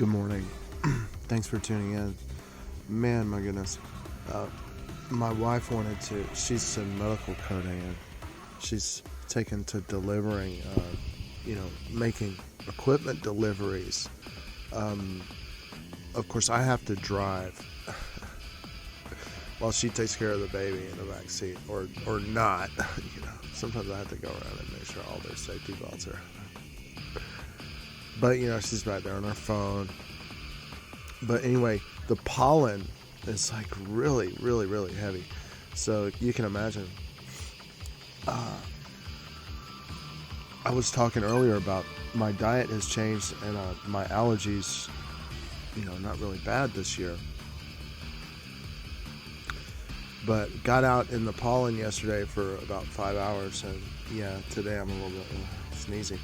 Good morning. Thanks for tuning in. Man, my goodness. Uh, my wife she's in medical coding, and she's taken to delivering, making equipment deliveries. Of course, I have to drive while she takes care of the baby in the back seat, or not. Sometimes I have to go around and make sure all their safety belts are. But, she's back there on her phone. But anyway, the pollen is like really, really, really heavy. So you can imagine. I was talking earlier about my diet has changed and my allergies, not really bad this year. But got out in the pollen yesterday for about 5 hours. And today I'm a little bit sneezy.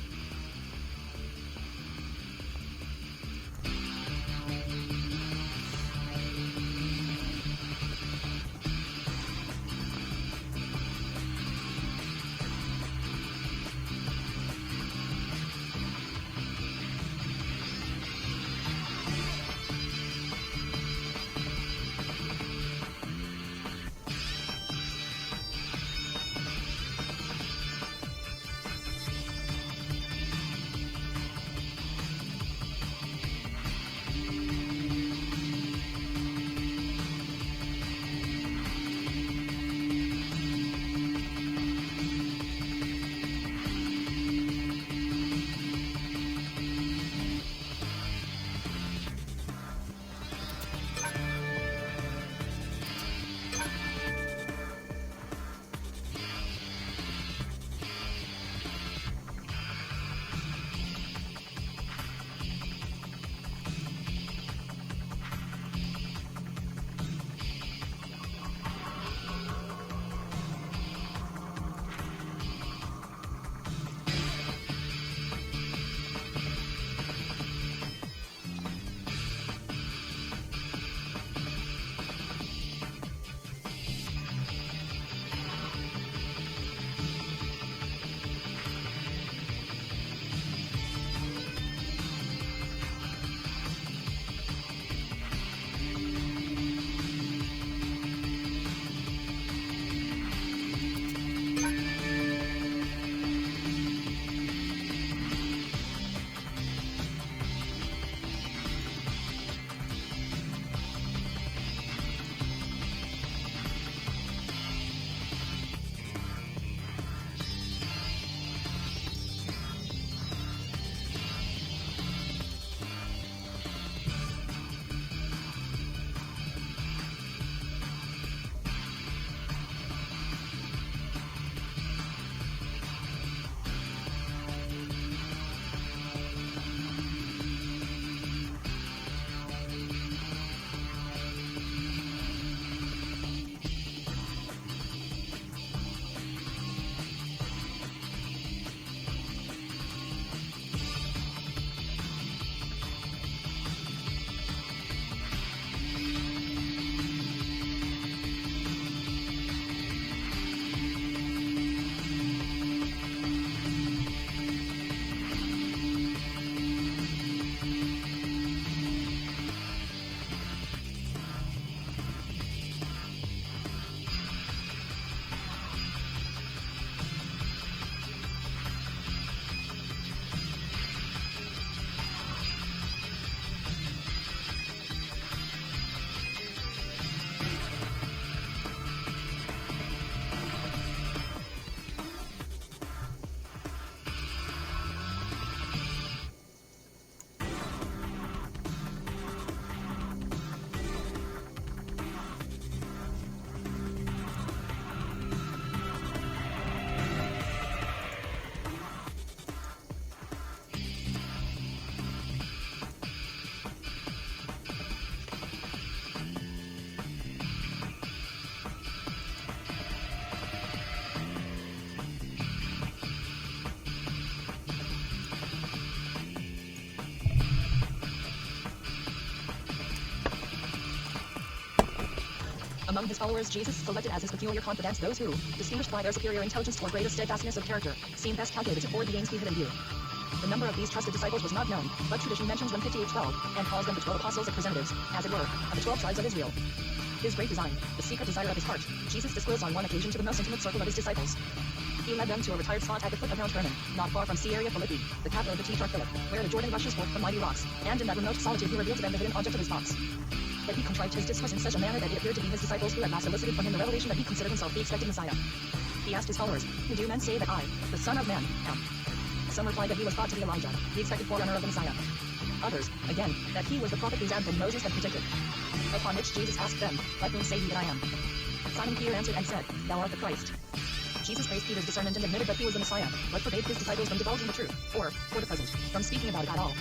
Among his followers, Jesus selected as his peculiar confidants those who, distinguished by their superior intelligence or greater steadfastness of character, seem best calculated to forward the aims he had in view. The number of these trusted disciples was not known, but tradition mentions them 58:12, and calls them the 12 apostles, representatives, as it were, of the 12 tribes of Israel. His great design, the secret desire of his heart, Jesus disclosed on one occasion to the most intimate circle of his disciples. He led them to a retired spot at the foot of Mount Hermon, not far from Caesarea Philippi, the capital of the tetrarch Philip, where the Jordan rushes forth from mighty rocks, and in that remote solitude he revealed to them the hidden object of his thoughts. But he contrived his discourse in such a manner that it appeared to be his disciples who at last elicited from him the revelation that he considered himself the expected Messiah. He asked his followers, "Who do men say that I, the Son of Man, am?" Some replied that he was thought to be Elijah, the expected forerunner of the Messiah. Others, again, that he was the prophet whose advent Moses had predicted. Upon which Jesus asked them, "But whom say ye that I am?" Simon Peter answered and said, "Thou art the Christ." Jesus praised Peter's discernment and admitted that he was the Messiah, but forbade his disciples from divulging the truth, or, for the present, from speaking about it at all.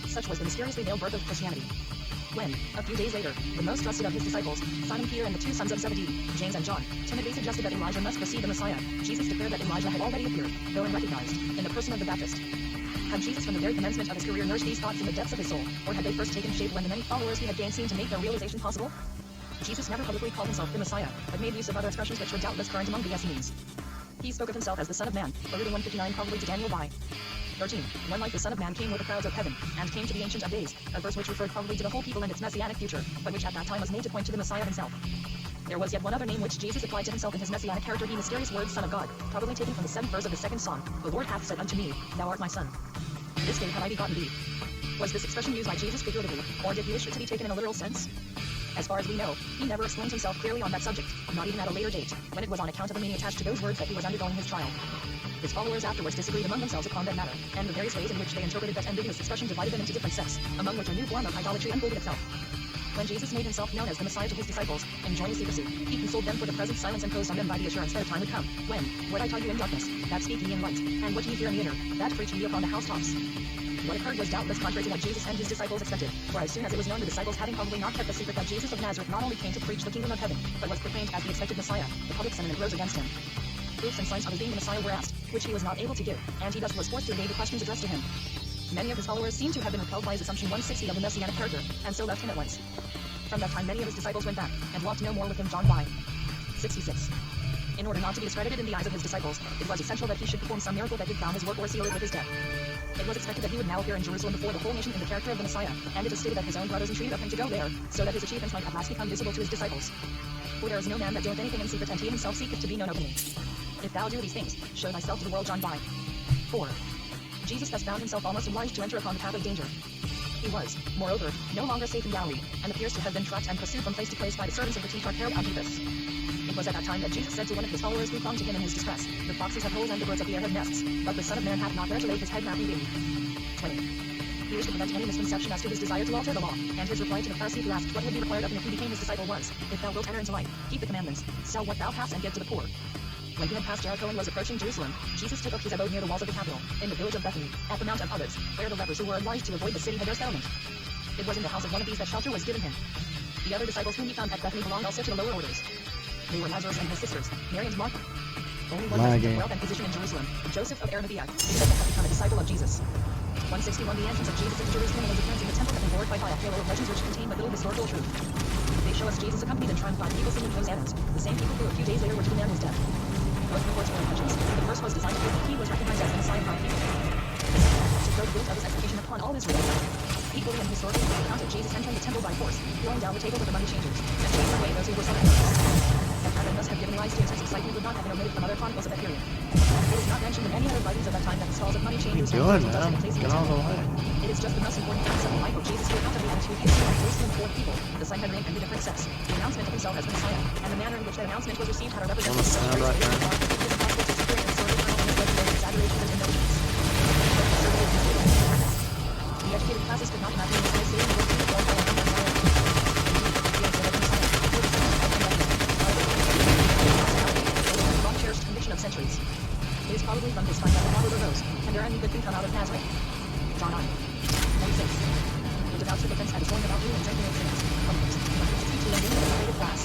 Such was the mysteriously veiled birth of Christianity. When, a few days later, the most trusted of his disciples, Simon Peter and the two sons of Zebedee, James and John, timidly suggested that Elijah must precede the Messiah, Jesus declared that Elijah had already appeared, though unrecognized, in the person of the Baptist. Had Jesus from the very commencement of his career nursed these thoughts in the depths of his soul, or had they first taken shape when the many followers he had gained seemed to make their realization possible? Jesus never publicly called himself the Messiah, but made use of other expressions which were doubtless current among the Essenes. He spoke of himself as the Son of Man, alluding 159 probably to Daniel by 13. One like the Son of Man came with the clouds of heaven, and came to the Ancient of Days, a verse which referred probably to the whole people and its messianic future, but which at that time was made to point to the Messiah himself. There was yet one other name which Jesus applied to himself in his messianic character, the mysterious word Son of God, probably taken from the 7th verse of the 2nd Psalm, "The Lord hath said unto me, Thou art my Son. This day have I begotten thee." Was this expression used by Jesus figuratively, or did he wish it to be taken in a literal sense? As far as we know, he never explained himself clearly on that subject, not even at a later date, when it was on account of the meaning attached to those words that he was undergoing his trial. His followers afterwards disagreed among themselves upon that matter, and the various ways in which they interpreted that ambiguous expression divided them into different sects, among which a new form of idolatry unfolded itself. When Jesus made himself known as the Messiah to his disciples, enjoining secrecy, he consoled them for the present silence imposed on them by the assurance that a time would come, when, "What I tell you in darkness, that speak ye in light, and what ye hear in the inner, that preach ye upon the housetops." What occurred was doubtless contrary to what Jesus and his disciples expected, for as soon as it was known, the disciples having probably not kept the secret that Jesus of Nazareth not only came to preach the kingdom of heaven, but was proclaimed as the expected Messiah, the public sentiment rose against him. Proofs and signs of his being the Messiah were asked, which he was not able to give, and he thus was forced to evade the questions addressed to him. Many of his followers seem to have been repelled by his assumption 160 of the messianic character, and so left him at once. From that time many of his disciples went back, and walked no more with him. John 5:66. In order not to be discredited in the eyes of his disciples, it was essential that he should perform some miracle that would crown his work or seal it with his death. It was expected that he would now appear in Jerusalem before the whole nation in the character of the Messiah, and it is stated that his own brothers entreated of him to go there, so that his achievements might at last become visible to his disciples. For there is no man that doeth anything in secret, and he himself seeketh to be known openly. If thou do these things, show thyself to the world. John 5:4. Jesus thus found himself almost obliged to enter upon the path of danger. He was, moreover, no longer safe in Galilee, and appears to have been tracked and pursued from place to place by the servants of the tetrarch Herod Antipas. It was at that time that Jesus said to one of his followers who clung to him in his distress, "The foxes have holes and the birds of the air have nests, but the Son of Man hath not where to lay his head." Matthew 8:20. He wished to prevent any misconception as to his desire to alter the law, and his reply to the Pharisee who asked what would be required of him if he became his disciple was, "If thou wilt enter into life, keep the commandments, sell what thou hast and give to the poor." When he had passed Jericho and was approaching Jerusalem, Jesus took up his abode near the walls of the capital, in the village of Bethany, at the Mount of Olives, where the lepers who were obliged to avoid the city had their settlement. It was in the house of one of these that shelter was given him. The other disciples whom he found at Bethany belonged also to the lower orders. They were Lazarus and his sisters, Mary and Martha. Only one person of wealth and position in Jerusalem, Joseph of Arimathea, who had become a disciple of Jesus. 161. The entrance of Jesus into Jerusalem and his appearance in the temple have been glorified by a halo of legends which contain but little historical truth. They show us Jesus accompanied in triumph by people singing hosannas, the same people who a few days later were to demand his death. Both reports were intentions. The first was designed to prove that he was recognized as the Messiah by people. The second, to throw the guilt of his execution upon all Israel. Equally and historically, the account of Jesus entering the temple by force, throwing down the tables of the money changers, and chasing away those who were selling goods. That pattern must have given rise to intense excitement would not have been omitted from other chronicles of that period. It is not mentioned in any other writings of that time that the stalls of money changers What are you doing, man? Get out of the way. It is just the most important facts of the life of Jesus who account of the attitude he assumed in Jerusalem toward people, the Sanhedrin and the different sects, the announcement of himself as the Messiah, and the manner in which that announcement was received had a representative of Sound right there. It is impossible to separate the story from the exaggerations and emotions. The educated classes could not imagine the Messiah saving the world by a number of long-cherished conviction of centuries. It is probably from his time that the father arose, and there any good thing come out of Nazareth. John 9:26. The devout hypocrites had joined about you and drinking of sinners. Comforts. 162. And in the elevated class.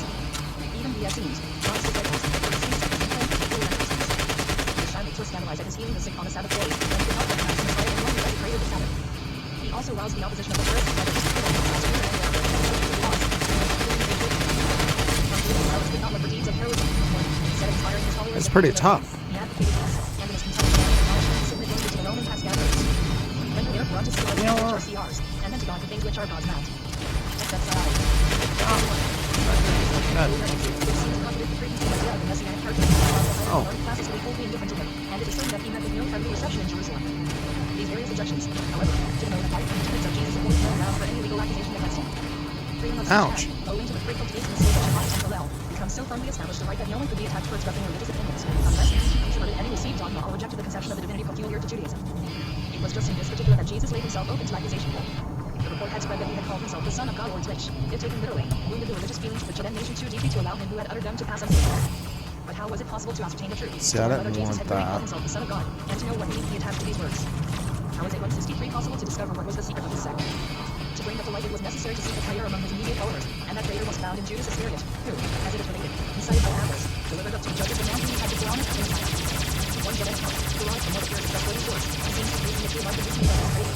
Even the Essenes, John's disciples, were received as important people and Christians. The Shamites were scandalized at his healing the sick on the Sabbath day, and could not recognize the Messiah in one who desecrated the Sabbath. He also roused the opposition of the Pharisees by the teaching of the laws, could not look for deeds of heroism. Instead of inspiring his followers, That's pretty tough. he advocated peace, and in his contempt, acknowledged the significance to the Roman tax gatherers. which are God's mount. Except Sarai. Oh. Classes will be wholly indifferent to him, and it is certain that he met with no friendly reception in Jerusalem. These various objections, however, to the mode of life and tenets of Jesus afford no ground for any legal accusation against him. Freedom of speech Ouch. had, owing to the frequent debates in the state of Shammai and Hillel, become so firmly established a right that no one could be attacked for expressing religious opinions, unless he controverted any received dogma or rejected the conception of the divinity peculiar to Judaism. It was just in this particular that Jesus laid himself open to accusation. The report had spread that he had called himself the Son of God, words which, if taken literally, wounded the religious feelings of the Judean nation too deeply to allow him who had uttered them to pass unscathed. But how was it possible to ascertain the truth? See, To I know didn't whether Jesus want had really that. called himself the Son of God, and to know what meaning he attached to these words. How was it 163 possible to discover what was the secret of his sect? To bring up the light, it was necessary to seek a traitor among his immediate followers, and that traitor was found in Judas Iscariot, who, as it is related, incited by avarice, delivered up to the judges the man whom he had dishonoured at the time. One Judean account, derived from what appears as trustworthy source, seems to be the true life of this man as traitor.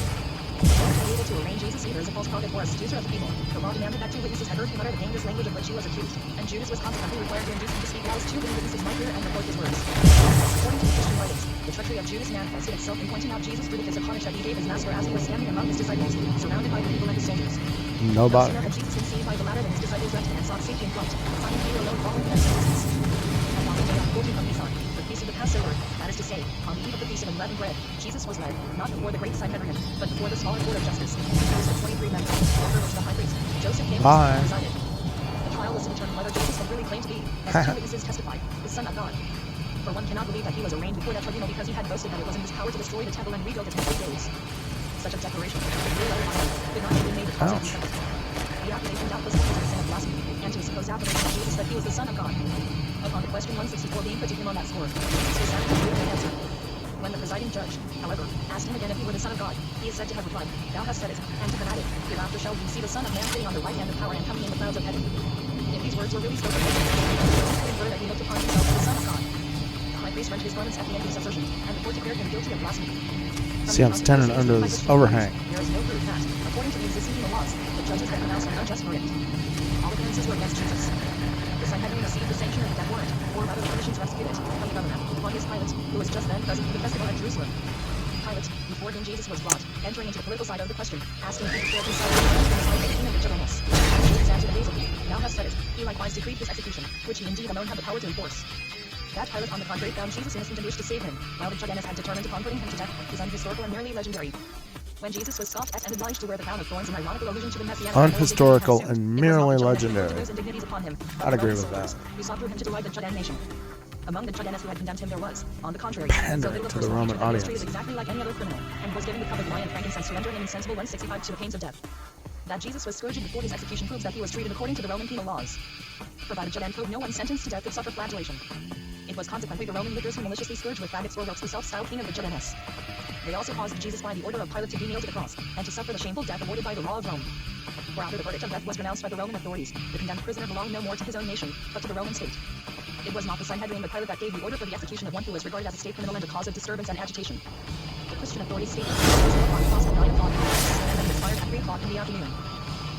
To be able to arraign Jesus either as a false prophet or a seducer of the people, the law demanded that two witnesses had heard him utter the dangerous language of which he was accused, and Judas was consequently required to induce him to speak whilst two witnesses might hear and report his words. According to the Christian writings, the treachery of Judas manifested itself in pointing out Jesus through the physical homage that he gave his master as he was standing among his disciples, surrounded by the people and his soldiers. Nobody. No sooner had Jesus been seen by the latter than his disciples left him and sought safety in flight, Simon Peter alone following their sentences. And on the day of 14 of Nisan, the feast of the Passover, that is to say, on the eve of the feast of unleavened bread, Jesus was led, not before the great Sanhedrin, but before the smaller court of justice. He was with 23 men, over which the high priest, Joseph came Bye. and presided. The trial was to determine whether Jesus had really claimed to be, as two witnesses testified, the Son of God. For one cannot believe that he was arraigned before that tribunal because he had boasted that it was in his power to destroy the temple and rebuild it in 3 days. Such a declaration, could not have been made the cause of Ouch. himself. The accusation doubtless pointed to the sin of blasphemy, and to his supposed affirmation of Jesus that he was the Son of God. Upon the question 164 being put to him on that score, Jesus was silent and gave no answer. When the presiding judge, however, asked him again if he were the Son of God, he is said to have replied, "Thou hast said it," and to have added, "Hereafter shall ye see the Son of Man sitting on the right hand of power and coming in the clouds of heaven." If these words were really spoken, it would infer that he looked upon himself as the Son of God. The high priest rent his garments at the end of his assertion, and the court declared him guilty of blasphemy. From See, I'm the standing controversy under by this Christian overhang. authorities, there is no proof that, according to the existing penal laws, the judges had pronounced an unjust verdict. All appearances were against Jesus. The Sanhedrin received the sanction of the death warrant, or rather the permission to execute it, from the governor, Pontius Pilate, who was just then present for the festival at Jerusalem. Pilate, before whom Jesus was brought, entering into the political side of the question, asked him if he declared himself the king of the Judeans. Jesus answered evasively, "Thou hast said it." He likewise decreed his execution, which he indeed alone had the power to enforce. That Pilate, on the contrary, found Jesus innocent and wished to save him, while the Judeans had determined upon putting him to death, is unhistorical and merely legendary. When Jesus was scoffed at and obliged to wear the crown of thorns in ironical allusion to the Messianic Unhistorical and and merely legendary. I'd I'd agree with that. We sought through him to divide the Judean nation. Among the Judeans who had condemned him there was, on the contrary, Pander so little of to the personal Roman hatred that he was audience. treated exactly like any other criminal, and was given the covered wine and frankincense to render him insensible 165 to the pains of death. That Jesus was scourged before his execution proves that he was treated according to the Roman penal laws. Provided Judean code, no one sentenced to death could suffer flagellation. It was consequently the Roman leaders who maliciously scourged with faggots or ropes the self-styled king of the Judeans. They also caused Jesus by the order of Pilate to be nailed to the cross, and to suffer the shameful death awarded by the law of Rome. For after the verdict of death was pronounced by the Roman authorities, the condemned prisoner belonged no more to his own nation, but to the Roman state. It was not the Sanhedrin but Pilate that gave the order for the execution of one who was regarded as a state criminal and a cause of disturbance and agitation. The Christian authorities stated that he was on the cross at 9 o'clock, and then he expired at 3 o'clock in the afternoon.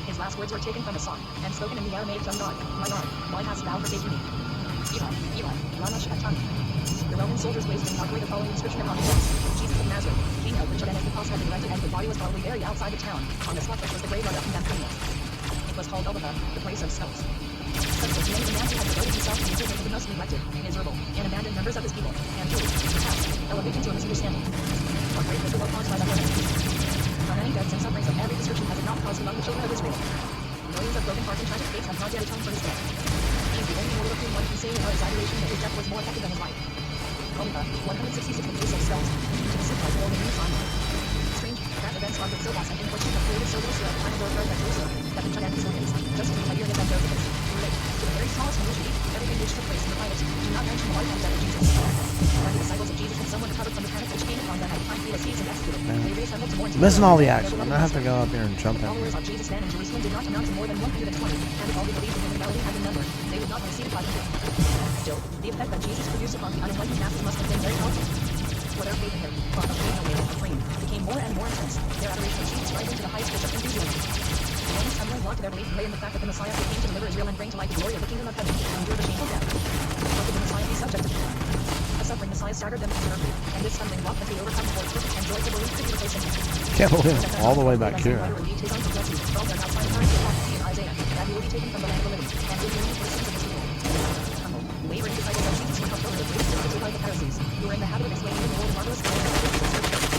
His last words were taken from a song, and spoken in the Aramaic tongue, God, why hast thou forsaken me? Eli, Eli, lama sabachthani. The Roman soldiers placed in Calvary the following inscription upon his chest: Jesus of Nazareth, King of the Judeans. The cross had been erected and the body was probably buried outside the town, on the spot which was the graveyard of condemned criminals. It was called Golgotha, the place of skulls. Such was the name of the man who had devoted himself to the improvement of the most neglected, miserable, and abandoned members of his people, and who, perhaps, elevated to a misunderstanding. What great was the woe caused by that woman? How many deaths and sufferings of every description has it not caused among the children of Israel? Millions of broken hearts and tragic fates have not yet atoned for his death. He is the only mortal of whom one can say without exaggeration that his death was more effective than his life. Golgotha, 166 in place of skulls, to the sick like old and new timeline. Strange that events are with so vast and unfortunate have created so little throughout time and over at Jerusalem, that the Judean historians, just as Tiberius and Josephus, relate to the very smallest minutiae everything which took place in the Pilate, do not mention the life and death of Jesus. When the disciples of Jesus had somewhat recovered from the panic which came upon them at the time he was seized and executed, they reassembled to mourn together. Missing all the action. I'm gonna have to go up here and jump The in. followers of Jesus then in Jerusalem did not amount to more than 120, and if all who believed in him in reality had been numbered, they would not have exceeded 500. Still, the effect that Jesus produced upon the unenlightened masses must have been very powerful. For their faith in him, thought of being aware of frame, became more and more intense, their adoration of Jesus rising to the highest pitch of enthusiasm. The Romans had no block to their belief lay in the fact that the Messiah who came to deliver Israel and bring to light the glory of the kingdom of heaven, endured the shameful death. What could the Messiah be subject to? A suffering Messiah staggered them to the earth, and this stumbling block that they overcome for its purpose and joy to believe could be the place in him. Can't believe it. All the way back here. Wavering disciples of Jesus were helped over the grace to by the Pharisees, who were in the habit of explaining the more marvelous claims of the scripture.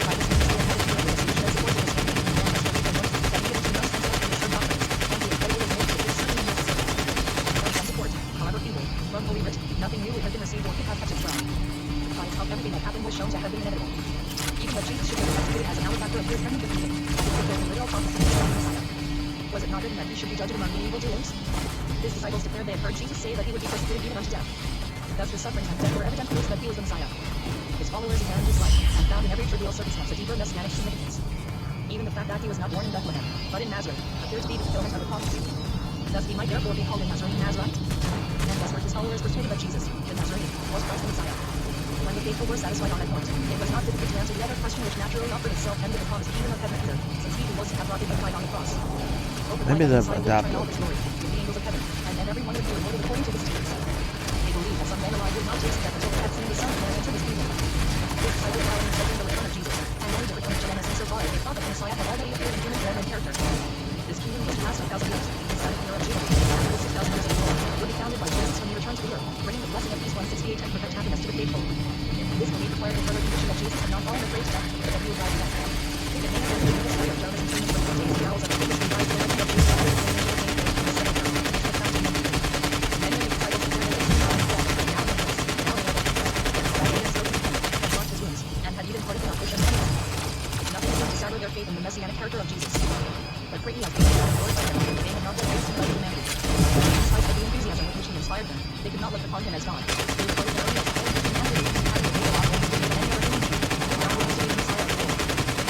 By this means, they had to know the decision and support of his faith, and as for people that he had to know some doctrines, and the incredible is most of his certainly necessary. From some support, however feeble, from Holy Writ, nothing new would have been received or could have kept its ground. Besides how everything that happened was shown to have been inevitable. Even that Jesus should be executed as an malefactor appeared friendly to people, as if there were little prophecy concerning Messiah. Was it not written that he should be judged among the evildoers? His disciples declared they had heard Jesus say that he would be persecuted even unto death. Thus his sufferings and death were evident proofs that he was the Messiah. His followers examined his life, and found in every trivial circumstance a deeper messianic significance. Even the fact that he was not born in Bethlehem, but in Nazareth, appeared to be the fulfillment of the prophecy. Thus he might therefore be called a Nazarene Nazarite. And thus were his followers persuaded that Jesus, the Nazarene, was Christ the Messiah. When the faithful were satisfied on that point, it was not difficult to answer the other question which naturally offered itself and with the promised kingdom of heaven either, since he who was to have brought dignified on the cross. Maybe they've adapted. And then every one would be rewarded according to his deeds. They believed that some men alive would not taste death until they had seen the Son of Man enter his kingdom. This disciples now expecting the return of Jesus, and many different from Johannes and so far they thought that the Messiah had already appeared in human form and character. This kingdom was to last 1,000 years, instead of the era of Judah, after the 6,000 years of rule, would be founded by Jesus when he returned to the earth, bringing the blessing of peace 168 and perfect happiness to the faithful. This belief required the further conviction that Jesus had not fallen a prey to death, but that he would rise again. It may have been the history of Jonas and Simeon from the days of the owls of the biggest and rise to the legend of Jesus. Their faith in the messianic character of Jesus. But greatly as they were glorified him, they had not been raised to by humanity. In spite of the enthusiasm with which he inspired them, they could not look upon him as God. They regarded their own as the whole humanity, and the real God was to be any other human being, and not willing to be the Messiah of the world.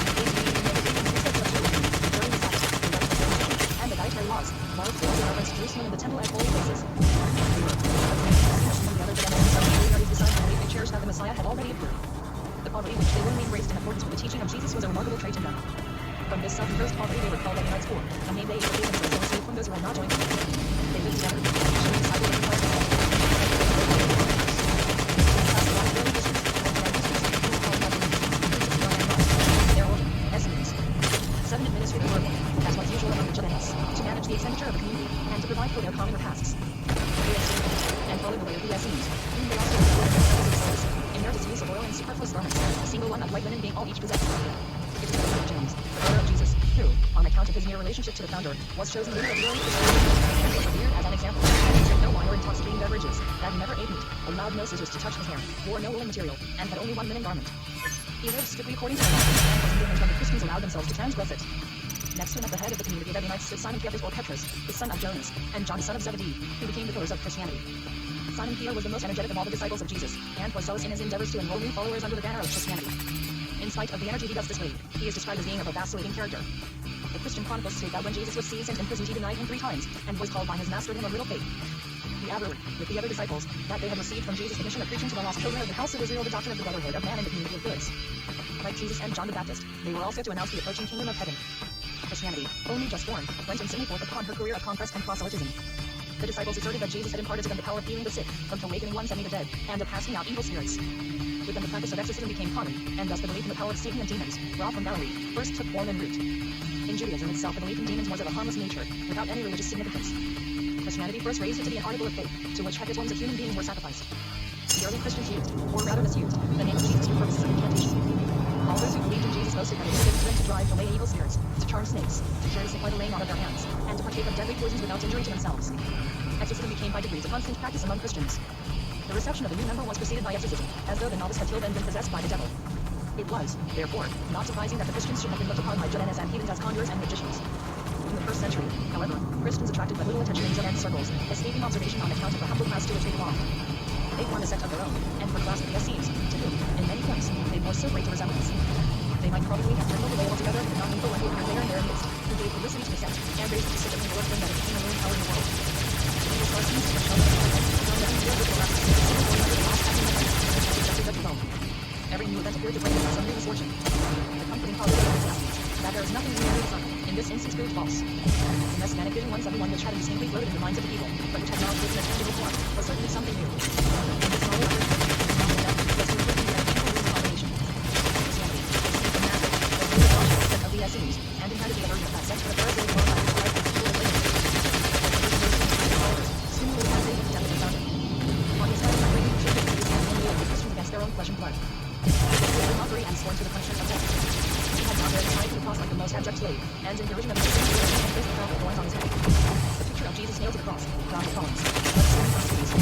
They believed in the precepts of Judaism, during the Sabbath, the rites of circumcision, and the dietary laws, marked the reverence to Jerusalem and the temple as holy places. They were, from the other Judeans, some Judaism besides believed and cherished that the Messiah had already appeared. The poverty which they willingly embraced in accordance with the teaching of Jesus was a remarkable trait in them. From this self-imposed poverty they were called Ebionites poor, a name they gave themselves and received from those who had not joined them. They lived together, sharing disciple of the Christ. Their order, Essenes. 7 administrative work, as was usual among the Judeans, to manage the expenditure of the community, and to provide for their common repasts. They abstained, and followed the way of the Essenes, whom they also employed as in their disuse of oil and superfluous garments, a single one of white linen being all each possessed. It is the of James, the brother of Jesus, who, on account of his near relationship to the founder, was chosen leader of the early Christians, and was revered as an example. He drank no wine or intoxicating beverages, that he never ate meat, allowed no scissors to touch his hair, wore no woolen material, and had only one linen garment. He lived strictly according to the law, and was indulgent when the Christians allowed themselves to transgress it. Next to him at the head of the community of Ebionites stood Simon Petrus or Petrus, the son of Jonas, and John son of Zebedee, who became the pillars of Christianity. Simon Peter was the most energetic of all the disciples of Jesus, and was zealous in his endeavors to enroll new followers under the banner of Christianity. In spite of the energy he thus displayed, he is described as being of a vacillating character. The Christian chronicles state that when Jesus was seized and imprisoned he denied him 3 times, and was called by his master him of little faith. He averred, with the other disciples, that they had received from Jesus the mission of preaching to the lost children of the house of Israel the doctrine of the brotherhood of man and the community of goods. Like Jesus and John the Baptist, they were also to announce the approaching kingdom of heaven. Christianity, only just born, went instantly forth upon her career of conquest and proselytism. The disciples asserted that Jesus had imparted to them the power of healing the sick, of awakening one sending the dead, and of casting out evil spirits. With them the practice of exorcism became common, and thus the belief in the power of Satan and demons, brought from Galilee, first took form and root. In Judaism itself the belief in demons was of a harmless nature, without any religious significance. Christianity first raised it to be an article of faith, to which hecatombs of human beings were sacrificed. The early Christians used, or rather misused, the name of Jesus for purposes of incantation. All those who believed in Jesus boasted that it was given to them to drive away evil spirits, to charm snakes, to cure the sick by the laying on of their hands, and to partake of deadly poisons without injury to themselves. Exorcism became by degrees a constant practice among Christians. The reception of the new member was preceded by exorcism, as though the novice had till then been possessed by the devil. It was, therefore, not surprising that the Christians should have been looked upon by Judeans and heathens as conjurers and magicians. In the 1st century, however, Christians attracted but little attention in Judean circles, escaping observation on account of the humble class to which they belonged. They formed a sect of their own, and were classed with the Essenes, to whom, in many points, they bore so great a resemblance. They might probably have dwindled away altogether if not evil and who appeared there in their midst, who gave publicity to the sect, and raised it to such a glory that it became a ruling power in the world. Jesus was seized and shown every new event appeared to bring about some new misfortune. The comforting positive of that there is nothing new under the sun, in this instance proved false. The messianic vision once of the one which had distinctly floated in the minds of the people, but which had now taken a tangible form, was certainly something new. And this knowledge as seems, and inherited the aversion of that sex for the Pharisee and qualified his life as a foolish lady. Similarly, as they looked at the fountain. On his head, my great ship is used in the Christians against their own flesh and blood. They were mockery and scorn to the punishment of death. He had not their decided to cross like the most abject slave, and in derision of his sin, and placed the crown of thorns on his head. The picture of Jesus nailed to the cross, crowned with thorns, blood streaming from his knees,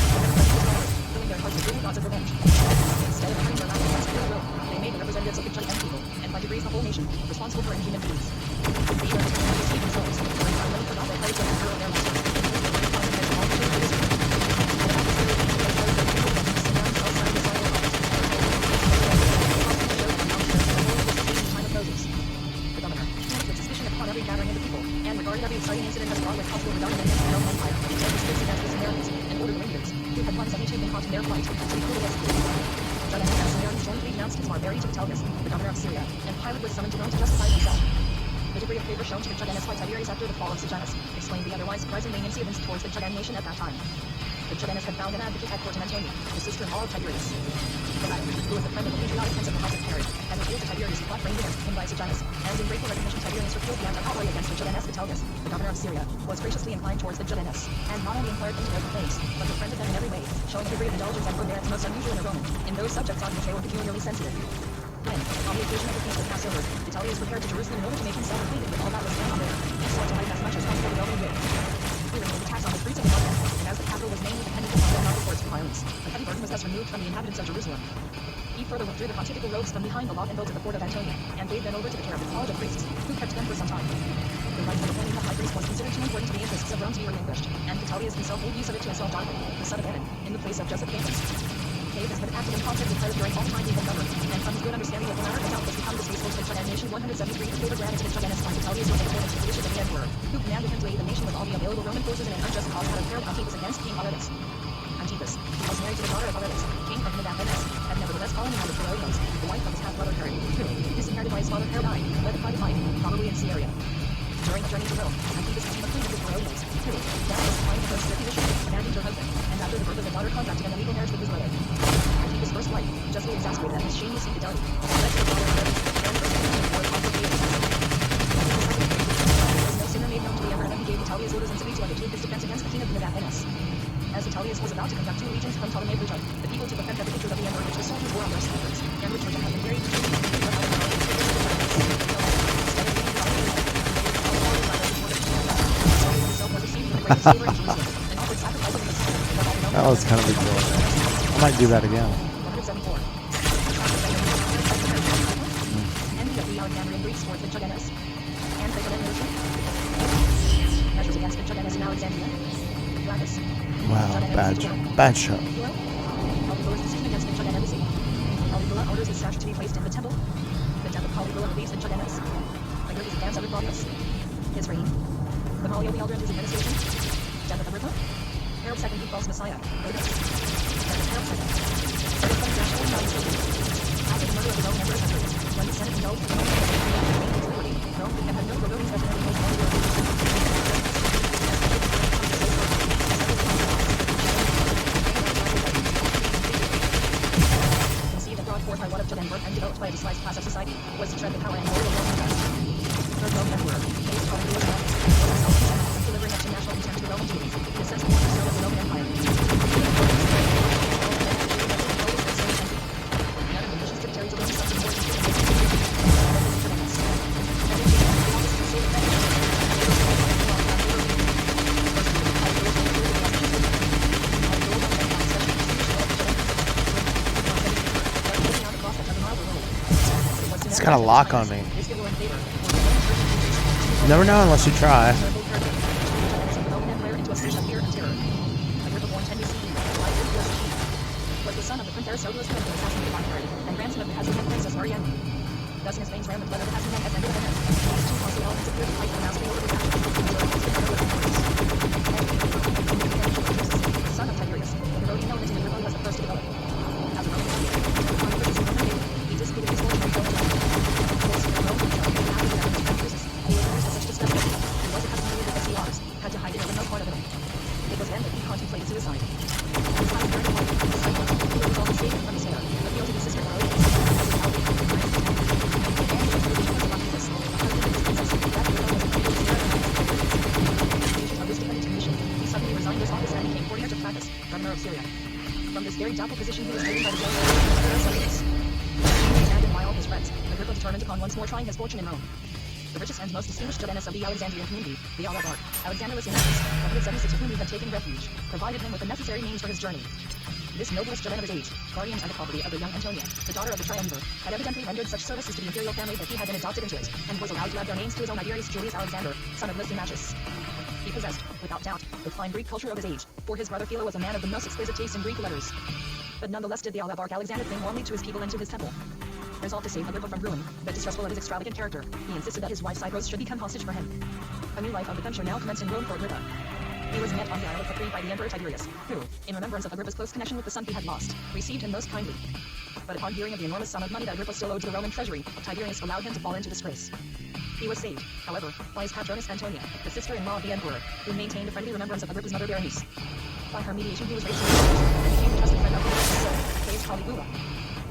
filling their hearts with bitter thoughts of revenge. Instead of turning their wrath against their will, they made the representatives of the judge and people, and by degrees the whole nation, responsible for inhuman deeds. They were determined to deceive themselves, for in time many forgot their place and the fear of their master, and they were upon the heads of all the children of Israel. And about this very thing, they declared their people that these same self-signed desire of office and power, the governor, panicked with suspicion upon every gathering of the people, and regarded every exciting incident as fraught with possible rebellion against the Roman Empire, and disputes against the Samaritans, and ordered rangers, who had 172 been caught in their flight, to be put against the Judge and the Samaritans jointly denounced Tismar buried to Vitellius, the governor of Syria, and Pilate was summoned to Rome to justify himself. The degree of favor shown to the Judeans by Tiberius after the fall of Sejanus explained the otherwise surprising leniency of towards the Judean nation at that time. The Judeans had found an advocate at court in Antonia, the sister-in-law of Tiberius. The latter, who was the friend of the patriotic prince of the house of Herod, had revealed to Tiberius the plot framed against him by Sejanus, and in grateful recognition Tiberius repealed the anti-outlay against the Judeans Vitellius, the governor of Syria, was graciously inclined towards the Judeans, and not only inquired into their complaints, but befriended them in every way, showing a degree of indulgence and forbearance most unusual in a Roman, in those subjects on which they were peculiarly sensitive. When, on the occasion of the feast of Passover, Vitellius repaired to Jerusalem in order to make himself acquainted with all that was going on there, and sought to hide as much as possible the Roman goods. He removed the tax on the streets of the market, and as the capital was mainly dependent upon the proper courts of violence, a heavy burden was thus removed from the inhabitants of Jerusalem. He further withdrew the pontifical robes from behind the lot and built at the fort of Antonia, and gave them over to the care of the college of priests, who kept them for some time. The right of appointing the high priest was considered too important to the interests of Rome to be relinquished, and Vitellius himself made use of it to install Jonathan, the son of Aaron, in the place of Joseph Paetus. Cave has been active in concert with Pilate during all the time he had governed, and from his good understanding of the matter, without was become distasteful to the Judean nation 173 the favor granted to the Judeans by Vitellius was according to the wishes of the emperor, who commanded him to aid the nation with all the available Roman forces in an unjust cause out of Herod Antipas against King Aretas. Antipas, who was married to the daughter of Aretas, king of Medapenes, had nevertheless fallen in love with Herodias, the wife of his half-brother Herod, who, disinherited by his father Herod I, led a private life, probably in Syria. During the journey to Rome, Antipas became acquainted with Herodias, who, down was applying to her position, abandoned her husband, and after the birth of the daughter contracted an illegal marriage with his brother. Antipas' first wife, justly exasperated at his shameless infidelity, led to the daughter of Herodias, and first married to the conflict of was no sooner made known to the emperor than he gave Vitellius orders and to undertake his defense against the king of Medapenes. As Vitellius was about to conduct 2 legions from Ptolemy Abuja, the people took offense at the pictures of the emperor which the soldiers wore on their standards, and which were to have been very that was kind of exhausting. I might do that again. Wow, bad show. Caligula orders his statue to be placed in the temple. The death of Caligula relieves the Judeans. Later his advance under Claudius. His reign. The Malio the Elder and his administration. Death of Agrippa. Herod II, the false Messiah. Later. Death of Herod II. After the murder of the Roman Emperor Henry, when the Senate indulged in the Roman liberty, Rome could have had no Herodes veterinary most conceived and brought forth by one of Judean birth and developed by a despised class of society, was to tread the power and glory of Roman Christ. Third Roman Emperor, based on the was himself delivering up to national contempt to the Roman deities, the sense of cornerstone of the Roman Empire. It's got a lock on me. You never know unless you try. Was the son of the Prince Aristobulus Prince assassinated by Herod, and grandson of the Hasmonean Princess Marianne. Thus in his veins ran the blood of the Hasmonean as ended events. These 2 costly elements appeared to fight for mastery over his action. The son of Tiberius, the Herodian element in the Agrippa was the first to develop. As a Roman he dissipated his fortune and killed him. Had to hide it in no part of it. It was then that he contemplated suicide. His last burning life, he was all escaping from his hair, appealed to his sister Herodias, resigned his office and became courtier to Flaccus, governor of Syria. From this very doubtful position he was driven by the jealous abandoned by all his friends, Agrippa determined upon once more trying his fortune in Rome. The richest and most distinguished Jovenus of the Alexandrian community, the Alabarch, Alexander Lysimachus, 176 of whom he had taken refuge, provided him with the necessary means for his journey. This noblest Joven of his age, guardian and the property of the young Antonia, the daughter of the triumvir, had evidently rendered such services to the imperial family that he had been adopted into it, and was allowed to add their names to his own Tiberius Julius Alexander, son of Lysimachus. He possessed, without doubt, the fine Greek culture of his age, for his brother Philo was a man of the most exquisite taste in Greek letters. But nonetheless did the Alabarch Alexander cling warmly to his people and to his temple. Resolved to save Agrippa from ruin, but distrustful of his extravagant character, he insisted that his wife Cypros should become hostage for him. A new life of adventure now commenced in Rome for Agrippa. He was met on the Isle of Capri by the Emperor Tiberius, who, in remembrance of Agrippa's close connection with the son he had lost, received him most kindly. But upon hearing of the enormous sum of money that Agrippa still owed to the Roman treasury, Tiberius allowed him to fall into disgrace. He was saved, however, by his patroness Antonia, the sister-in-law of the emperor, who maintained a friendly remembrance of Agrippa's mother Berenice. By her mediation he was raised to and became the trusted friend of Agrippa's son, Gaius Caligula.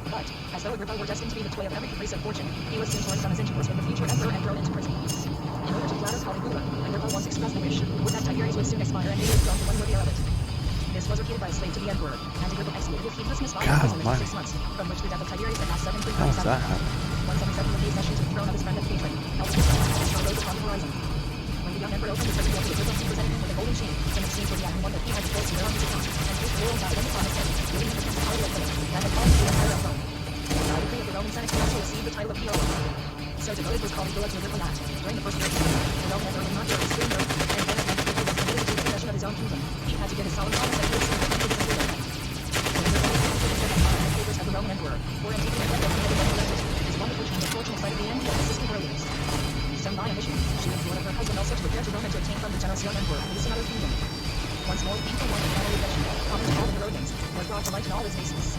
But, as though Agrippa were destined to be the toy of every caprice of fortune, he was soon torn from his intercourse with the future emperor and thrown into prison. In order to flatter Caligula, Agrippa once expressed the wish that Tiberius would soon expire and he was thrown to one worthier of it. This was repeated by a slave to the emperor, and Agrippa executed with heedlessness by imprisonment for 6 months, from which the death of Tiberius had passed 7 How does that happen? 177 of the accession to the throne of his friend and patron, Elpis, rose upon the horizon. When the young emperor opened his prison door to Agrippa, he presented him with a golden chain, and it seemed to be having one that he had disclosed to bear on his account, and placed the royal diadem upon his head, giving him the principality of Philip, and had fallen to the empire of Rome. By decree of the Roman Senate, he also received the title of hero. So devoted was Caligula to Agrippa that, during the first year of his reign, the Roman emperor was not sure of his freedom, and when Agrippa was committed to the possession of his own kingdom, he had to give his solemn promise that he would soon complete his imperial right. The favors of the Roman emperor, for Antipater and Agrippa had been elected, his wonderful chain of fortune excited the envy of his sister Herodias. Stung by ambition, she implored her husband also to repair to Rome and to obtain from the generous young emperor a peace another kingdom. Once more, painful one of family affection, common to all the Herodians, was brought to light in all its faces.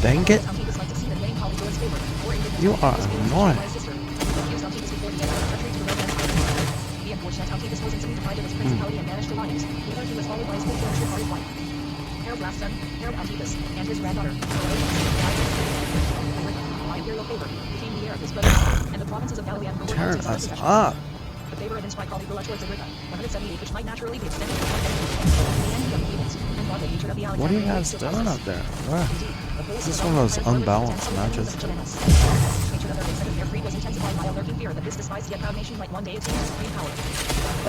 Dang it. Antipus liked to see that Dame Caligula's favor, or You are annoying. refused Antipus before the end of the country to the Roman Empire. The unfortunate Antipus was instantly deprived of his principality and banished to Lyons, whither he was followed by his faithful and true-hearted wife. Herod last son, Herod Antipus, and his granddaughter, by imperial favor, became the heir of his brother, and the provinces of Galilee and Persia Turn were his us possession. up. The favor evinced by Caligula towards Agrippa, 178, which might naturally be extended to the enemy of the heathens, and brought the hatred of the What are you Alexandrians guys to doing causes. up there? Bruh. Indeed, This is one of those unbalanced matches. Hatred of their extended air fleet was intensified by a lurking fear that this despised yet proud nation might one day attain supreme power.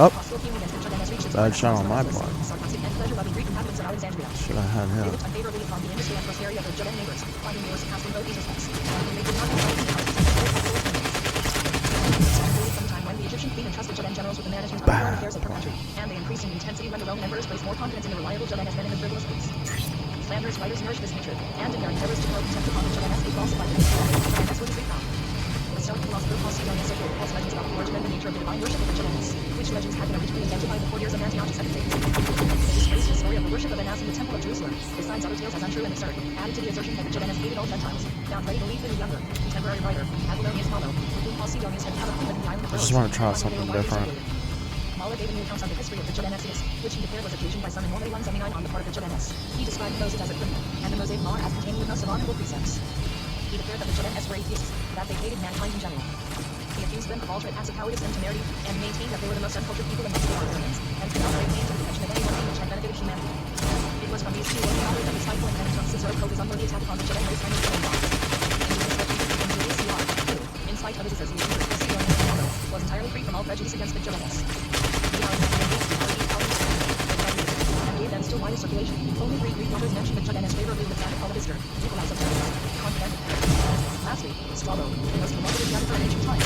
Oh, Hostile feeling against the Jovennes reached its bad climax shot on amongst my the part. restless, sarcastic, and pleasure-loving Greek inhabitants of Alexandria. Should I had They him? looked unfavorably upon the industry and prosperity of their Joven neighbors, finding they were surpassed in both these respects. They did not themselves see how to successful from the time when the Egyptian queen entrusted Joven generals with the management of the foreign affairs of her country, and the increasing intensity when the Roman emperors placed more confidence in the reliable Jovennes than in the frivolous Greeks. Slanderous writers nourished this hatred, and in their endeavors to throw contempt upon the Jovennes, they falsified the history of the Jovennes with his found. The Stoic philosopher Posidonius so false legends about the origin and the nature of the divine worship of the Jovennes, which legends had been originally invented by the courtiers of Antiochus Epiphanes. The disgraceful story of the worship of Anas in the temple of Jerusalem, besides other tales as untrue and absurd, added to the assertion that the Jovennes hated all Gentiles, found ready belief in the younger, contemporary writer, Apollonius Malo, with whom Posidonius had become acquainted in the island of I just Rhodes, want to try and something they were widely different. circulated. Malo gave a new account of the history of the Jovennes, which he declared was occasioned by some enormity 179 on the part of the Jovennes. He described Moses as a criminal, and the Mosaic law as containing the most abominable precepts. He declared that the Jovennes were atheists, that they hated mankind in general. He accused them of alternate acts of cowardice and temerity, and maintained that they were the most uncultured people amongst the barbarians, and could not lay claim to the protection of any one thing which had benefited humanity. It was from these two worthy authors that the spiteful and penitent Cicero called his unworthy attack upon the Joven race and his own laws. And Julius Caesar, who, in spite of his association with Posidonius and Malo, was entirely free from all prejudice against the Jovennes. The Alexandrians and gave them still wider circulation. Only three Greek authors mention the Jovennes favorably with that of Polybister, Nicolaus of Terrace, Confident. Lastly, Strabo, the most remarkable geographer in ancient times,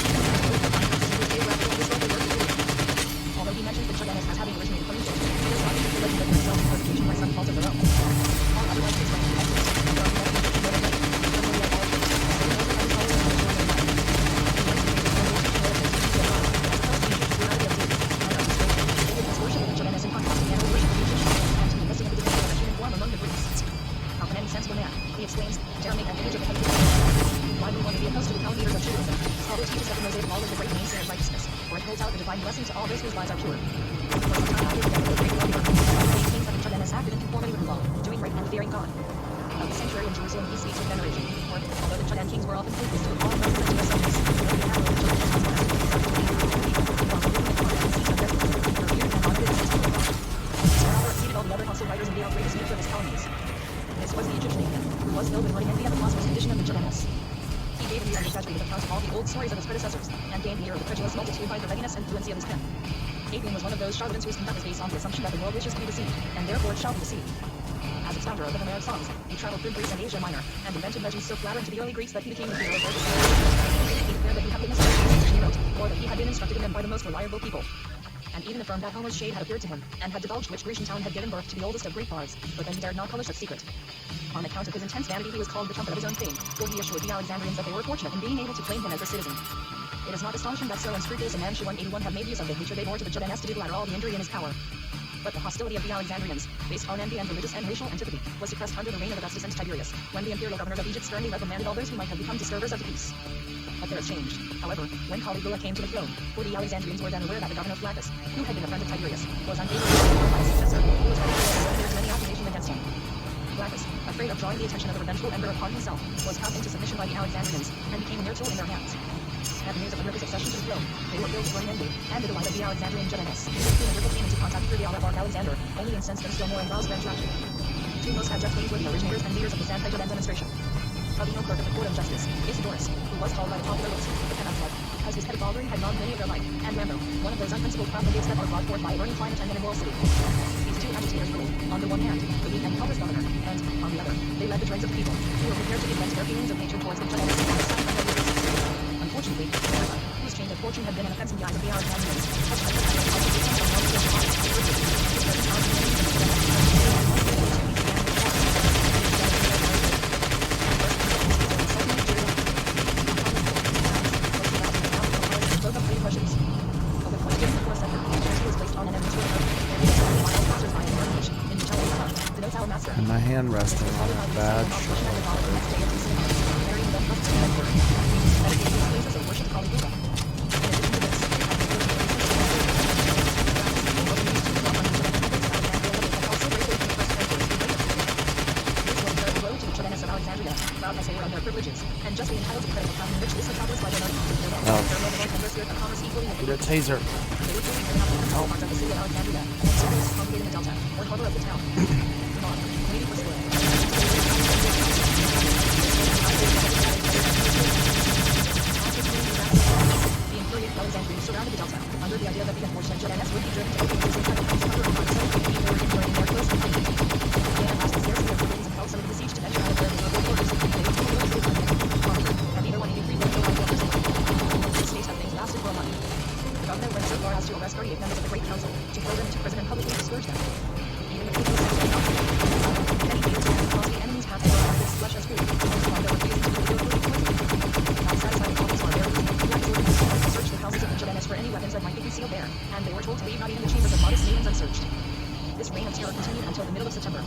although he mentions the Jovennes as having originated from Egypt, he does not think the legend of themselves was occasioned by some fault of their own. All otherwise explained the Exodus, he exclaims, Jeremy, an image of the heavenly why we want to be opposed to the Calmeters of all the other hostile writers in the outrageous nature of his calumnies. This was the Egyptian Nathan, who was filled with envy at the prosperous condition of the Judeans. He gave an exaggerated account of all the old stories of his predecessors, and gained the ear of the credulous multitude by the readiness and fluency of his pen. Apian was one of those charlatans whose conduct is based on the assumption that the world wishes to be deceived, and therefore it shall be deceived. As its founder of the Homeric songs, he traveled through Greece and Asia Minor, and invented legends so flattering to the early Greeks that he became the hero of their desire. He declared that he had witnessed the he wrote, or that he had been instructed in them by the most reliable people. And even affirmed that Homer's shade had appeared to him, and had divulged which Grecian town had given birth to the oldest of Greek bards, but then he dared not publish its secret. On account of his intense vanity he was called the trumpet of his own fame, for he assured the Alexandrians that they were fortunate in being able to claim him as a citizen. It is not astonishing that so unscrupulous a man should 181 have made use of the hatred they bore to the Judeans to do latter all the injury in his power. But the hostility of the Alexandrians, based on envy and religious and racial antipathy, was suppressed under the reign of Augustus and Tiberius, when the imperial governors of Egypt sternly reprimanded all those who might have become disturbers of the peace. Affairs changed, however, when Caligula came to the throne, for the Alexandrians were then aware that the governor Flaccus, who had been a friend of Tiberius, was unable to be by his successor, who was ready to there's many accusations against him. Flaccus, afraid of drawing the attention of the revengeful emperor upon himself, was cast into submission by the Alexandrians, and became a mere tool in their hands. At the news of Agrippa's succession to the throne, they were filled with growing envy, and the delight of the Alexandrian Judeans, whom Agrippa came into contact through the oligarch Alexander, only incensed them still more and roused their tragedy. Two most abject were the originators and leaders of the Sanhedrin demonstration. Tribunal clerk of the Court of Justice, Isidorus, who was called by the popular lips, the Penobscot, because his pedophagy had robbed many of their life, and Rambo, one of those unprincipled profligates that are brought forth by a burning climate and an immoral city. These two agitators ruled, on the one hand, the weak and helpless governor, and, on the other, they led the dregs of the people, who were prepared to give vent to their feelings of hatred towards the Judeans and the side of their leaders. Unfortunately, Agrippa, whose change of fortune had been an offense in the eyes of the Alexandrians, touched by the fact that the Egyptians had known And my hand resting on a badge. Get a taser. Alexandrians surrounded the Delta, under the idea that the unfortunate Judeans would be driven to open prison by the council under during their close confinement. They had asked the scarcity of provisions and help some of the besieged to venture out of their miserable quarters. They were told to and neither 183 would go out of this state of things lasted for a month. The governor went so far as to arrest 38 members of the Great Council, to throw them into prison and publicly discourage them. Even the people said they many leaders who had crossed the enemy's path and were this flesh as food, most of them refusing to do the authority appointed. Not satisfied with all these barbarities, searched the houses of the Judeans for any weapons that might be concealed there, and they were told to leave not even the chambers of modest maidens unsearched. This reign of terror continued until the middle of September.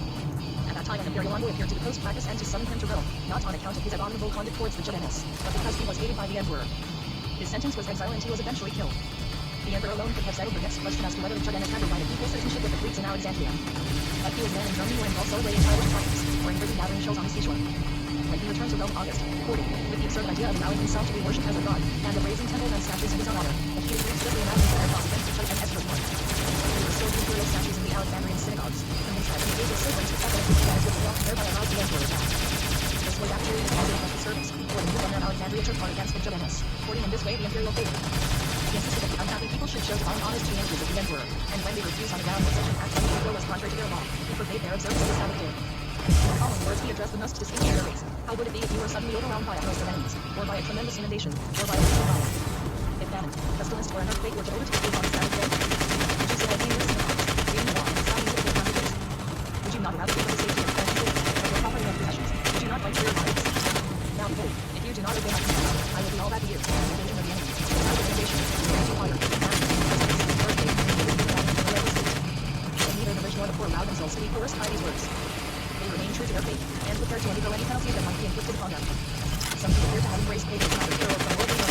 At that time an imperial envoy appeared to the coast Flaccus and to summon him to Rome, not on account of his abominable conduct towards the Judeans, but because he was hated by the emperor. His sentence was exile and he was eventually killed. The emperor alone could have settled the next question as to whether the Judeans had provided equal citizenship with the Greeks in Alexandria. But he was then in Germany where he also lay in childish triumphs, or in prison gathering shells on the seashore. When he returned to Rome in August, 40, with the absurd idea of allowing himself to be worshipped as a god, and of raising temples and statues in his own honor, that he explicitly imagined their cause against each other and Ezra's work. There were still imperial statues in the Alexandrian synagogues, convinced that in the days of silver to separate the Judeans would well thereby allow the emperor attack. This was actually the cause of the service, for the new governor of Alexandria took part against the Judeans, supporting in this way the imperial favor. He insisted that the unhappy people should show divine honest to the images of the emperor, and when they refused on the ground that such an act by the emperor was contrary to their law, he forbade their observance of the Sabbath day. In the following words he addressed the most distinct of their race. How would it be if you were suddenly overwhelmed by a host of enemies, or by a tremendous inundation, or by a physical fire? If famine, pestilence, or an earthquake were to overtake you on the Sabbath day, would you say dangerous in the hearts, reading the law and sounding typical passages? Would you not rather give the safety of your people, of your property and possessions? Would you not fight for your lives? Now behold, if you do not obey my command, I will be all that to you, and the danger of the enemy, the inundation, the fire, and neither the rich nor the poor allowed themselves to be coerced by these words. They remained true to their faith, and prepared to undergo any penalty that might be inflicted upon them. Some who appear to have embraced pagans neither hero from worldly nor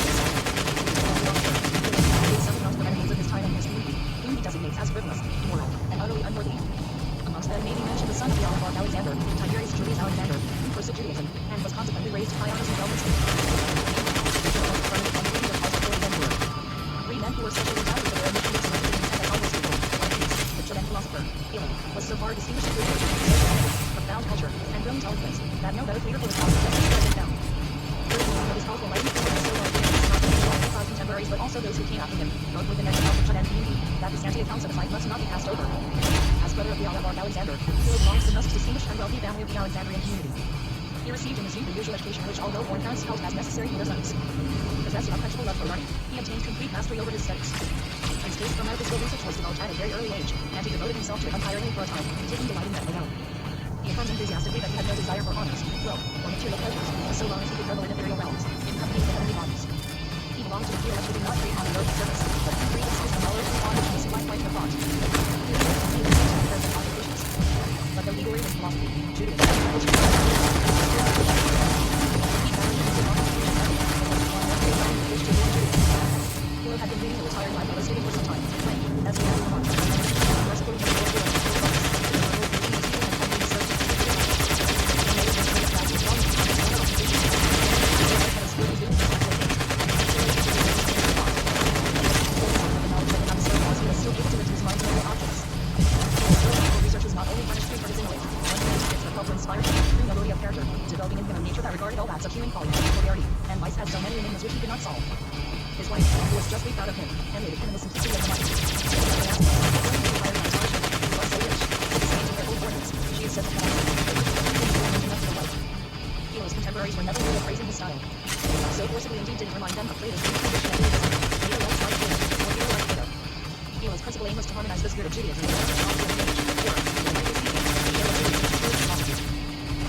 some amongst the enemies of his time and his community, whom he designates as frivolous, immoral, and utterly unworthy. Amongst them may be mentioned the son of the oligarch Alexander, Tiberius Julius Alexander, who pursued Judaism, and was consequently raised to high honors and wealth. Three men who were sexually doubted for their mission of selecting and accomplishing the Judean philosopher, Hilo was so far distinguished through profound culture and brilliant eloquence that no better flavor for his cause was ever found. Of his powerful writing skill and so well not only contemporaries but also those who came after him, both within and without the Chud and community, that the scanty accounts of his life must not be passed over. As brother of the Oligarch Alexander, Hilo belongs to the most distinguished and wealthy family of the Alexandrian community. He received in his youth a usual education which, although born parents felt as necessary for their sons, possessed an unquenchable love for learning. He obtained complete mastery over his studies. His taste for medical research was developed at a very early age, and he devoted himself to it untiringly for a time, taking delight in medical knowledge. He affirmed enthusiastically that he had no desire for honors, wealth, or material pleasures, so long as he could revel in ethereal realms, in company with heavenly bodies. He belonged to the theology who did not treat on the earth's surface, but who freed himself from knowledge and bondage and supplied light for thought. He was but though he gloried in philosophy, Judaism, Hilo had been leading a retired life and was living for some time, when, as he had remarked, mercifully he was developing in him a nature that regarded all acts of human folly, vulgarity, and vice as so many enigmas which he could not solve. His wife, who was justly proud of him, emulated him in the simplicity of her mind. She is said to have Hilo's contemporaries were never really praising his style. So forcibly indeed did it remind them of Plato's condition of Judaism. Hilo's principal aim was to harmonize the spirit of Judaism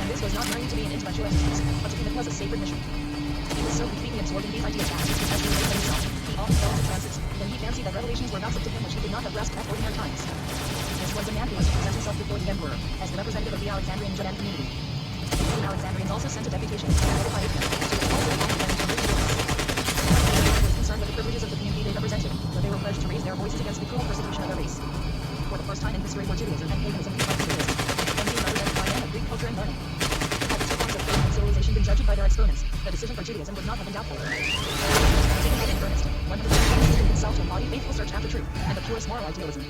and this was not merely to be an intellectual exercise, but to him it was a sacred mission. He was so completely absorbed in these ideas that, as he related himself, he often fell into trances, then he fancied that revelations were gossip to him which he could not have grasped at ordinary times. This was a man who was to present himself before the emperor, as the representative of the Alexandrian Judean community. The Alexandrians also sent a deputation to notify him to was concerned with the privileges of the community they represented, but they were pledged to raise their voices against the cruel persecution of their race. For the first time in history were Judaism and paganism combined together, and being represented by men of Greek culture and learning. Civilization been judged by their exponents, the decision for Judaism would not have been doubtful. Taken by in earnest, 100% committed himself to embody faithful search after truth and the purest moral idealism.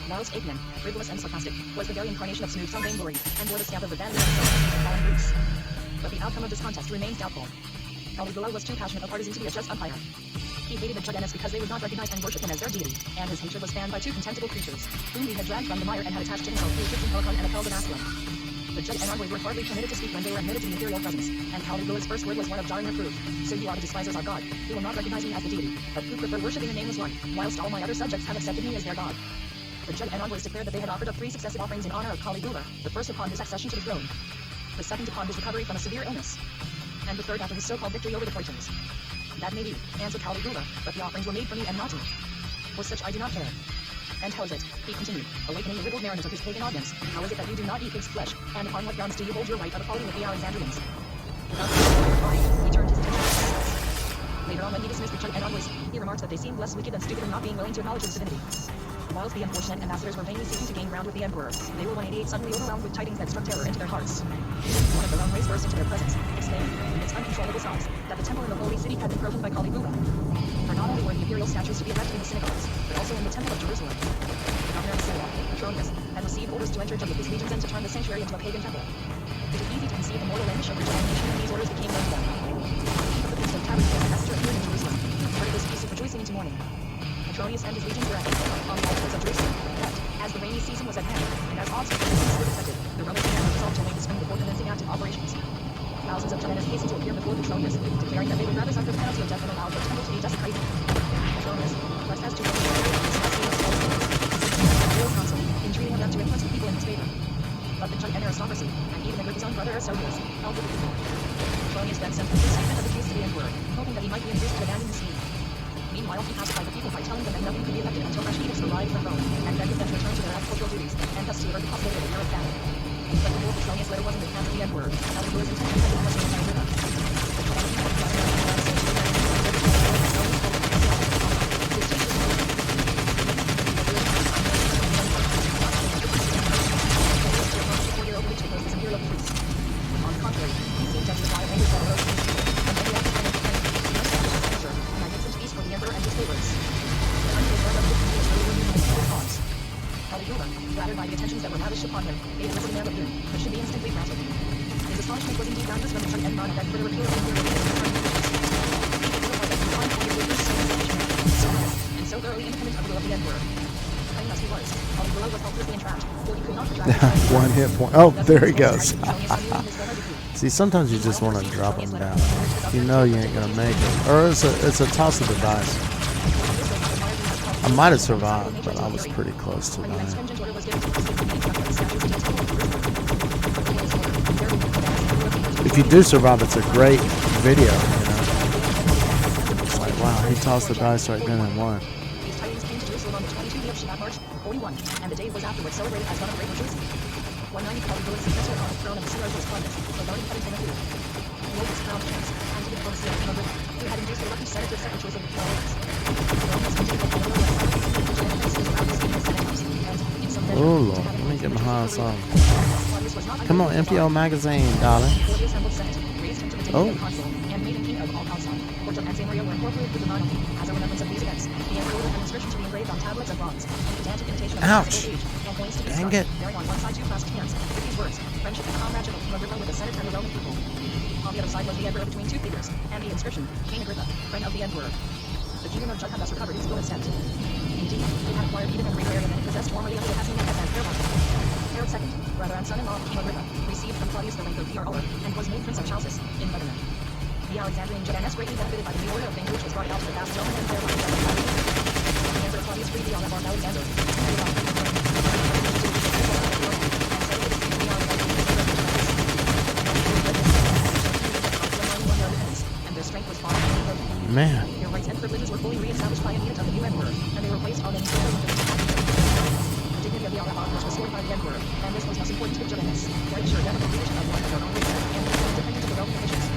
Laos Apian, frivolous and sarcastic, was the very incarnation of smooth-tongue vainglory, and bore the stamp of the vanity of fallen Greeks. But the outcome of this contest remains doubtful. Caligula was too passionate a partisan to be a just umpire. He hated the Judeans because they would not recognize and worship him as their deity, and his hatred was fanned by two contemptible creatures, whom he had dragged from the mire and had attached to himself through Egyptian Helicon and Apelles of Ascalon. The judge and envoys were hardly permitted to speak when they were admitted to the imperial presence, and Caligula's first word was one of jarring reproof. So you are the despisers of God, who will not recognize me as the deity, but who prefer worshipping the nameless one, whilst all my other subjects have accepted me as their God. The judge and envoys declared that they had offered up 3 successive offerings in honor of Caligula, the first upon his accession to the throne, the second upon his recovery from a severe illness, and the third after his so-called victory over the Phoenicians. That may be, answered Caligula, but the offerings were made for me and not to me. For such I do not care. And how is it, he continued, awakening the ribald merriment of his pagan audience, how is it that you do not eat pig's flesh, and upon what grounds do you hold your right of equality with the Alexandrians? Without reply, he turned his attention to the Stoics. Later on when he dismissed the judge and envoys, he remarked that they seemed less wicked than stupid in not being willing to acknowledge his divinity. Whilst the unfortunate ambassadors were vainly seeking to gain ground with the emperor, they were 188 suddenly overwhelmed with tidings that struck terror into their hearts. One of their own race burst into their presence, exclaiming, in its uncontrollable sobs, that the temple in the holy city had been broken by Caligula. For not only were the imperial statues to be erected in the synagogues, but also in the temple of Jerusalem. The governor of Syria, Petronius, had received orders to enter with his legions and to turn the sanctuary into a pagan temple. It is easy to conceive the mortal anguish of the nation when these orders became known to them. The priest of Tabernacles, a messenger appeared in Jerusalem, heard of this piece of rejoicing into mourning. Petronius and his legions were at on the outskirts of Jerusalem, but, as the rainy season was at hand, and as odds for the peace were expected, the Roman command resolved to wait the spring before commencing active operations. Thousands of Judeans hastened to appear before Petronius, declaring that they would rather suffer the penalty of death than allow their temple to be desecrated. Petronius, pressed as to what the royal council, entreating them to influence the people in his favor. But the Judean aristocracy, and even the his own brother Aristobulus, held with the people. Petronius then sent a statement of the case to the emperor, hoping that he might be induced to abandon the scheme. Meanwhile, he pacified the people by telling them that nothing could be effected until fresh edicts arrived from Rome, and begged them to return to their agricultural duties, and thus to avert the possibility of a year of famine. But before Petronius' letter was in the hands of the emperor, Caligula's intention had been questioned by Agrippa. On the contrary, he seemed justified only for the road and then the magnificent feast for the emperor and his favorites. The until of Caligula, flattered by rushed upon him, made a demand of doom, but should be instantly granted. His astonishment was indeed boundless when the Judge Edmond that further repealed and and so thoroughly independent of the will of the Emperor. Plain as he was, Alibaba was hopelessly entrapped, for he could not retract. One hit point. Oh, there he goes. See, sometimes you just want to drop him down. You know you ain't gonna make it, or it's a toss of the dice. I might have survived, but I was pretty close to dying. If you do survive, it's a great video, you know. It's like, wow, he tossed the dice right then and won. These tidings came to Jerusalem on the 22nd of Shevat, March 41, and the day was afterwards celebrated as one of great rejoicing. 190 called Louis Caesar on the throne of Caesar was Columbus, the Roman Pennington of Peter. The Locust crowned prince, and to the diplomacy of King who had induced a lucky Senate to accept the choice of the Romans. The Romans continued to follow Oh Lord, let me get my hands on. Come on, MPO magazine, darling. Oh. Ouch. Dang it. On the other side was the emperor between two figures, and the inscription, King Agrippa, friend of the emperor. The kingdom of Judd had thus recovered its golden steps. Indeed, it had acquired even a greater area than it possessed formerly under the passing name of Herod. Herod II, brother and son-in-law of King Agrippa, received from Claudius the rank of P.R. and was made Prince of Chalcis, in Lebanon. The Alexandrian Judeans greatly benefited by the new order of things which was brought about to the vast Roman Empire by the Emperor Claudius freed the arm of Alexander, Man. Their rights and privileges were fully re-established by an edict of the new emperor, and they were placed on the The dignity of the Alabama was restored by the emperor, and this was most important to the Judeans, for it ensured them the position of one of their own race, and independent of the Roman officials.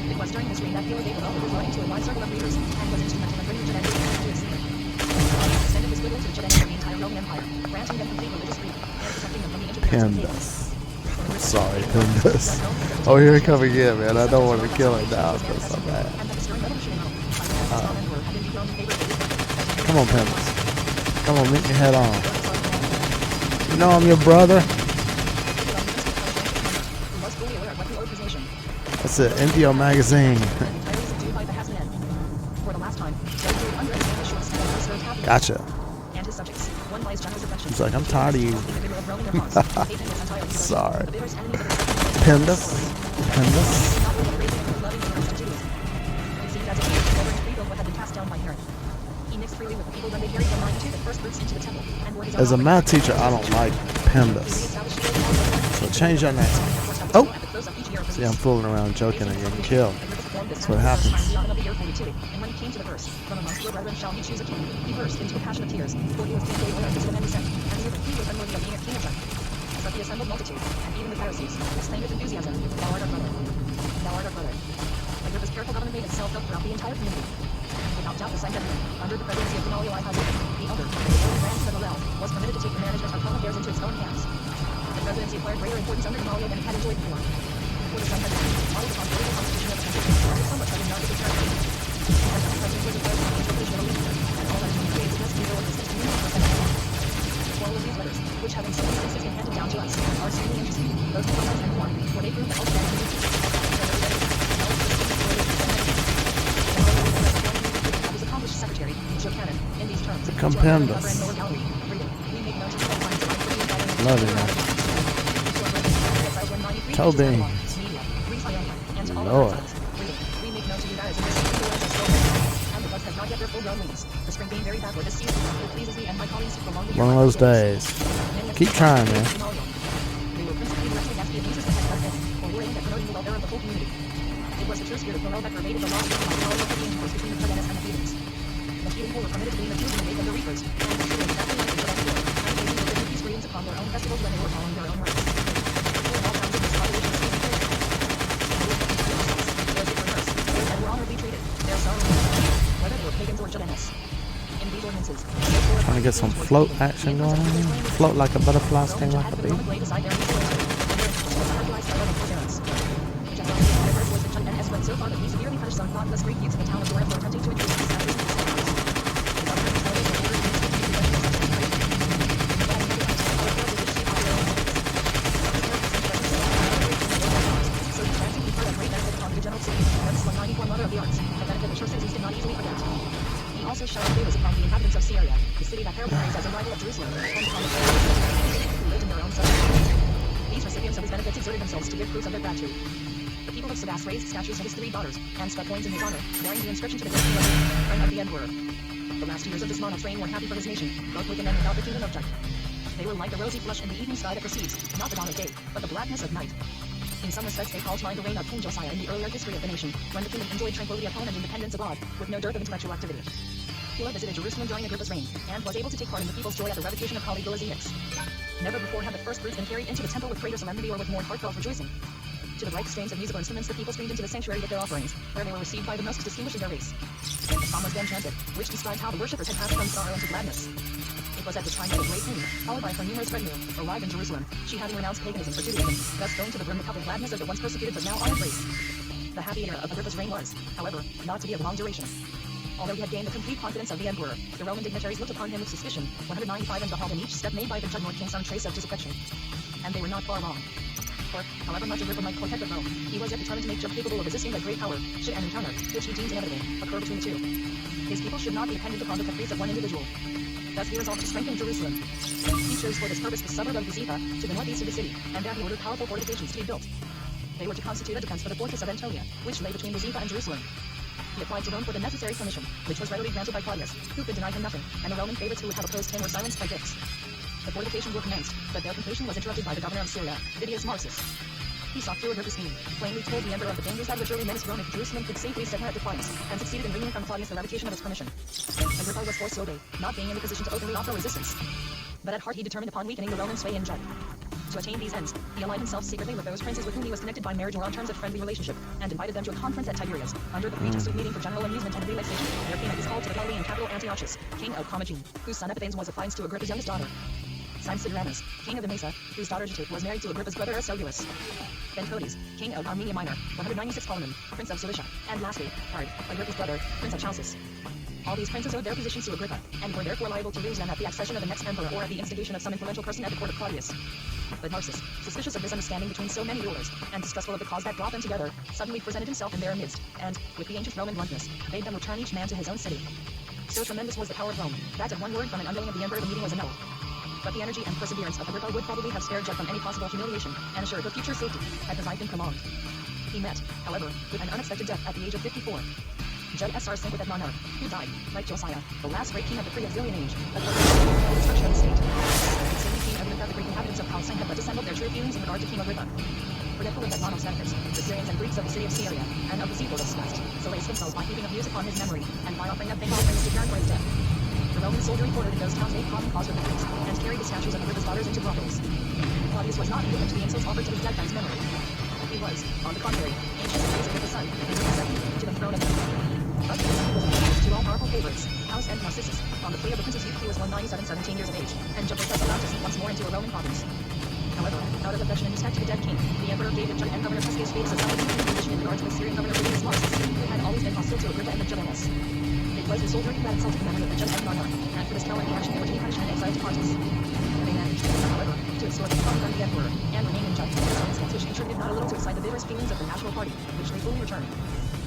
It was during this reign that Philo gave developed his writing to a wide circle of readers, and was instrumental in bringing the Judeans to its seat. Claudius extended his goodwill to the Judeans of the entire Roman Empire, granting them complete religious freedom, and protecting them from the interference of the Sorry, Pindus. Oh, here he come again, man. I don't want to kill him now. That's so bad. Come on, Pindus. Come on, meet me head on. You know I'm your brother. That's it. MPO magazine. Gotcha. He's like, I'm tired of you. Sorry. Pindus. Pindus. As a math teacher, I don't like Pindus. So change your name. Oh! See, I'm fooling around, joking, and getting killed. That's what happens. And when he came to the verse, from amongst your brethren shall he choose a king, he burst into a passion of tears, for he was being made aware of his many sins, and knew that he was unworthy of being a king of them. But the assembled multitude, and even the Pharisees, exclaimed with enthusiasm, Thou art our brother. Thou art our brother. Agrippa's careful government made itself felt throughout the entire community. Without doubt, the Sanhedrin, under the presidency of Gamaliel I-Hazard, the elder, the Grand Sebalel, was permitted to take the management of home affairs into its own hands. The presidency acquired greater importance under Gamaliel than it had enjoyed before. For the Sanhedrin, followed upon the constitution of the country, was somewhat like a non determined. The president was declared to be interpretation of and all that he creates must be real existence to him. The moral of these letters, which having so many since been handed down to us, are extremely interesting, both comments and form, for they prove the health and Secretary, Joe Cannon, in these terms. Compendous. Love it, man. Toby. Lord. One of those days. Keep trying, man. It was the true spirit of Morel that pervaded the lost intercourse between the Judeans and the Thebans. The heathen who were permitted to be in the fusion made them the reapers, and the children exactly like the Judeans were, and gave them the peace greetings upon their own festivals when they were following their own rites. For all kinds of this population was taken care of, and they were different verse, and were honorably treated, their sorrow, whether they were pagans or Judeans. In these ordinances, trying to get some float action going on here. Float like a butterfly, sting like a bee. So far that he severely punished some thoughtless Greek youths in the town of Corinth for attempting to introduce his status into exerted themselves to give proof of their gratitude. The people of Sebas raised statues to his 3 daughters, and struck coins in his honor, bearing the inscription to the great king reign of the emperor. The last years of this monarch's reign were happy for his nation, both within and without the kingdom of Jud. They were like the rosy flush in the evening sky that precedes, not the dawn of day, but the blackness of night. In some respects they call to mind the reign of King Josiah in the earlier history of the nation, when the kingdom enjoyed tranquility at home and independence abroad, with no dearth of intellectual activity. Hila visited Jerusalem during Agrippa's reign, and was able to take part in the people's joy at the revocation of Caligula's edicts. Never before had the first fruits been carried into the temple with greater solemnity or with more heartfelt rejoicing. To the bright strains of musical instruments the people streamed into the sanctuary with their offerings, where they were received by the most distinguished in their race. A psalm was then chanted, which described how the worshippers had passed from sorrow into gladness. It was at the time that a great queen, followed by her numerous retinue, arrived in Jerusalem, she having renounced paganism for Judaism, thus filling to the brim the cup of gladness of the once persecuted but now honored race. The happy era of Agrippa's reign was, however, not to be of long duration. Although he had gained the complete confidence of the emperor, the Roman dignitaries looked upon him with suspicion, 195 and behold in each step made by the judgment came some trace of disaffection. And they were not far wrong. For, however much Agrippa might coquette with Rome, he was yet determined to make Jud capable of resisting that great power, should an encounter, which he deemed inevitable, occur between the two. His people should not be dependent upon the caprice of one individual. Thus he resolved to strengthen Jerusalem. He chose for this purpose the suburb of Bezetha, to the northeast of the city, and there he ordered powerful fortifications to be built. They were to constitute a defense for the fortress of Antonia, which lay between Bezetha and Jerusalem. He applied to Rome for the necessary permission, which was readily granted by Claudius, who could deny him nothing, and the Roman favorites who would have opposed him were silenced by gifts. The fortifications were commenced, but their completion was interrupted by the governor of Syria, Didius Marsus. He saw through Agrippa's scheme, plainly told the emperor of the dangers that would surely menace Rome if Jerusalem could safely set her at defiance, and succeeded in wringing from Claudius the revocation of his permission. Agrippa was forced to obey, not being in the position to openly offer resistance. But at heart he determined upon weakening the Roman sway in Jud. To attain these ends, he allied himself secretly with those princes with whom he was connected by marriage or on terms of friendly relationship, and invited them to a conference at Tiberias, under the pretext of meeting for general amusement and relaxation. There came at his call to the Galilean capital Antiochus, king of Commagene, whose son Epiphanes was affianced to Agrippa's youngest daughter. Simon king of Emesa, whose daughter Jute was married to Agrippa's brother Aristobulus. Then Codes, king of Armenia Minor, 196 Ptolemy, prince of Cilicia, and lastly, Herod, Agrippa's brother, prince of Chalcis. All these princes owed their positions to Agrippa, and were therefore liable to lose them at the accession of the next emperor or at the instigation of some influential person at the court of Claudius. But Marsus, suspicious of misunderstanding between so many rulers, and distrustful of the cause that brought them together, suddenly presented himself in their midst, and, with the ancient Roman bluntness, bade them return each man to his own city. So tremendous was the power of Rome, that at one word from an underling of the emperor the meeting was annulled. But the energy and perseverance of Agrippa would probably have spared Jud from any possible humiliation, and assured her future safety, had his life been prolonged. He met, however, with an unexpected death at the age of 54. Jud Sr sank with Etmonarch, who died, like Josiah, the last great king of the pre-exilian age, according to the destruction of the state. It seemed keen evident that the Greek inhabitants of Palestine had but dissembled their true feelings in regard to King Agrippa. Forgetful of Etmonarch's benefits, the Syrians and Greeks of the city of Syria, and of the seaport of Sebast, solaced themselves by heaping abuse upon his memory, and by offering up thank offerings to Karen for his death. The Roman soldiery quartered in those towns made common cause with the Greeks, and carried the statues of Agrippa's daughters into brothels. Claudius was not indifferent to the insults offered to his dead friend's memory. He was, on the contrary, anxious to raise Agrippa's son, and to the throne of the But he was attached to all powerful favorites, House and Narcissus. On the plea of the prince's youth he was 197, 17 years of age, and Jud was thus allowed to sink once more into a Roman province. However, out of affection and respect to the dead king, the emperor gave Jud and Governor Tuscius Fatus a solid condition in regard to the Syrian governor Didius Marsus, who had always been hostile to Agrippa and the Judaeans. It was the soldiery who had insulted the memory of the Jud and monarch, and for this cowardly action they were to be punished and exiled to Pontus. They managed, however, to extort the crown from the emperor, and remain in Jud, a circumstance which contributed not a little to excite the vigorous feelings of the national party, which they fully returned.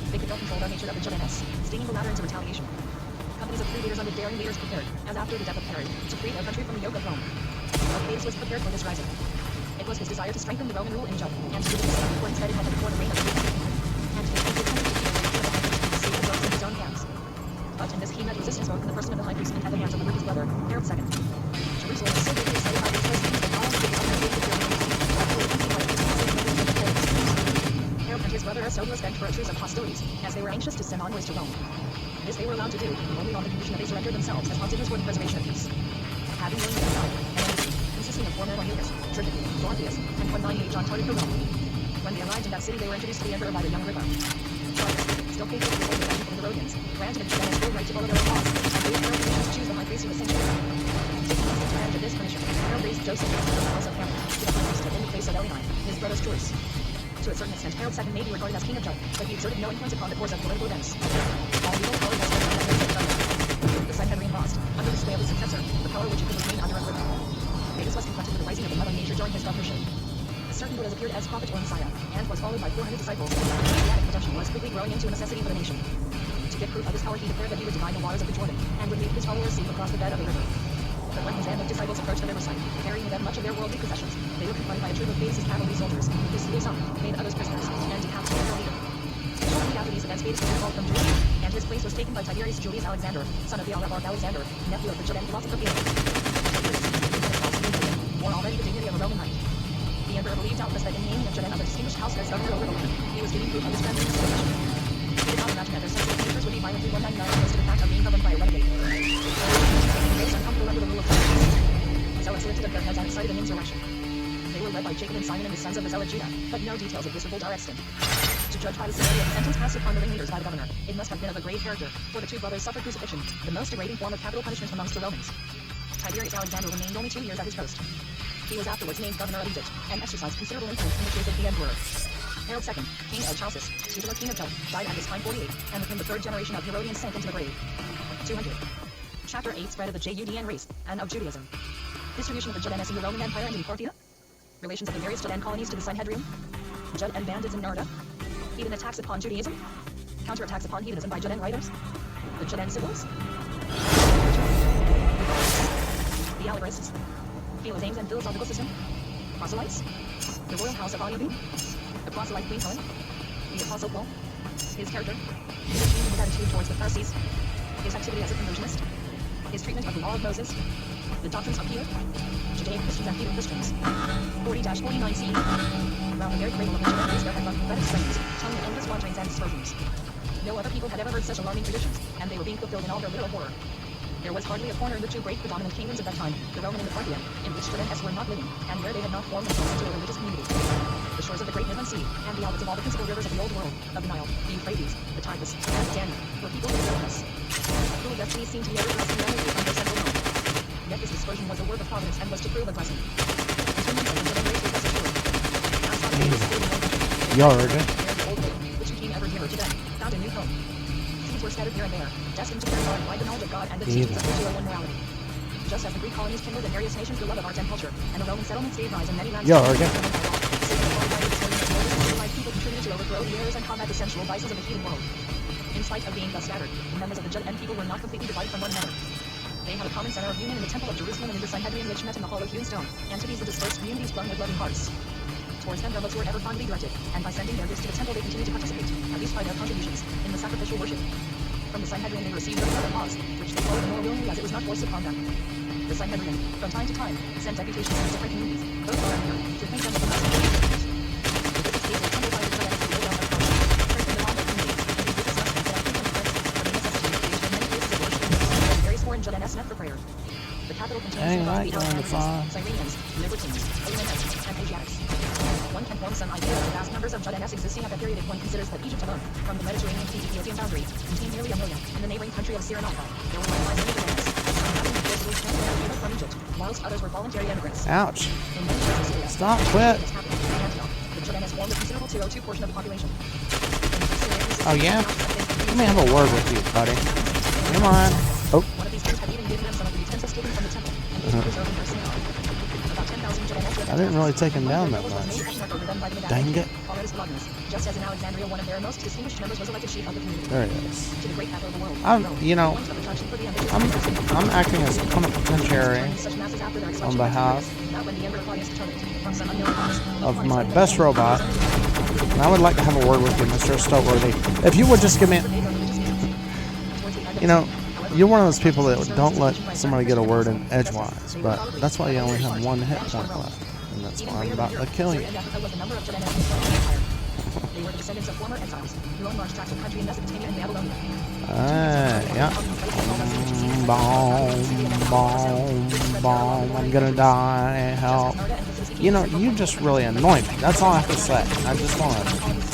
They could not control the nature of the Judaeans, stinging the latter into retaliation. Companies of 3 leaders under daring leaders prepared, as after the death of Herod, to free their country from the yoke of Rome. Arcadius was prepared for this rising. It was his desire to strengthen the Roman rule in Jud, and to do the same importance that it had before the reign of Agrippa, and to make the save the ropes in his own hands. But in this he met resistance both in the person of the high priest and at the hands of Agrippa's brother, Herod II. Jerusalem was so greatly excited by these hostings that all of the Herod and his brother Aristobulus begged for a truce of hostilities, as they were anxious to send envoys to Rome. This they were allowed to do, only on the condition that they surrendered themselves as hostages for the preservation of peace. Having willingly died, an embassy, consisting of 4 men on Eucus, Tryphon, Dorotheus, and 198 John started for Rome. When they arrived in that city they were introduced to the emperor by the young Agrippa. Claudius, still faithful to the old affection from the Rhodians, granted the Judaeans full right to follow their own laws, and gave Herod permission to choose the high priest who was sanctuary. Taking advantage of this permission, Herod raised Joseph from the house of Cameron to the high priesthood in the place of Eleni, his brother's choice. To a certain extent, Herod II may be regarded as king of Jud, but he exerted no influence upon the course of political events. All legal power was vested in the hands of Jud. The Sanhedrin lost, under the sway of his successor, the power which he could retain under Agrippa. Vetus was confronted with the rising of the mother nature during his governorship. A certain who has appeared as prophet or Messiah, and was followed by 400 disciples, Messianic production was quickly growing into a necessity for the nation. To give proof of his power, he declared that he would divide the waters of the Jordan, and would lead his followers safe across the bed of the river. But when his band of disciples approached the riverside, carrying with them much of their worldly possessions, they were confronted by a troop of Baius' cavalry soldiers, who slew some, made others prisoners, and decapitated their leader. Shortly after these events, Baius was recalled from Jerusalem, and his place was taken by Tiberius Julius Alexander, son of the Arab Alexander, nephew of the Judean philosopher Felix. Or already the dignity of a Roman knight. The emperor believed doubtless that in naming a Judean of a distinguished house as governor over the land, he was giving proof of his transcendent position. He did not imagine that their sexual natures would be violently 199 opposed to the fact of being governed by a renegade. Those uncomfortable under the rule of Tiberius. Zealots lifted up their heads and excited an insurrection. They were led by Jacob and Simon and the sons of the zealot Judah, but no details of this revolt are extant. To judge by the severity of the sentence passed upon the ringleaders by the governor, it must have been of a grave character, for the two brothers suffered crucifixion, the most degrading form of capital punishment amongst the Romans. Tiberius Alexander remained only 2 years at his post. He was afterwards named governor of Egypt, and exercised considerable influence in the case of the emperor. Herod II, king of Chalcis, titular king of Judah, died at this time 48, and with him the third generation of Herodians sank into the grave. 200. Chapter 8 Spread of the Judean race, and of Judaism. Distribution of the Judeans in the Roman Empire and in Parthia. Relations of the various Judean colonies to the Sanhedrim. Jud and bandits in Narda. Heathen attacks upon Judaism. Counterattacks upon heathenism by Judean writers. The Judean Sibyls. The Allegorists. Philosames and philosophical system. Proselytes. The royal house of Ayubim. The proselyte Queen Helen. The Apostle Paul. His character. His change in his attitude towards the Pharisees. His activity as a conversionist. His treatment of the law of Moses. The doctrines of Peter. Judean Christians and heathen Christians. 40-49 CE. Around the very cradle of the Judean race there had run prophetic strains, telling of endless wanderings and dispersions. No other people had ever heard such alarming traditions, and they were being fulfilled in all their literal horror. There was hardly a corner in the two great predominant kingdoms of that time, the Roman and the Parthian, in which Judeans were not living, and where they had not formed themselves into a religious community. The shores of the great Midland Sea, and the outlets of all the principal rivers of the Old World, of the Nile, the Euphrates, the Tigris, and the Danube, were people of wilderness. Cruel destiny seemed to be ever thrusting them away from their central home. Yet this dispersion was a work of providence and was to prove a blessing. Yard. Which became ever dearer to them, found a new home. Seeds were scattered here and there, destined to bear far and wide the knowledge of God and the teachings of Israel and morality. Just as the Greek colonies kindled in various nations the love of art and culture, and the Roman settlements gave rise in many lands. Yard. People contributed to overthrow the errors and combat the sensual vices of the heathen world. In spite of being thus scattered, the members of the Judean people were not completely divided from one another. They had a common center of union in the Temple of Jerusalem and in the Sanhedrin, which met in the hall of hewn stone, and to these the dispersed communities clung with loving hearts. Towards them their looks were ever fondly directed, and by sending their gifts to the temple they continued to participate, at least by their contributions, in the sacrificial worship. From the Sanhedrin they received their other laws, which they followed more willingly as it was not forced upon them. The Sanhedrin, from time to time, sent deputations to different communities, both far and near, to acquaint them with the message of the Scriptures. The Wicked States were tumbled by the Judeans to build down their culture, strengthen the law of their communities, and gave business much and acquaint them with the necessity of creation of many places of worship, and various foreign Judeans met for prayer. The capital contains the Alexandrians, Cyrenians, Libertines, Hellenes, and Asiatics. One can form some idea of the vast numbers of Judeans existing at that period if one considers that Egypt alone, from the Mediterranean to the Ethiopian boundary, contained nearly 1 million. In the neighboring country of Cyrenaica, there were likewise many Judeans, some having been forcibly transplanted from Egypt, whilst others were voluntary immigrants. Ouch. In many places, Syria, Stop, quit. Antioch, the Judeans formed a considerable 202 portion of the population. Oh, yeah? Let me have a word with you, buddy. Come on. Oh. One of these kings had even given them some of the utensils taken from the temple, and they preserved in their synagogue. About 10,000 Judeans I didn't really take him down that much. Dang it. Just as in Alexandria, one of their most distinguished members was elected chief of the community. There he is. To the great capital of the world. I'm acting as plenipotentiary on behalf of my best robot. And I would like to have a word with you, Mr. Stoteworthy. If you would just give me... You know, you're one of those people that don't let somebody get a word in edgewise, but that's why you only have 1 hit point left. And that's why I'm about to kill you. They were the descendants of former exiles who owned large tracts of country in Mesopotamia and Babylonia. Yeah. Boom. I'm gonna die. Help. You know, you just really annoy me. That's all I have to say. I just want to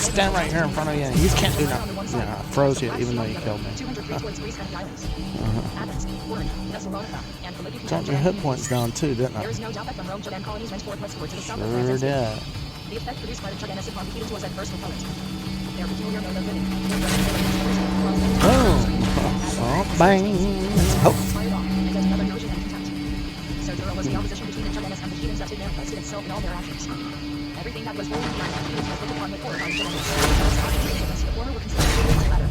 stand right here in front of you and you can't do nothing. You know, I froze you even though you killed me. Dropped your hit points down too, didn't I? There is no doubt that from Rome, Judean colonies went forth westward to the south of Sure France. did. The effect produced by the Judeans upon the heathens was at first repellent. Their peculiar mode of living. Boom. Oh, bang. Oh. So thorough was the opposition between the Judeans and the heathens that it manifested itself in all their actions. Everything that was holy behind the heathens was looked upon with horror by the Judeans. The former were considered superior to the latter.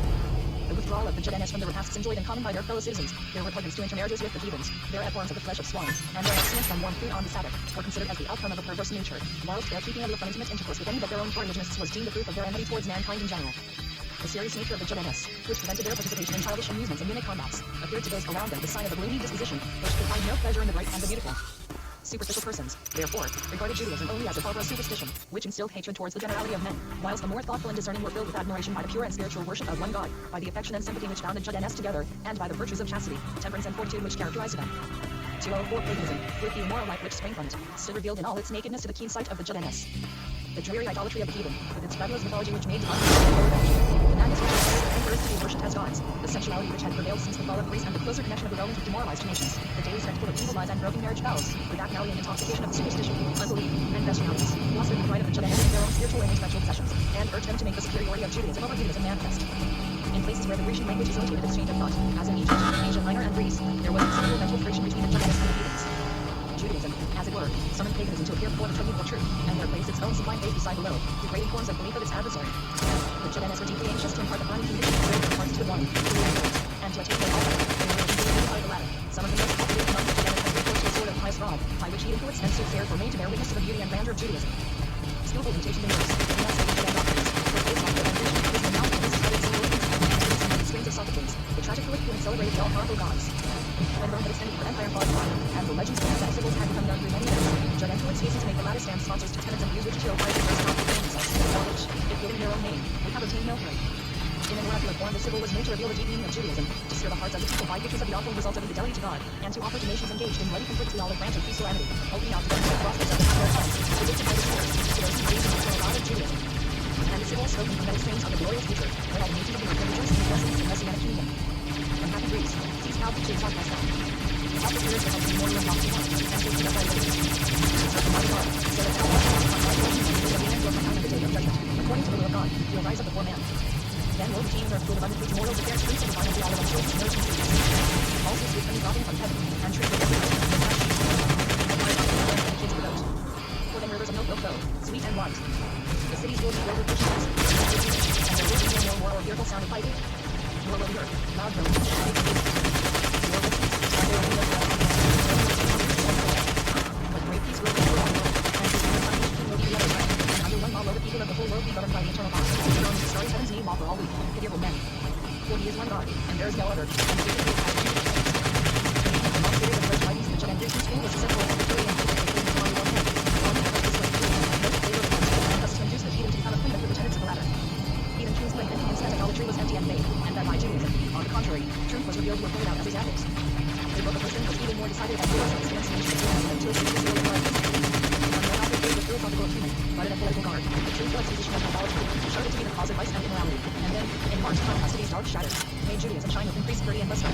The withdrawal of the Judeans from the repasts enjoyed in common by their fellow citizens, their repugnance to intermarriages with the heathens, their abhorrence of the flesh of swine, and their abstinence from warm food on the Sabbath, were considered as the outcome of a perverse nature, whilst their keeping of intimate intercourse with any but their own religionists was deemed the proof of their enmity towards mankind in general. The serious nature of the Judeans, which prevented their participation in childish amusements and mimic combats, appeared to those around them the sign of a gloomy disposition, which could find no pleasure in the bright and the beautiful. Superficial persons, therefore, regarded Judaism only as a barbarous superstition, which instilled hatred towards the generality of men, whilst the more thoughtful and discerning were filled with admiration by the pure and spiritual worship of one God, by the affection and sympathy which bound the Judeans together, and by the virtues of chastity, temperance and fortitude which characterized them. 204 Paganism, with the immoral life which sprang from it, stood revealed in all its nakedness to the keen sight of the Judeans. The dreary idolatry of the heathen, with its fabulous mythology which made God the madness which inspired the emperors to be worshipped as gods, the sensuality which had prevailed since the fall of Greece, and the closer connection of the Romans with demoralized nations, the days spent full of evil lies and broken marriage vows, the bacchanalian and intoxication of the superstition, unbelief, and bestialities, fostered the pride of the Judeans in their own spiritual and intellectual possessions, and urged them to make the superiority of Judaism over Judaism manifest. In places where the Grecian language facilitated exchange of thought, as in Egypt, Asia Minor, and Greece, there was considerable mental friction between the Judeans and the heathens. Judaism, as it were, summoned paganism to appear before the tribunal of truth, and there placed its own sublime faith beside below, degrading forms of belief of its adversary. The Judeans were deeply anxious to impart the body condition of their hearts to the one, and to attain their ultimate, in relation to the the latter. Some of the most cultivated among the Judeans had recourse to a sort of pious fraud, by which he influenced and soothsayers were made to bear witness to the beauty and grandeur of Judaism. Skillful imitations in verse, the mass of the Judean doctrines, were placed on their ambition, is the mouth of this studied symbol of the strains of Sophocles, the tragic poet who had celebrated the all-powerful gods. When Rome had extended her empire far and wide, and the legends of the Sibyls had become known through many years, Judeans were hastened to make the latter stand sponsors to tenets and views which Geo Christ first not proclaim themselves, while which, if given their own name, would have obtained no hearing. In an oracular form, the Sibyl was made to reveal the deep meaning of Judaism, to stir the hearts of the people by pictures of the awful result of infidelity to God, and to offer to nations engaged in bloody conflicts the olive branch of pusillanimity, opening out to them the prospects of the power of God, predicted by the Spirit, to those who believe in the eternal God of Judaism. And the Sibyl spoke in prophetic strains of the glorious future, where all the nations of the earth will rejoice in the blessings of the Messianic kingdom. Unhappy Greece, sees how the are cast out. All the spirits of the immortal and lofty ones, and takes the upright living. Serve the mighty God, so that all life on life will be will be endure from time to the day of judgment, according to the will of God, will rise up before man. Then will the kings are full of abundant fruits morals of their streets and divine of the olive of choice and nourishing fruits. Also sweet honey dropping from heaven, and tree with every person and flesh, and fire on the land and the kids of the goat. For then rivers of milk will flow, sweet and white. The cities will be filled with rich homes, and there will be no more war or fearful sound of fighting. Nor will the earth, loud groans, nor will peace, and there will be no but great peace will be over all the world, and his unified king will be the other side, and under one law will the people of the whole world be governed by the eternal God, who owns the stars heaven's name law for all weak, pityable men. For he is one God, and there is no other, and the people will have two things. The long period of first writings, the Judean Grecian school was susceptible of arbitrary and hatred for the body of men, on the purpose of the most favor of God, and thus to induce the heathen to become acquainted with the tenets of the latter. Heathen kings claimed that instead idolatry was empty and vain, and that by Judaism, on the contrary, truth was revealed to were pointed out as examples. The book of wisdom was even more decided than Philosophy experience in ancient Judaism until it was sealed by with philosophical opinion, but in a political guard. The true juxtaposition of idolatry showed it to be the cause of vice and immorality, and then, in marked contrast to these dark shadows, made Judaism shine with increased purity and lustre.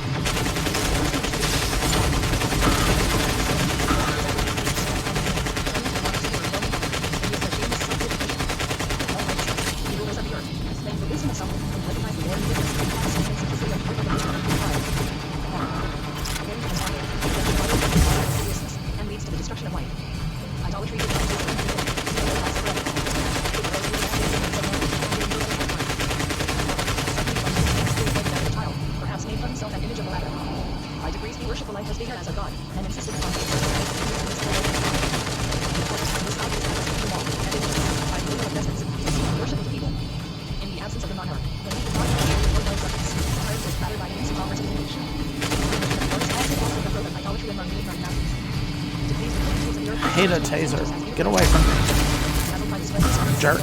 And leads to the destruction of life. Idolatry is perhaps made for himself an image of the latter. By degrees he worshipped the lifeless figure as a god, and insisted upon worship of the people. In the absence of the monarch, when he did not have or no subjects, tired was flattered by the use of offers of image. Also fostered the growth of idolatry among the ignorant masses. I hate a taser. Get away from me. Jerk.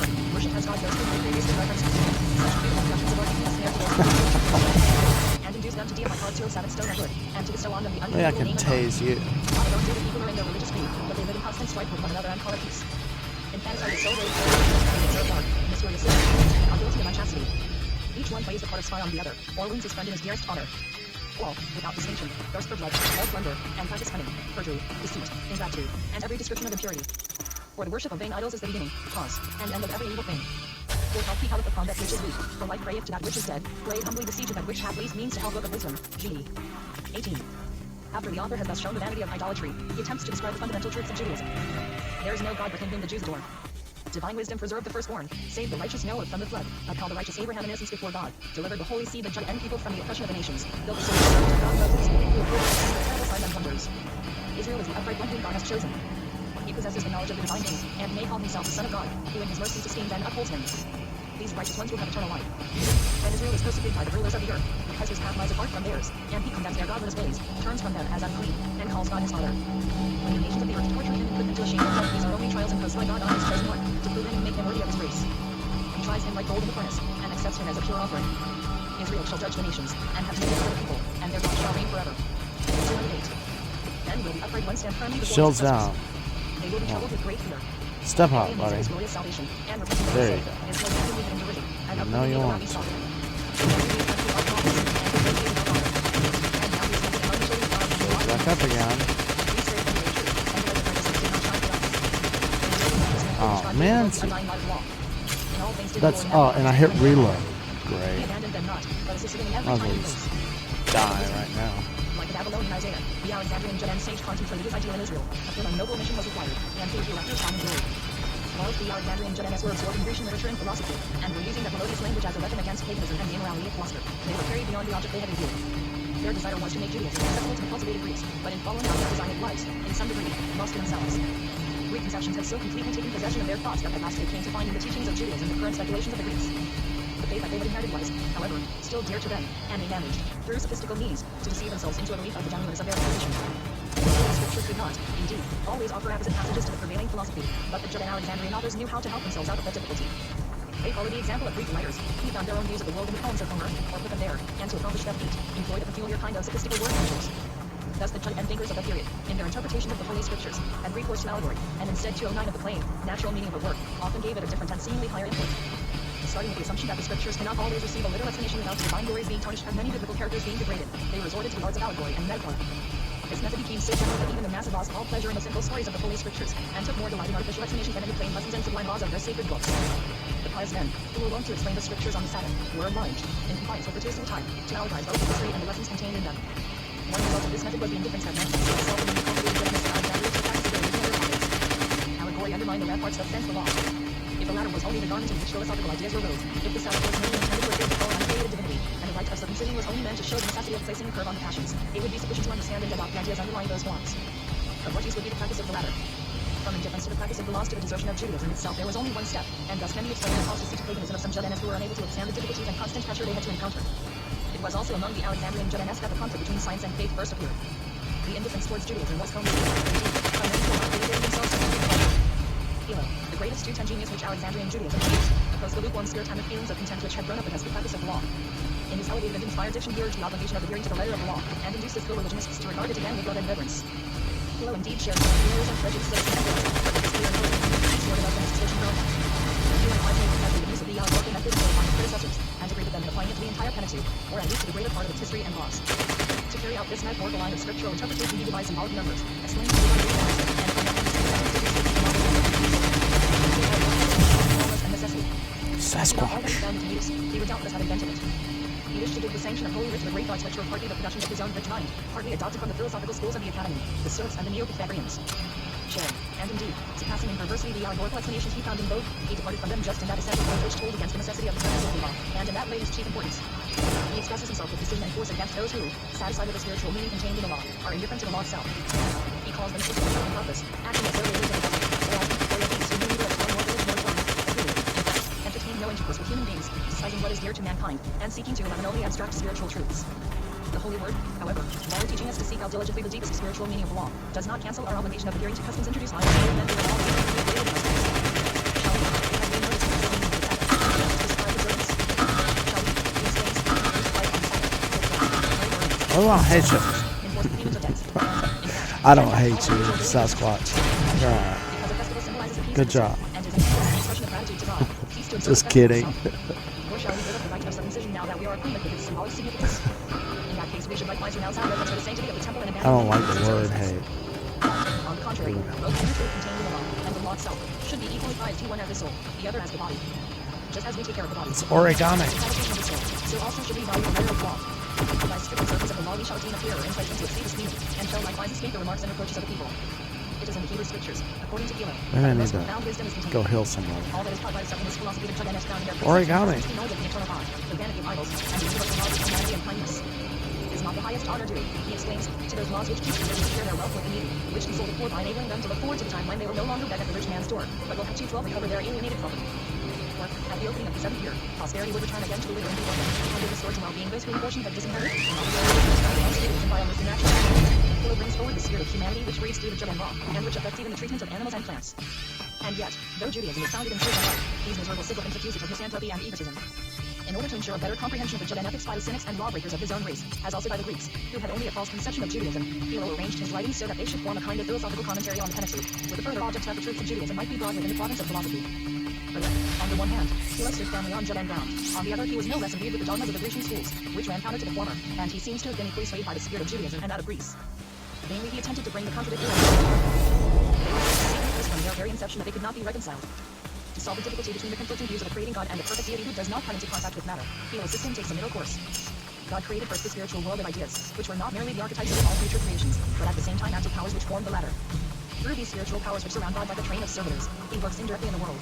And induce them to deify God to 7 stone and wood, and to bestow on them the Maybe I can tase you. Not alone do the people are in their religious faith, but they live in constant strife with one another and call it peace. Infanticide is so raised that they observe dark, mysterious secrets, and are guilty of unchastity. Each one plays the part of spy on the other, or wounds his friend in his dearest honor. All, without distinction, thirst for blood, love plunder, and practice cunning, perjury, deceit, ingratitude, and every description of impurity. For the worship of vain idols is the beginning, cause, and end of every evil thing. For health he helleth upon that which is weak, for life prayeth to that which is dead, blade humbly besiege that which hath least means to help book of wisdom. G. 18. After the author has thus shown the vanity of idolatry, he attempts to describe the fundamental truths of Judaism. There is no God but him whom the Jews adore. Divine wisdom preserved the firstborn, saved the righteous Noah from the flood, upheld the righteous Abraham innocence before God, delivered the holy seed that judged and people from the oppression of the nations, built the city of God Moses, who approved the terrible signs and wonders. Israel is the upright one whom God has chosen. He possesses the knowledge of the divine things, and may call himself the Son of God, who in his mercy sustains and upholds him. These righteous ones will have eternal life. When Israel is persecuted by the rulers of the earth, because his path lies apart from theirs, and he condemns their godless ways, turns from them as unclean, and calls God his Father. When the nations of the earth torture him and put him to a shame of death, these are only trials imposed by God on his chosen one, to prove him and make him worthy of his grace. He tries him like gold in the furnace, and accepts him as a pure offering. Israel shall judge the nations, and have dominion over the people, and their God shall reign forever. 208. Then will the upright one stand firmly before Shields his down. successors. They will be troubled with great fear. Step up, They buddy. his glorious salvation, and repenting of There his you sin, go. is no longer wicked in derision, and You of know the you wicked want will not be to. sought. And now he is tempted among the children of God, and they are Back up again. Oh, man. That's, oh, and I hit reload. Great. Might as well just die right now. Like the Babylonian Isaiah, the Alexandrian Judean sage contemplated his ideal in Israel, until a noble mission was required, and came hereafter found in glory. Whilst the Alexandrian Judeans were absorbed in Grecian literature and philosophy, and were using the melodious language as a weapon against paganism and the immorality of philosophy, they were carried beyond the object they had revealed. Their desire was to make Judaism accessible to the cultivated Greeks, but in following out that design it was, in some degree, lost to themselves. Greek conceptions had so completely taken possession of their thoughts that at last they came to find in the teachings of Judaism the current speculations of the Greeks. The faith that they had inherited was, however, still dear to them, and they managed, through sophistical means, to deceive themselves into a belief of the genuineness of their position. The scriptures could not, indeed, always offer apposite passages to the prevailing philosophy, but the Judean Alexandrian authors knew how to help themselves out of that difficulty. They followed the example of Greek writers, who found their own views of the world in the poems of Homer, or put them there, and to accomplish that feat, employed a peculiar kind of sophistical word pictures. Thus the Judean thinkers of the period, in their interpretation of the Holy Scriptures, had recourse to allegory, and instead 209 of the plain, natural meaning of a word, often gave it a different and seemingly higher import. Starting with the assumption that the Scriptures cannot always receive a literal explanation without the divine glories being tarnished and many biblical characters being degraded, they resorted to the arts of allegory and metaphor. This method became so general that even the massive laws called pleasure in the simple stories of the Holy Scriptures, and took more delight in artificial explanations than in the plain lessons and sublime laws of their sacred books. The pious men, who were wont to explain the Scriptures on the Sabbath, were obliged, in compliance with the taste of the time, to allegorize both the history and the lessons contained in them. One result of this method was the indifference that men placed themselves in the cultivated goodness of Alexandria to practice their original topics. Allegory undermined the ramparts that fenced the law. If the latter was only the garment in which philosophical ideas were robed, if the Sabbath was merely intended to appeal to all uncreated divinity, and the rite of circumcision was only meant to show the necessity of placing a curb on the passions, it would be sufficient to understand and adopt the ideas underlying those forms. Of what use would be the practice of the latter? From indifference to the practice of the laws to the desertion of Judaism itself, there was only one step, and thus many explain the apostasy to paganism of some Judeans who were unable to withstand the difficulties and constant pressure they had to encounter. It was also among the Alexandrian Judeans that the conflict between science and faith first appeared. The indifference towards Judaism was culminated, by many who had created themselves to Philo, the greatest student and genius which Alexandrian Judaism produced, opposed the lukewarm spirit and the feelings of contempt which had grown up against the practice of the law. In his elevated and inspired diction he urged the obligation of adhering to the letter of the law, and induced his co-religionists to regard it again with love and reverence. Philo indeed shared some of the errors and prejudices of Judaism, but his clear and he scored enough in his position growing up. He likewise made contest the use of the allegorical method to find predecessors, and agreed with them in applying it to the entire Pentateuch, or at least to the greater part of its history and laws. To carry out this metaphorical line of scriptural interpretation he devised symbolic numbers, explaining the divine laws, and Sasquatch. He would doubtless have invented it. He wished to give the sanction of Holy Writ to the great arts which were partly the productions of his own rich mind, partly adopted from the philosophical schools of the Academy, the Stoics and the Neo-Pythagoreans. Sharing, and indeed, surpassing in perversity the allegorical explanations he found in both, he departed from them just in that essential point which told against the necessity of the service of the law, and in that lay his chief importance. He expresses himself with decision and force against those who, satisfied with the spiritual meaning contained in the law, are indifferent to the law itself. He calls them systems of purpose, acting as though they lived in a desert, or as thieves who knew neither of time nor village nor tongue, but who, in fact, entertain no intercourse with human beings, despising what is dear to mankind, and seeking to learn only abstract spiritual truths. The Holy Word, however, while teaching us to seek out diligently the deepest spiritual meaning of the law, does not cancel our obligation of adhering to customs introduced by the Holy Men who are all created in us. Shall we, as we notice in the meaning of the Sabbath, describe observance? Shall we, these things, first life on the Sabbath, Oh, I hate you. enforce the payments of debts? In fact, I don't hate you, Sasquatch. You're alright. because a festival symbolizes the peace Good of the job. soul, and is an expression of gratitude to God, cease to observe Just the festival kidding. itself. Or shall we give up the rite of circumcision now that we are acquainted with its symbolic significance? In that case, we should likewise renounce our reverence for the sanctity of the temple and I abandon don't like the the word hate. On the contrary, both the truth contained in the law and the law itself should be equally prized, one as the soul, the other as the body. Just as we take care of the body, It's origami. the satisfaction of the soul, so also should we value the letter of the law. By strict observance of the law we shall attain a purer insight into its deepest meaning, and shall likewise escape the remarks and reproaches of the people. It is in the Hebrew scriptures, according to Philo. Maybe I The need most to profound wisdom is contained. go heal somebody. All that is taught by the Sophists philosophy of Judaism is found in their Origami. precepts, knowledge of the eternal God, the vanity of idols, and the universal knowledge of humanity and kindness. Is not the highest honor due, he explains, to those laws which teach religion to share their wealth with the needy, which console the poor by enabling them to look forward to the time when they will no longer beg at the rich man's door, but will have to recover their alienated property. For, at the opening of the 7th year, prosperity would return again to the living before them, and would restore to well-being those whom fortune had disinherited, and by almost natural. Philo brings forward the spirit of humanity which breeds through the Jud and Ra, and which affects even the treatment of animals and plants. And yet, though Judaism is founded in spiritual life, these miserable sycophants accuse it of misanthropy and egotism. In order to ensure a better comprehension of the Judean ethics by the cynics and lawbreakers of his own race, as also by the Greeks, who had only a false conception of Judaism, Philo arranged his writings so that they should form a kind of philosophical commentary on the Pentateuch, with the further object that the truths of Judaism might be brought within the province of philosophy. Further, on the one hand, Philo stood firmly on Judean ground. On the other, he was no less imbued with the dogmas of the Grecian schools, which ran counter to the former, and he seems to have been equally swayed by the spirit of Judaism and that of Greece. Vainly he attempted to bring the contradictory from their very inception that they could not be reconciled. To solve the difficulty between the conflicting views of a creating God and the perfect deity who does not come into contact with matter, Philo's system takes a middle course. God created first the spiritual world of ideas, which were not merely the archetypes of all future creations, but at the same time active powers which formed the latter. Through these spiritual powers which surround God like a train of servitors, he works indirectly in the world.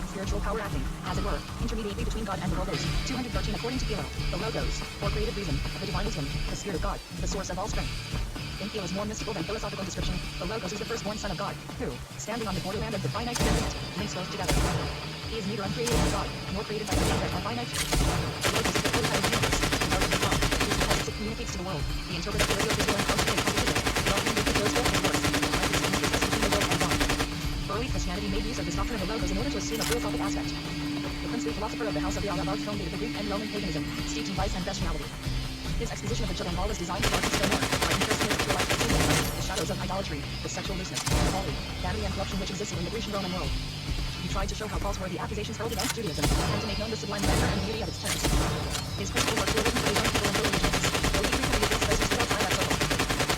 Spiritual power acting, as it were, intermediately between God and the Logos, 213 according to Philo, the Logos, or creative reason, the divine wisdom, the spirit of God, the source of all strength. In Philo's more mystical than philosophical description, the Logos is the firstborn son of God, who, standing on the borderland of the finite and infinite, links both together. He is neither uncreated by God, nor created by things that are finite. The Logos is the prototype of the universe, the origin of God, whose because it communicates to the world, the interpretive theory of visual and constant Early Christianity made use of this doctrine of the Logos in order to assume a philosophic aspect. The princely philosopher of the House of the Alabars founded the Greek and Roman paganism, steeped in vice and bestiality. His exposition of the Jud and Ball is designed to mark still more, by comparison with the life of the shadows of idolatry, the sexual looseness, folly, vanity and corruption which existed in the Grecian-Roman world. He tried to show how false were the accusations hurled against Judaism, and to make known the sublime grandeur and beauty of its tenets. His principal works were written for the young people and religions, though he frequently addressed those who stood outside that circle.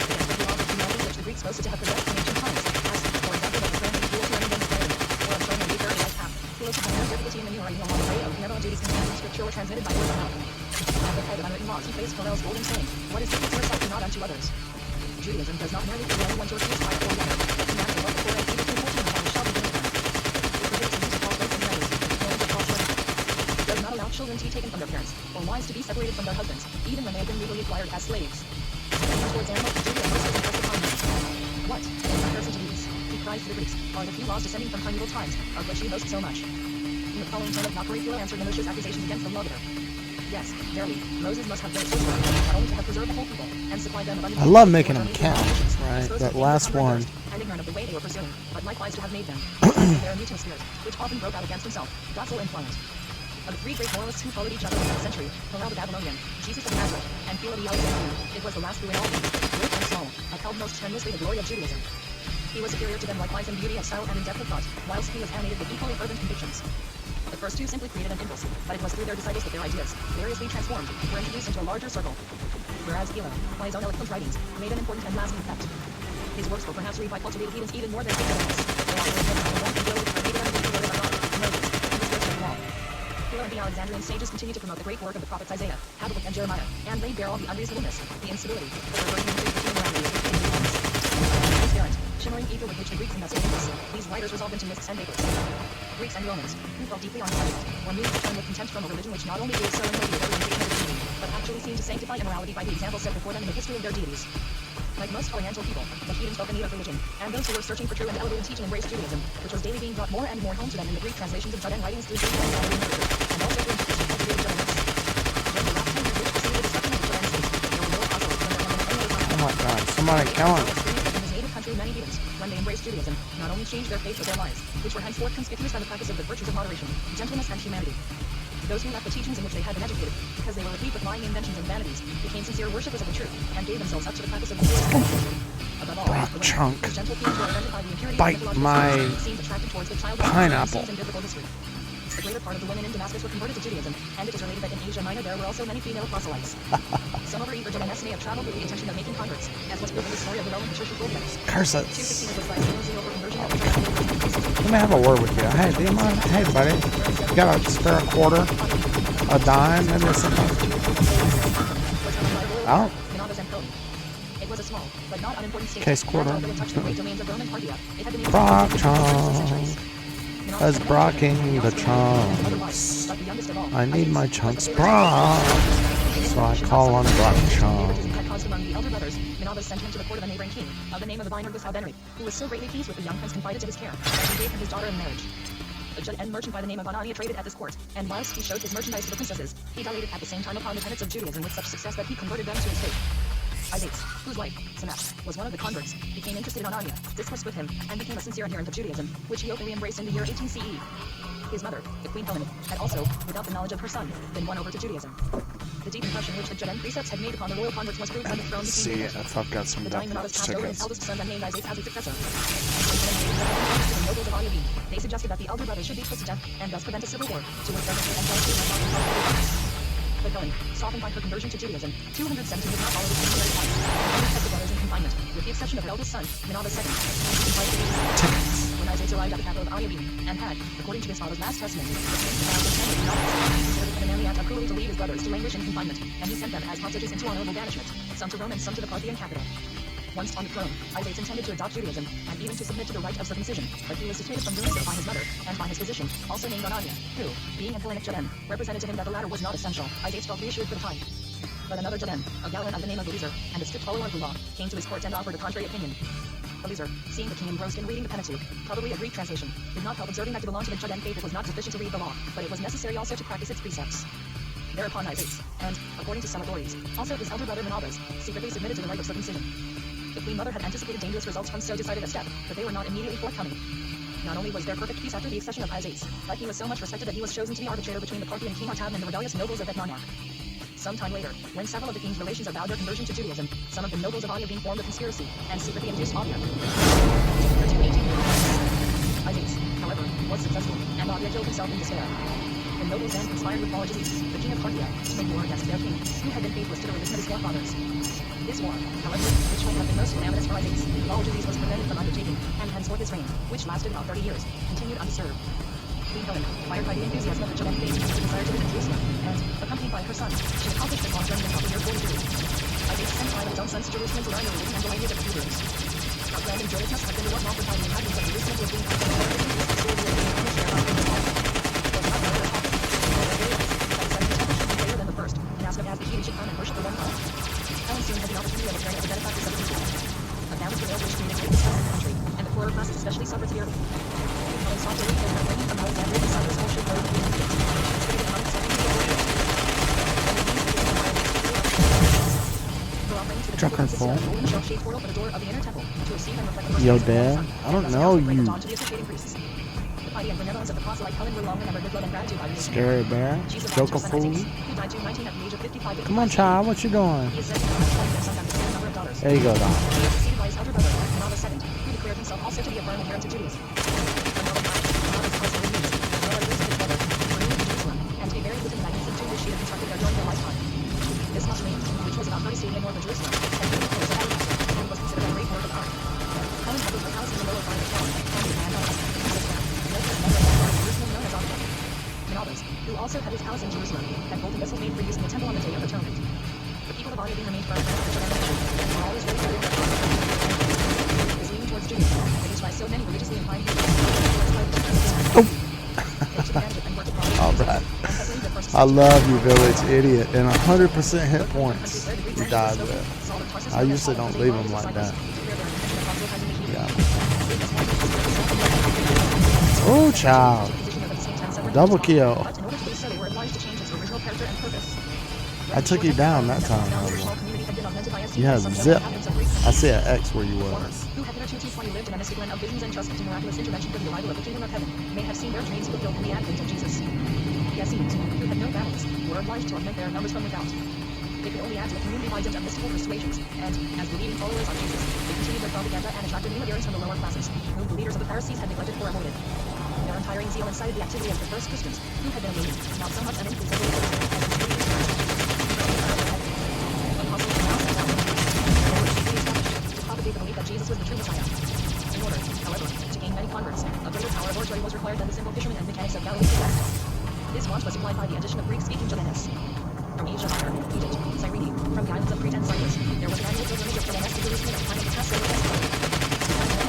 Against the laws of humanity which the Greeks boasted to have possessed in ancient times, as, for example, the transmitting cruel to anyone declaring, or of showing a weaker and light path, Philo had no difficulty in enumerating a long array of benevolent duties contained in Scripture or transmitted by word of mouth. At the head of unwritten laws, he faced Philel's golden saying, "What is given to yourself and not unto others." Judaism does not merely forbid anyone to refuse fire or water, but commands the love of the poor and feeble to 14 and shall be given to them. It prohibits the use of false oaths and marriages, and of false worship. It does not allow children to be taken from their parents, or wives to be separated from their husbands, even when they have been legally acquired as slaves. And towards animals, duty and mercy is impressed upon them. What, in comparison to these, he cries to the Greeks, are the few laws descending from primeval times, of which you boast so much? In the following tone of mockery, Philo answered malicious accusations against the lawgiver. Yes, verily, Moses must have been so strong, not only to have preserved the whole people, and supplied them I love making them count, right? That last one. and ignorant of the way they were pursuing, but likewise to have made them, their mutinous spirit, which often broke out against himself, docile and pliant. Of the three great moralists who followed each other in the century, Hillel the Babylonian, Jesus of Nazareth, and Philo the Alexandrian, it was the last who in all things, great and small, upheld most strenuously the glory of Judaism. He was superior to them likewise in beauty of style and in depth of thought, whilst he was animated with equally fervent convictions. The first two simply created an impulse, but it was through their disciples that their ideas, variously transformed, were introduced into a larger circle. Whereas Philo, by his own eloquent writings, made an important and lasting effect. His works were perhaps read by cultivated heathens even more than anything else. They offer a gift of one and which were made evident by God, Moses, and the Scripture of the law. Philo and the Alexandrian sages continued to promote the great work of the prophets Isaiah, Habakkuk, and Jeremiah, and laid bare all the unreasonableness, the incivility, the perversion of truth, the immorality of the transparent, shimmering ether with which the Greeks investigated this, these writers resolved into mists and vapors. Greeks and Romans, who felt deeply on the subject, were moved to turn with contempt from a religion which not only gave so and the representation of the deity, but actually seemed to sanctify immorality by the example set before them in the history of their deities. Like most Oriental people, the heathens felt the need of religion, and those who were searching for true and elevated teaching embraced Judaism, which was daily being brought more and more home to them in the Greek translations of Judean writings through Greek and Arabic literature, and also through interpretation of cultivated Judaism. During the last 10 years which preceded the destruction of the Judean state, there were no apostles when there were no Oh my God! Somebody kill him. in his native country many heathens, when they embraced Judaism, not only changed their faith but their lives, which were henceforth conspicuous by the practice of the virtues of moderation, gentleness, and humanity. Those who left the teachings in which they had been educated, because they were replete with lying inventions and vanities, became sincere worshippers of the truth, and gave themselves up to the practice of the above all, Brock the chunk. whose gentle feelings were offended by the impurity Bite of my seemed attracted towards the child pineapple. in biblical history. The greater part of the women in Damascus were converted to Judaism, and it is related that in Asia Minor there were also many female proselytes. Some overeager Judeans may have traveled with the intention of making converts, as was proven in the story of the Roman patrician Fulvius. Curses. 216 was by zeal for conversion of the Let me have a word with you. Hey, do you mind? Hey, buddy. You got a spare quarter? A dime? Maybe or something? Oh. It was a small, small, but not unimportant state. Case quarter. Although it touched the great domains of Rome and Parthia, it had been Brock for chunks. Was brocking the chunks. But the youngest of all, I need my chunks brock. So I call on Brock chunks. had caused among the elder brothers, Menabas sent him to the court of a neighboring king, of the name of the vineyard Benri, who was so greatly pleased with the young prince confided to his care, that he gave him his daughter in marriage. A Judean merchant by the name of Anania traded at this court, and whilst he showed his merchandise to the princesses, he dilated at the same time upon the tenets of Judaism with such success that he converted them to his faith. Isates, whose wife, Senesh, was one of the converts, became interested in Anania, discoursed with him, and became a sincere adherent of Judaism, which he openly embraced in the year 18 CE. His mother, the Queen Helen, had also, without the knowledge of her son, been won over to Judaism. The deep impression which the Judean precepts had made upon the royal converts was proved when the throne became See vacant. if I've got some The dying Menabas Netflix passed over his tickets. eldest son and named Isates as his successor. To the nobles of Ayavim, they suggested that the elder brother should be put to death and thus prevent a civil war, to which their and jealousy might not be brought. But Helen, softened by her conversion to Judaism, 217 did not follow the same path, and kept the brothers in confinement, with the exception of her eldest son, Menabas II. When Isates arrived at the capital of Ayavim, and had, according to his father's last testament, obtained the vows of Menabas, considered it an alien act of cruelty to leave his brothers to languish in confinement, and he sent them as hostages into honorable banishment, some to Rome and some to the Parthian capital. Once on the throne, Isates intended to adopt Judaism, and even to submit to the rite of circumcision, but he was dissuaded from doing so by his mother, and by his physician, also named Anania, who, being a Hellenic Judean, represented to him that the latter was not essential. Isates felt reassured for the time. But another Judean, a Galilean of the name of Eliezer, and a strict follower of the law, came to his court and offered a contrary opinion. Eliezer, seeing the king engrossed in reading the Pentateuch, probably a Greek translation, did not help observing that to belong to the Judean faith it was not sufficient to read the law, but it was necessary also to practice its precepts. Thereupon Isates, and, according to some authorities, also his elder brother Menabas, secretly submitted to the rite of circumcision. The Queen Mother had anticipated dangerous results from so decided a step, but they were not immediately forthcoming. Not only was there perfect peace after the accession of Isates, but he was so much respected that he was chosen to be arbitrator between the Parthian king Artab and the rebellious nobles of Etnania. Some time later, when several of the king's relations avowed their conversion to Judaism, some of the nobles of Ayavim formed a conspiracy, and secretly induced Abia. Isates, however, was successful, and Abia killed himself in despair. The nobles then conspired with Balajides, the king of Parthia, to make war against their king, who had been faithless to the religion of his forefathers. This war, however, which might have been most calamitous for Isates, Balajides was prevented from undertaking, and henceforth his reign, which lasted about 30 years, continued undisturbed. Queen Helen, fired by the enthusiasm of the Judean faith, desired to live in Jerusalem, and, accompanied by her son, she accomplished this long journey in about the year 43. Isates sent five of his own sons to Jerusalem to learn the religion and the language of the Hebrews. Scotland and Joyous must have been the one offered by the inhabitants of Jerusalem to being as the heathen should come and worship the one God. Helen soon had the opportunity of appearing as the benefactress of the people. A balance prevailed which communicated the stress of the country, and the poorer classes especially suffered severely. Helen sought to replace her bringing from Alexandria the Cyprus whole should go to Trucker full. Yo, Yo, Dad, I don't know you. Scary bear, joker fool. Come on, child, what you doing? There you go, Doc. This mausoleum, which was about 30 stadia north of Jerusalem, and was considered a great work of art. Helen had her house in the lower part of the town, Menabas, who also had his house in Jerusalem, had golden vessels made for use in the temple on the Day of Atonement. The people of Ayavim remained firm against the Judean and were always ready to live their is leaning towards Judaism, against by so many religiously inclined people. All right. I love you, village idiot, and 100% hit points you died with. I usually don't leave them like that. Yeah. Oh, child. Double kill. I took you down that time, however. You had zip. I see an X where you was. Who had hitherto too lived in a mystic land of visions and trust to miraculous intervention for the arrival of the kingdom of heaven, may have seen their dreams fulfilled in the advent of Jesus. The Essenes, who had no families, were obliged to augment their numbers from without. They could only add to the community by dint of mystical persuasions, and, as believing followers of Jesus, they continued their propaganda and attracted new adherents from the lower classes, whom the leaders of the Pharisees had neglected or avoided. Their untiring zeal incited the activity of the first Christians, who had been amazed, not so much an increase of religion, as apostles were now sent out to propagate the belief that Jesus was the true Messiah. In order, however, to gain many converts, a greater power of oratory was required than the simple fishermen and mechanics of Galilee possessed. This want was supplied by the addition of Greek-speaking Judeans. from Asia Minor, Egypt, Cyrene, from the islands of Crete and Cyprus. There was an annual pilgrimage of Joannes to Jerusalem at the time of the Passover festival.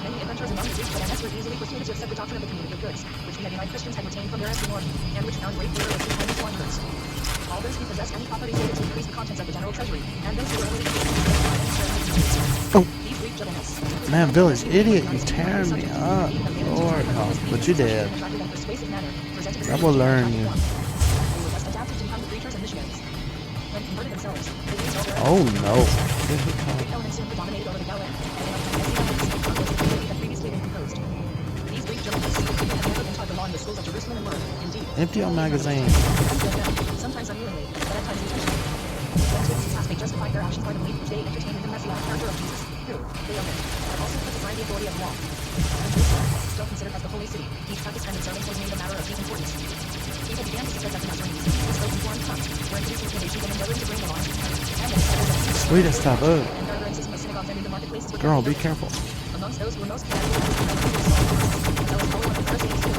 Many adventurers among the Greek Joannes were easily persuaded to accept the doctrine of the community of goods, which the Heavenite Christians had retained from their ancient north, and which found great favor with the Chinese wanderers. All those who possessed any property needed to increase the contents of the general treasury, and those who were only Oh. these Greek Joannes. Man, Village Idiot, you tearing me up. Lord, oh, but you did. That will learn you. Oh no. Empty your magazine. Sometimes unwillingly, but at times intentionally. When taking this task, they justify their actions by the belief which they entertain in the messianic character of Jesus, who, they omit, but also put aside the authority of law. Still considered as the holy city, each practice and observance was made a matter of deep importance. People began to suggest that the Nazarenes, who spoke in foreign tongues, were introducing innovations and endeavoring to bring the law into effect. Sweetest taboo. And their utterances in the synagogues and in the marketplaces were Girl, be careful. amongst those who were most connected with the zealous follower of the Pharisees, who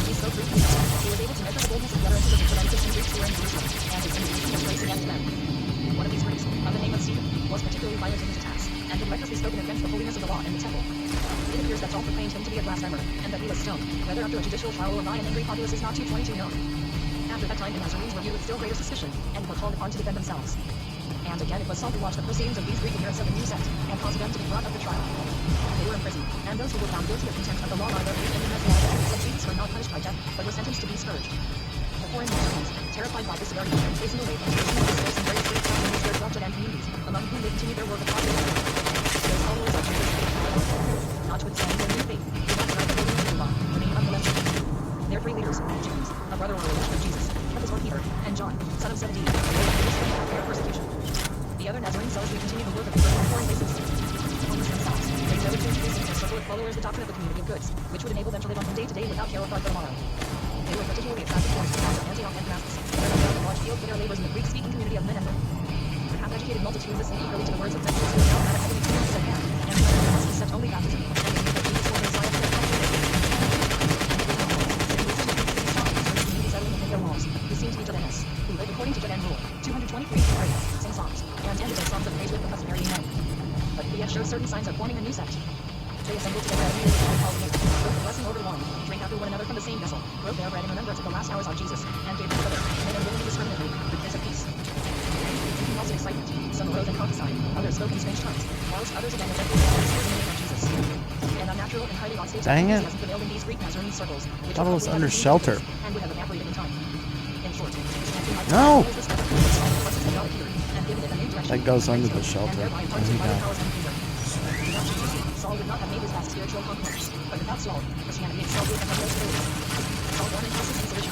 he spoke briefly. He was able to measure the boldness and the utterances of the Judaicists and Greeks who were in Jerusalem, and his invitation was raised against them. One of these Greeks, of the name of Stephen, was particularly violent in his attacks, and had recklessly spoken against the holiness of the law in the temple. It appears that Saul proclaimed him to be a blasphemer, and that he was stoned, whether after a judicial trial or by an angry populace is not too known. After that time, the Nazarenes were viewed with still greater suspicion, and were called upon to defend themselves. And again, it was Saul who watched the proceedings of these Greek adherents of the new sect, and caused them to be brought up for trial. They were imprisoned, and those who were found guilty of contempt of the law either in the Messianic subjects were not punished by death, but were sentenced to be scourged. The foreign Nazarenes, terrified by this severity, hastened away from Jerusalem to disperse in various Greek towns and their Judean communities, among whom they continued their work of propagating. Those followers of Jesus, notwithstanding their new faith, did not deny the holiness of the law, remained unmolested. Their three leaders, James, a brother or relation of Jesus, Cephas or Peter, and John, son of Zebedee, were their persecution. The other Nazarene zealously continued the work of converting foreign places. Amongst themselves, they endeavored to introduce into their circle of followers the doctrine of the community of goods, which would enable them to live on from day to day without care or thought for tomorrow. They were particularly attracted towards the towns of Antioch and Damascus, where they found a large field for their labors in the Greek-speaking community of men and women. The half-educated multitude listened eagerly to the words of Festus, who announced that a heavenly kingdom was at hand, and to Damascus sent only baptism, and they knew that Jesus was the Messiah for their country. Settling within their walls, who seemed to be Joannes, who lived according to Judean rule, 223 to praise, sing songs, and ended their songs of praise with the customary amen. But he yet showed certain signs of forming a new sect. They assembled together at a meeting which they called Name, broke the blessing over wine, drank after one another from the same vessel, broke their bread in remembrance of the last hours of Jesus, and gave to each other, men and women indiscriminately, with gifts of peace. Thinking lots of excitement, some arose and prophesied, others spoke in strange tongues, whilst others again rejected the name of Jesus. An unnatural and highly wrought state of enthusiasm prevailed in these Greek Nazarene circles, which Thought it was probably under had been shelter. and would have evaporated in time. In short, No! That goes under the shelter. Saul would not have made his vast spiritual conquests, but without Saul, Christianity itself would have had no stability. Saul born in Tarsus and Cilicia,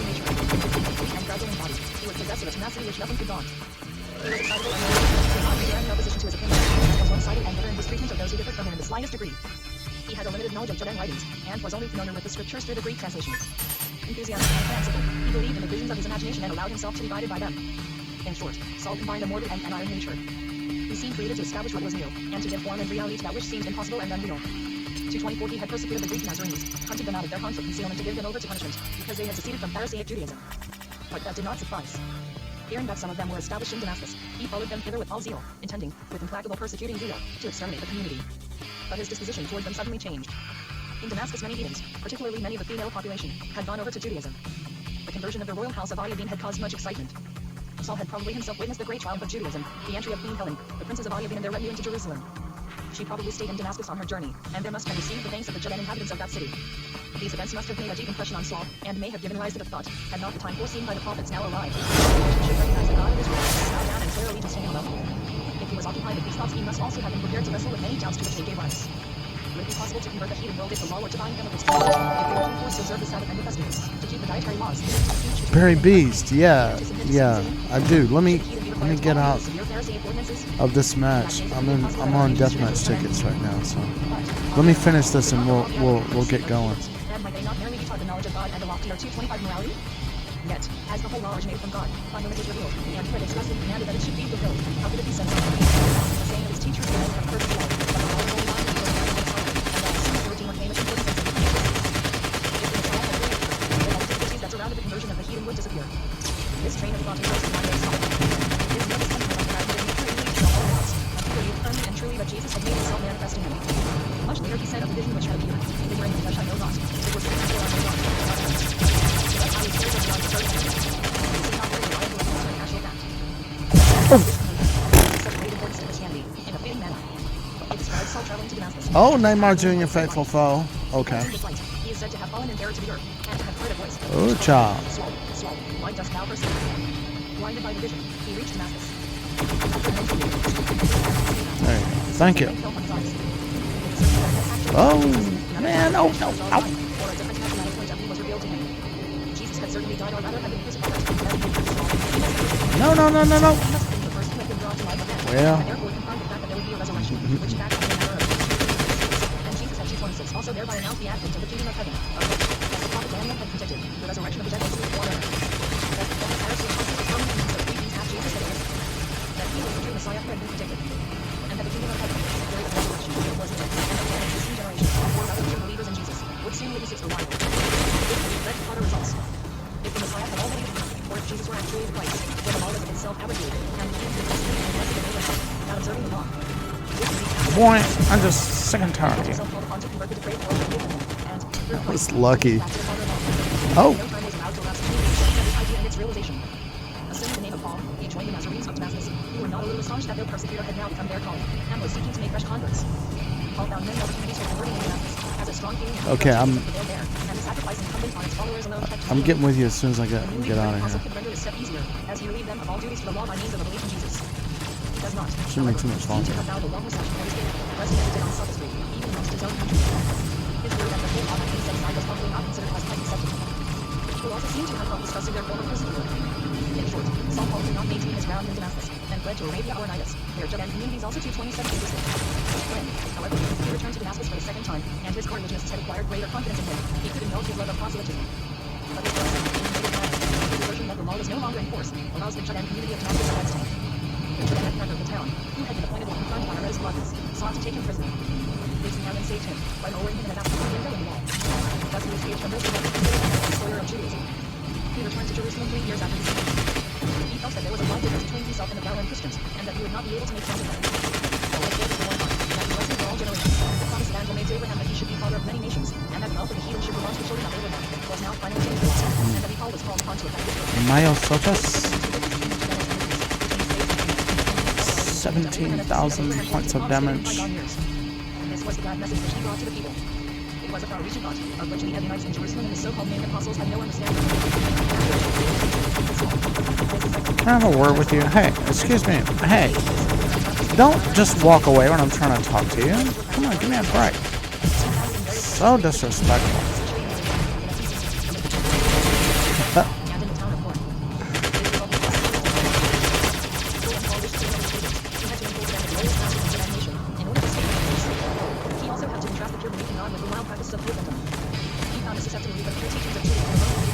and fragile in body, he was possessed of a tenacity which nothing could daunt. He was excitable and not in opposition to his opinion, and was one-sided and bitter in his treatment of those who differed from him in the slightest degree. He had a limited knowledge of Judean writings, and was only familiar with the scriptures through the Greek translations. Enthusiastic and fanciful, he believed in the visions of his imagination and allowed himself to be guided by them. In short, Saul combined a mortal and an iron nature. He seemed created to establish what was new, and to give form and reality to that which seemed impossible and unreal. 224 he had persecuted the Greek Nazarenes, hunted them out of their haunts of concealment to give them over to punishment, because they had seceded from Pharisaic Judaism. But that did not suffice. Hearing that some of them were established in Damascus, he followed them thither with all zeal, intending, with implacable persecuting zeal, to exterminate the community. But his disposition toward them suddenly changed. In Damascus many heathens, particularly many of the female population, had gone over to Judaism. The conversion of the royal house of Ayubim had caused much excitement. Saul had probably himself witnessed the great triumph of Judaism, the entry of Queen Helen, the princes of Ayubim and their retinue into Jerusalem. She probably stayed in Damascus on her journey, and there must have received the thanks of the Judean inhabitants of that city. These events must have made a deep impression on Saul, and may have given rise to the thought, had not the time foreseen by the prophets now arrived, he should recognize the God of Israel, bow down and swear allegiance to him alone. If he was occupied with these thoughts, he must also have been prepared to wrestle with many doubts to which they gave rise. Would it be possible to convert the heathen world if the law were to bind them with its command? If they were to be forced to observe the Sabbath and the festivals, to keep the dietary laws, to teach, Barry Beast, yeah, I do. Let me get out of this match. I'm on deathmatch tickets right now, so let me finish this and we'll get going. And might they not merely be taught the knowledge of God and a loftier 225 morality? Yet, As the whole law originated from God, by whom it was revealed, and who had expressly commanded that it should be fulfilled, how could it be said so? The saying of his teachers was from first of all, but the law of holy God was revealed by Messiah, and that as soon as the Redeemer came, it should put sense in the If the Messiah had been, then all the difficulties that surrounded the conversion of the heathen would disappear. This train of thought was one day solid. His notice coming from that he had truly to all lost, and he believed firmly and truly that Jesus had made himself manifest to him. Much later he said of the vision which had appeared, figuring the flesh I know not, it was written before I know not, not else. So that's how he fears of God to serve him. This is not very reliable account of an actual fact. Such great importance to Christianity, in a fitting manner. It describes Saul traveling to Damascus. Oh, Neymar Jr., faithful foe. Okay. He is said to have fallen in terror to the earth, and to have heard a voice. Oh, child. Saul, Saul, why dost thou pursue me? Blinded by the vision, he reached Damascus. There you go. Thank you. Oh, man. Oh, no. Ow. Or a different mathematical point of view was revealed to him. Jesus had certainly died, or rather had been crucified. No, no, no, no, no. He must have been the first who had been brought to life again. Well. And therefore confirmed the fact that there would be a resurrection, which in fact happened in our earth. And Jesus at 2:26 also thereby announced the advent of the kingdom of heaven, of which, as the prophet Daniel had predicted, the resurrection of the dead was on earth. That the Pharisees and apostles had come and so preaching as Jesus had arisen. That he was the true Messiah who had been predicted. And that the kingdom of heaven, the glory of the resurrection, was in it, and that the existing generation, or rather true believers in Jesus, would soon witness its revival. This would be red letter results. If the Messiah had already come, or if Jesus were actually the Christ, then the law was of itself abrogated, and the kingdom was in the blessed of Abraham, not observing the law. This would be Boy, I'm just sick and tired of you. himself called upon to convert the depraved world to Abraham, and through That was Christ, lucky. back to the Father of all. Oh. No time was allowed to elapse between the inception of this idea and its realization. Assuming the name of Paul, he joined the Nazarenes of Damascus, who were not a little astonished that their persecutor had now become their calling, and was seeking to make fresh converts. Paul found many opportunities for converting in Damascus, as a strong feeling of Okay, I'm- there, and the sacrifice incumbent on its followers alone affected I'm him. getting with you as soon as I get The newly out converted of apostle here. could render his step easier, as he relieved them of all duties to the law by means of a belief in Jesus. He does not. Shouldn't make too much However, longer. seem to have found a long mustache for his faith, resting as it did on sophistry, even amongst his own countrymen. His word that the whole law had been set aside was probably not considered as quite acceptable. He also seemed to have felt disgusted their former persecutor. In short, Saul Paul could not maintain his ground in Damascus, and fled to Arabia or Nidus, where Judah and communities also 2:27 existed. When, however, he returned to Damascus for the second time, and his court religionists had acquired greater confidence in him, he could indulge his love of proselytism. But his love the version that the law was no longer in force, aroused the Judean community of Damascus against him. The Judean member of the town, who had been appointed to confront Barnabas Claudius, sought to take him prisoner. They took and saved him, by lowering him in a baptism window in the wall. Thus he escaped from those who had been considered the destroyer of Judaism. He returned to Jerusalem 3 years after his conversion. He felt that there was a wide difference between himself and the Galilean Christians, and that he would not be able to make friends with them. So let's go to the one part, that the blessing for all generations. The promised land made to Abraham that he should be father of many nations, and that wealth of the heathen should belong to the children of Abraham, was now finally taken to us, and that Paul was called upon to effect this work. Mayo Sotas, 17,000 points of damage. This was the glad message which he brought to the people. It was a far-reaching thought, of which the Ebionites in Jerusalem and the so-called named apostles had no understanding. Can I have a word with you? Hey, excuse me. Hey, don't just walk away when I'm trying to talk to you. Come on, give me a break. So disrespectful. And in the town of Corinth. He also had to contrast the pure belief in God with the wild practices of heathendom. He found it susceptible to believe the pure teachings of truth and alone.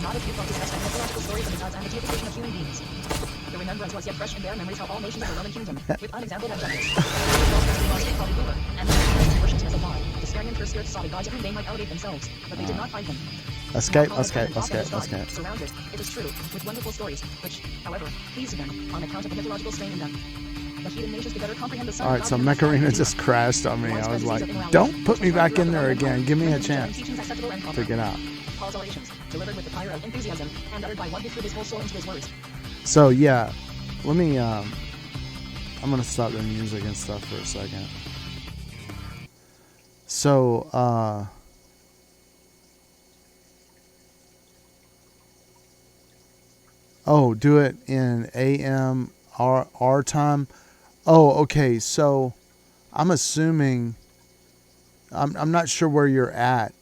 Not as you focus on mythological stories of the gods and the deification of human beings. The remembrance was yet fresh in their memories how all nations of the Roman kingdom, with unexampled angelics, and the worshipped as a god. Despairing and pure spirits sought a god to whom they might elevate themselves, but they did not find him. Escape, Paul was escape, the prophet escape, of God, escape. surrounded, it is true, with wonderful stories, which, however, pleased them on account of the mythological strain in them. The heathen nations could better comprehend the Son of Alright, God so than the Macarena Son just of God. crashed on me. I was like, Widespread disease of immorality, don't put me which back tried in there throughout the again. world, Give me a rendering Judean chance teachings acceptable and proper. to get out. Paul's orations, delivered with the fire of enthusiasm, and uttered by one who threw his whole soul into his words. So yeah, let me. I'm gonna stop the music and stuff for a second. So oh, do it in AM our time. Oh, okay. So I'm assuming. I'm not sure where you're at.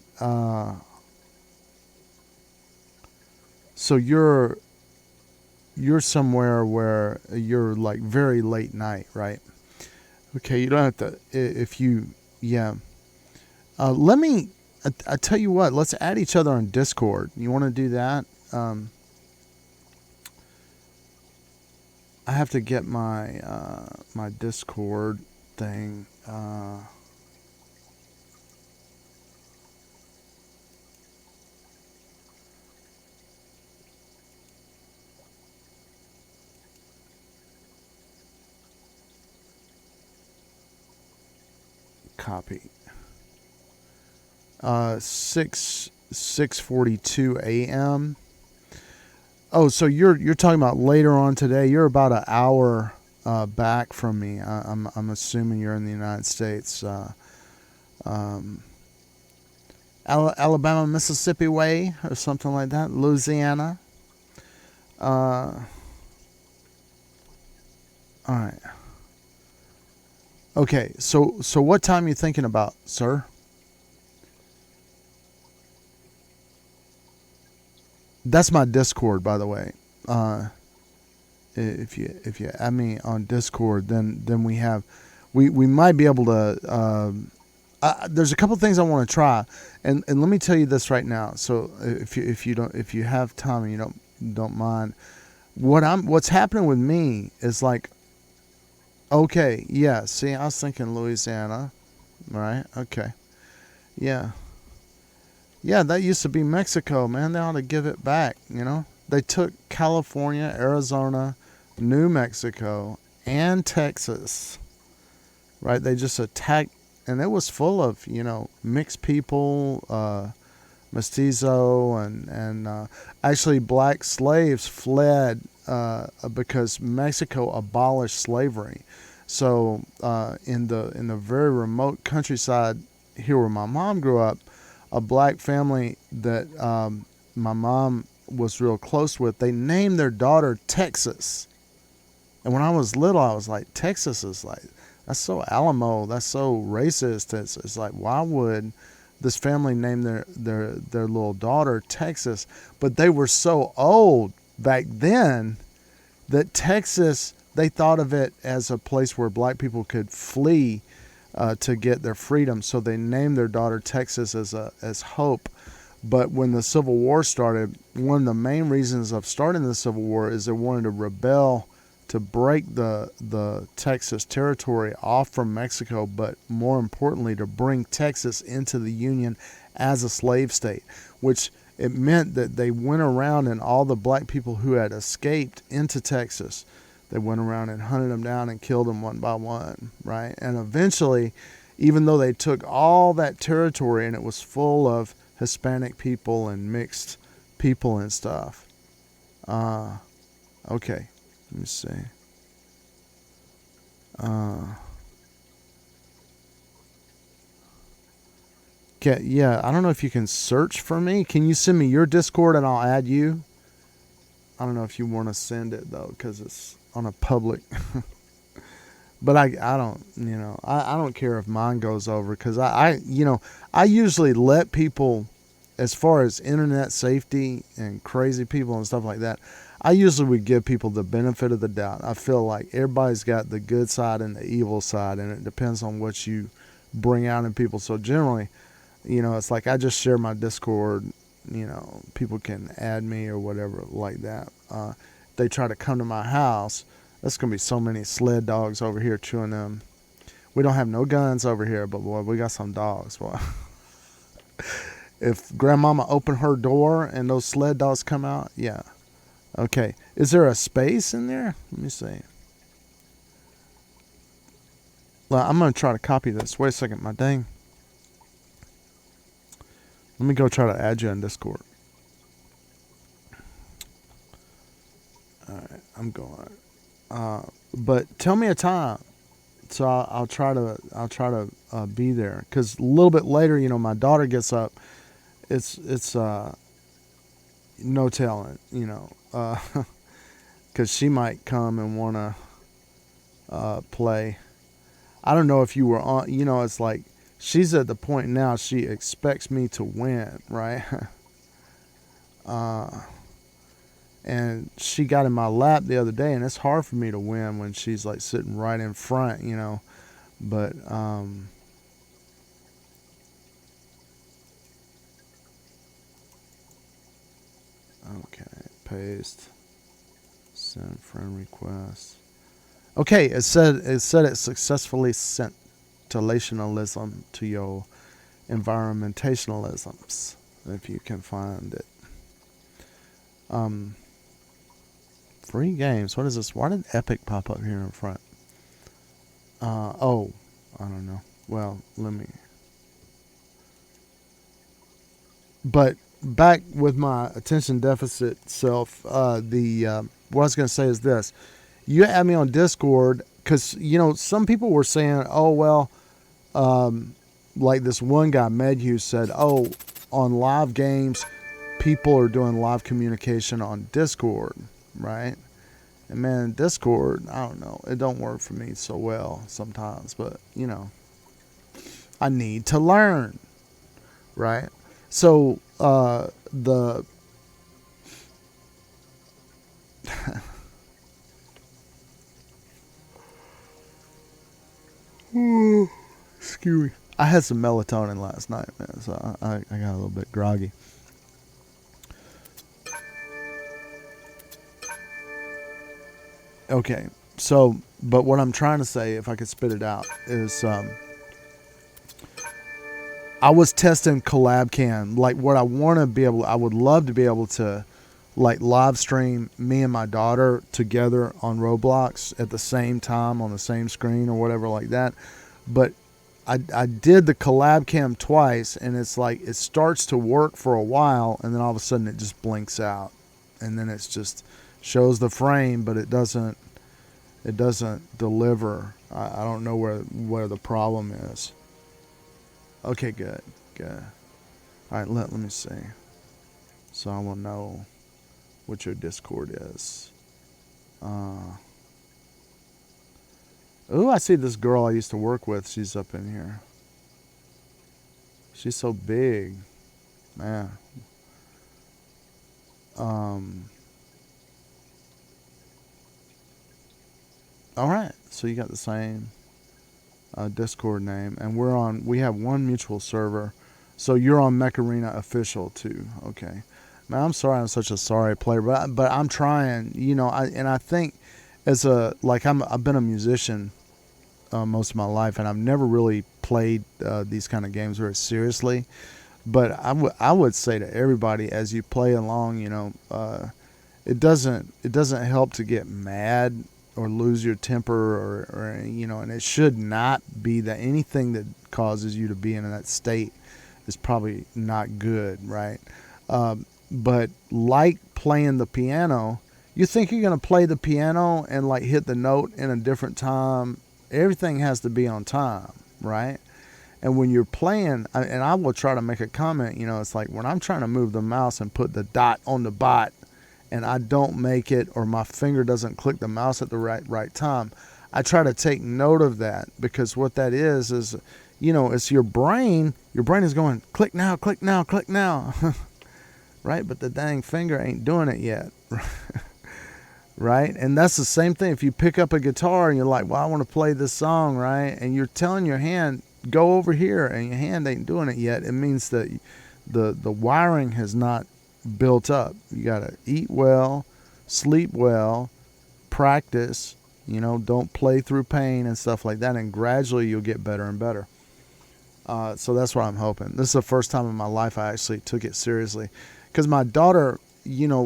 So you're somewhere where you're like very late night, right? Okay, you don't have to. If you, yeah. I tell you what. Let's add each other on Discord. You want to do that? I have to get my my Discord thing. Copy. 6:42 a.m. Oh, so you're talking about later on today. You're about an hour back from me. I'm assuming you're in the United States. Alabama, Mississippi way or something like that. Louisiana. All right. Okay. So what time are you thinking about, sir? That's my Discord, by the way. If you add me on Discord, then we might be able to. There's a couple things I want to try, and let me tell you this right now. So if you have time and you don't mind, what's happening with me is like, okay, yeah. See, I was thinking Louisiana, right? Okay, yeah. Yeah, that used to be Mexico, man. They ought to give it back, you know? They took California, Arizona, New Mexico, and Texas, right? They just attacked, and it was full of, mixed people, mestizo, and actually black slaves fled because Mexico abolished slavery. So in the very remote countryside here where my mom grew up, a black family that my mom was real close with, they named their daughter Texas. And when I was little, I was like, Texas is like, that's so Alamo, that's so racist. It's like, why would this family name their little daughter Texas? But they were so old back then that Texas, they thought of it as a place where black people could flee to get their freedom, so they named their daughter Texas as hope. But when the Civil War started, one of the main reasons of starting the Civil War is they wanted to rebel to break the Texas territory off from Mexico, but more importantly, to bring Texas into the Union as a slave state, which it meant that they went around and all the black people who had escaped into Texas, they went around and hunted them down and killed them one by one, right? And eventually, even though they took all that territory and it was full of Hispanic people and mixed people and stuff. Okay, let me see. Okay, yeah, I don't know if you can search for me. Can you send me your Discord and I'll add you? I don't know if you want to send it though, because it's on a public. But I don't, I don't care if mine goes over, because I usually let people, as far as internet safety and crazy people and stuff like that, I usually would give people the benefit of the doubt. I feel like everybody's got the good side and the evil side, and it depends on what you bring out in people. So generally, it's like I just share my Discord, people can add me or whatever like that. They try to come to my house, there's going to be so many sled dogs over here chewing them. We don't have no guns over here, but boy, we got some dogs. Boy. If grandmama opened her door and those sled dogs come out, yeah. Okay. Is there a space in there? Let me see. Well, I'm going to try to copy this. Wait a second, my dang. Let me go try to add you on Discord. All right, I'm going. But tell me a time, so I'll try to be there. Because a little bit later, my daughter gets up. It's no telling, because she might come and want to play. I don't know if you were on. It's like she's at the point now she expects me to win, right? And she got in my lap the other day, and it's hard for me to win when she's like sitting right in front, But okay, paste, Send friend request. Okay, it said it successfully sent relationalism to your environmentalisms, if you can find it. Free games. What is this? Why did Epic pop up here in front? Oh, I don't know. Well, let me. But back with my attention deficit self, what I was going to say is this. You had me on Discord because, some people were saying, oh, well, like this one guy, Medhu, said, oh, on live games, people are doing live communication on Discord, right? And man, Discord, I don't know, it don't work for me so well sometimes, but, I need to learn, right? So, excuse me. I had some melatonin last night, man, so I got a little bit groggy. Okay, so, but what I'm trying to say, if I could spit it out, is I was testing CollabCam. Like, what I want to be able, I would love to be able to, like, live stream me and my daughter together on Roblox at the same time on the same screen or whatever like that. But I did the CollabCam twice, and it's like it starts to work for a while, and then all of a sudden it just blinks out, and then it's just shows the frame, but it doesn't deliver. I don't know where the problem is. Okay, good. All right, let me see. So I will know what your Discord is. I see this girl I used to work with. She's up in here. She's so big, man. All right, so you got the same Discord name, and we have one mutual server. So you're on Mech Arena Official too. Okay, man, I'm sorry I'm such a sorry player, but I'm trying. I think I've been a musician most of my life, and I've never really played these kind of games very seriously. But I would say to everybody, as you play along, it doesn't help to get mad or lose your temper or and it should not be that anything that causes you to be in that state is probably not good, right? But like playing the piano, you think you're going to play the piano and like hit the note in a different time. Everything has to be on time, right? And when you're playing, and I will try to make a comment, it's like when I'm trying to move the mouse and put the dot on the bot, and I don't make it, or my finger doesn't click the mouse at the right time, I try to take note of that, because what that is it's your brain. Your brain is going, click now, click now, click now, right? But the dang finger ain't doing it yet, right? And that's the same thing. If you pick up a guitar and you're like, well, I want to play this song, right? And you're telling your hand, go over here, and your hand ain't doing it yet, it means that the wiring has not built up. You got to eat well, sleep well, practice, don't play through pain and stuff like that, and gradually you'll get better and better. So that's what I'm hoping. This is the first time in my life I actually took it seriously, because my daughter, I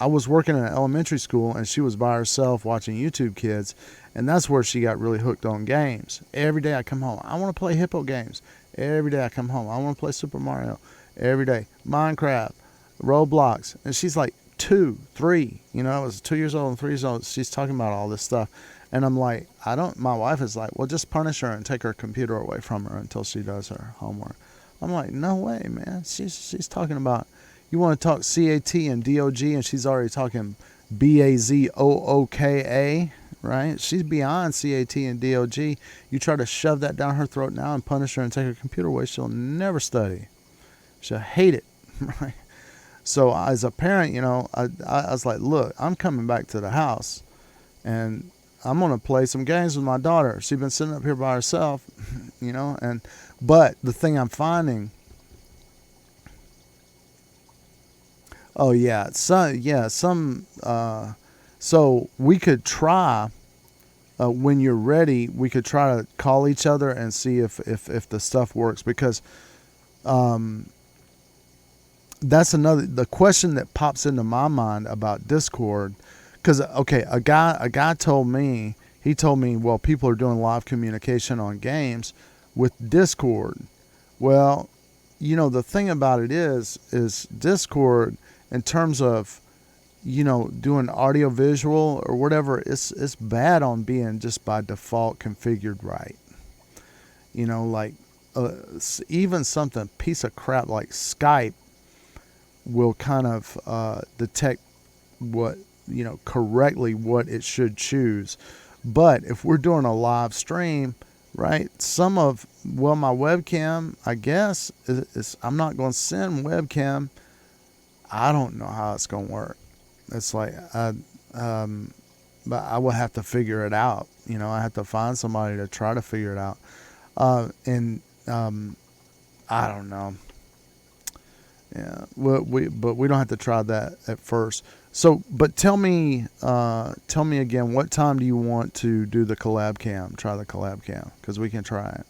was working in an elementary school, and she was by herself watching YouTube Kids, and that's where she got really hooked on games. Every day I come home, I want to play Hippo games. Every day I come home, I want to play Super Mario. Every day, Minecraft, Roblox, and she's like 2, 3. I was 2 years old and 3 years old. She's talking about all this stuff, and I'm like, my wife is like, well, just punish her and take her computer away from her until she does her homework. I'm like, no way, man. She's talking about, you want to talk CAT and DOG, and she's already talking BAZOOKA, right? She's beyond CAT and DOG. You try to shove that down her throat now and punish her and take her computer away, she'll never study. She'll hate it, right? So as a parent, I was like, look, I'm coming back to the house, and I'm going to play some games with my daughter. She's been sitting up here by herself, but the thing I'm finding, Oh yeah, some. So we could try. When you're ready, we could try to call each other and see if the stuff works, because that's another the question that pops into my mind about Discord. Because okay, a guy told me, well, people are doing live communication on games with Discord. Well, the thing about it is Discord, in terms of doing audio visual or whatever, it's bad on being just by default configured right. Like even something piece of crap like Skype will kind of detect what correctly what it should choose. But if we're doing a live stream, right, my webcam, I guess, is I'm not going to send webcam. I don't know how it's going to work. It's like but I will have to figure it out. I have to find somebody to try to figure it out. And I don't know. Yeah, but we don't have to try that at first. So, but tell me again, what time do you want to do the collab cam? Try the collab cam, because we can try it.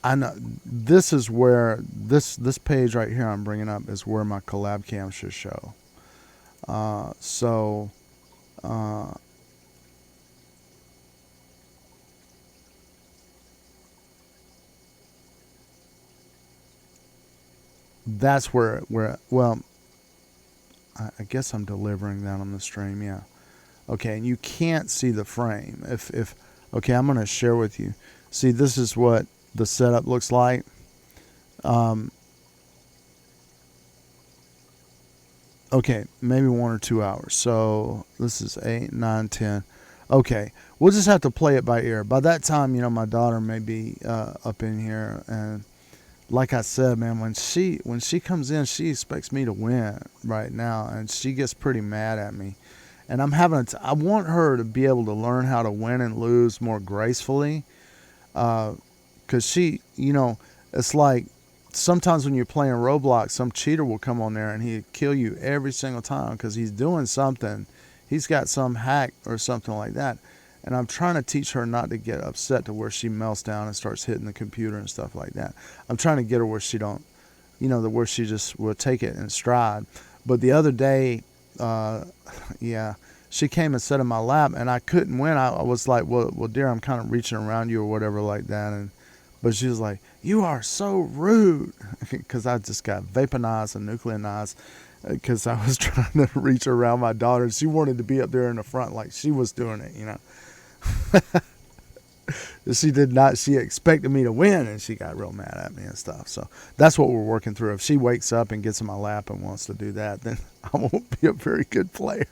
I know this is where this page right here I'm bringing up is where my collab cam should show. So. That's where well, I guess I'm delivering that on the stream. Yeah. Okay, and you can't see the frame. If okay, I'm going to share with you. See, this is what the setup looks like. Okay, maybe 1 or 2 hours. So this is 8, 9, 10. Okay, we'll just have to play it by ear. By that time, my daughter may be up in here, and like I said, man, when she comes in, she expects me to win right now, and she gets pretty mad at me. And I want her to be able to learn how to win and lose more gracefully, because she, it's like sometimes when you're playing Roblox, some cheater will come on there and he'll kill you every single time because he's doing something. He's got some hack or something like that. And I'm trying to teach her not to get upset to where she melts down and starts hitting the computer and stuff like that. I'm trying to get her where she don't, where she just will take it in stride. But the other day, she came and sat in my lap and I couldn't win. I was like, well, dear, I'm kind of reaching around you or whatever like that. But she was like, you are so rude, because I just got vaporized and nuclearized because I was trying to reach around my daughter. She wanted to be up there in the front like she was doing it, She did not. She expected me to win, and she got real mad at me and stuff. So that's what we're working through. If she wakes up and gets in my lap and wants to do that, then I won't be a very good player.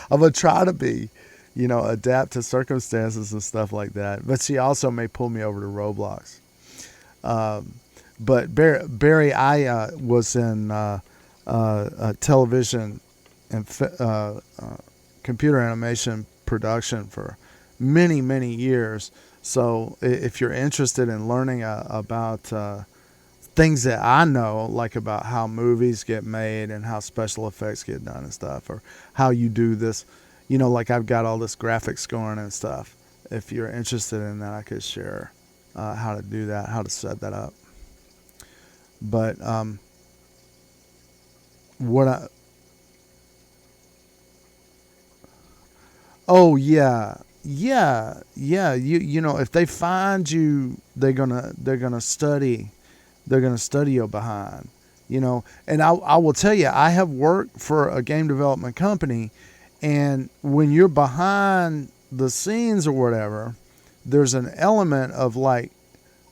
I'm gonna try to be, adapt to circumstances and stuff like that. But she also may pull me over to Roblox. But Barry, I was in television and computer animation production for many, many years. So if you're interested in learning about things that I know, like about how movies get made and how special effects get done and stuff, or how you do this, like I've got all this graphics going and stuff. If you're interested in that, I could share how to do that, how to set that up. But oh yeah. If they find you, they're gonna study your behind. And I will tell you, I have worked for a game development company, and when you're behind the scenes or whatever, there's an element of like,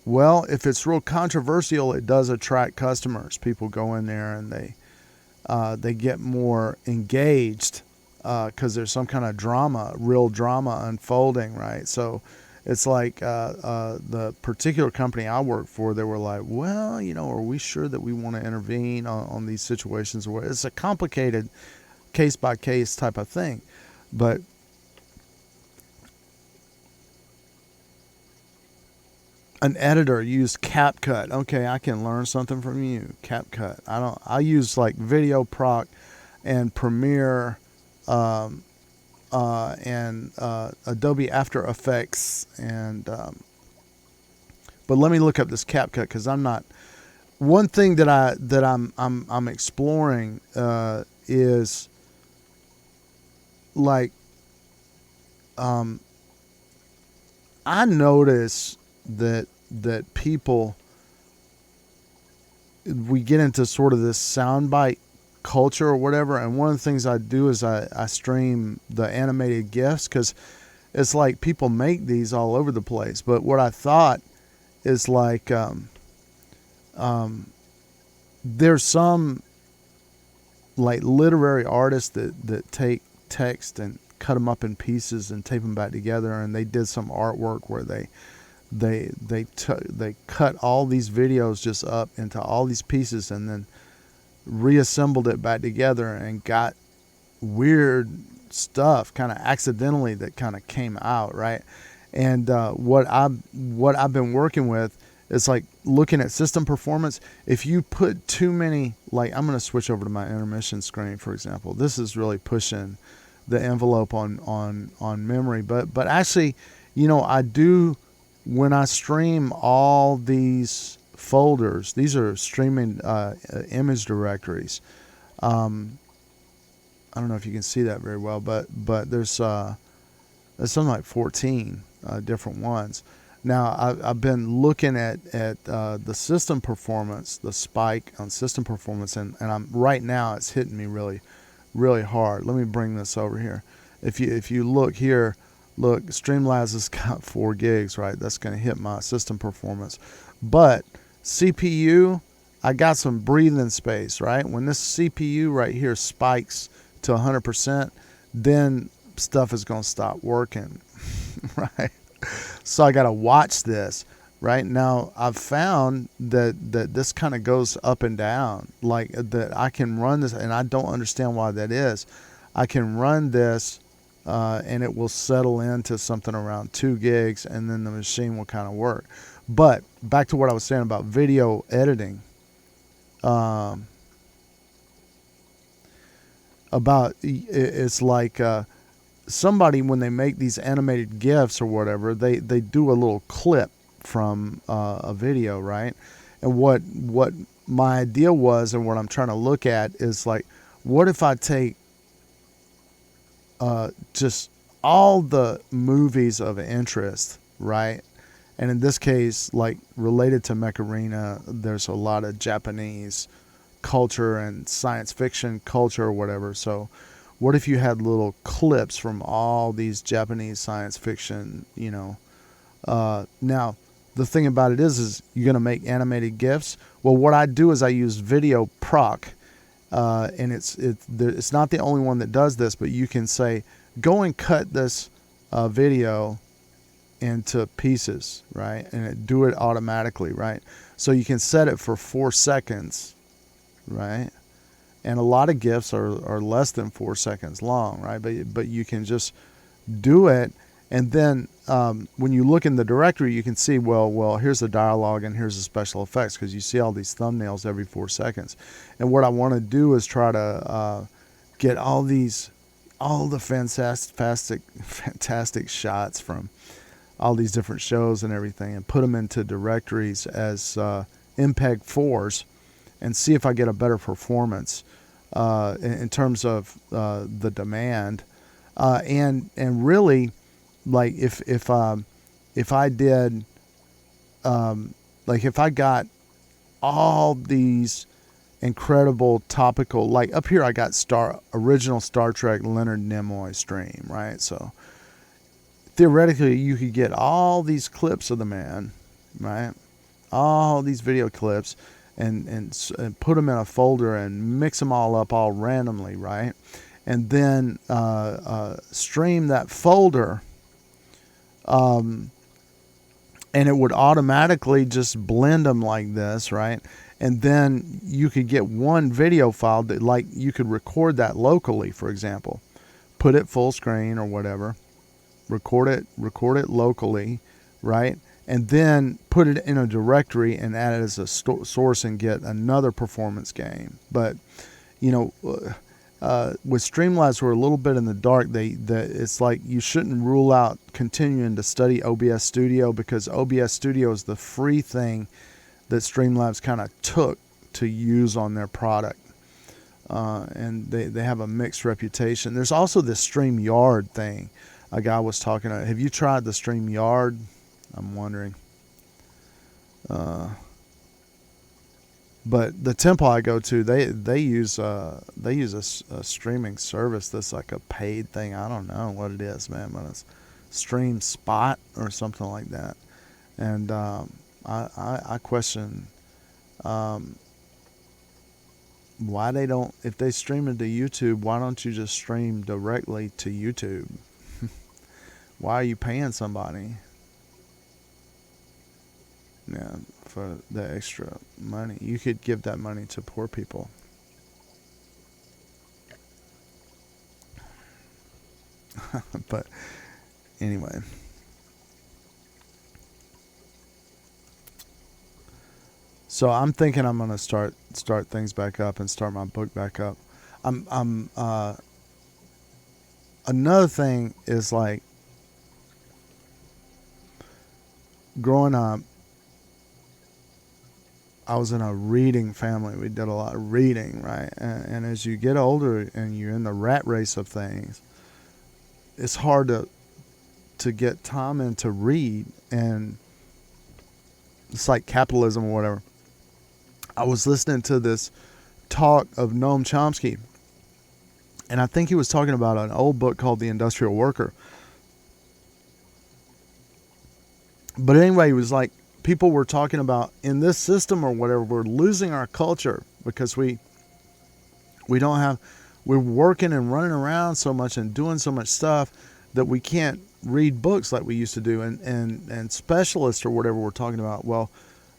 well, if it's real controversial, it does attract customers. People go in there and they get more engaged because there's some kind of drama, real drama unfolding, right? So it's like the particular company I work for, they were like, well, are we sure that we want to intervene on these situations? Where it's a complicated case by case type of thing. But an editor used CapCut. Okay, I can learn something from you. CapCut. I use like Video Proc and Premiere and Adobe After Effects and but let me look up this CapCut because I'm not. One thing that I'm exploring is like I notice that people, we get into sort of this soundbite culture or whatever, and one of the things I do is I stream the animated GIFs because it's like people make these all over the place. But what I thought is like there's some like literary artists that take text and cut them up in pieces and tape them back together, and they did some artwork where they cut all these videos just up into all these pieces and then reassembled it back together and got weird stuff kind of accidentally that kind of came out, right? And what I've been working with is like looking at system performance. If you put too many, like I'm going to switch over to my intermission screen, for example. This is really pushing the envelope on memory, but actually, you know, I do, when I stream all these folders, these are streaming image directories. I don't know if you can see that very well, but there's something like 14 different ones. Now I've been looking at the system performance, the spike on system performance, and I'm right now it's hitting me really hard. Let me bring this over here. If you look here, look, Streamlabs has got 4 gigs, right? That's going to hit my system performance. But CPU, I got some breathing space, right? When this CPU right here spikes to 100%, then stuff is going to stop working, right? So I got to watch this. Right now, I've found that this kind of goes up and down, like that I can run this, and I don't understand why that is. I can run this, and it will settle into something around 2 gigs, and then the machine will kind of work. But back to what I was saying about video editing, it's like somebody, when they make these animated GIFs or whatever, they do a little clip from a video, right? And what my idea was, and what I'm trying to look at is like, what if I take just all the movies of interest, right? And in this case, like related to Mecharina, there's a lot of Japanese culture and science fiction culture or whatever. So what if you had little clips from all these Japanese science fiction, you know? Now, the thing about it is you're going to make animated GIFs. Well, what I do is I use Video Proc, and it's not the only one that does this, but you can say, go and cut this video into pieces, right? And do it automatically, right? So you can set it for 4 seconds, right? And a lot of GIFs are less than 4 seconds long, right? But you can just do it. And then when you look in the directory, you can see, well, here's the dialogue and here's the special effects, because you see all these thumbnails every 4 seconds. And what I want to do is try to get all the fantastic shots from all these different shows and everything, and put them into directories as MPEG-4s, and see if I get a better performance in terms of the demand, and really. Like if I did like if I got all these incredible topical, like up here I got original Star Trek Leonard Nimoy stream, right? So theoretically you could get all these clips of the man, right? All these video clips and put them in a folder and mix them all up all randomly, right? And then stream that folder. And it would automatically just blend them like this, right? And then you could get one video file that, like, you could record that locally, for example, put it full screen or whatever, record it locally, right? And then put it in a directory and add it as a source and get another performance gain. But, you know, with Streamlabs, we're a little bit in the dark. It's like you shouldn't rule out continuing to study OBS Studio, because OBS Studio is the free thing that Streamlabs kind of took to use on their product. And they have a mixed reputation. There's also this StreamYard thing a guy was talking about. Have you tried the StreamYard? I'm wondering. But the temple I go to, they use a streaming service that's like a paid thing. I don't know what it is, man, but it's Stream Spot or something like that. And I question why they don't. If they stream it to YouTube, why don't you just stream directly to YouTube? Why are you paying somebody? Yeah, for the extra money. You could give that money to poor people. But anyway. So I'm thinking I'm gonna start things back up and start my book back up. Another thing is, like, growing up, I was in a reading family. We did a lot of reading, right? And as you get older and you're in the rat race of things, it's hard to get time in to read. And it's like capitalism or whatever. I was listening to this talk of Noam Chomsky, and I think he was talking about an old book called The Industrial Worker. But anyway, it was like, people were talking about, in this system or whatever, we're losing our culture because we're working and running around so much and doing so much stuff that we can't read books like we used to do. And specialists or whatever we're talking about, well,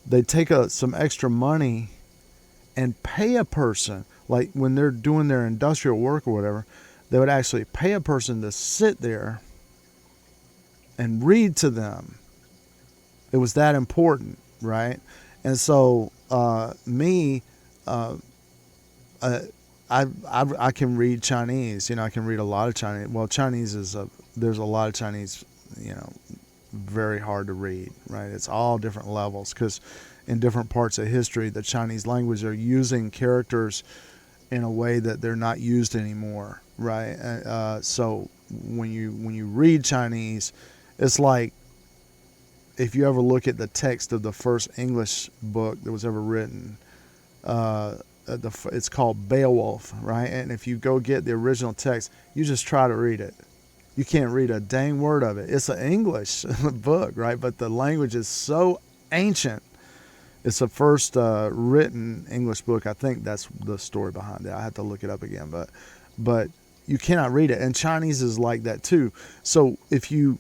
they take some extra money and pay a person, like when they're doing their industrial work or whatever, they would actually pay a person to sit there and read to them. It was that important, right? And so I can read Chinese. You know, I can read a lot of Chinese. Well, there's a lot of Chinese, you know, very hard to read, right? It's all different levels, because in different parts of history, the Chinese language are using characters in a way that they're not used anymore, right? So when you read Chinese, it's like, if you ever look at the text of the first English book that was ever written, it's called Beowulf, right? And if you go get the original text, you just try to read it. You can't read a dang word of it. It's an English book, right? But the language is so ancient. It's the first written English book. I think that's the story behind it. I have to look it up again, but you cannot read it. And Chinese is like that too. So if you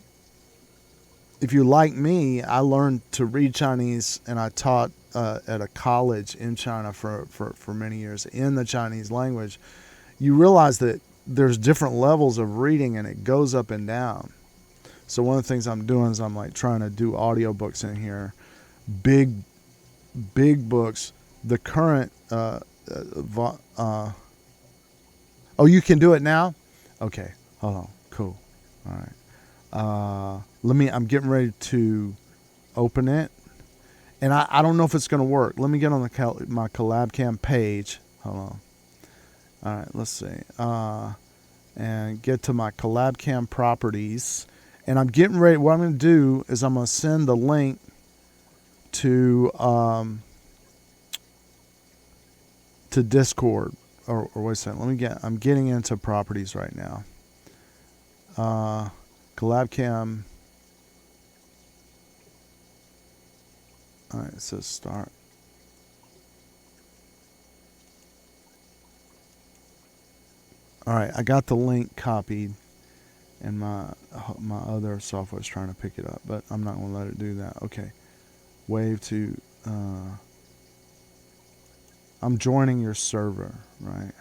like me, I learned to read Chinese, and I taught at a college in China for many years in the Chinese language. You realize that there's different levels of reading, and it goes up and down. So one of the things I'm doing is I'm like trying to do audiobooks in here, big books. The current oh, you can do it now? Okay, hold on, cool, all right. I'm getting ready to open it, and I don't know if it's going to work. Let me get on my CollabCam page. Hold on. All right, let's see. And get to my CollabCam properties, and I'm getting ready. What I'm going to do is I'm going to send the link to Discord, or wait a second. I'm getting into properties right now. CollabCam. All right, it says start. All right, I got the link copied, and my other software is trying to pick it up, but I'm not going to let it do that. Okay, wave to. I'm joining your server, right?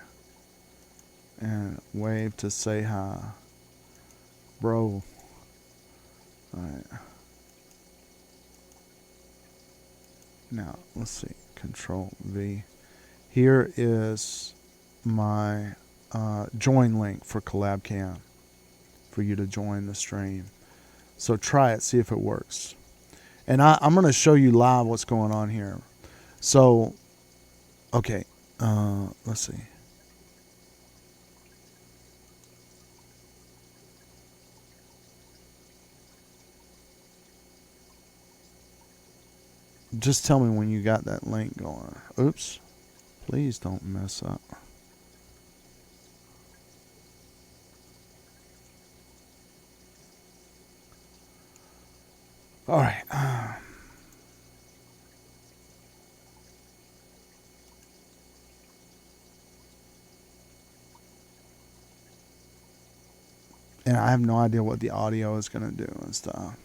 And wave to say hi, bro. All right. Now, let's see. Control V. Here is my join link for CollabCam for you to join the stream. So try it, see if it works. And I'm going to show you live what's going on here. So, okay, let's see. Just tell me when you got that link going. Oops. Please don't mess up. All right. And I have no idea what the audio is going to do and stuff.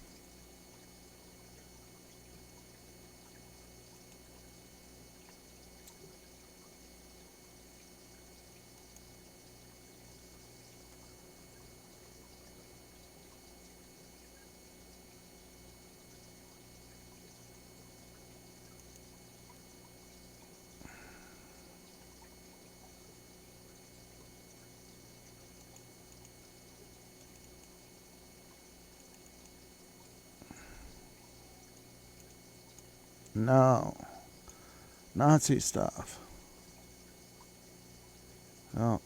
No. Nazi stuff. Oh.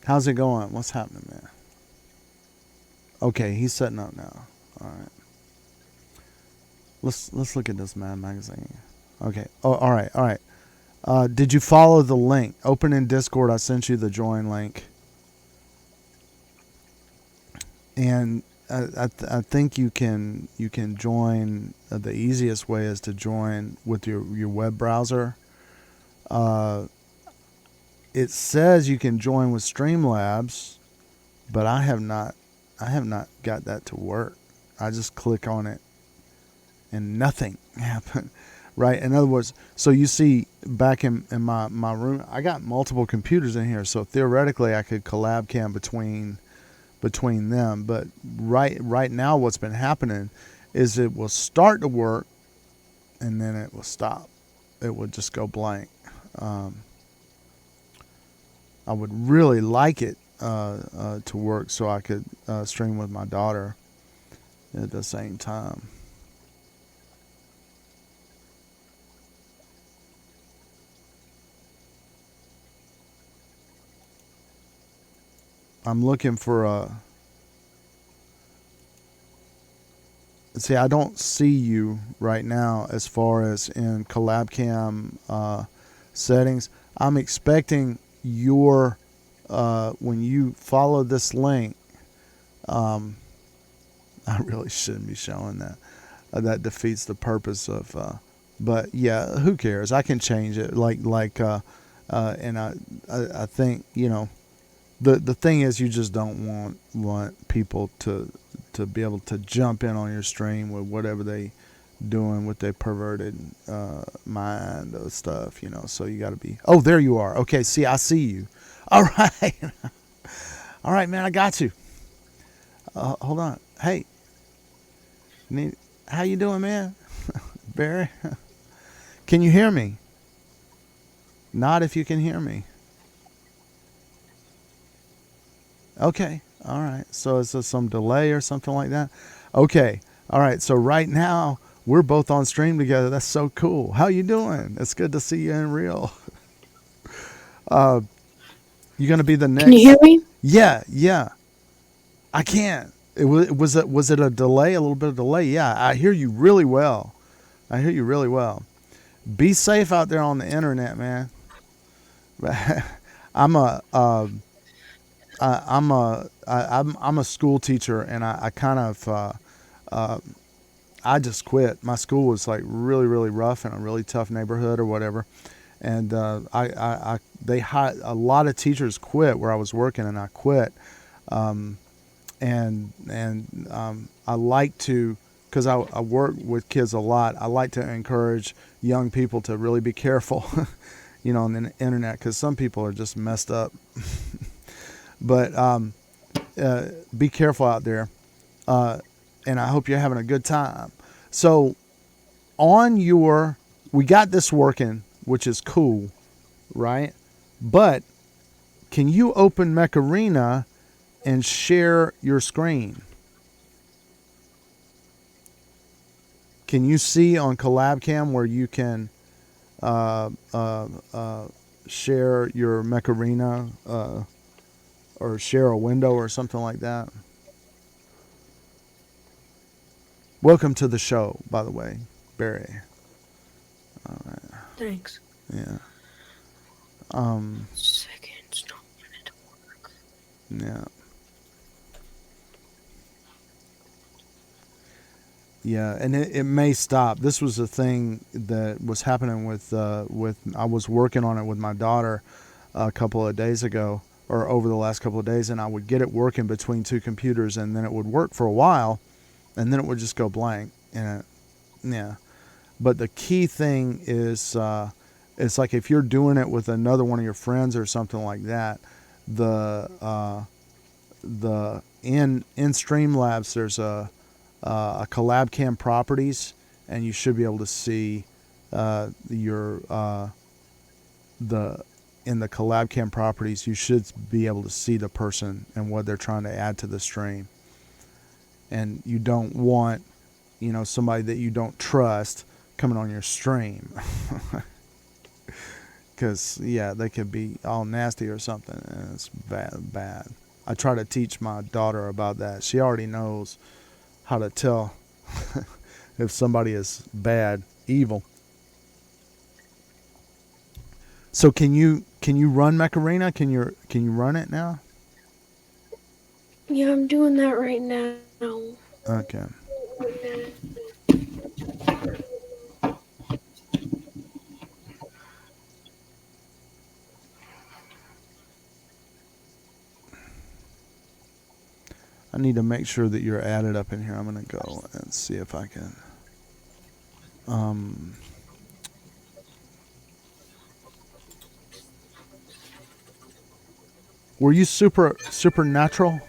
How's it going? What's happening, man? Okay, he's setting up now. All right. Let's look at this Mad Magazine. Okay. Oh, all right. Did you follow the link? Open in Discord. I sent you the join link. And I think you can join. The easiest way is to join with your web browser. It says you can join with Streamlabs, but I have not got that to work. I just click on it and nothing happened. Right? In other words, so you see back in my room, I got multiple computers in here, so theoretically I could collab cam between them. But right now what's been happening is it will start to work and then it will stop. It will just go blank. I would really like it to work so I could stream with my daughter at the same time. I'm looking for a... See, I don't see you right now as far as in CollabCam settings. I'm expecting your when you follow this link, I really shouldn't be showing that. That defeats the purpose of. But yeah, who cares? I can change it. And I think the thing is you just don't want people to be able to jump in on your stream with whatever they doing with their perverted mind of stuff, so you got to be... Oh, there you are. Okay, see, I see you. All right. All right, man, I got you. Hold on. Hey, how you doing, man? Barry? Can you hear me? Not if you can hear me. Okay, all right. So is there some delay or something like that? Okay, all right. So right now, we're both on stream together. That's so cool. How you doing? It's good to see you in real. You gonna be the next? Can you hear me? Yeah. I can't. Was it a delay? A little bit of delay? Yeah, I hear you really well. Be safe out there on the internet, man. I'm a I'm a school teacher, and I kind of I just quit. My school was like really rough in a really tough neighborhood or whatever, and they had a lot of teachers quit where I was working, and I quit. And I like to, because I work with kids a lot. I like to encourage young people to really be careful, on the internet, because some people are just messed up. But be careful out there, and I hope you're having a good time. So we got this working, which is cool, right? But can you open Mech Arena and share your screen? Can you see on CollabCam where you can share your Mech Arena or share a window or something like that? Welcome to the show, by the way, Barry. All right. Thanks. Yeah. Seconds, not wanting to work. Yeah. Yeah, and it may stop. This was a thing that was happening with I was working on it with my daughter a couple of days ago, or over the last couple of days, and I would get it working between two computers, and then it would work for a while, and then it would just go blank. And yeah, but the key thing is it's like if you're doing it with another one of your friends or something like that, the in Streamlabs there's a CollabCam properties, and you should be able to see in the CollabCam properties, you should be able to see the person and what they're trying to add to the stream. And you don't want, somebody that you don't trust coming on your stream. Because, they could be all nasty or something, and it's bad. I try to teach my daughter about that. She already knows how to tell if somebody is bad, evil. So can you run Mech Arena? Can you run it now? Yeah, I'm doing that right now. Okay. I need to make sure that you're added up in here. I'm going to go and see if I can. Were you supernatural?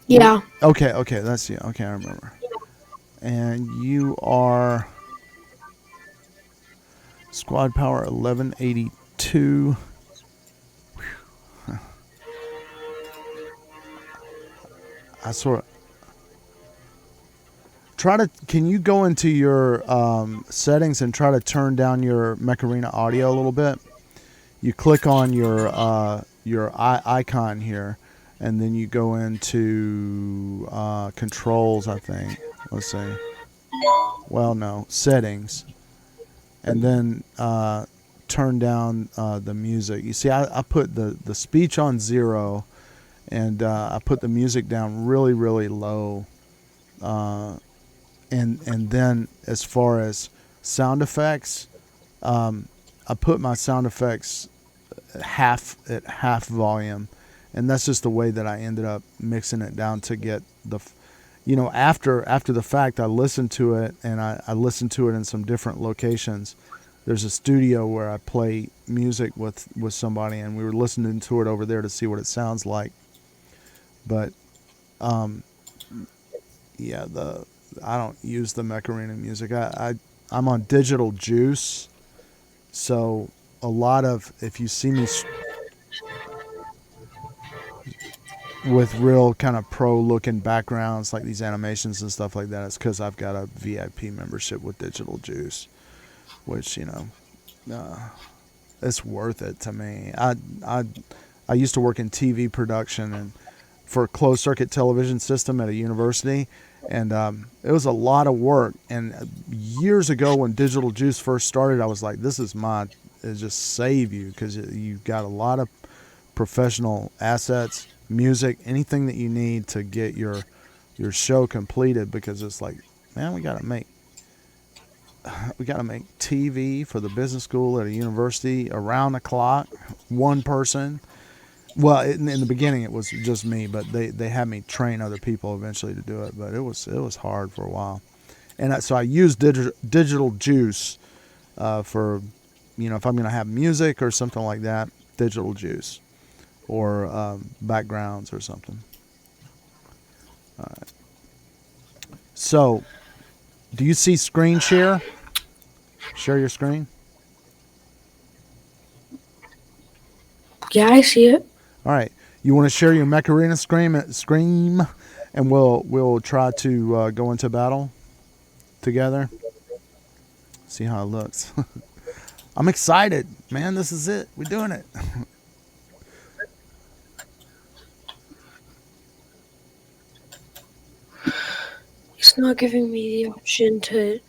Yeah. Okay, that's you. Okay, I remember. And you are Squad Power 1182. I sort of can you go into your settings and try to turn down your Mech Arena audio a little bit? You click on your icon here, and then you go into controls, I think. Let's see. Well, no, settings, and then turn down the music. You see, I put the speech on 0. And I put the music down really low, and then as far as sound effects, I put my sound effects at half volume, and that's just the way that I ended up mixing it down to get the, after the fact I listened to it, and I listened to it in some different locations. There's a studio where I play music with somebody, and we were listening to it over there to see what it sounds like. But, I don't use the Mech Arena music. I'm on Digital Juice, so a lot of, if you see me with real kind of pro-looking backgrounds, like these animations and stuff like that, it's because I've got a VIP membership with Digital Juice, which, it's worth it to me. I used to work in TV production and for a closed circuit television system at a university, and it was a lot of work. And years ago, when Digital Juice first started, I was like, "This is it just save you because you've got a lot of professional assets, music, anything that you need to get your show completed." Because it's like, man, we got to make TV for the business school at a university around the clock, one person. Well, in the beginning it was just me, but they had me train other people eventually to do it. But it was hard for a while, and so I used Digital Juice for, if I'm going to have music or something like that, Digital Juice, or backgrounds or something. All right. So, do you see screen share? Share your screen. Yeah, I see it. All right. You want to share your Macarena scream, and we'll try to go into battle together. See how it looks. I'm excited, man. This is it. We're doing it. It's not giving me the option to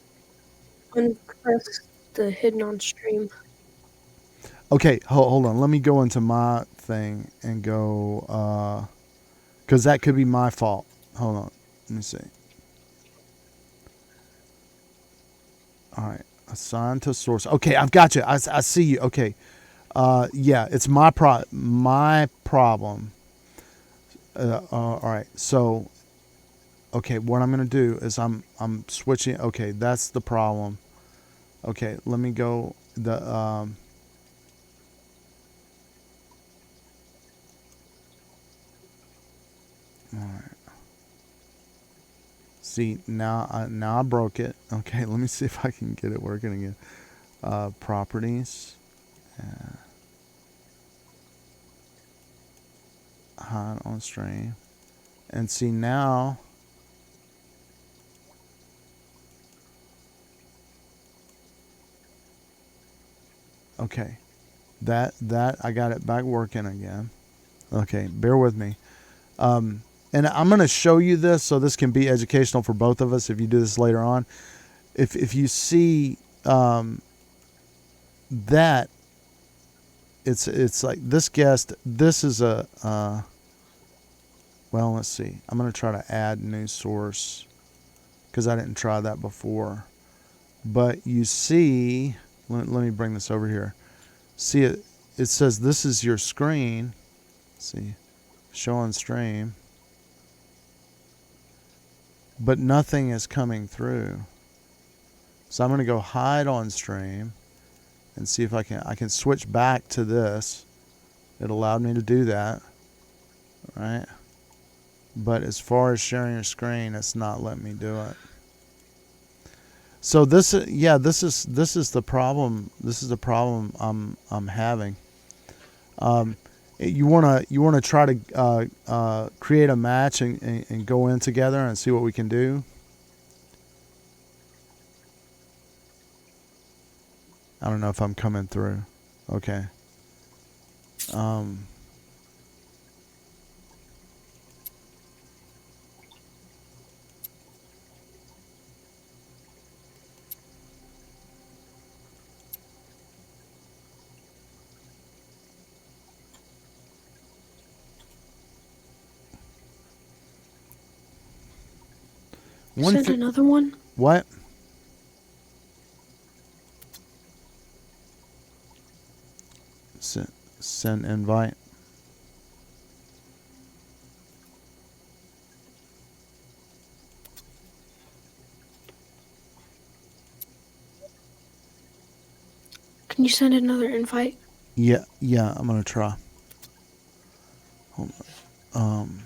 unpress the hidden on stream. Okay, hold on. Let me go into my thing and go, because that could be my fault. Hold on. Let me see. All right. Assign to source. Okay, I've got you. I see you. Okay. Yeah, it's my problem. All right. So, okay, what I'm going to do is I'm switching. Okay, that's the problem. Okay, let me go. All right. See, now I broke it. Okay, let me see if I can get it working again. Properties. Hide on stream. And see now. Okay. That I got it back working again. Okay, bear with me. And I'm going to show you this so this can be educational for both of us if you do this later on. If you see that, it's like this guest, this is a, well, let's see. I'm going to try to add new source because I didn't try that before. But you see, let me bring this over here. See, it says this is your screen. Let's see, show on stream. But nothing is coming through. So I'm going to go hide on stream and see if I can switch back to this. It allowed me to do that. Right? But as far as sharing your screen, it's not letting me do it. So this is the problem. This is the problem I'm having. You wanna try to create a match and go in together and see what we can do. I don't know if I'm coming through. Okay. Send another one? What? Send invite. Can you send another invite? Yeah, I'm gonna try. Hold on.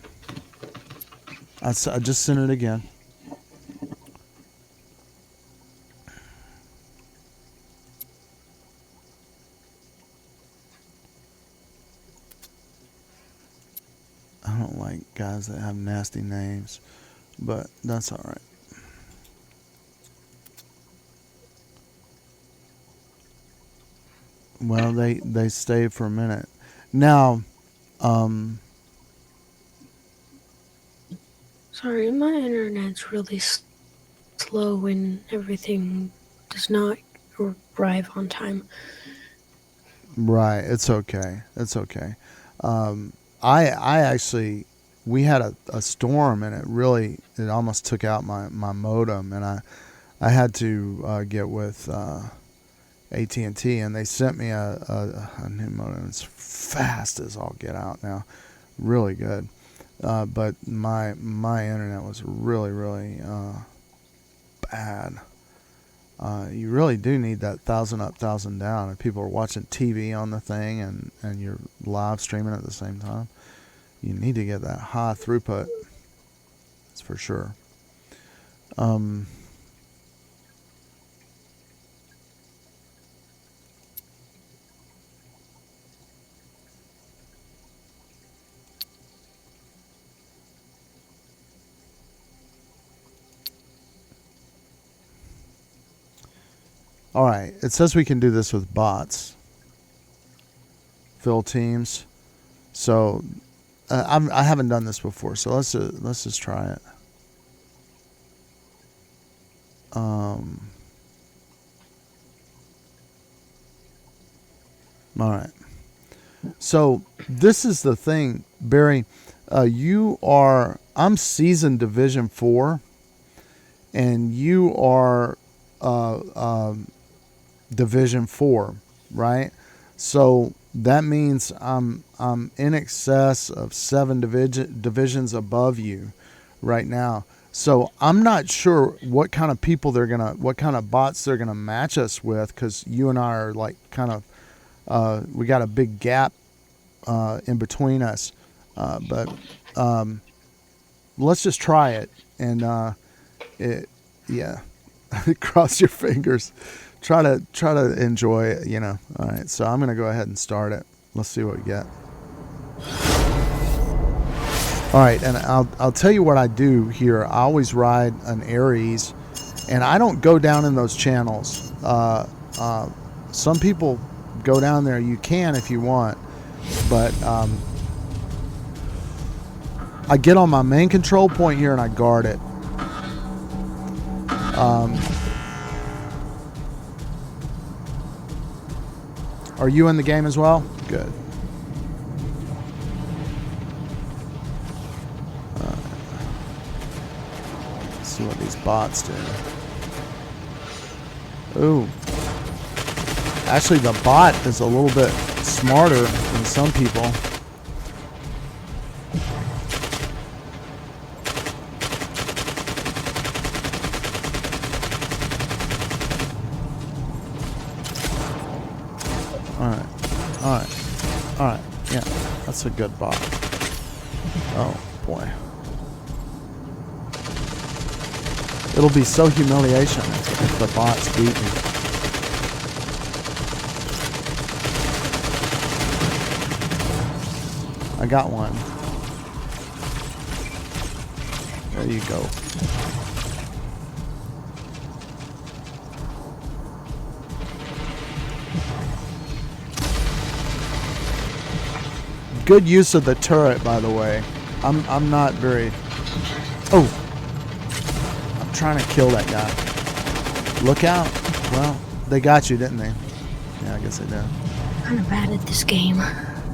I just sent it again. I don't like guys that have nasty names, but that's all right. Well, they stay for a minute. Now, Sorry, my internet's really slow and everything does not arrive on time. right, it's okay. It's okay. I actually, we had a storm and it almost took out my modem, and I had to get with AT&T, and they sent me a new modem. It's fast as all get out now, really good. But my internet was really bad. You really do need that 1,000 up, 1,000 down. If people are watching TV on the thing and you're live streaming at the same time, you need to get that high throughput. That's for sure. All right, it says we can do this with bots. Fill teams. So I haven't done this before, so let's just try it. All right. So this is the thing, Barry. I'm seasoned Division 4, and you are Division 4, right? So that means I'm in excess of 7 divisions above you right now. So I'm not sure what kind of people what kind of bots they're gonna match us with, because you and I are like kind of we got a big gap in between us. But let's just try it, and cross your fingers. Try to enjoy it, you know. All right, so I'm gonna go ahead and start it. Let's see what we get. All right, and I'll tell you what I do here. I always ride an Aries, and I don't go down in those channels. Some people go down there. You can if you want, but I get on my main control point here and I guard it. Are you in the game as well? Good. Let's see what these bots do. Ooh. Actually, the bot is a little bit smarter than some people. Alright, yeah, that's a good bot. Oh, boy. It'll be so humiliation if the bots beat me. I got one. There you go. Good use of the turret, by the way. I'm not very... Oh! I'm trying to kill that guy. Look out. Well, they got you, didn't they? Yeah, I guess they did. I'm bad at this game.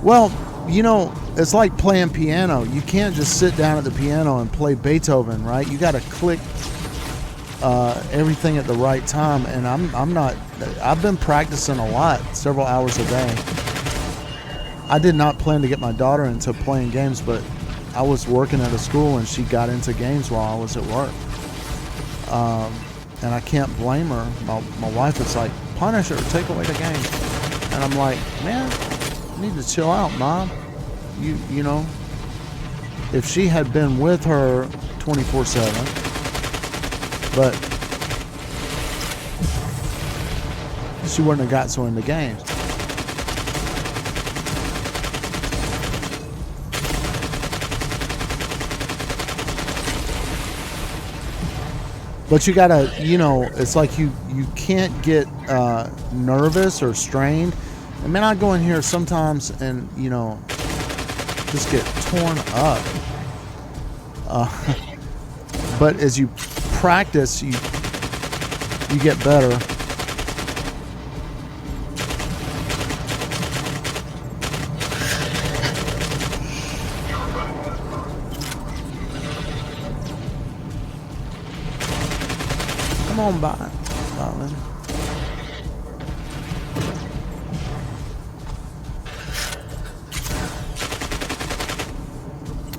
Well, you know, it's like playing piano. You can't just sit down at the piano and play Beethoven, right? You got to click everything at the right time. And I'm not... I've been practicing a lot, several hours a day. I did not plan to get my daughter into playing games, but I was working at a school and she got into games while I was at work. And I can't blame her. My wife is like, punish her, take away the game. And I'm like, man, you need to chill out, Mom. You know, if she had been with her 24/7, but she wouldn't have got so into games. But you gotta, you know, it's like you can't get nervous or strained I mean, I go in here sometimes and, you know, just get torn up. But as you practice, you get better. Come on by, darling.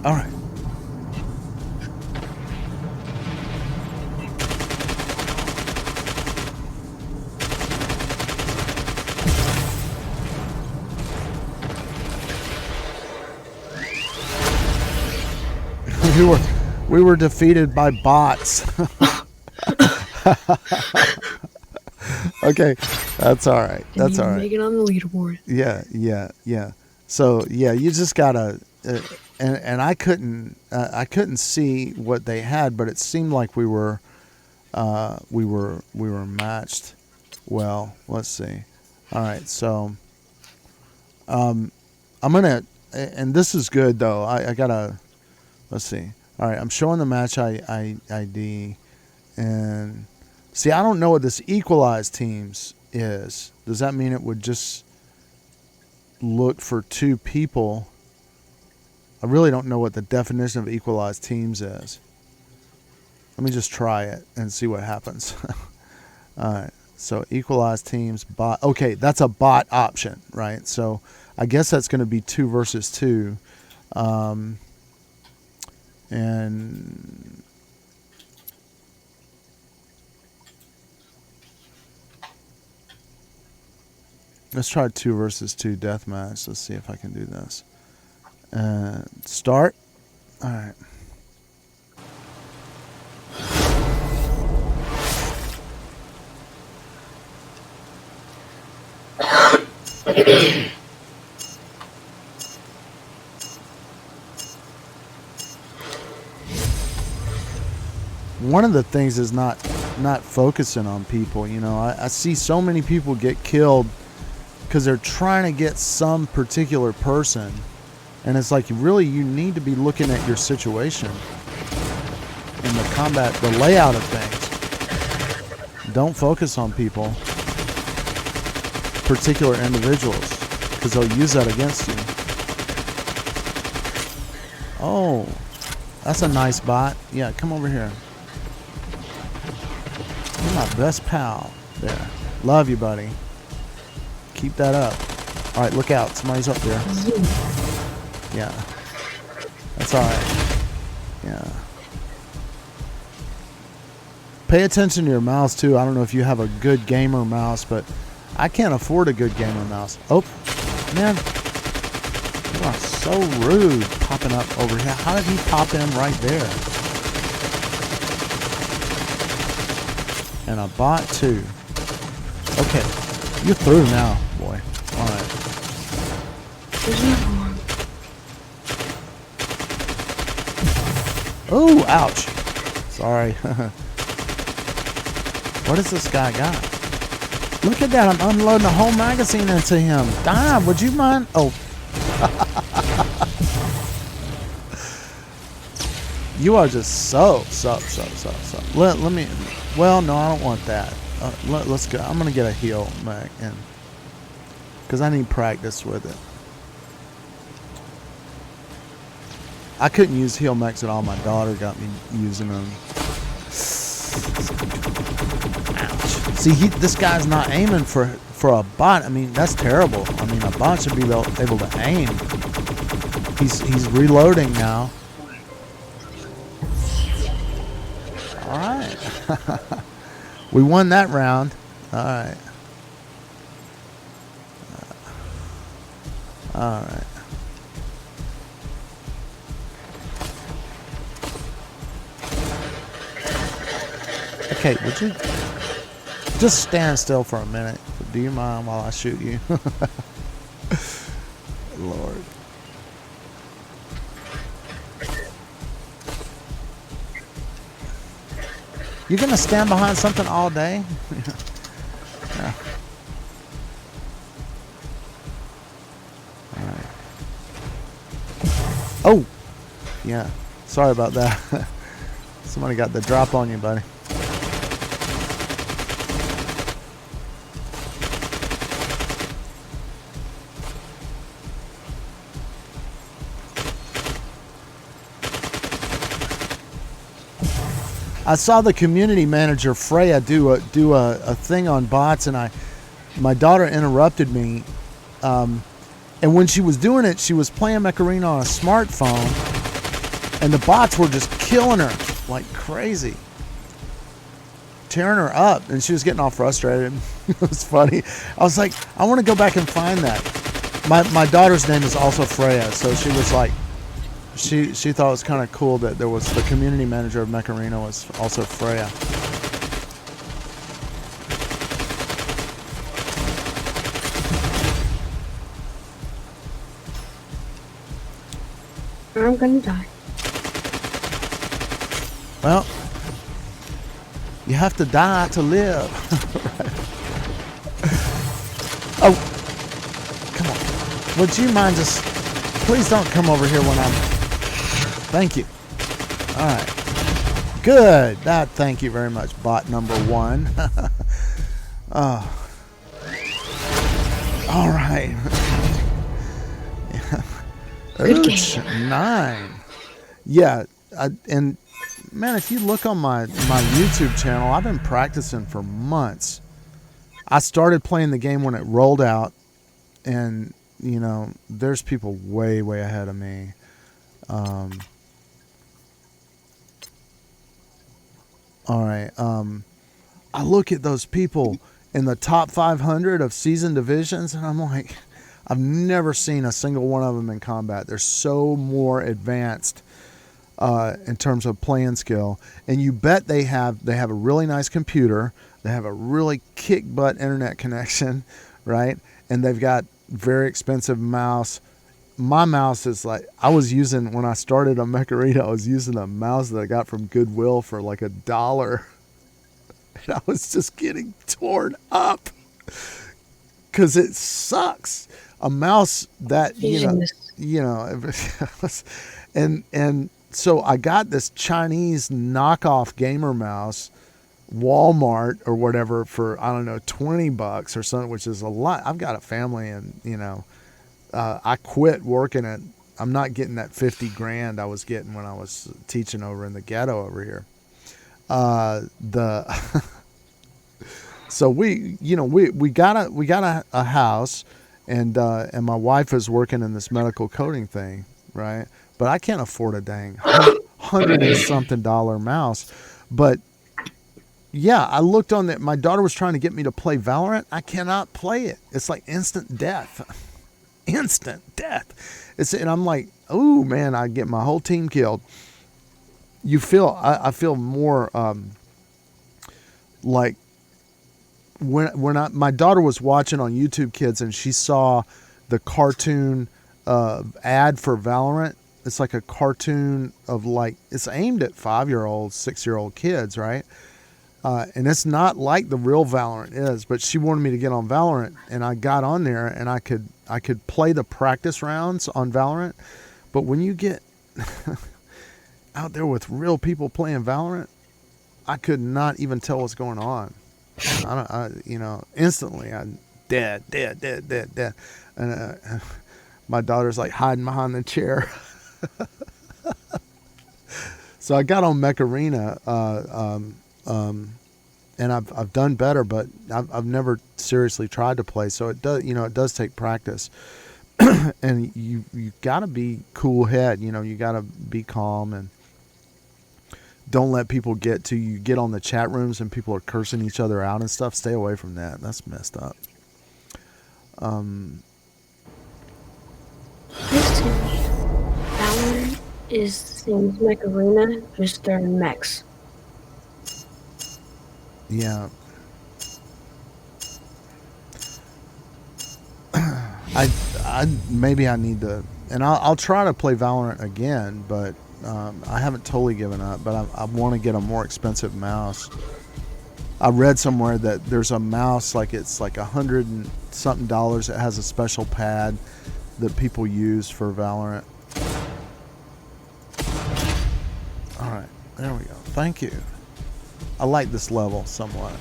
All right. We were defeated by bots. Okay, that's all right. That's all right. Make it on the leaderboard. Yeah. So yeah, you just gotta, and I couldn't see what they had, but it seemed like we were matched. Well, let's see. All right, so I'm gonna, and this is good though. I gotta, let's see. All right, I'm showing the match ID, and see, I don't know what this equalized teams is. Does that mean it would just look for 2 people? I really don't know what the definition of equalized teams is. Let me just try it and see what happens. All right, so equalized teams, bot. Okay, that's a bot option, right? So I guess that's going to be 2 versus 2. And let's try 2 versus 2 deathmatch. Let's see if I can do this. Start. All right. One of the things is not focusing on people. You know, I see so many people get killed because they're trying to get some particular person, and it's like really you need to be looking at your situation and the combat, the layout of things. Don't focus on people, particular individuals, because they'll use that against you. Oh, that's a nice bot. Yeah, come over here. You're my best pal. There. Love you, buddy. Keep that up. All right, look out. Somebody's up there. Yeah. That's all right. Yeah. Pay attention to your mouse, too. I don't know if you have a good gamer mouse, but I can't afford a good gamer mouse. Oh, man. You are so rude popping up over here. How did he pop in right there? And a bot, too. Okay. You're through now, boy. All right. There's another one. Oh, ouch. Sorry. What does this guy got? Look at that. I'm unloading a whole magazine into him. Damn, would you mind? Oh. You are just so. Let me. Well, no, I don't want that. Let's go. I'm going to get a heal mag in. Because I need practice with it. I couldn't use heal max at all. My daughter got me using them. Ouch. See, this guy's not aiming for a bot. I mean, that's terrible. I mean, a bot should be able to aim. He's reloading now. All right. We won that round. All right. All right. Okay, would you just stand still for a minute? Do you mind while I shoot you? Lord. You're gonna stand behind something all day? Yeah. Oh, yeah. Sorry about that. Somebody got the drop on you, buddy. I saw the community manager Freya do a thing on bots, and my daughter interrupted me. And when she was doing it, she was playing Macarena on a smartphone, and the bots were just killing her like crazy, tearing her up, and she was getting all frustrated. It was funny. I was like, I want to go back and find that. My daughter's name is also Freya, so she was like, she thought it was kind of cool that there was the community manager of Macarena was also Freya. I'm gonna die. Well, you have to die to live. Oh, come on. Would you mind just, please don't come over here when I'm, thank you. All right. Good. Thank you very much, bot number 1. Oh. All right. Good Ooch, game. 9. Yeah, and man, if you look on my YouTube channel, I've been practicing for months. I started playing the game when it rolled out, and you know, there's people way ahead of me. All right. I look at those people in the top 500 of season divisions, and I'm like, I've never seen a single one of them in combat. They're so more advanced in terms of playing skill, and you bet they have a really nice computer. They have a really kick butt internet connection, right? And they've got very expensive mouse. My mouse is like, I was using, when I started on Macarena, I was using a mouse that I got from Goodwill for like $1. And I was just getting torn up because it sucks. A mouse that, and so I got this Chinese knockoff gamer mouse, Walmart or whatever, for, I don't know, $20 or something, which is a lot. I've got a family, and, you know, I quit working at, I'm not getting that 50 grand I was getting when I was teaching over in the ghetto over here. So we got a house, and my wife is working in this medical coding thing, right? But I can't afford a dang $100 and something mouse. But yeah, I looked on that. My daughter was trying to get me to play Valorant. I cannot play it. It's like instant death. Instant death. And I'm like, oh man, I get my whole team killed. I feel more like when my daughter was watching on YouTube Kids, and she saw the cartoon ad for Valorant. It's like a cartoon of, like, it's aimed at 5-year-olds, 6-year-old kids, right? And it's not like the real Valorant is, but she wanted me to get on Valorant, and I got on there, and I could play the practice rounds on Valorant. But when you get out there with real people playing Valorant, I could not even tell what's going on. Instantly I'm dead. And my daughter's like hiding behind the chair. So I got on Macarena, and I've done better, but I've never seriously tried to play. So it does take practice, and you gotta be cool head. You gotta be calm, and don't let people get to you. Get on the chat rooms and people are cursing each other out and stuff. Stay away from that. That's messed up. Valorant is the same as Macarena, just they're mechs. Yeah. I maybe I need to, and I'll try to play Valorant again, but I haven't totally given up. But I want to get a more expensive mouse. I read somewhere that there's a mouse, like it's like $100 and something. It has a special pad that people use for Valorant. There we go. Thank you. I like this level somewhat.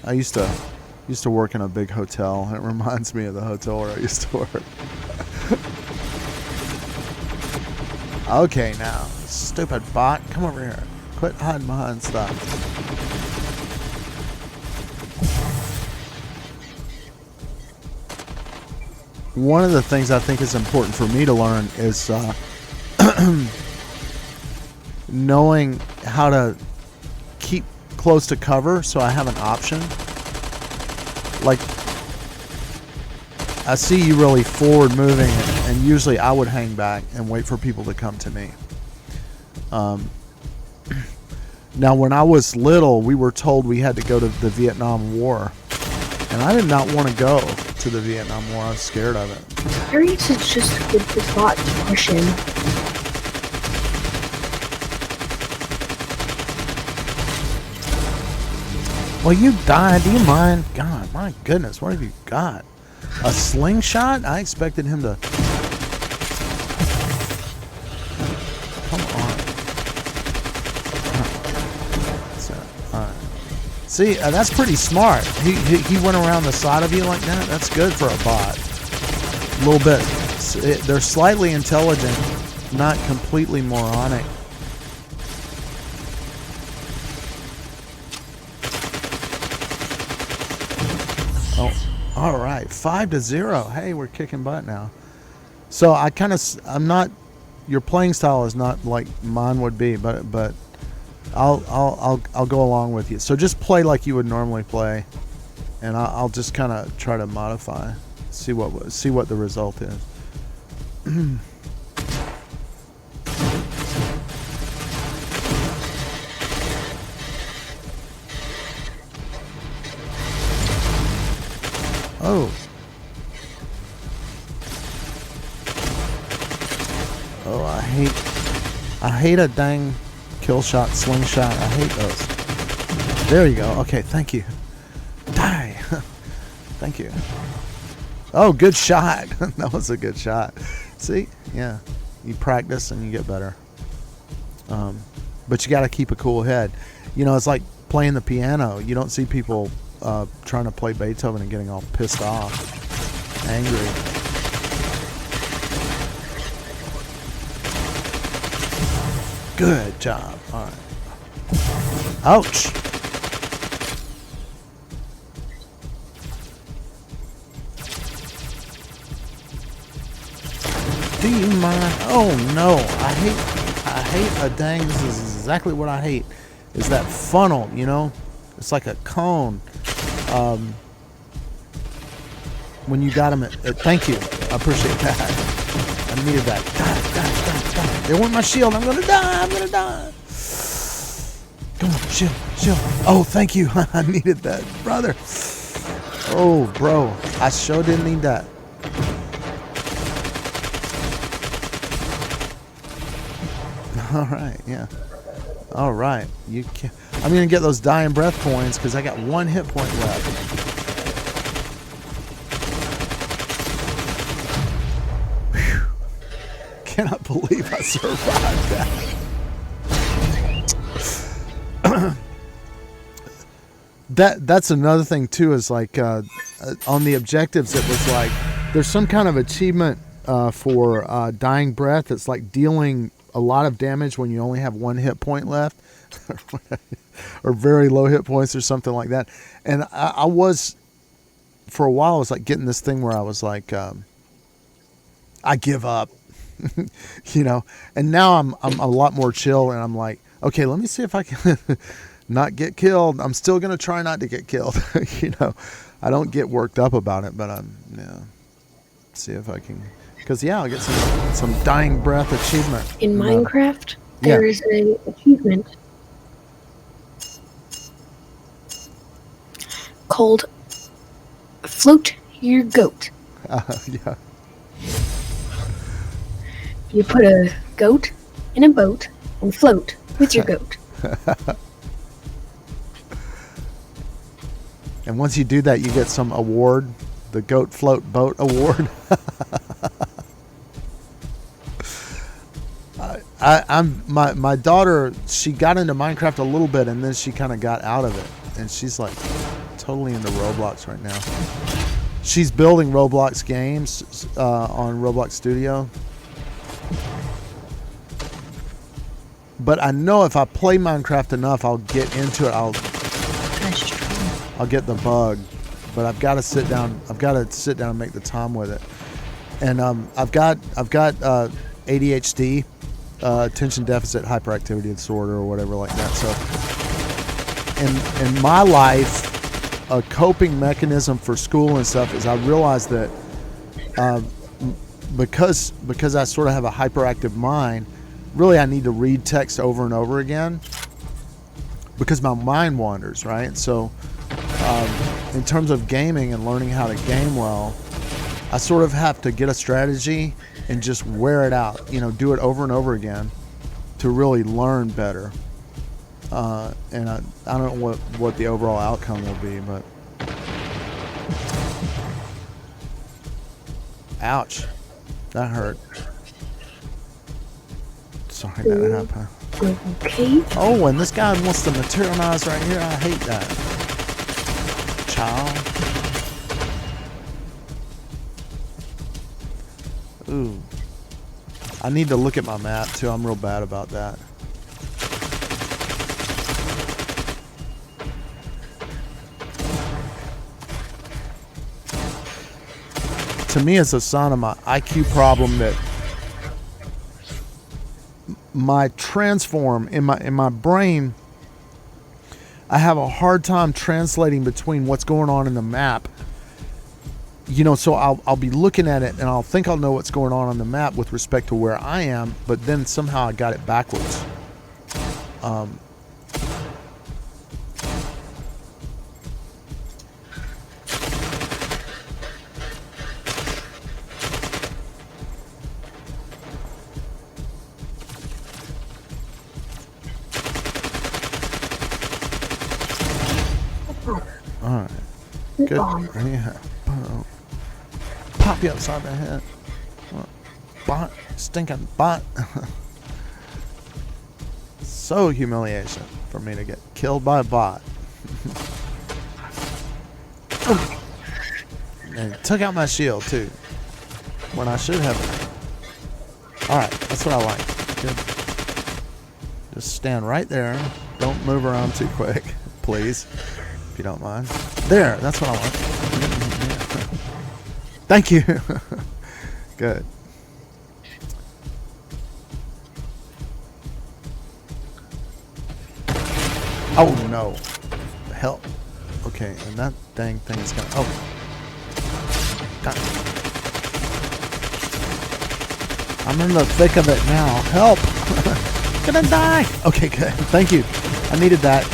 I used to work in a big hotel. It reminds me of the hotel where I used to work. Okay, now, stupid bot, come over here. Quit hiding behind stuff. One of the things I think is important for me to learn is knowing how to keep close to cover so I have an option. Like, I see you really forward moving, and usually I would hang back and wait for people to come to me. Now, when I was little, we were told we had to go to the Vietnam War, and I did not want to go to the Vietnam War. I was scared of it. Curious, it's just a good thought to push in. Well, you died. Do you mind? God, my goodness, what have you got? A slingshot? I expected him to... Come on. So, all right. See, that's pretty smart. He went around the side of you like that. That's good for a bot. A little bit. They're slightly intelligent, not completely moronic. All right, 5-0. Hey, we're kicking butt now. So I'm not. Your playing style is not like mine would be, but I'll go along with you. So just play like you would normally play, and I'll just kind of try to modify, see what the result is. Oh, I hate a dang kill shot, slingshot. I hate those. There you go. Okay, thank you. Die. Thank you. Oh, good shot. That was a good shot. See? Yeah. You practice and you get better. But you got to keep a cool head. You know, it's like playing the piano. You don't see people trying to play Beethoven and getting all pissed off, angry. Good job. All right. Ouch. Do you mind? Oh no, I hate a dang. This is exactly what I hate. Is that funnel? You know, it's like a cone. When you got them thank you. I appreciate that. I needed that. Die. They want my shield. I'm gonna die. Come on, shield. Oh, thank you. I needed that, brother. Oh, bro. I sure didn't need that. All right, yeah. All right. I'm going to get those dying breath coins because I got 1 hit point left. Whew. Cannot believe I survived that. That's another thing too, is like on the objectives it was like there's some kind of achievement for dying breath. It's like dealing a lot of damage when you only have 1 hit point left or very low hit points or something like that. And I was, for a while, I was like getting this thing where I was like, I give up, you know, and now I'm a lot more chill, and I'm like, okay, let me see if I can not get killed. I'm still going to try not to get killed. You know, I don't get worked up about it, but see if I can. Because, I'll get some dying breath achievement. In Minecraft, there is an achievement called Float Your Goat. Yeah. You put a goat in a boat and float with your goat. And once you do that, you get some award, the Goat Float Boat Award. I'm my daughter. She got into Minecraft a little bit, and then she kind of got out of it, and she's like totally into Roblox right now. She's building Roblox games on Roblox Studio. But I know if I play Minecraft enough, I'll get into it. I'll get the bug. But I've got to sit down. I've got to sit down and make the time with it. And I've got ADHD, attention deficit hyperactivity disorder, or whatever like that. So, in my life, a coping mechanism for school and stuff is I realized that because I sort of have a hyperactive mind, really I need to read text over and over again because my mind wanders, right? So in terms of gaming and learning how to game well, I sort of have to get a strategy and just wear it out, do it over and over again to really learn better. And I don't know what the overall outcome will be, but ouch, that hurt. Sorry that happened. Okay. Oh, and this guy wants to materialize right here. I hate that. Child. Ooh. I need to look at my map too. I'm real bad about that. To me, it's a sign of my IQ problem that my transform in my brain, I have a hard time translating between what's going on in the map. So I'll be looking at it and I'll think I'll know what's going on the map with respect to where I am, but then somehow I got it backwards. All right. Good. Yeah. Pop you upside the head. Bot. Stinking bot. So humiliation for me to get killed by a bot. And it took out my shield too. When I should have. Alright, that's what I like. Good. Just stand right there. Don't move around too quick, please. If you don't mind. There, that's what I want. Thank you. Good. Oh no. Help. Okay, and that dang thing is gonna. Oh. God. I'm in the thick of it now. Help. Gonna die. Okay, good. Thank you. I needed that.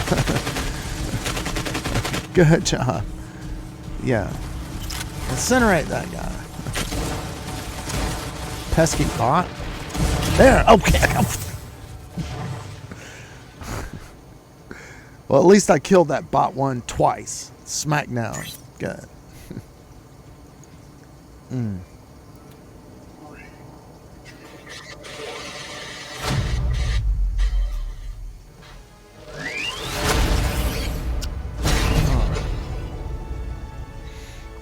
Good job. Yeah. Incinerate that guy. Pesky bot. There. Okay. Well, at least I killed that bot one twice. Smack down. Good.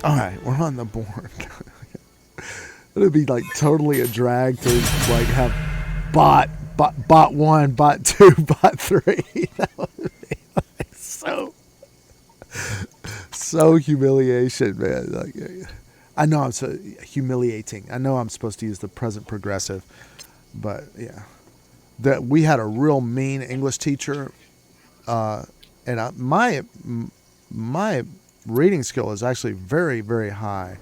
Alright, we're on the board. It'd be like totally a drag to like have bot 1, bot 2, bot 3. That would be like so humiliation, man. Like, I know I'm so humiliating. I know I'm supposed to use the present progressive, but yeah. We had a real mean English teacher, and my reading skill is actually very, very high.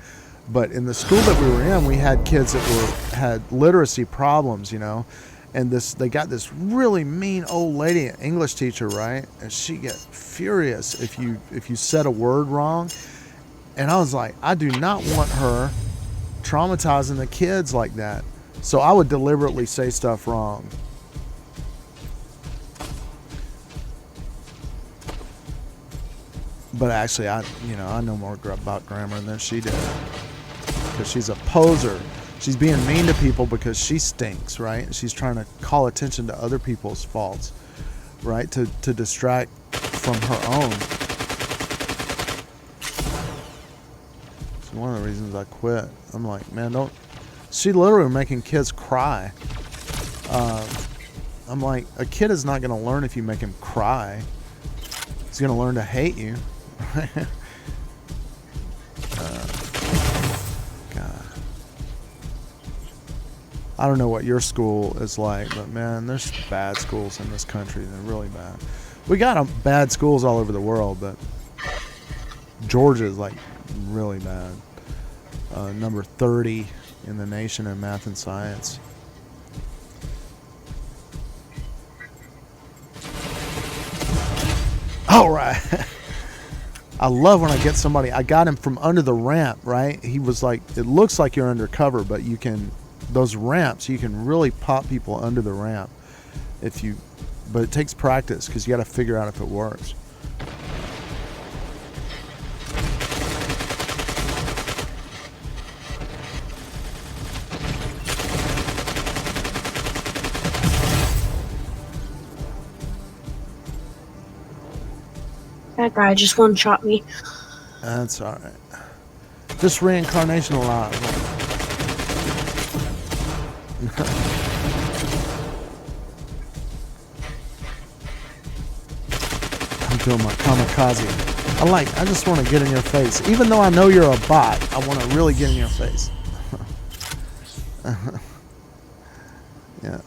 But in the school that we were in, we had kids that had literacy problems, and they got this really mean old lady, English teacher, right? And she get furious if you said a word wrong. And I was like, I do not want her traumatizing the kids like that. So I would deliberately say stuff wrong. But actually, I know more about grammar than she did. Because she's a poser. She's being mean to people because she stinks, right? And she's trying to call attention to other people's faults, right? To distract from her own. It's one of the reasons I quit. I'm like, man, don't. She literally making kids cry. I'm like, a kid is not going to learn if you make him cry. He's going to learn to hate you. God. I don't know what your school is like, but man, there's bad schools in this country. They're really bad. We got bad schools all over the world, but Georgia is like really bad. Number 30 in the nation in math and science. All right. I love when I get somebody. I got him from under the ramp, right? He was like, it looks like you're undercover, but you can, those ramps, you can really pop people under the ramp if you, but it takes practice because you got to figure out if it works. That guy just one-shot me. That's all right. Just reincarnation alive. I'm doing my kamikaze. I just want to get in your face. Even though I know you're a bot, I want to really get in your face. Yeah.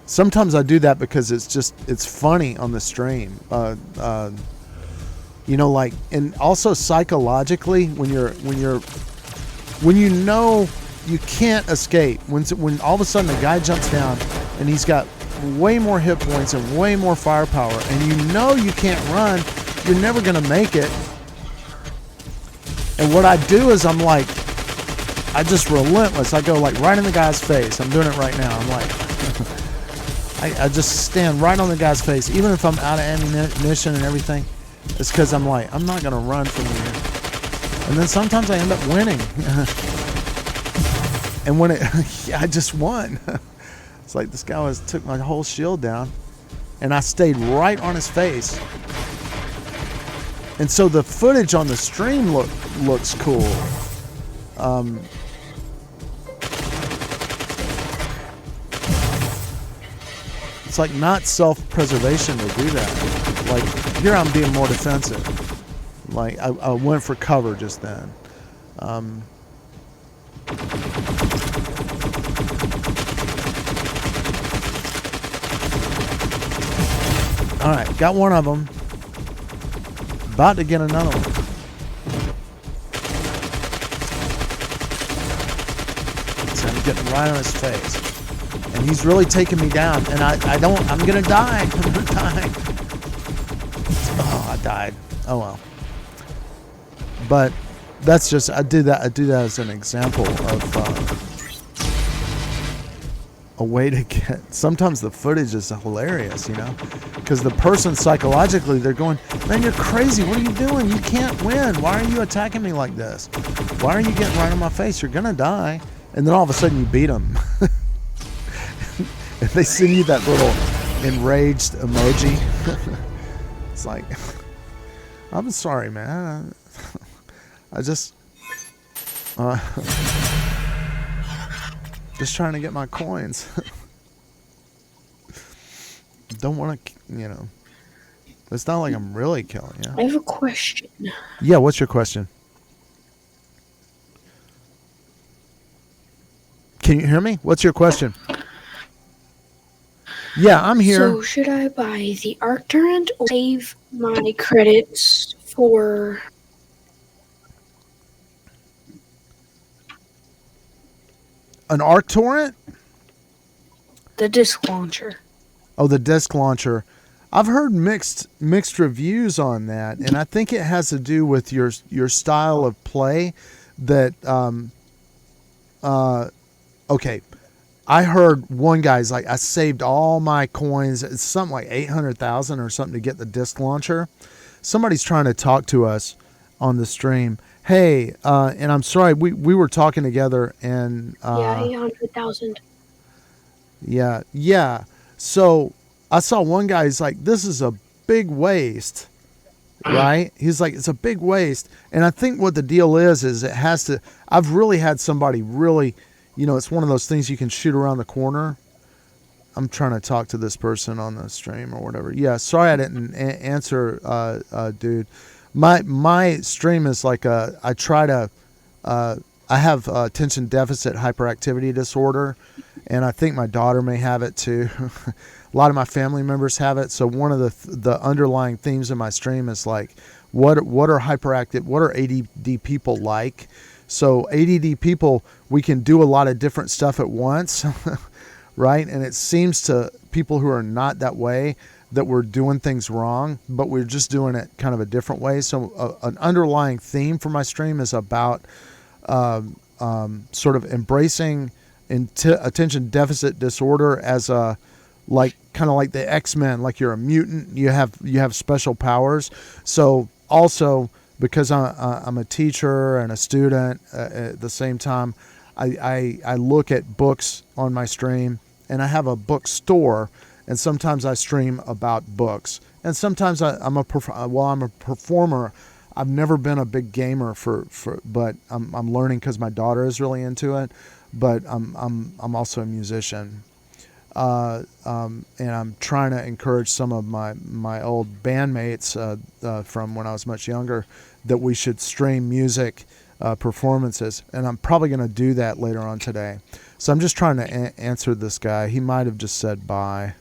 Sometimes I do that because it's funny on the stream. You know, like, and also psychologically, when you know you can't escape, when all of a sudden a guy jumps down and he's got way more hit points and way more firepower, and you know you can't run, you're never gonna make it. And what I do is I'm like, I just relentless. I go like right in the guy's face. I'm doing it right now. I'm like, I just stand right on the guy's face, even if I'm out of ammunition and everything. It's because I'm like, I'm not going to run from you. And then sometimes I end up winning. And when I just won. It's like this guy took my whole shield down, and I stayed right on his face. And so the footage on the stream looks cool. It's like not self-preservation to do that. Like here I'm being more defensive. Like I went for cover just then. All right, got one of them. About to get another one. So I'm getting right on his face. And he's really taking me down, and I'm gonna die. I'm gonna die. Oh, I died. Oh well. But that's just, I do that as an example of a way to get, sometimes the footage is hilarious, you know, because the person psychologically, they're going, man, you're crazy. What are you doing? You can't win. Why are you attacking me like this? Why are you getting right on my face? You're gonna die. And then all of a sudden you beat them. If they send you that little enraged emoji, it's like, I'm sorry, man. I just trying to get my coins. Don't want to, you know. It's not like I'm really killing you. I have a question. Yeah, what's your question? Can you hear me? What's your question? Yeah, I'm here. So should I buy the Arcturant or save my credits for an Arcturant? the disc launcher? Oh, the disc launcher. I've heard mixed reviews on that, and I think it has to do with your style of play. That okay. I heard one guy's like, I saved all my coins. It's something like 800,000 or something to get the disc launcher. Somebody's trying to talk to us on the stream, Hey, and I'm sorry, we were talking together, and Yeah, 800,000. yeah, yeah. So I saw one guy. He's like, "This is a big waste." Right? He's like, it's a big waste. And I think what the deal is it has to, I've really had somebody really, it's one of those things you can shoot around the corner. I'm trying to talk to this person on the stream or whatever. Yeah, sorry I didn't answer, dude. My stream is like I try to, I have attention deficit hyperactivity disorder, and I think my daughter may have it too. A lot of my family members have it. So one of the underlying themes in my stream is like, what are hyperactive, what are ADD people like? So ADD people, we can do a lot of different stuff at once, right? And it seems to people who are not that way that we're doing things wrong, but we're just doing it kind of a different way. So an underlying theme for my stream is about sort of embracing attention deficit disorder as a like kind of like the X-Men, like you're a mutant, you have special powers. So also because I'm a teacher and a student at the same time, I look at books on my stream, and I have a bookstore, and sometimes I stream about books, and sometimes I'm a performer. I've never been a big gamer but I'm learning because my daughter is really into it. But I'm also a musician, and I'm trying to encourage some of my old bandmates from when I was much younger that we should stream music performances, and I'm probably going to do that later on today. So I'm just trying to answer this guy. He might have just said bye.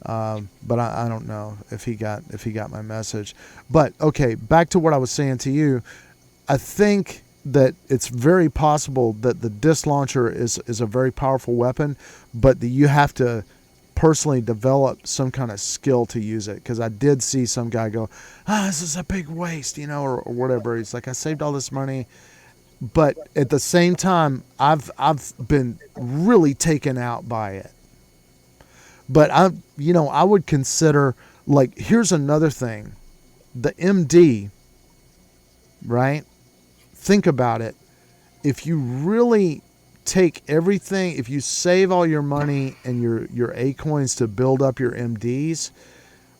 But I don't know if he got my message. But okay, back to what I was saying to you. I think that it's very possible that the disc launcher is a very powerful weapon, but that you have to personally develop some kind of skill to use it. Because I did see some guy go, this is a big waste, or whatever. He's like, I saved all this money. But at the same time, I've been really taken out by it. But I would consider, like, here's another thing. The MD, right? Think about it. If you really take everything, if you save all your money and your A coins to build up your MDs,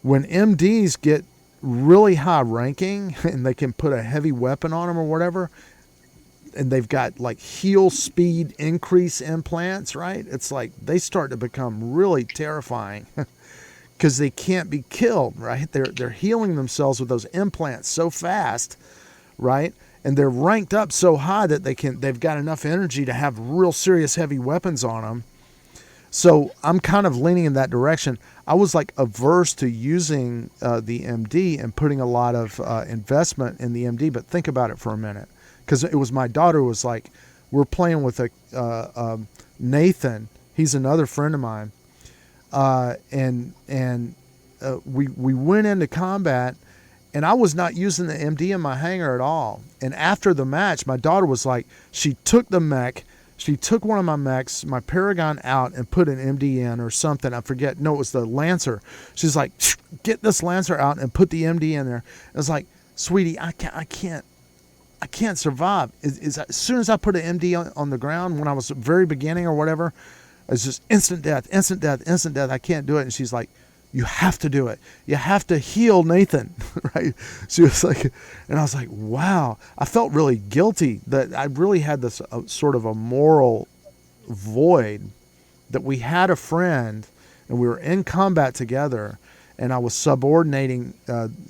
when MDs get really high ranking and they can put a heavy weapon on them or whatever, and they've got like heal speed increase implants, right? It's like they start to become really terrifying because they can't be killed, right? They're healing themselves with those implants so fast, right? And they're ranked up so high that they've got enough energy to have real serious heavy weapons on them. So I'm kind of leaning in that direction. I was like averse to using the MD and putting a lot of investment in the MD, but think about it for a minute. Because it was my daughter who was like, we're playing with Nathan. He's another friend of mine. We went into combat, and I was not using the MD in my hangar at all. And after the match, my daughter was like, she took the mech, she took one of my mechs, my Paragon out, and put an MD in or something. I forget. No, it was the Lancer. She's like, get this Lancer out and put the MD in there. I was like, sweetie, I can't survive. As soon as I put an MD on the ground when I was very beginning or whatever, it's just instant death, instant death, instant death. I can't do it. And she's like, you have to do it. You have to heal Nathan, right? She was like, and I was like, wow. I felt really guilty that I really had this sort of a moral void that we had a friend and we were in combat together, and I was subordinating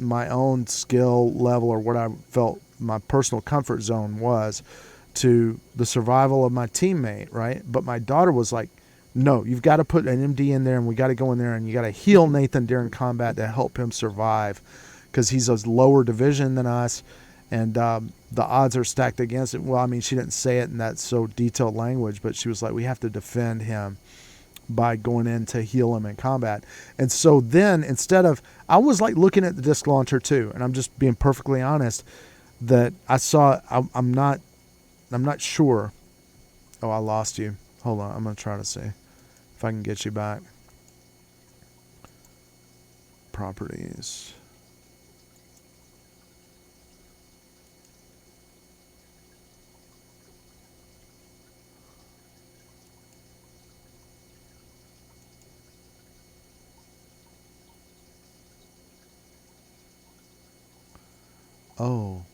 my own skill level or what I felt my personal comfort zone was to the survival of my teammate, right? But my daughter was like, no, you've got to put an MD in there, and we got to go in there, and you got to heal Nathan during combat to help him survive, because he's a lower division than us, and the odds are stacked against it. Well, I mean, she didn't say it in that so detailed language, but she was like, we have to defend him by going in to heal him in combat. And so then I was like looking at the disc launcher too, and I'm just being perfectly honest, that I saw, I'm not sure. Oh, I lost you. Hold on, I'm going to try to see if I can get you back. Properties. Oh.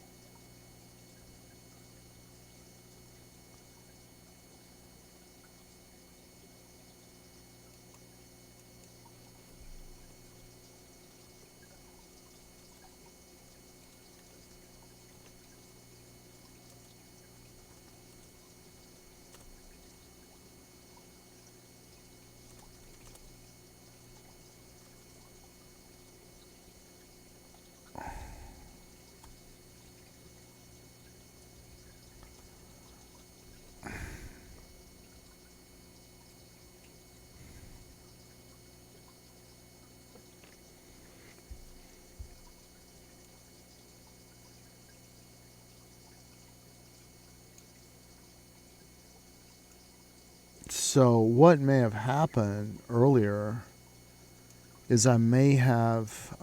So what may have happened earlier is I may have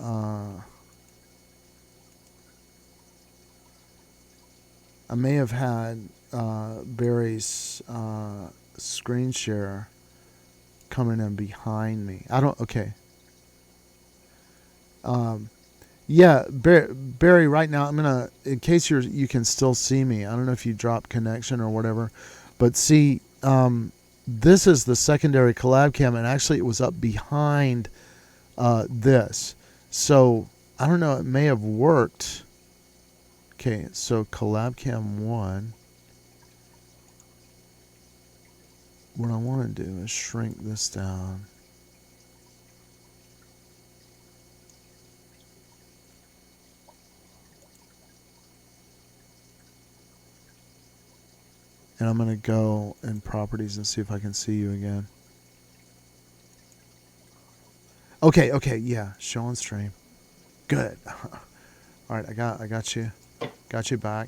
had Barry's screen share coming in behind me. I don't. Okay. Yeah, Barry. Right now, I'm gonna. In case you can still see me. I don't know if you dropped connection or whatever, but see. This is the secondary collab cam, and actually it was up behind this. So, I don't know, it may have worked. Okay, so collab cam 1. What I want to do is shrink this down. And I'm going to go in properties and see if I can see you again. Okay, yeah, show on stream. Good. All right, I got you. Got you back.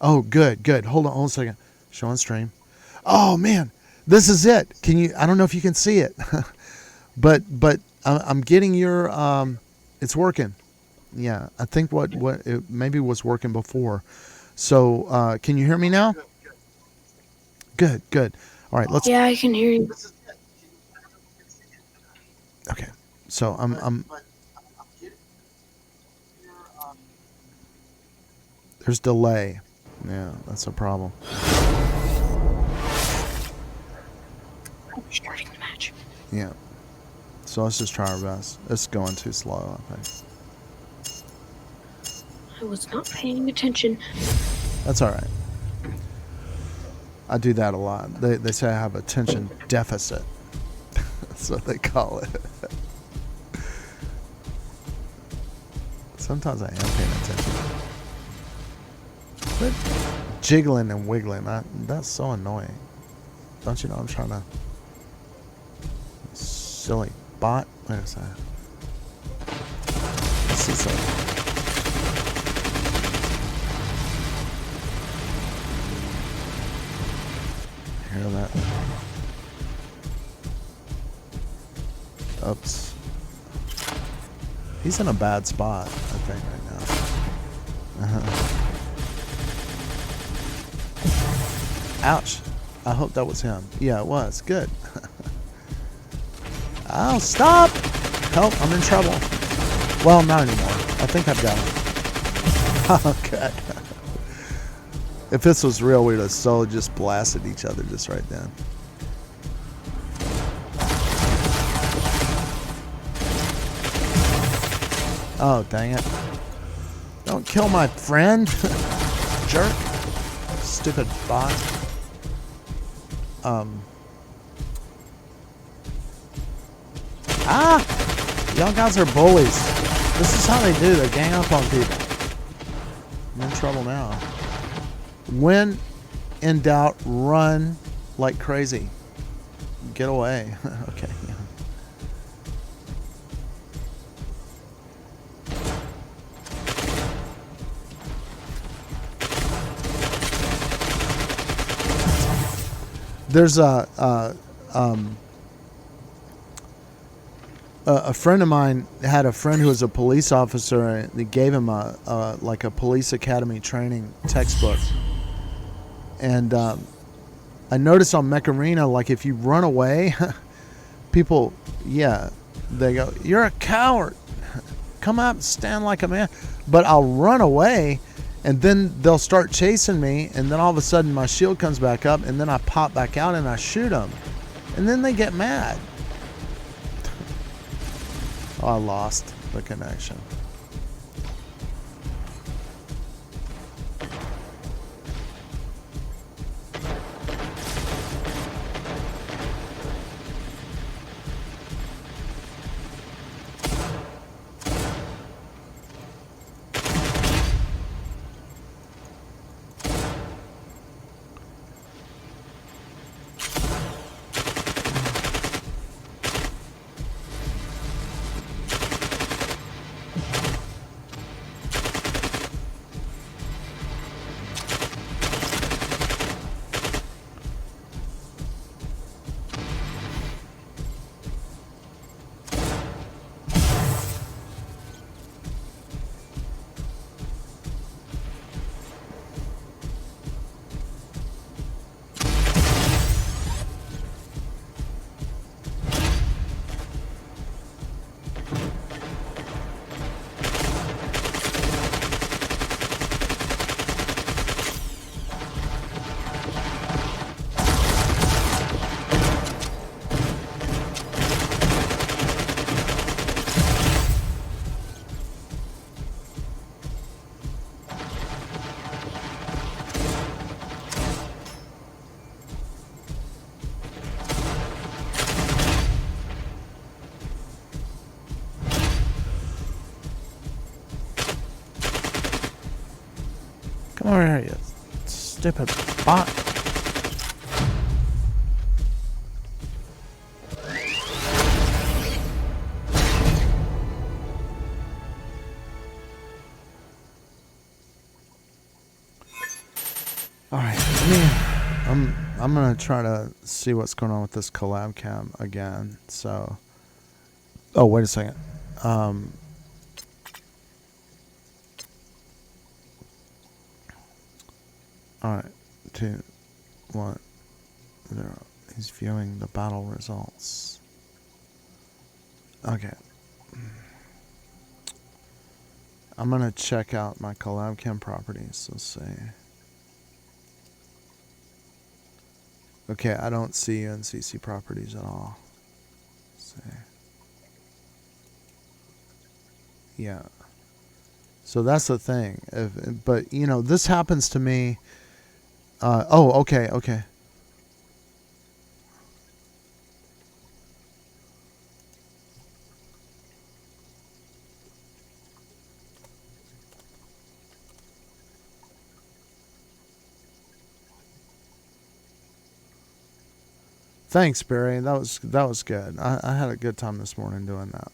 Oh, good. Hold on a second. Show on stream. Oh man, this is it. I don't know if you can see it. but I'm getting your it's working. Yeah, I think what it maybe was working before. So, can you hear me now? Good. All right, let's. Yeah, I can hear you. Okay, so I'm. There's delay. Yeah, that's a problem. Starting the match. Yeah. So let's just try our best. It's going too slow, I think. I was not paying attention. That's all right. I do that a lot. They say I have attention deficit. That's what they call it. Sometimes I am paying attention. But jiggling and wiggling, that's so annoying. Don't you know I'm trying to... Silly bot? Wait a second. This is hear that? Oops. He's in a bad spot, I think, right now. Ouch. I hope that was him. Yeah, it was. Good. Oh, stop! Help, I'm in trouble. Well, not anymore. I think I've got him. Oh, good. If this was real, we'd have so just blasted each other just right then. Oh, dang it. Don't kill my friend. Jerk. Stupid bot. Y'all guys are bullies. This is how they do. They gang up on people. I'm in trouble now. When in doubt, run like crazy. Get away. Okay. There's a friend of mine had a friend who was a police officer, and they gave him a police academy training textbook. And I noticed on Mech Arena, like if you run away, people, they go, "You're a coward. Come out and stand like a man." But I'll run away, And then they'll start chasing me, and then all of a sudden my shield comes back up, and then I pop back out and I shoot them. And then they get mad. Oh, I lost the connection. Come over here, you stupid bot. Alright, I'm gonna try to see what's going on with this collab cam again. So, oh, wait a second. Alright, 2, 1, 0. He's viewing the battle results. Okay. I'm gonna check out my collab cam properties. Let's see. Okay, I don't see UNCC properties at all. Let's see. Yeah. So that's the thing. But, you know, this happens to me. Oh, okay, okay. Thanks, Barry. That was good. I had a good time this morning doing that.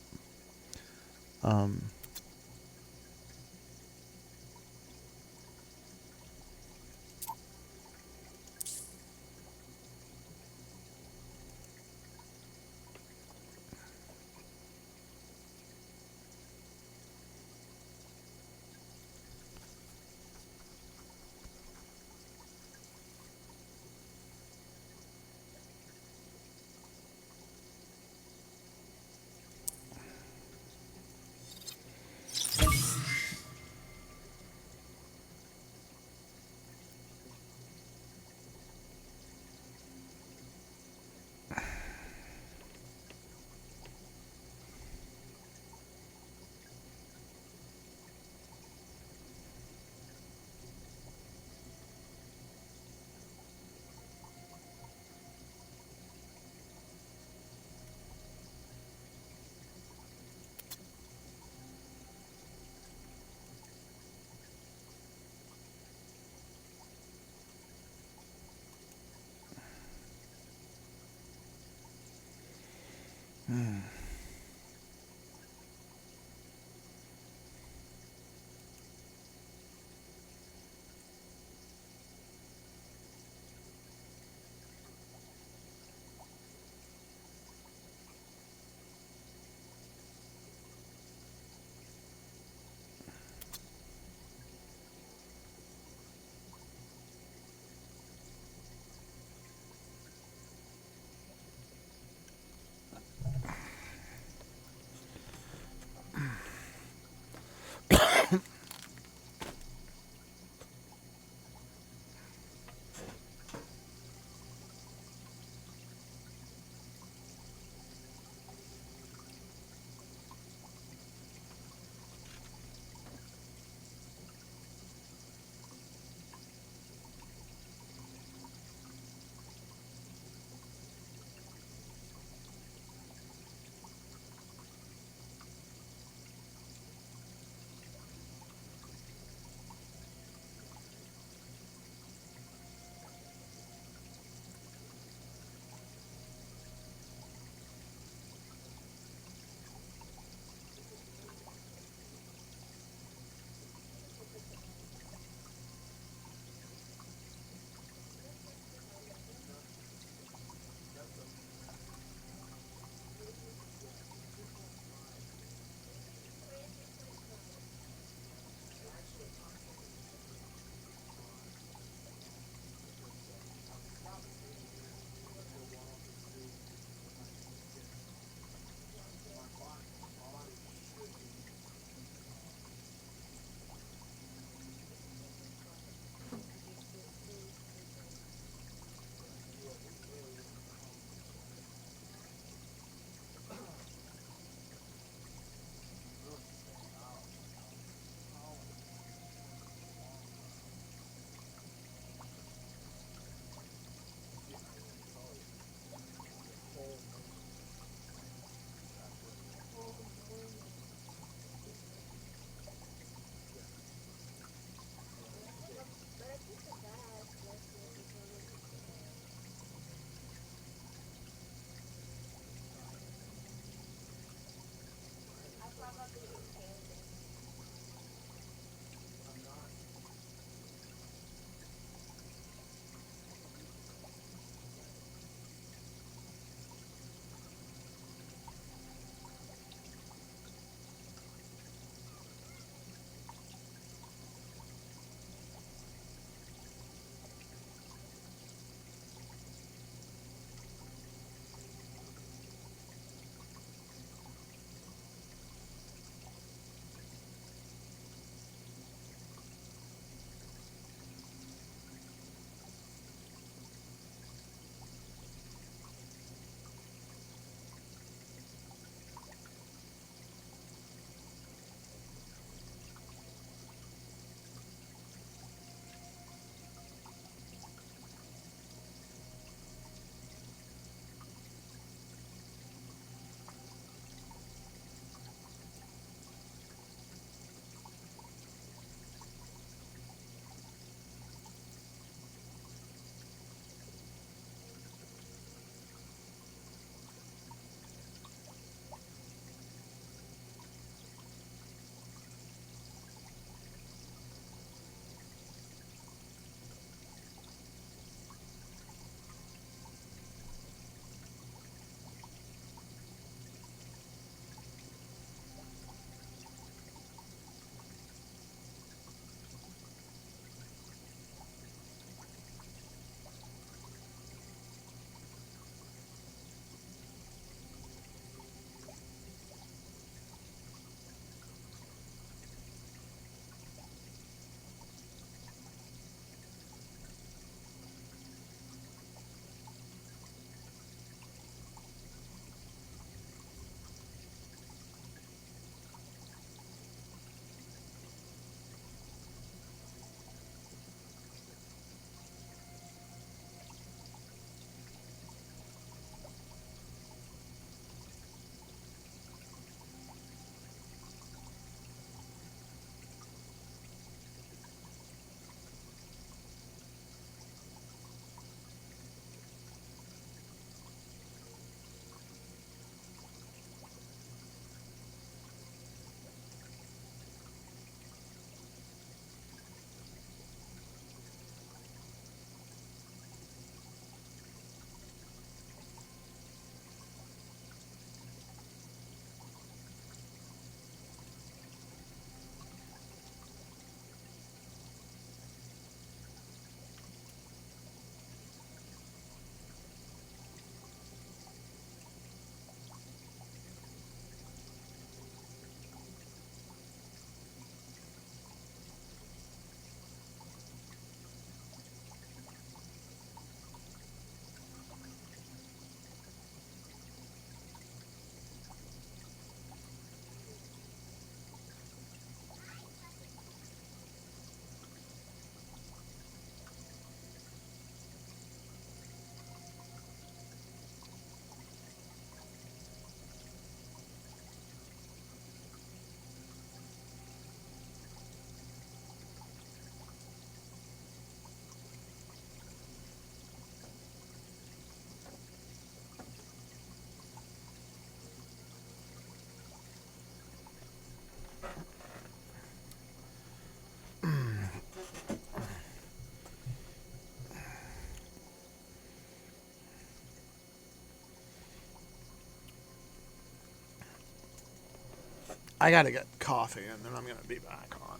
I gotta get coffee and then I'm gonna be back on.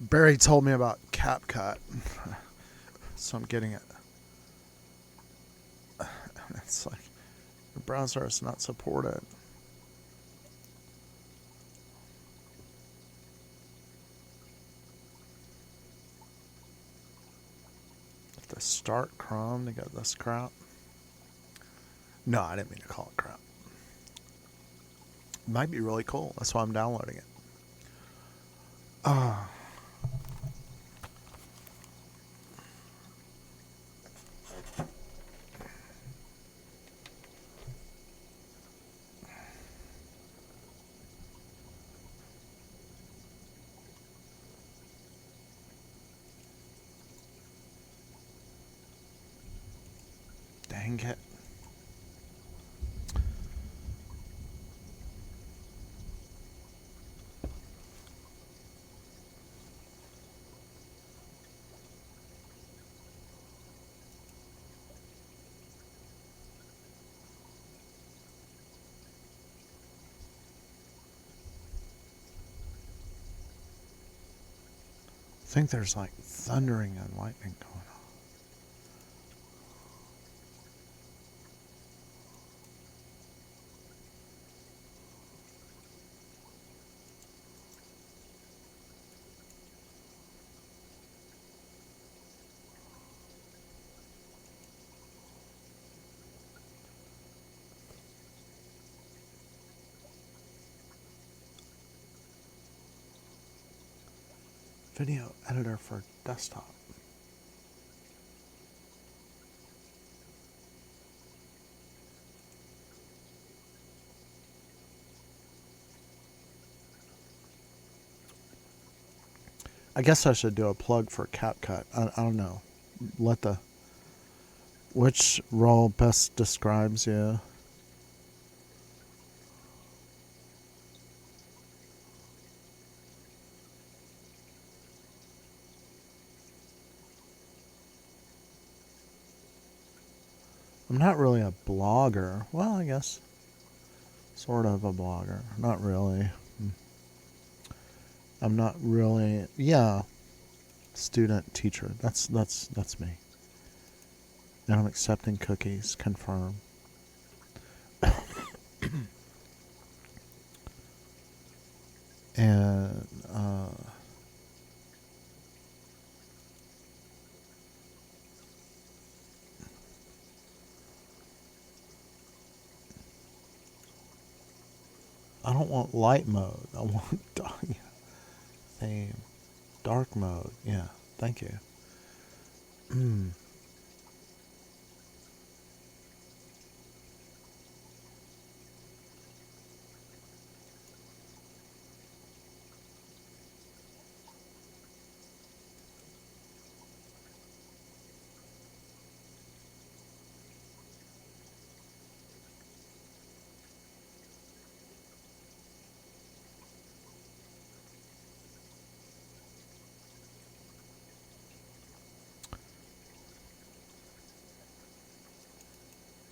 Barry told me about CapCut, so I'm getting it. It's like the browser is not supported. Have to start Chrome to get this crap. No, I didn't mean to call it crap. It might be really cool. That's why I'm downloading it. Dang it. I think there's like thundering and lightning going on. Video editor for desktop. I guess I should do a plug for CapCut. I don't know. Which role best describes you? I'm not really a blogger. Well, I guess sort of a blogger. Not really. I'm not really. Yeah, student teacher. That's me. And I'm accepting cookies. Confirm. And I don't want light mode. I want theme. Dark mode. Yeah. Thank you.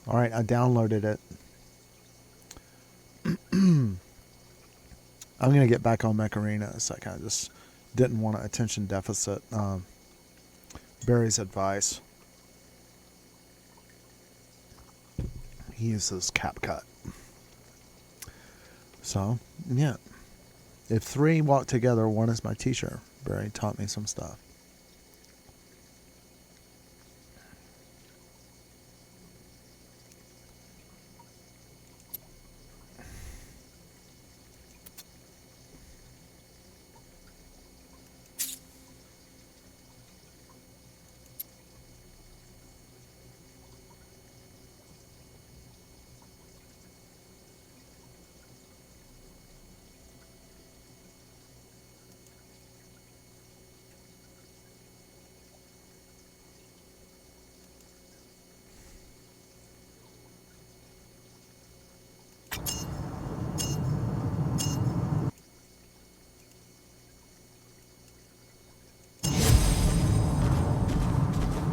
All right, I downloaded it. I'm going to get back on Macarena in a second. I just didn't want an attention deficit. Barry's advice. He uses CapCut. So, yeah. If three walk together, one is my teacher. Barry taught me some stuff.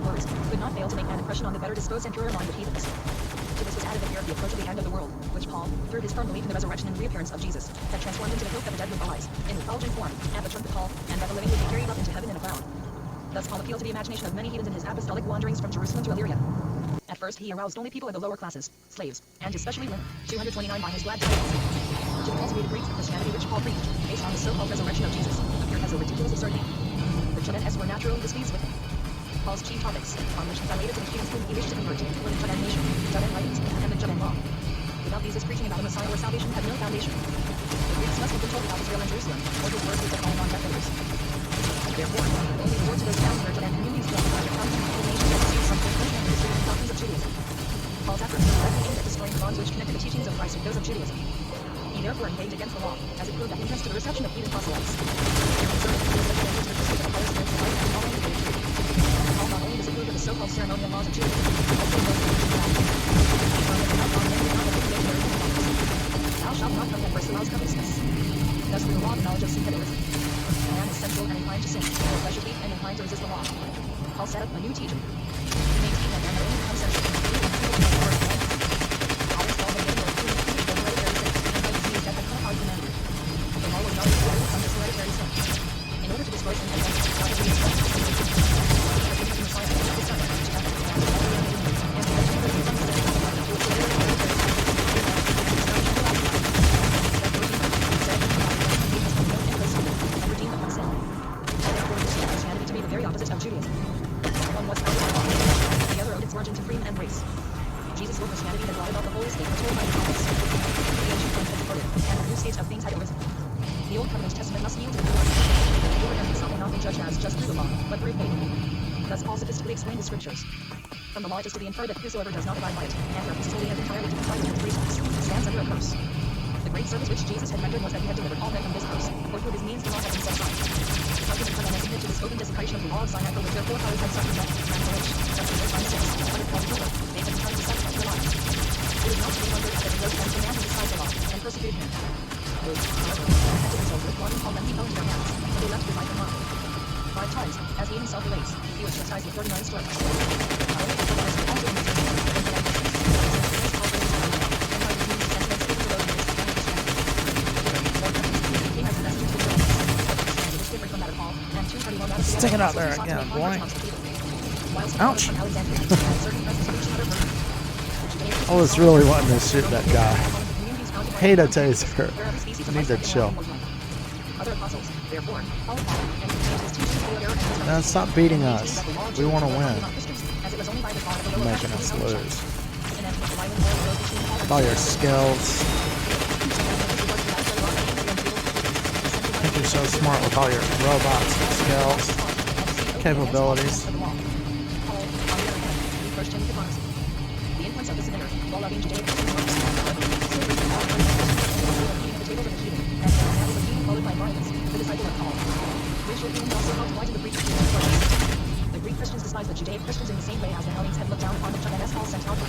Words could not fail to make an impression on the better disposed and purer-minded heathens. To this was added the fear of the approach of the end of the world, which Paul, through his firm belief in the resurrection and reappearance of Jesus, had transformed into the hope that the dead would rise, in effulgent form, at the trumpet call, and that the living would be carried up into heaven in a cloud. Thus Paul appealed to the imagination of many heathens in his apostolic wanderings from Jerusalem to Illyria. At first he aroused only people of the lower classes, slaves, and especially women, 229 by his glad tidings. To the cultivated Greeks, the Christianity which Paul preached, based on the so-called resurrection of Jesus, appeared as a ridiculous absurdity. The Judeans were naturally displeased with him. Paul's chief topics, on which he related to the heathens whom he wished to convert, were the Judean nation, Judean writings, and the Judean law. Without these, his preaching about a Messiah or salvation had no foundation. The Greeks must have been told about Israel and Jerusalem, or his words would have fallen on deaf ears. Therefore, only the words of those towns where Judean communities dwelt could come to the nation to receive some conclusion of the history and doctrines of Judaism. Paul's efforts were directly aimed at destroying the bonds which connected the teachings of Christ with those of Judaism. He therefore inveighed against the law, as it proved a hindrance to the reception of heathen proselytes. Paul not only disapproved of the so-called ceremonial laws of Judaism, but also those of Thou shalt not covet, verse allows covetousness. Thus through the law, the knowledge of sin had arisen. A man is sensual and inclined to sin, or pleasure weak and inclined to resist the law. Paul set up a new teaching. He maintained that man had only become sensual and evil and evil from the first man. Always called the middle or true the hereditary sin, and by disease that had come upon humanity. The law was not able from this hereditary sin. In order to destroy sin and sin, God had given instructions to the Messiah, his son, which had been commanded by the and to the children of his son, to which the hereditary sin opposite of Judaism. One was founded on law, the other owed its origin to freedom and grace. Jesus' word Christianity had brought about the Holy State foretold by the prophets. The ancient times had departed, and a new state of things had arisen. The Old Covenant Testament must yield to the New Testament. Abraham himself will not be judged as just through the law, but through faith. Thus Paul sophistically explained the scriptures. From the law it is to be inferred that whosoever does not abide by it, and refuses wholly and entirely to comply with its precepts, stands under a curse. The great service which Jesus had rendered was that he had delivered all men from this curse, for through his means the law had been set aside. Because the covenant submitted to the spoken desecration of the law of Sinai, for which their forefathers had suffered death, translation, chapter 6, under Paul's ruler, they had tried to sacrifice their lives. It was not to be wondered at that he wrote and commanded beside the law, and persecuted him. Those, however, had themselves with one called them he fell into their hands, and they left his life in line. 5 times, as he himself relates, he was chastised with 39 stripes. However, the brothers were also in the church, and the life of Stick it out there again, boy. Ouch. I was really wanting to shoot that guy. Hate a taser. I need to chill. Now stop beating us. We want to win. You're making us lose. With all your skills. I think you're so smart with all your robots and skills. Capabilities. The Greek Christians despised the Judaic Christians in the same way as the Hellenes had looked down upon the Judeans Paul sent out by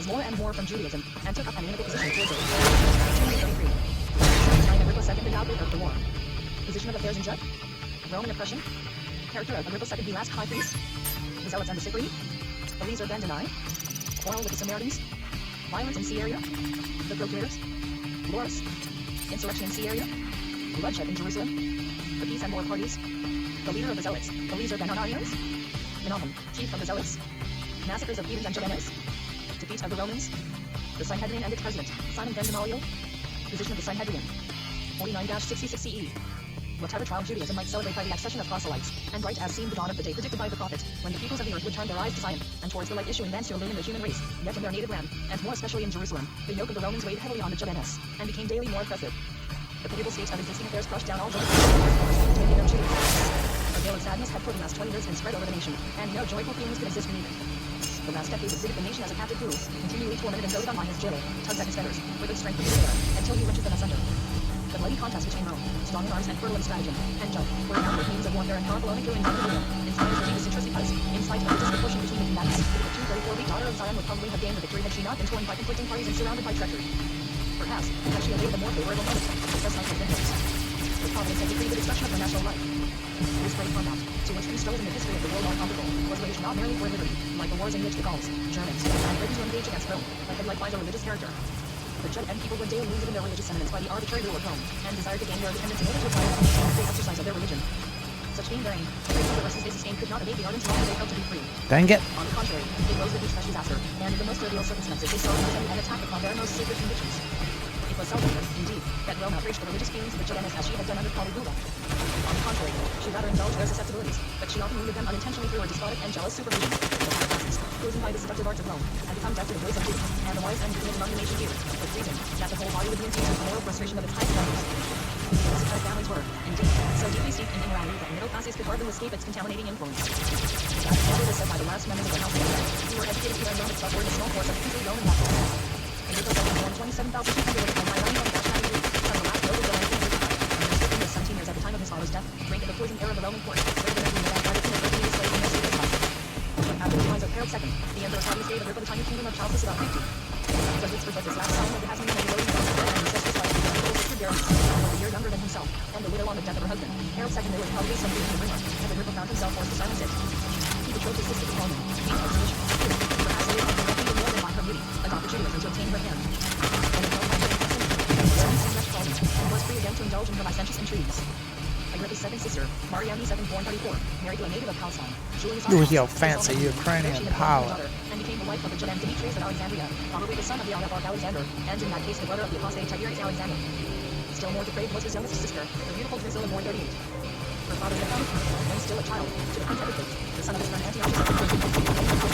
more and more from Judaism, and took up an inimical position towards it. 233. Time Agrippa II the outbreak of the war. Position of affairs in Judah. Roman oppression. Character of Agrippa II the last high priest. The Zealots and the Cyprian. Eliezer ben Denai. Quarrel with the Samaritans. Violence in Syria. The procurators. Loris. Insurrection in Syria. Bloodshed in Jerusalem. The peace and war parties. The leader of the Zealots, Eliezer ben Ananias. Menahem, chief of the Zealots. Massacres of heathens and Judeans. Defeat of the Romans. The Sanhedrin and its president, Simon ben Gamaliel. Position of the Sanhedrin. 49-66 CE. Whatever trial Judaism might celebrate by the accession of proselytes, and bright as seemed the dawn of the day predicted by the prophet, when the peoples of the earth would turn their eyes to Zion, and towards the light issuing thence to illumine the human race, yet in their native land, and more especially in Jerusalem, the yoke of the Romans weighed heavily on the Judeans, and became daily more oppressive. The pitiable state of existing affairs crushed down all joy. A gale of sadness had for the last 20 years been spread over the nation, and no joyful feelings could exist beneath it. The last decades exhibit the nation as a captive who, continually tormented and goaded on by his jailer, tugs at his fetters, with its strength together, until he wrenches them asunder. The bloody contest between Rome, strong in arms and fertile in stratagem, and Joe, were armed with means of warfare and powerful only through indomitable will, inspires the deepest interest because, in spite of the disproportion between the combatants, the 234-week daughter of Zion would probably have gained the victory had she not been torn by conflicting parties and surrounded by treachery. Perhaps, had she awaited the more favorable moment, success might have been hers. But Providence had decreed the destruction of her national life. This great combat, to which few struggles in the history of the world are comparable, was waged not merely for liberty, like the wars in which the Gauls, Germans, and Britons were engaged against Rome, but had likewise a religious character. The Jud and people were daily wounded in their religious sentiments by the arbitrary rule of Rome, and desired to gain their independence in order to acquire the free exercise of their religion. Such being their aim, the great universes they sustained could not abate the ardent longing they felt to be free. Dang it. On the contrary, it rose with each fresh disaster, and in the most trivial circumstances they saw an attack upon their most sacred convictions. It was seldom, indeed, that Rome outraged the religious feelings of the Judeans as she had done under Caligula. On the contrary, she rather indulged their susceptibilities, but she often wounded them unintentionally through her despotic and jealous supervision. The higher classes, chosen by the seductive arts of Rome, had become deaf to the voice of truth, and the wise and prudent among the nation feared, with reason, that the whole body would be infused with the moral frustration of its highest values. Aristocratic families were, indeed, so deeply steeped in immorality that middle classes could hardly escape its contaminating influence. That standard was set by the last members of the House of Israel, who were educated to learn Rome itself were in the small force of the Roman Catholics. In April 27,200 and by running on the National League, from the last noble Roman king of the and was 15 or 17 years at the time of his father's death, reigned in the poisoned era of the Roman court, where the Roman without gratitude and virtue slaves in their secret life. After the demise of Harold II, the emperor Claudius gave Agrippa the tiny kingdom of Chalcis about 50. So this was his last sign of the Hasmonean and devoting God's blood and ancestors by the beautiful Richard Berenice, was a year younger than himself, and the widow on the death of her husband. Harold II knew it probably some reason to rumor, as Agrippa found himself forced to silence it. He betrothed his sister to Roman, being of tradition, who, perhaps they had been even more than by her beauty, adopted Judaism to obtain her hand. And was free again to indulge in her licentious intrigues. Agrippa's second sister, Mariamne II, born 34, married to a native of Palestine, Julius With your Archelaus, fancy she Ukrainian had born her power. daughter, and became the wife of the Judean Demetrius of Alexandria, probably the son of the oligarch Alexander, and in that case the brother of the apostate Tiberius Alexander. Still more depraved was his youngest sister, the beautiful Drusilla, born 38. Her father had found, when still a child, to the Antiochus, the son of his friend Antiochus.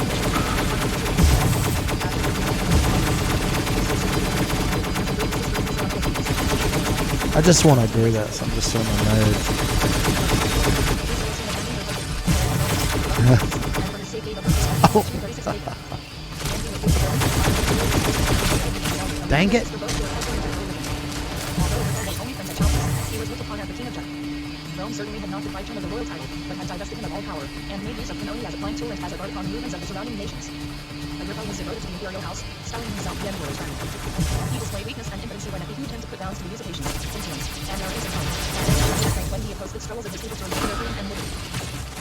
I just want to do this. I'm just in the mood. Oh. Dang it. Rome certainly had not deprived him of the royal title, but had divested him of all power, and made use of him only as a blind tool and as a guard upon the movements of the surrounding nations. Agrippa was devoted to the imperial house, styling himself the emperor's friend. He displayed weakness and impotency when it behooved him to put bounds to the usurpations, insolence, and arrogance of Rome, and strength when he opposed the struggles of his people to regain their freedom and liberty.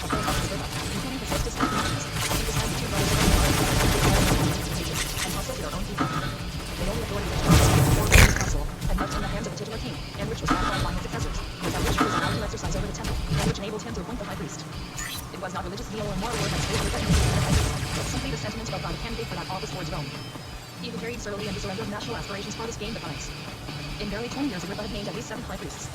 Although Agrippa, including his most distant connections, he was the two brothers of and hostile to their own people. The only authority which the council had left in the hands of the titular king, and which was ratified by his successors, was that which he was allowed to exercise over the temple, and which enabled him to appoint the high priest. It was not religious zeal or moral worth that swayed Agrippa in the high priest, but simply the sentiments felt by the candidate for that office towards Rome. He who carried surly and the surrender of national aspirations farthest gained the prize. In barely 20 years, Agrippa had named at least 7 high priests.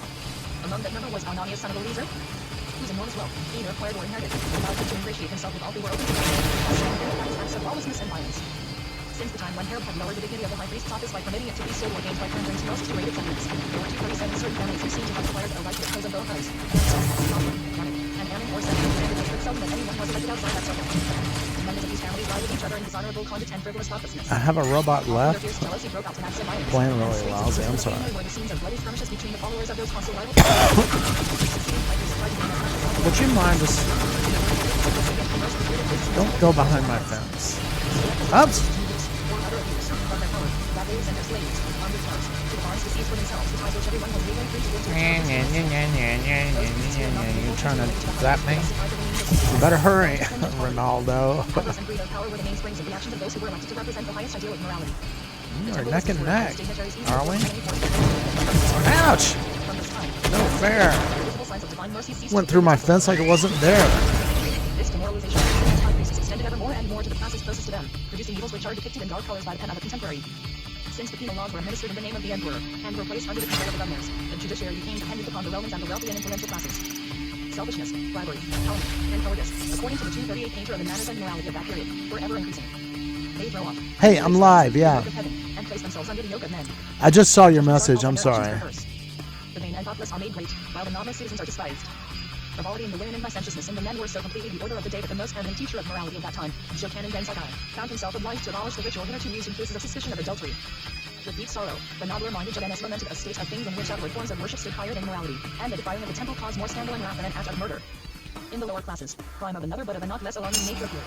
Among that number was Ananias, son of Eliezer, whose enormous wealth, either acquired or inherited, allowed him to ingratiate himself with all who were open to him, acts of lawlessness and violence. Since the time when Herod had lowered the dignity of the high priest's office by permitting it to be so ordained by conjuring to most degraded sentiments, there were 237 certain families who seemed to have acquired a right to dispose of both hosts, and Ammon or Seth demanded it seldom that anyone was elected outside that circle. Members of these families vied with each other in dishonorable conduct and frivolous thoughtlessness. I have a robot left. Fierce jealousy broke out to acts of violence. Playing really lousy. I'm sorry. Were the scenes of bloody skirmishes between the followers of those hostile rivals. Would you mind just... Don't go behind my fence. Oops. You trying to zap me? You better hurry, Ronaldo. We're neck and neck, are we? Ouch! No fair. Went through my fence like it wasn't there. This demoralization of high priests extended ever more and more to the classes closest to them, producing evils which are depicted in dark colors by the pen of a contemporary. Since the penal laws were administered in the name of the emperor, and were placed under the control of the governors, the judiciary became dependent upon the Romans and the wealthy and influential classes. Selfishness, bribery, calumny, and cowardice, according to the 238 painter of the manners and morality of that period, were ever increasing. They throw off. Hey, I'm live, yeah. And place themselves under the yoke of men. I just saw your message, I'm sorry. The vain and thoughtless are made great, while the nominal citizens are despised. Frivolity in the women and licentiousness in the men were so completely the order of the day that the most eminent teacher of morality of that time, Jochanan ben Zakkai, found himself obliged to abolish the ritual hitherto used in cases of suspicion of adultery. With deep sorrow, the nobler-minded Johannes lamented a state of things in which outward forms of worship stood higher than morality, and the defiling of the temple caused more scandal and wrath than an act of murder. In the lower classes, crime of another but of a not less alarming nature appeared.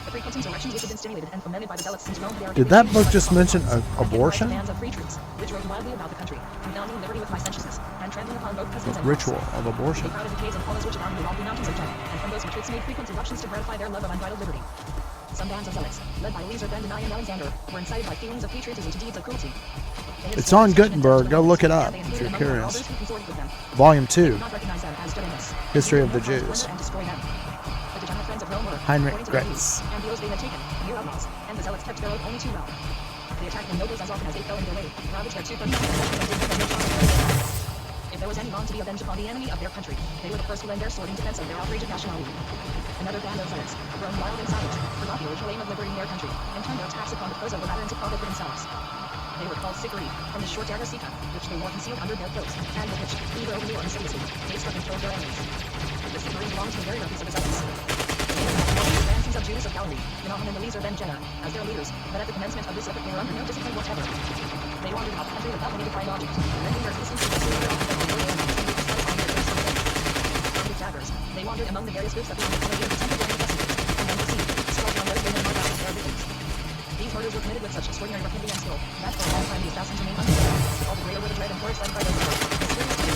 The frequent insurrections which had been stimulated and fomented by the zealots since Rome. Did that book just mention abortion? Bands of free troops, which roved wildly about the country, confounding liberty with licentiousness, and trampling upon both customs and Ritual laws. of abortion. They crowded the caves and hollows which abounded in the lofty mountains of Jeddah, and from those retreats made frequent eruptions to gratify their love of unbridled liberty. Some bands of zealots, led by Eleazar ben Benai and Alexander, were incited by feelings of patriotism to deeds of cruelty. It's on Gutenberg. Go look it up if you're curious. Volume 2, History of the Jews. Heinrich Gretz. And the oaths they had taken, mere outlaws, and the zealots kept their oath only too well. They attacked the nobles as often as they fell in their way, ravaged their two-thirds of their possessions, and did them no harm. If there was any wrong to be avenged upon the enemy of their country, they were the first to lend their sword in defense of their outraged nationality. Another band of zealots, grown wild and savage, forgot the original aim of liberating their country, and turned their attacks upon the cause of the latter into profit for themselves. They were called Sikari, from the short dagger Sika, which they wore concealed under their clothes, and with which, either openly or insidiously, they struck and killed their enemies. The Sikari belonged to the very race of the zealots. The Ramses of Judas of Galilee, Menahem and Eleazar ben Jenna, as their leaders, but at the commencement of this epoch they were under no discipline whatever. They wandered about the country without any defined object, lending their assistance to the Syrian officer of the Lord and armed with daggers. They wandered among the various groups that belonged to the temple during the festival, and then deceived, striking on those they had marked out as their victims. These murders were committed with such extraordinary rapidity and skill that for a long time the assassins remained unknown. All the greater were the dread and horror excited by those who were mysterious to do.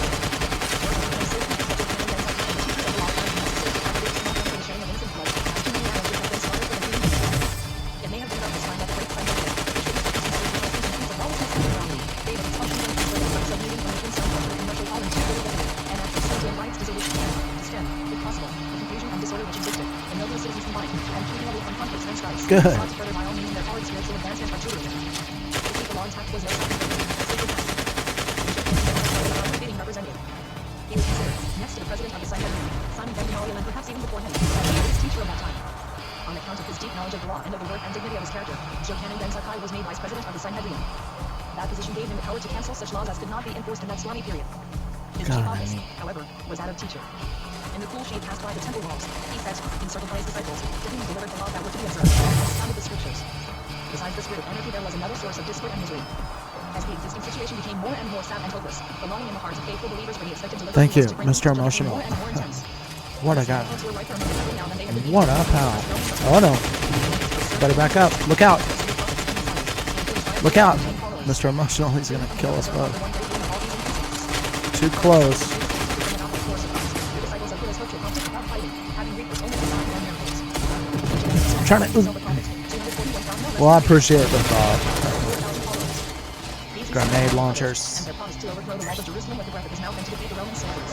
It may have been about this time that the great Simon David functioned and controlled the rights of meeting from the Kingstown Culture Commercial Hall in 2 and after civil rights dissolution to stem, if possible, the confusion and disorder which existed, the noble citizens combined, and keeping away from conflicts and strifes, Good. sought to further by all means their forward spiritual advancement of Judaism. To keep the law intact was no sacred task. Being represented. He was considered, next to the president of the Sanhedrin, Simon ben Gamaliel, and perhaps even before him, as the greatest teacher of that time. On account of his deep knowledge of the law and of the worth and dignity of his character, Jochanan ben Zakkai was made vice president of the Sanhedrin. That position gave him the power to cancel such laws as could not be enforced in that stormy period. His chief office, however, was that of teacher. In the cool shade cast by the temple walls, he sat, encircled by his disciples, to whom he delivered the laws that were to be observed, and expounded the scriptures. Besides this root of anarchy, there was another source of discord and misery. As the existing situation became more and more sad and hopeless, the longing in the hearts of faithful believers for the expected deliverance Thank you, was to bring Mr. them to Emotional. more and more intense. What a guy. Thoughts were riper among the people now than they had been What a pal. Oh no. Better back up. Look out. Look out. Mr. Emotional, he's gonna kill us both. Too close. I'm trying to. Well, I appreciate the thought. Grenade launchers.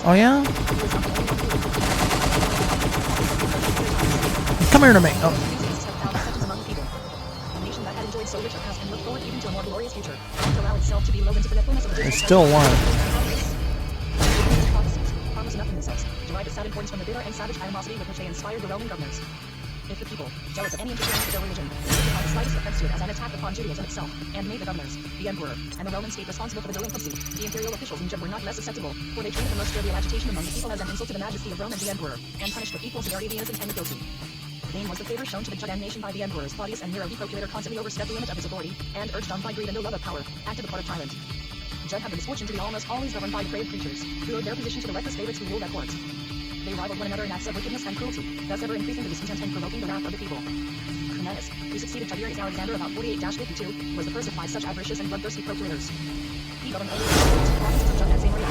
Oh yeah? Come here to me. Oh. There's still one. Harmless enough in themselves, derived its sad importance from the bitter and savage animosity with which they inspired the Roman governors. If the people, jealous of any interference with their religion, looked upon the slightest offense to it as an attack upon Judaism itself, and made the governors, the emperor, and the Roman state responsible for the delinquency, the imperial officials in Jeb were not less susceptible, for they treated the most trivial agitation among the people as an insult to the majesty of Rome and the emperor, and punished with equal severity the innocent and the guilty. Vain was the favor shown to the Judean nation by the emperors Claudius and Nero. The procurator constantly overstepped the limit of his authority, and, urged on by greed and no love of power, acted the part of tyrant. Judd had the misfortune to be almost always governed by depraved creatures, who owed their position to the reckless favorites who ruled at court. They rivaled one another in acts of wickedness and cruelty, thus ever increasing the discontent and provoking the wrath of the people. Cremannus, who succeeded Tiberius Alexander about 48-52, was the first of 5 such avaricious and bloodthirsty procurators. He governed only the provinces of Judd and Samaria,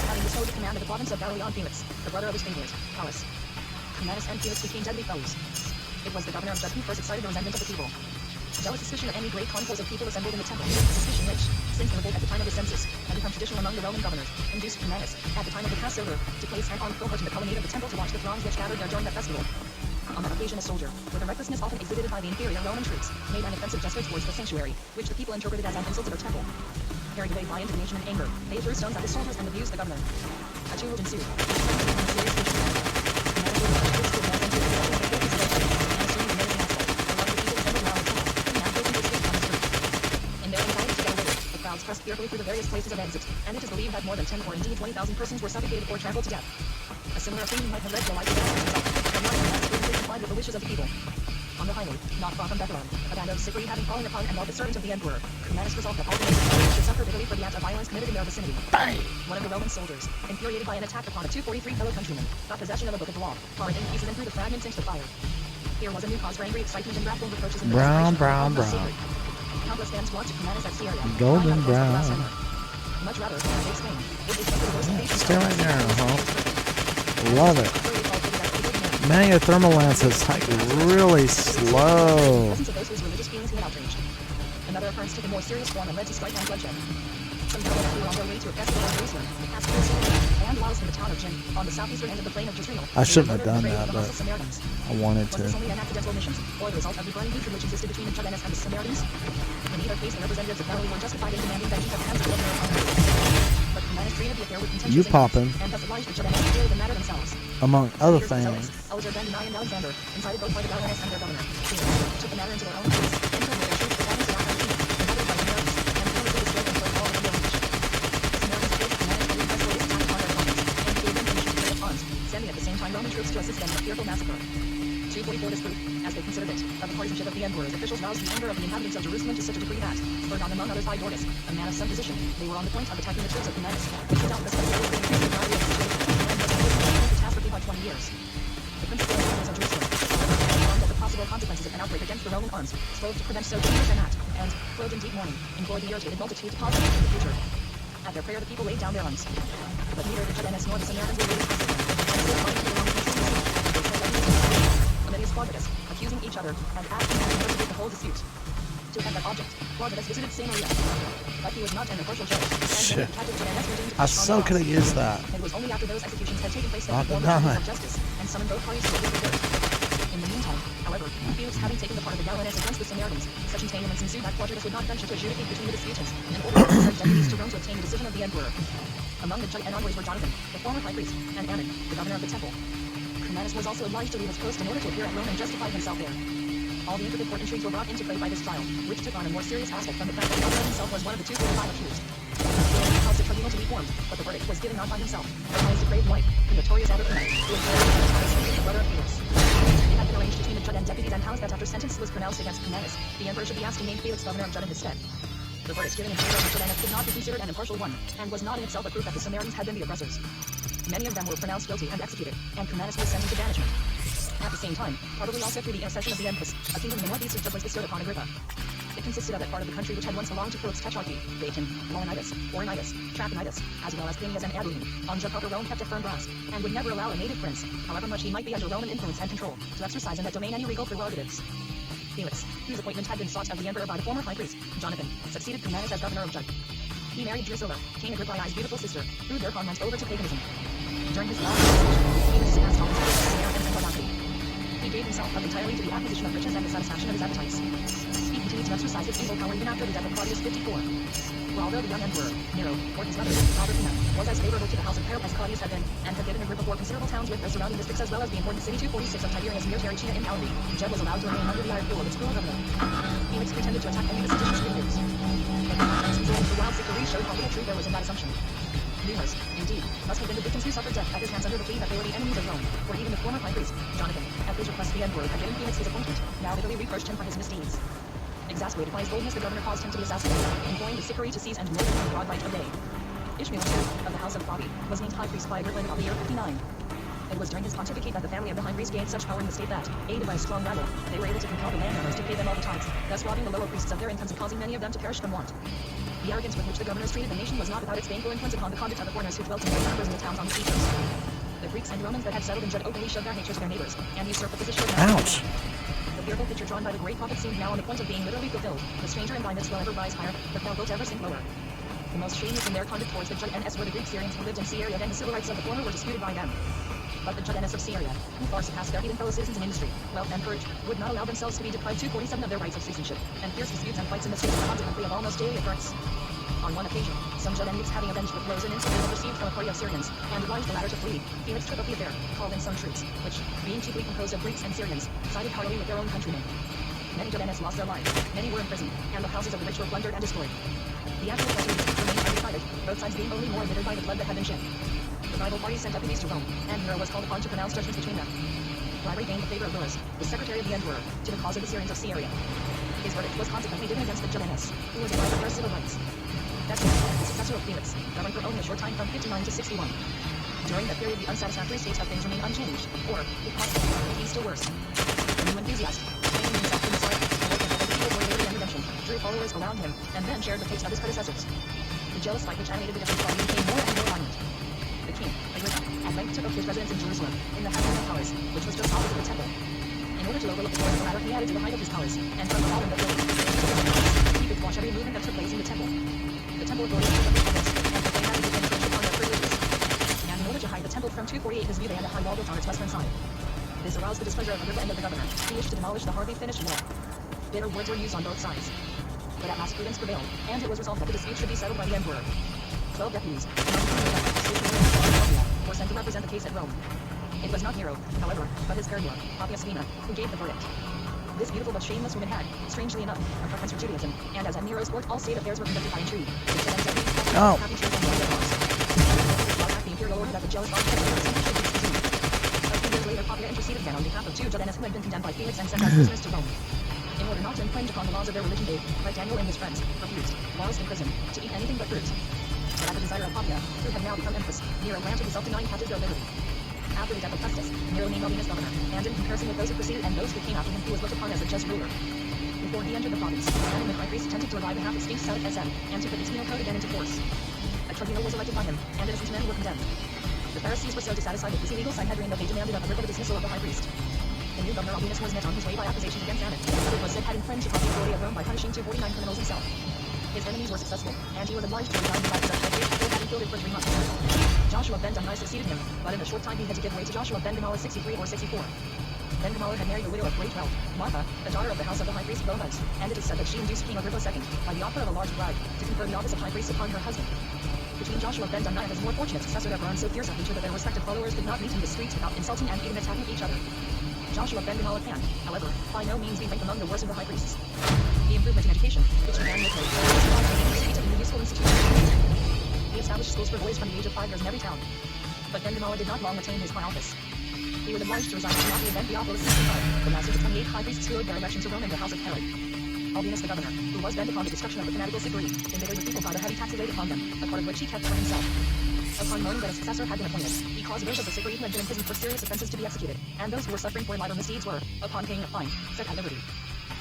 having bestowed the command of the province of Galilee on Felix, the brother of his favorite, Pallas. Cremannus and Felix became deadly foes. It was the governor of Judd who first excited the resentment of the people. Jealous suspicion of any great concourse of people assembled in the temple, suspicion which, since the revolt at the time of the census, had become traditional among the Roman governors, induced Cremannus, at the time of the Passover, to place an armed cohort in the colonnade of the temple to watch the throngs which gathered there during that festival. On that occasion a soldier, with a recklessness often exhibited by the inferior Roman troops, made an offensive gesture towards the sanctuary, which the people interpreted as an insult to their temple. Carried away by indignation and anger, they threw stones at the soldiers and abused the governor. A tumult ensued. Pressed fearfully through the various places of exit, and it is believed that more than 10 or indeed 20,000 persons were suffocated or trampled to death. A similar opinion might have led to the life of but not completely complied with the wishes of the people. On the highway, not far from Bethlehem, a band of Sikri having fallen upon and robbed the servant of the emperor, Cumanus resolved that all the nations should suffer bitterly for the act of violence committed in their vicinity. One of the Roman soldiers, infuriated by an attack upon a 243 fellow countrymen, got possession of a book of the law, tore it in pieces and threw the fragments into the fire. Here was a new cause for angry excitement and wrathful reproaches in the Brown, desperation of the brown, secret. Countless bands flocked to Cumanus at Syria. Golden brown. Much rather, they Spain, would they suffer the worst invasion Stay right there, huh? Love it. Many a thermal lance is like really slow. Presence of those whose religious feelings he had outraged. Another occurrence took a more serious form and led to strife and bloodshed. Some Galileans were on their way to oppress the Jerusalem, passed through Syria, and whilst in the town of Jin, on the southeastern end of the plain of Jezreel. I shouldn't have done that, but I wanted Was this to. only an accidental omission, or the result of the burning hatred which existed between the Judeans and the Samaritans? In either case, the representatives of Galilee were justified in demanding vengeance at the hands of the governor. But Cumanus treated the affair with contentious You poppin'. and thus obliged the Judeans to deal with the matter themselves. Among other Leaders of the things. Zealots, Alexander Ben and Alexander, incited both by the Galileans and their governor, Felix, took the matter into their own hands, entered with their troops the province of Achaia, inhabited by Samaritans, and fearlessly destroyed and killed all of the village. The Samaritans killed Cumanus and repressed his attack upon their province, and gave them permission to carry arms, sending at the same time Roman troops to assist them in a fearful massacre. 244 this proof, as they considered it, of the partisanship of the emperor's officials roused the anger of the inhabitants of Jerusalem to such a degree that, spurred on among others by Dorcas, a man of some position, they were on the point of attacking the troops of Cumanus, which was doubtless the gravity of the situation, and was a catastrophe by 20 years. The principal authorities of Jerusalem, alarmed at the possible consequences of an outbreak against the Roman arms, strove to prevent so dangerous an act, and, clothed in deep mourning, implored the irritated multitude to pause in the future. At their prayer, the people laid down their arms. But neither the Judeans nor the Samaritans were really passive, and still fighting for the Roman country. Committees Quadratus, accusing each other, and asking them to investigate the whole dispute. To have that object, Quadratus visited Samaria, but he was not an impartial judge, and Shit. the captive Judeans were deemed to I push on so the could have cross. used that. It was only after those executions had taken place that Not he formed the a dime. of justice, and summoned both parties to a good verdict. In the meantime, however, Felix having taken the part of the Galileans against the Samaritans, such entanglements ensued that Quadratus would not venture to adjudicate between the disputants, and ordered to send deputies to Rome to obtain a decision of the emperor. Among the Judean envoys were Jonathan, the former high priest, and Ammon, the governor of the temple. Cumanus was also obliged to leave his post in order to appear at Rome and justify himself there. All the intricate court intrigues were brought into play by this trial, which took on a more serious aspect from the fact that Jonathan himself was one of the 245 accused. He caused a tribunal to be formed, but the verdict was given not by himself, but by his depraved wife, the notorious Albert Cumanus, who was married to Thomas, the brother of Felix. It had been arranged between the Judean deputies and House that after sentence was pronounced against Cumanus, the emperor should be asked to name Felix governor of Judah in his stead. The verdict given in favor of the Judeans could not be considered an impartial one, and was not in itself a proof that the Samaritans had been the aggressors. Many of them were pronounced guilty and executed, and Cumanus was sent into banishment. At the same time, probably also through the intercession of the Empress, a kingdom in the northeast which was bestowed upon Agrippa. It consisted of that part of the country which had once belonged to Philip's tetrarchy, Bacon, Laurinaitis, Auranitis, Trachonitis, as well as Plinius and Abilene. On Jacopo Rome kept a firm grasp, and would never allow a native prince, however much he might be under Roman influence and control, to exercise in that domain any regal prerogatives. Felix, whose appointment had been sought of the emperor by the former high priest, Jonathan, succeeded Cumanus as governor of Judah. He married Drusilla, King Agrippa's beautiful sister, who therereupon went over to paganism. During his last administration, Felix surpassed all his Samaritans and Audacity. He gave himself up entirely to the acquisition of riches and the satisfaction of his appetites. He continued to exercise his evil power even after the death of Claudius 54. For although the young emperor, Nero, or his mother, Albertina, was as favorable to the house of Herod as Claudius had been, and had given Agrippa 4 considerable towns with their surrounding districts as well as the important city 246 of Tiberias near Terracina in Galilee, Jed was allowed to remain under the iron rule of its cruel governor. Felix pretended to attack only the seditious Greeks. But the wild Sikri showed how little truth there was in that assumption. Numerous, indeed, must have been the victims who suffered death at his hands under the plea that they were the enemies of Rome, for even the former high priest, Jonathan, at whose request the emperor had given Felix his appointment, now bitterly reproached him for his misdeeds. Exasperated by his boldness, the governor caused him to be assassinated, employing the Sikri to seize and murder him in broad light of day. Ishmael, of the house of Bobby, was named high priest by Agrippa in about the year 59. It was during his pontificate that the family of the high priest gained such power in the state that, aided by a strong rabble, they were able to compel the landowners to pay them all the tithes, thus robbing the lower priests of their incomes and causing many of them to perish from want. The arrogance with which the governors treated the nation was not without its baneful influence upon the conduct of the foreigners who dwelt in their numbers in the towns on the seacoast. The Greeks and Romans that had settled in Judah openly showed their hatred to their neighbors, and usurped the position of Ouch. The fearful picture drawn by the great prophet seemed now on the point of being literally fulfilled. The stranger in thy midst will ever rise higher, but thou wilt ever sink lower. The most shameless in their conduct towards the Judeans were the Greek Syrians who lived in Syria, and the civil rights of the former were disputed by them. But the Judeans of Syria, who far surpassed their heathen fellow citizens in industry, wealth, and courage, would not allow themselves to be deprived 247 of their rights of citizenship, and fierce disputes and fights in the streets were consequently of almost daily occurrence. On one occasion, some Judeans having avenged the blows and insults they had received from a party of Syrians, and obliged the latter to flee, Felix took up the affair, called in some troops, which, being chiefly composed of Greeks and Syrians, sided heartily with their own countrymen. Many Judeans lost their lives, many were imprisoned, and the houses of the rich were plundered and destroyed. The actual question remained undecided, both sides being only more embittered by the blood that had been shed. The The rival parties sent deputies to Rome, and Nero was called upon to pronounce judgments between them. Bribery gained the favor of Burrus, the secretary of the emperor, to the cause of the Syrians of Syria. His verdict was consequently given against the Joannes, who was a rival for civil rights. Festus, the successor of Felix, governed for only a short time from 59 to 61. During that period, the unsatisfactory state of things remained unchanged, or, if possible, indeed still worse. The new enthusiast, claiming himself the Messiah, awoke and the people for liberty and redemption, drew followers around him, and then shared the fate of his predecessors. The jealous fight which animated the different parties became more and more violent. The king, Agrippa, at length took up his residence in Jerusalem, in the Hadrian Palace, which was just opposite the temple. In order to overlook the glory of the latter, he added to the height of his palace, and from the bottom of the building, he could watch every movement that took place in the temple. The temple authorities took up the province, and proclaimed that it became infringed upon their privileges. And in order to hide the temple from 248 his view, they had a high wall built on its western side. This aroused the displeasure of Agrippa and of the governor, who wished to demolish the hardly finished wall. Bitter words were used on both sides. But at last prudence prevailed, and it was resolved that the dispute should be settled by the emperor. 12 deputies, were sent to represent the case at Rome. It was not Nero, however, but his Pergula, Poppaea Sabina, who gave the verdict. This beautiful but shameless woman had, strangely enough, a preference for Judaism, and as at Nero's court, all state affairs were conducted by intrigue. Oh. The imperial order that the jealous architect should be discontinued. A few years later, Poppaea interceded again on behalf of two Joannes who had been condemned by Felix and sent as prisoners to Rome. In order not to infringe upon the laws of their religion, they, like Daniel and his friends, refused, whilst in prison, to eat anything but fruit. But at the desire of Poppaea, who had now become empress, Nero granted the self-denying captives their liberty. After the death of Festus, Nero named Albinus governor, and in comparison with those who preceded and those who came after him, he was looked upon as a just ruler. Before he entered the province, Adam the high priest attempted to revive the half extinct Senate SM, and to put its penal code again into force. A tribunal was elected by him, and innocent men were condemned. The Pharisees were so dissatisfied with this illegal Sanhedrin that they demanded of Agrippa the dismissal of the high priest. The new governor Albinus was met on his way by accusations against Annas, who was said had infringed upon the authority of Rome by punishing 249 criminals himself. His enemies were successful, and he was obliged to resign the office of high priest after having filled it for 3 months. Joshua ben Dumni succeeded him, but in a short time he had to give way to Joshua ben Gamaliel 63 or 64. Ben Gamaliel had married a widow of great wealth, Martha, the daughter of the house of the high priest Boaz, and it is said that she induced King Agrippa II, by the offer of a large bribe, to confer the office of high priest upon her husband. Between Joshua ben Dumni and his more fortunate successor there burned so fierce a hatred that their respective followers could not meet in the streets without insulting and even attacking each other. Joshua ben Gamaliel can, however, by no means be ranked among the worst of the high priests. The improvement in education, which began with a useful institution. He established schools for boys from the age of 5 years in every town. But ben Gamaliel did not long retain his high office. He was obliged to resign to not the event Theophilus 65, the last of the 28 high priests who owed their election to Rome and the house of Herod. Albinus the governor, who was bent upon the destruction of the fanatical Sicarii, embittered the people by the heavy taxes laid upon them, a part of which he kept for himself. Upon learning that a successor had been appointed, he caused those of the Sicarii who had been imprisoned for serious offenses to be executed, and those who were suffering for lighter misdeeds were, upon paying a fine, set at liberty.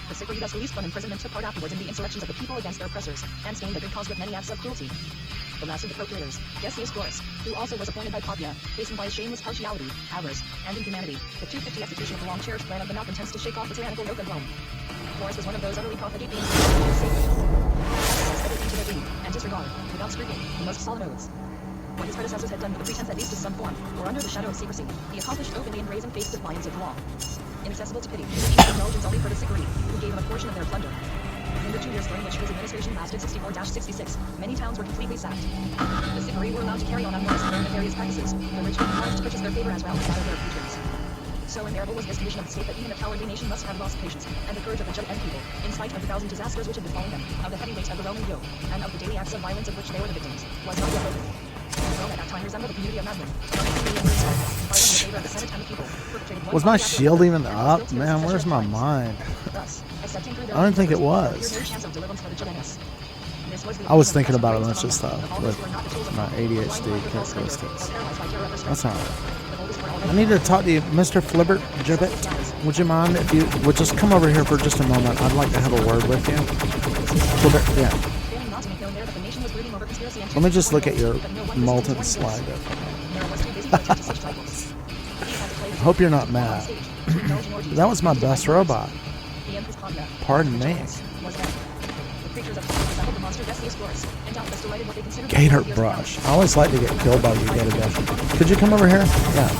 The Sicarii thus released from imprisonment took part afterwards in the insurrections of the people against their oppressors, and stained the good cause with many acts of cruelty. The last of the procurators, Decius Florus, who also was appointed by Poppaea, hastened by his shameless partiality, avarice, and inhumanity, the 250 execution of the long-cherished plan of the malcontents to shake off the tyrannical yoke of Rome. Florus was one of those utterly profligate beings who was sacred. Everything to their greed and disregard, without scruple, the most solemn oaths. What his predecessors had done with the pretense at least of some form, or under the shadow of secrecy, he accomplished openly in brazen-faced defiance of the law. Inaccessible to pity, he gave indulgence only for the Sicarii, who gave him a portion of their plunder. In the 2 years during which his administration lasted 64-66, many towns were completely sacked. The Sicarii were allowed to carry on unmolested their nefarious practices, the rich were obliged to purchase their favor as well as that of their patrons. So unbearable was this condition of the state that even a cowardly nation must have lost patience, and the courage of the Judean people, in spite of the 1,000 disasters which had befallen them, of the heavy weight of the Roman yoke, and of the daily acts of violence of which they were the victims, was not yet broken. Rome at that time resembled the community of madmen. Was my shield even up? Man, where's my mind? I don't think it was. I was thinking about a bunch of stuff with my ADHD characteristics. That's alright. I need to talk to you, Mr. Flibbert Gibbet. Would you mind if you would just come over here for just a moment? I'd like to have a word with you. Flibbert, yeah. Let me just look at your molten slide. Hope you're not mad. That was my best robot. Pardon me. Gator brush. I always like to get killed by you, Gator brush. Could you come over here? Yeah.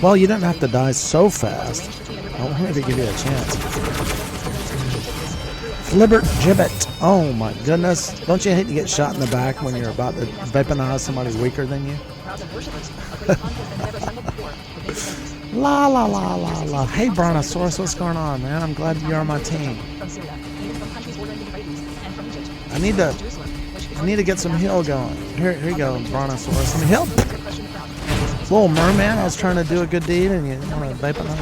Well, you didn't have to die so fast. I wanted to give you a chance. Flibbert Gibbet. Oh my goodness. Don't you hate to get shot in the back when you're about to weaponize somebody weaker than you? La la la la la. Hey Brontosaurus, what's going on, man? I'm glad you're on my team. I need to I need to get some heal going. Here you go, Brontosaurus. Some heal. Little merman, I was trying to do a good deed and you want to vape on us?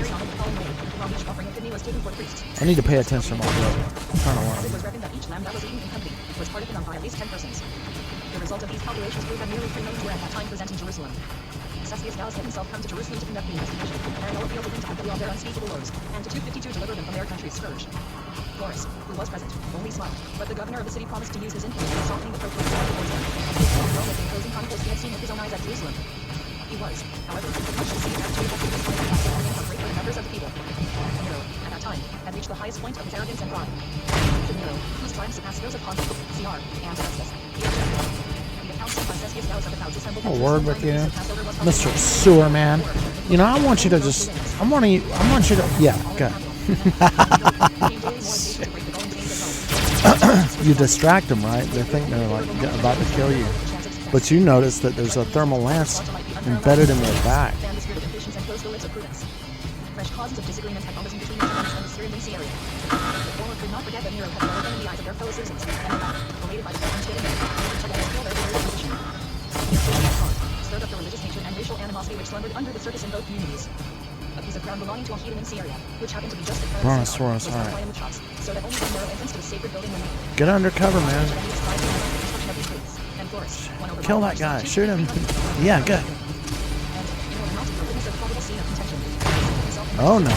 I need to pay attention to my blood. I'm trying to learn. It was reckoned that each lamb that was eaten in company was partaken of by at least 10 persons. The result of these calculations proved that nearly 3 million were at that time present in Jerusalem. Cestius Gallus had himself come to Jerusalem to conduct the investigation, and Noah appealed to him to have all their unspeakable woes, and to 252 deliver them from their country's scourge. Florus, who was present, only smiled, but the governor of the city promised to use his influence in softening the protest towards him. Rome was the imposing concourse he had seen with his own eyes at Jerusalem. He was, however, much deceived as to what he was going to pass from great the members of the people. Nero, at that time, had reached the highest point of his arrogance and pride. Nero, whose crimes surpassed those of Pontius, Cr, and Augustus. The accounts by Cestius Gallus of the crowds assembled A word with you, Mr. Sewer Man. You know, I want you to just, I want you to, yeah, go. You distract them, right? They think they're like about to kill you. But you notice that there's a thermal lance embedded in their back. Fresh causes of disagreement had arisen between the Germans and the Syrian area. The former could not forget that Nero had lowered them in the eyes of their fellow citizens, and related by the Germans getting there, to conceal their various position. The stirred up the religious hatred and racial animosity which slumbered under the surface in both communities. A piece of ground belonging to a heathen in Syria, which happened to be just in front of Brontosaurus, the alright. so that only the narrow entrance to the sacred building remained. Get undercover, man. And Florus, one over Kill that guy. Shoot him. Yeah, good. Oh no.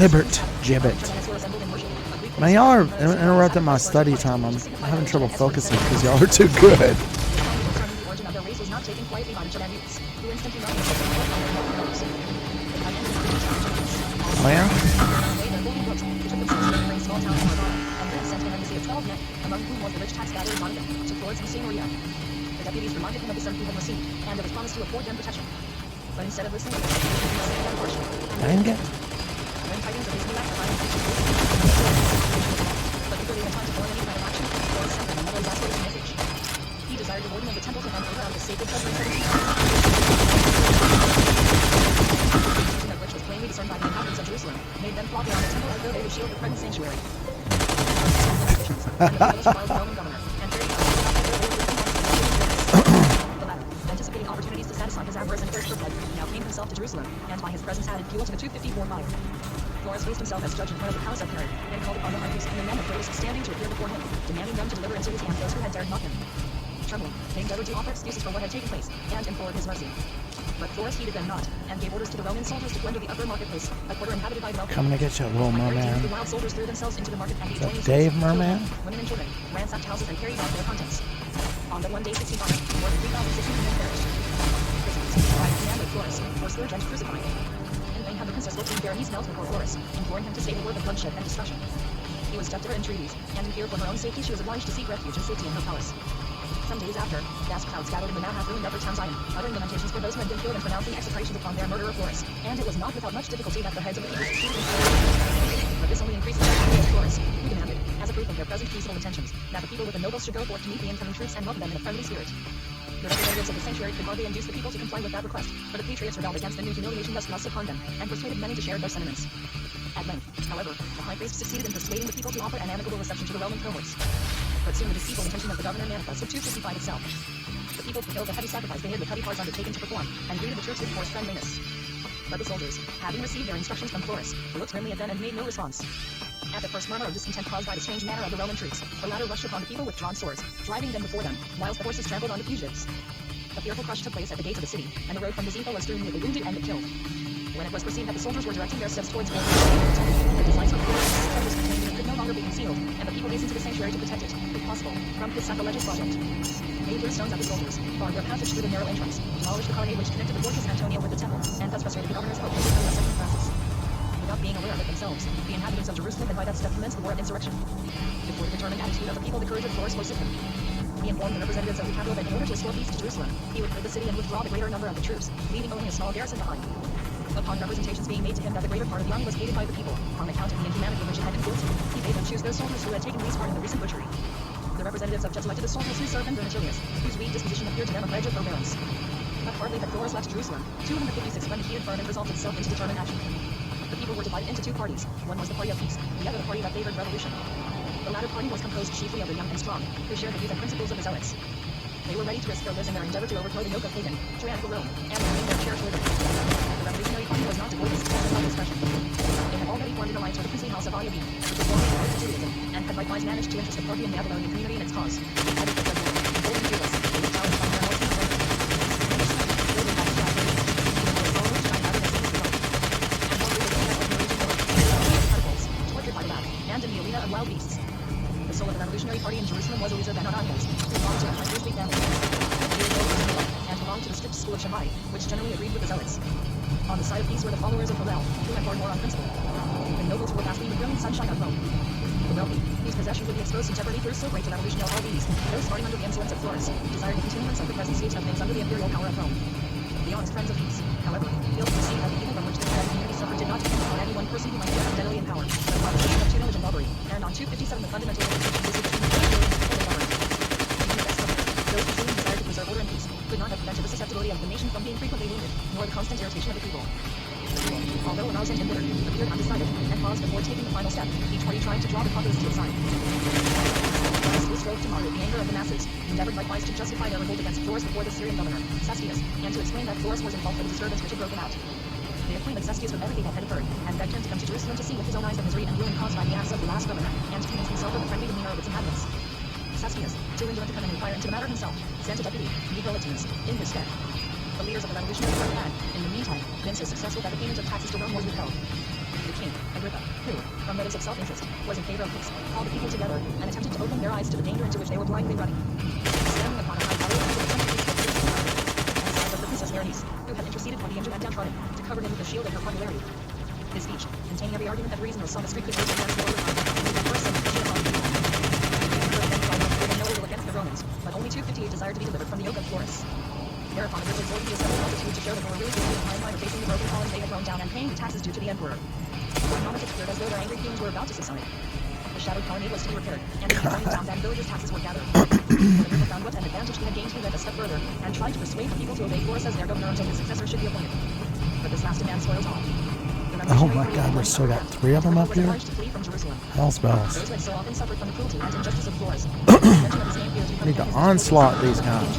Libert Gibbet. Man, y'all are interrupting my study time. I'm having trouble focusing because y'all are too good. Oh yeah? Among whom was the rich tax gatherer Monica, to Florence and Signoria. The deputies reminded him of the son he had received, and of his promise to afford them protection. But instead of listening, he said harsh. Dang it. When tidings of his new act arrived, but before they had time to form any kind of action, Florence sent them another exasperating message. He desired the warden of the temple to hand over of the sacred treasure of which was plainly discerned by the inhabitants of Jerusalem, made them flock around the temple as though they would shield the present sanctuary. The latter, anticipating opportunities to satisfy his avarice and thirst for blood, now came himself to Jerusalem, and by his presence added fuel to the 254 fire. Florus placed himself as judge in front of the palace of Herod, and called upon the high priest and the men of Thrace standing to appear before him, demanding them to deliver into his hands those who had dared mock him. Trembling, they endeavored to offer excuses for what had taken place, and implored his mercy. But Florus heeded them not, and gave orders to the Roman soldiers to plunder the upper marketplace, a quarter inhabited by the wealthy. Coming to get you, little merman. The wild soldiers threw themselves into the market and Is that Dave Merman? women and children, ransacked houses and carried off their contents. On the one day 65, more than 3,600 men perished. Prisoners, by the command of Florus, were scourged and crucified. In vain had the princess looked in Berenice knelt before Florus, imploring him to say the word of bloodshed and destruction. He was deaf to her entreaties, and in fear for her own safety she was obliged to seek refuge and safety in her palace. Some days after, vast crowds gathered in the now half-ruined upper town Zion, uttering lamentations for those who had been killed and pronouncing execrations upon their murderer Florus. And it was not without much difficulty that the heads of the people succeeded in killing. But this only increased the jealousy of Florus, who demanded, as a proof of their present peaceful intentions, that the people with the nobles should go forth to meet the incoming troops and welcome them in a friendly spirit. The representatives of the sanctuary could hardly induce the people to comply with that request, for the patriots rebelled against the new humiliation thus thrust upon them, and persuaded many to share their sentiments. At length, however, the high priest succeeded in persuading the people to offer an amicable reception to the Roman cohorts. But soon the deceitful intention of the governor manifested 255 itself. The people fulfilled the heavy sacrifice they had with heavy parts undertaken to perform, and greeted the troops with forced friendliness. But the soldiers, having received their instructions from Florus, looked grimly at them and made no response. At the first murmur of discontent caused by the strange manner of the Roman troops, the latter rushed upon the people with drawn swords, driving them before them, whilst the horses trampled on the fugitives. A fearful crush took place at the gates of the city, and the road from Mizipo was strewn with the wounded and the killed. When it was perceived that the soldiers were directing their steps towards the dislikes of the soldiers could no longer be concealed, and the people hastened to the sanctuary to protect it, if possible, from this sacrilegious project. They threw stones at the soldiers, barred their passage through the narrow entrance, demolished the colonnade which connected the Fortress Antonia with the temple, and thus frustrated the governor's hope to become the second Francis. Without being aware of it themselves, the inhabitants of Jerusalem had by that step commenced the war of insurrection. Before the determined attitude of the people, the courage of Florus forsook them. He informed the representatives of the capital that in order to restore peace to Jerusalem, he would rid the city and withdraw the greater number of the troops, leaving only a small garrison behind. Upon representations being made to him that the greater part of the army was hated by the people, on account of the inhumanity which it had been guilty, he bade them choose those soldiers who had taken least part in the recent butchery. The representatives of just elected the soldiers who served under Vermicilius, whose weak disposition appeared to them a pledge of forbearance. But hardly had Florus left Jerusalem, 256 when he had firm and resolved itself into determined action. The people were divided into two parties. One was the party of peace, the other the party that favored revolution. The latter party was composed chiefly of the young and strong, who shared the views and principles of the Zealots. They were ready to risk their lives in their endeavor to overthrow the yoke of pagan, tyrannical Rome, and remain their cherished liberty. The Revolutionary Party was not devoid of success and self-expression. They had already formed an alliance with the priestly house of Ayabi, which was forming opposed to Judaism, and had likewise managed to interest the Parthian Babylonian community in its cause. The advocates of war, bold and fearless, they were challenged by their more team members. And in the arena of wild beasts. The soul of the Revolutionary Party in Jerusalem was Eliezer ben Adonias, who belonged to a priestly family. He was old and belonged to the strict school of Shammai, which generally agreed with the Zealots. On the side of peace were the followers of Hillel, who had borne more on principle. The nobles were basking with brilliant sunshine on Rome. The wealthy, whose possessions would be exposed to jeopardy through so great a revolution of all these, those smarting under the insolence of Florus, desired the continuance of the present state of things under the imperial power of Rome. The honest friends of peace, however, failed to perceive that the evil from which the community suffered did not depend on any one person who might be unsteadily in power, but upon the system of tutelage and robbery, and on 257 the fundamental difference between the imperial and the government. Even the best of them, those who truly desired to preserve order and peace, could not have prevented the susceptibility of the nation from being frequently wounded, nor the constant irritation of the people. The people, although aroused and embittered, appeared undecided, and paused before taking the final step, each party trying to draw the populace to its side. Who strove to moderate the anger of the masses, endeavored likewise to justify their revolt against Florus before the Syrian governor, Cestius, and to explain that Florus was in fault for the disturbance which had broken out. They acquainted Cestius with everything that had occurred, and begged him to come to Jerusalem to see with his own eyes the misery and ruin caused by the acts of the last governor, and to convince himself of the friendly demeanor of its inhabitants. Cestius, too indolent to come and inquire into the matter himself, sent a deputy, Neopolatinus, in his stead. The leaders of the Revolutionary Party had, in the meantime, been so successful that the payment of taxes to Rome was withheld. The king, Agrippa, who, from motives of self-interest, was in favor of peace, called the people together, and attempted to open their eyes to the danger into which they were blindly running. Standing upon a high tower over the country, and side of the Princess Berenice, who had interceded for the injured and downtrodden, to cover him with the shield of her popularity. His speech, containing every argument that reason or sophistry could urge against the order of the first and the upon the people. No evil against the Romans, but only 258 desired to be delivered from the yoke of Florus. Thereupon Agrippa exhorted the assembled multitude to show that they were really taking the time by facing the broken columns they had thrown down and paying the taxes due to the emperor. For a moment it appeared as though their angry feelings were about to subside. The shattered colonnade was to be repaired, and the adjoining towns and villages' taxes were gathered. Agrippa found what an advantage he had gained he went a step further, and tried to persuade the people to obey Florus as their governor until his successor should be appointed. But this last demand spoiled all. Oh my god, we still got 3 of them up here? Hell's bells. Those who had so often suffered from the cruelty and injustice of Florus. Need to onslaught these guys.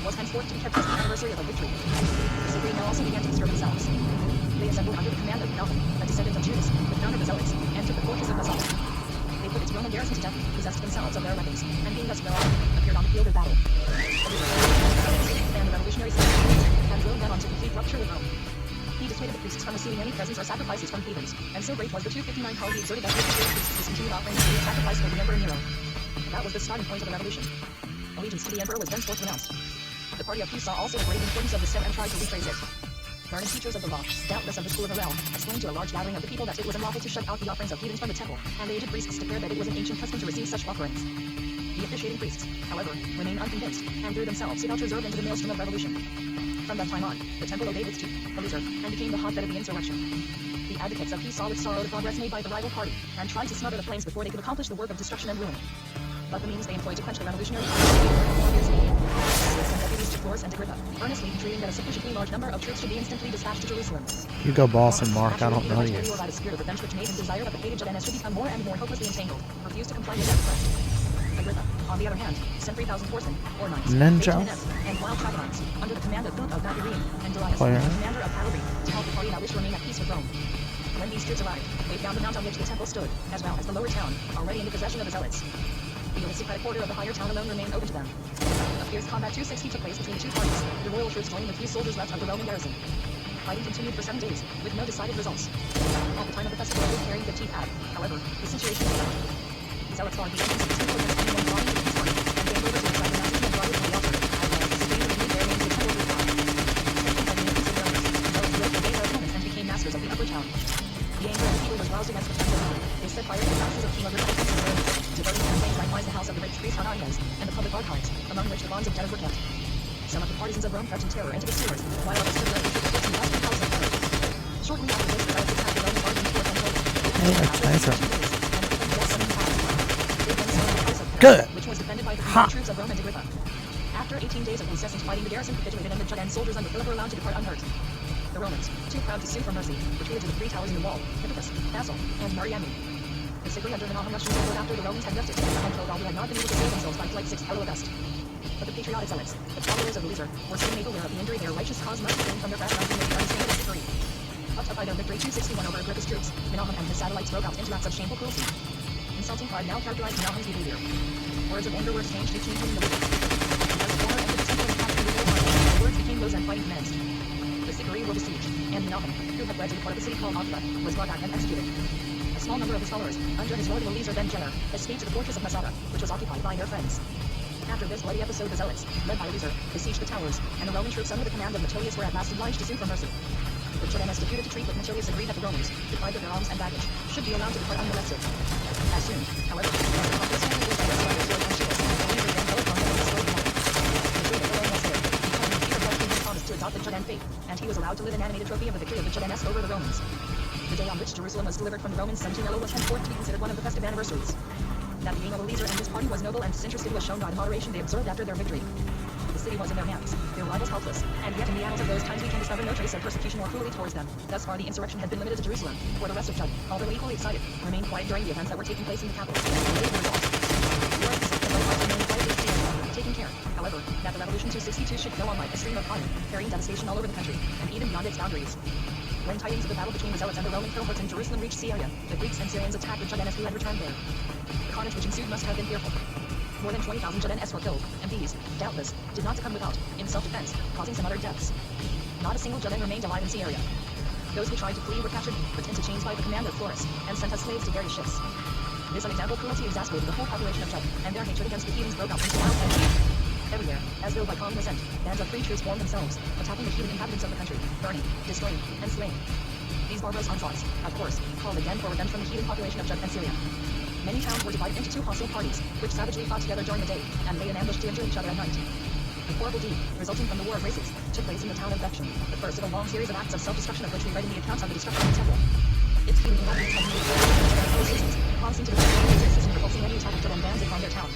Was henceforth to be kept as the anniversary of a victory. The Cyprian now also began to bestir themselves. They assembled under the command of Malcolm, a descendant of Judas, the founder of the Zealots, and took the fortress of Masada. They put its Roman garrison to death, possessed themselves of their weapons, and being thus well armed, appeared on the field of battle. And the revolutionary and drove them on to complete rupture with Rome. He dissuaded the priests from receiving any presents or sacrifices from heathens, and so great was the 259 power he exerted that he persuaded priests discontinued offerings and sacrifice for the Emperor Nero. That was the starting point of the revolution. Allegiance to the Emperor was thenceforth renounced. The party of peace saw also the great importance of the step and tried to retrace it. Learned teachers of the law, doubtless of the school of Hillel, explained to a large gathering of the people that it was unlawful to shut out the offerings of heathens from the temple, and the aged priests declared that it was an ancient custom to receive such offerings. The officiating priests, however, remained unconvinced, and threw themselves without reserve into the maelstrom of revolution. From that time on, the temple obeyed its chief, Eliezer, and became the hotbed of the insurrection. The advocates of peace saw with sorrow the progress made by the rival party, and tried to smother the flames before they could accomplish the work of destruction and ruin. But the means they employed to quench the revolutionary deputies to Florus and Agrippa, earnestly entreating that a sufficiently large number of troops should be instantly dispatched to Jerusalem. You go boss and Mark, I don't know you. By the spirit of revenge which made him desire that the page of Ennis should become more and more hopelessly entangled, refused to comply with that request. Agrippa, on the other hand, sent 3,000 horsemen, or knights, Ninja, and wild tragedites, under the command of Philip of Babylon and Darius, Player. commander of cavalry, to help the party that wished to remain at peace with Rome. When these troops arrived, they found the mount on which the temple stood, as well as the lower town, already in the possession of the Zealots. The aristocratic quarter of the higher town alone remained open to them. A fierce combat 260 took place between the two parties, the royal troops joining the few soldiers left of the Roman garrison. Fighting continued for 7 days, with no decided results. At the time of the festival of carrying 15th ad, however, the situation changed. The Zealots barred the entrance of the temple against anyone belonging to the peace party, and came over to the side of the mountain and brought it to the altar, as well as the civilians who their names the temple with God. Strengthened by the increase of numbers, the Zealots broke obeyed their opponents and became masters of the upper town. The anger of the people was roused against the temple. They set fire to the houses of King Agrippa and diverting and flames likewise the house of the rich priest Ananias, and the public archives, among which the bonds of debtors were kept. Some of the partisans of Rome threatened terror into the sewers, while others stood ready to put some last house of courage. Shortly after this, the relatives had the Roman guard in the fort and Good. which was defended by the troops of Rome and Agrippa. After After 18 days of incessant fighting, the garrison capitulated and the Judean soldiers under Philip were allowed to depart unhurt. The Romans, too proud to sue for mercy, retreated to the 3 towers in the wall, Hippicus, Basil, and Mariamne. The Sigri under Menahem rushed forward after the Romans had left it, and killed all who had not been able to save themselves by flight 6 August. But the patriotic zealots, the followers of Eleazar, were soon made aware of the injury their righteous cause must obtain from their fast mountain of the unstained victory. Puffed up by their victory 261 over Agrippa's troops, Menahem and his satellites broke out into acts of shameful cruelty. Insulting pride now characterized Menahem's behavior. Words of anger were exchanged between him and the wicked. As the former entered the temple and captured the Lord, words became those and fighting commenced. The Sigri were besieged, and Menahem, who had fled to the port of the city called Agba, was brought back and executed. A small number of his followers, under his lord Eleazar ben Jenner, escaped to the fortress of Masada, which was occupied by their friends. After this bloody episode, the zealots, led by Eleazar, besieged the towers, and the Roman troops under the command of Metilius were at last obliged to sue for mercy. The Judeans, deputed to treat with Metilius, agreed that the Romans, deprived of their arms and baggage, should be allowed to depart unmolested. As soon, however, as the populace had reduced by their sliders swords and shields, Eleazar then telephoned them to destroy the night. The tree of Elaine was there, becoming Peter Blood King promised to adopt the Judean faith, and he was allowed to live an animated trophy of the victory of the Judeans over the Romans. The day on which Jerusalem was delivered from the Romans 17 was henceforth to be considered one of the festive anniversaries. That the aim of Eleazar and his party was noble and disinterested was shown by the moderation they observed after their victory. The city was in their hands, their rivals helpless, and yet in the annals of those times we can discover no trace of persecution or cruelty towards them. Thus far the insurrection had been limited to Jerusalem, for the rest of Judah, although equally excited, remained quiet during the events that were taking place in the capital. Taking care, however, that the Revolution 262 should go on like a stream of fire, carrying devastation all over the country, and even beyond its boundaries. When tidings of the battle between the Zealots and the Roman cohorts in Jerusalem reached Syria, the Greeks and Syrians attacked the Judeans who had returned there. The carnage which ensued must have been fearful. More than 20,000 Judeans were killed, and these, doubtless, did not succumb without, in self-defense, causing some other deaths. Not a single Judean remained alive in Syria. Those who tried to flee were captured, put into chains by the command of Florus, and sent as slaves to various ships. This unexampled cruelty exasperated the whole population of Judah, and their hatred against the heathens broke out into wild frenzy. Everywhere, as though by common assent, bands of free troops formed themselves, attacking the heathen inhabitants of the country, burning, destroying, and slaying. These barbarous onslaughts, of course, called again for revenge from the heathen population of Judah and Syria. Many towns were divided into 2 hostile parties, which savagely fought together during the day, and lay in ambush to injure each other at night. The horrible deed, resulting from the War of Races, took place in the town of Bethshan, the first of a long series of acts of self-destruction of which we read in the accounts of the destruction of the temple. Its heathen inhabitants had been promising to destroy the system, repulsing any attack of Judah and bands upon their town.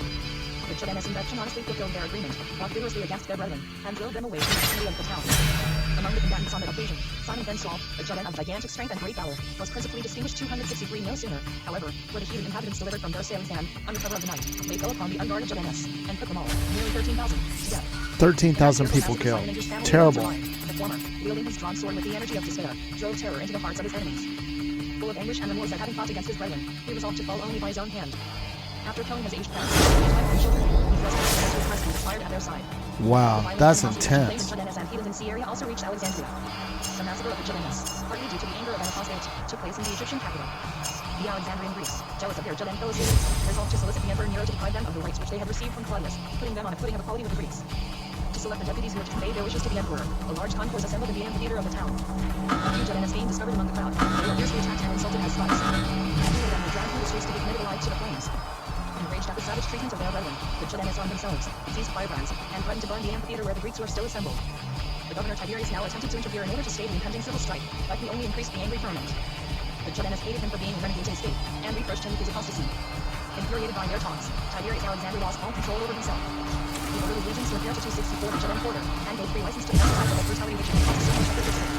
The Judeans in Bethshan honestly fulfilled their agreement, fought vigorously against their brethren, and drove them away from the vicinity of the town. Among the combatants on that occasion, Simon ben Saul, a Judean of gigantic strength and great valor, was principally distinguished 263 no sooner, however, were the heathen inhabitants delivered from their assailants and, under cover of the night, they fell upon the unguarded Judeans, and put them all, nearly 13,000, to death. 13,000 people killed. Terrible. The former, wielding his drawn sword with the energy of despair, drove terror into the hearts of his enemies. Full of anguish and remorse at having fought against his brethren, he resolved to fall only by his own hand. After killing his aged parents, his wife and children, he thrust his sword to his breast and expired at their side. Wow, that's intense. The Judeans and heathens in Syria also reached Alexandria. The massacre of the Judeans, partly due to the anger of an apostate, took place in the Egyptian capital. The Alexandrian Greeks, jealous of their Judean fellow citizens, resolved to solicit the Emperor Nero to deprive them of the rights which they had received from Claudius, putting them on a footing of equality with the Greeks. To select the deputies who were to convey their wishes to the emperor, a large concourse assembled in the amphitheater of the town. A few Judeans being discovered among the crowd, they were fiercely attacked and insulted as sluts. Many of them were dragged through the streets to be committed alive to the flames. Enraged at the savage treatment of their brethren, the Judeans armed themselves, seized firebrands, and threatened to burn the amphitheater where the Greeks were still assembled. The governor Tiberius now attempted to interfere in order to stay the impending civil strife, but he only increased the angry ferment. The Judeans hated him for being a renegade to the state, and reproached him with his apostasy. Infuriated by their taunts, Tiberius Alexander lost all control over himself. He ordered his legions to appear to 264 the Judean quarter, and gave free license to exercise the brutality which had caused so much of the district.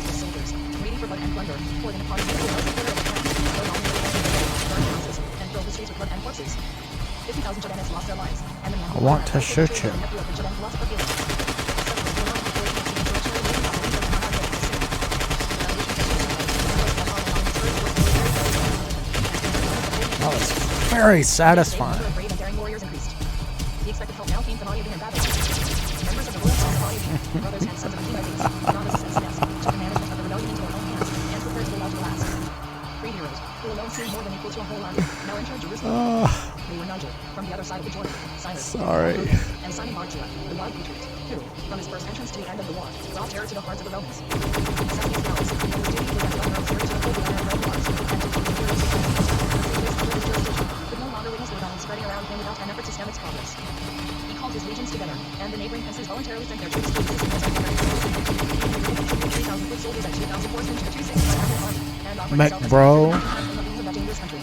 The soldiers, greedy for blood and plunder, poured in upon the quarter of the town, burned all the burned houses, and filled the streets with blood and corpses. 50,000 Judeans lost their lives, and the man I want to shoot you. That was very satisfying. Brave and daring warriors increased. The expected help now came from Ayyubin and Babel. Members of the royal house of Ayyubin, brothers and sons of Achimaedes, Ramesses and Sinas, took the management of the rebellion into their own hands, and prepared to allow to last. 3 heroes, who alone seemed more than equal to a whole army, now entered Jerusalem. They were Nigel, from the other side of the Jordan, Cyrus, and Simon Bar-Jonah, the wild patriot, who, from his first entrance to the end of the war, brought terror to the hearts of the Romans. Except these cowards, and his duty was as the governor of Syria to uphold the honor of Roman laws, and to keep the heroes of could no longer witness the rebellion spreading around him without an effort to stem its progress. He called his legions together, and the neighboring princes voluntarily sent their troops to assist him as 3,000 foot soldiers and 2,000 horsemen to the 265,000 army, and offered Mech, himself as bro. the of that dangerous country.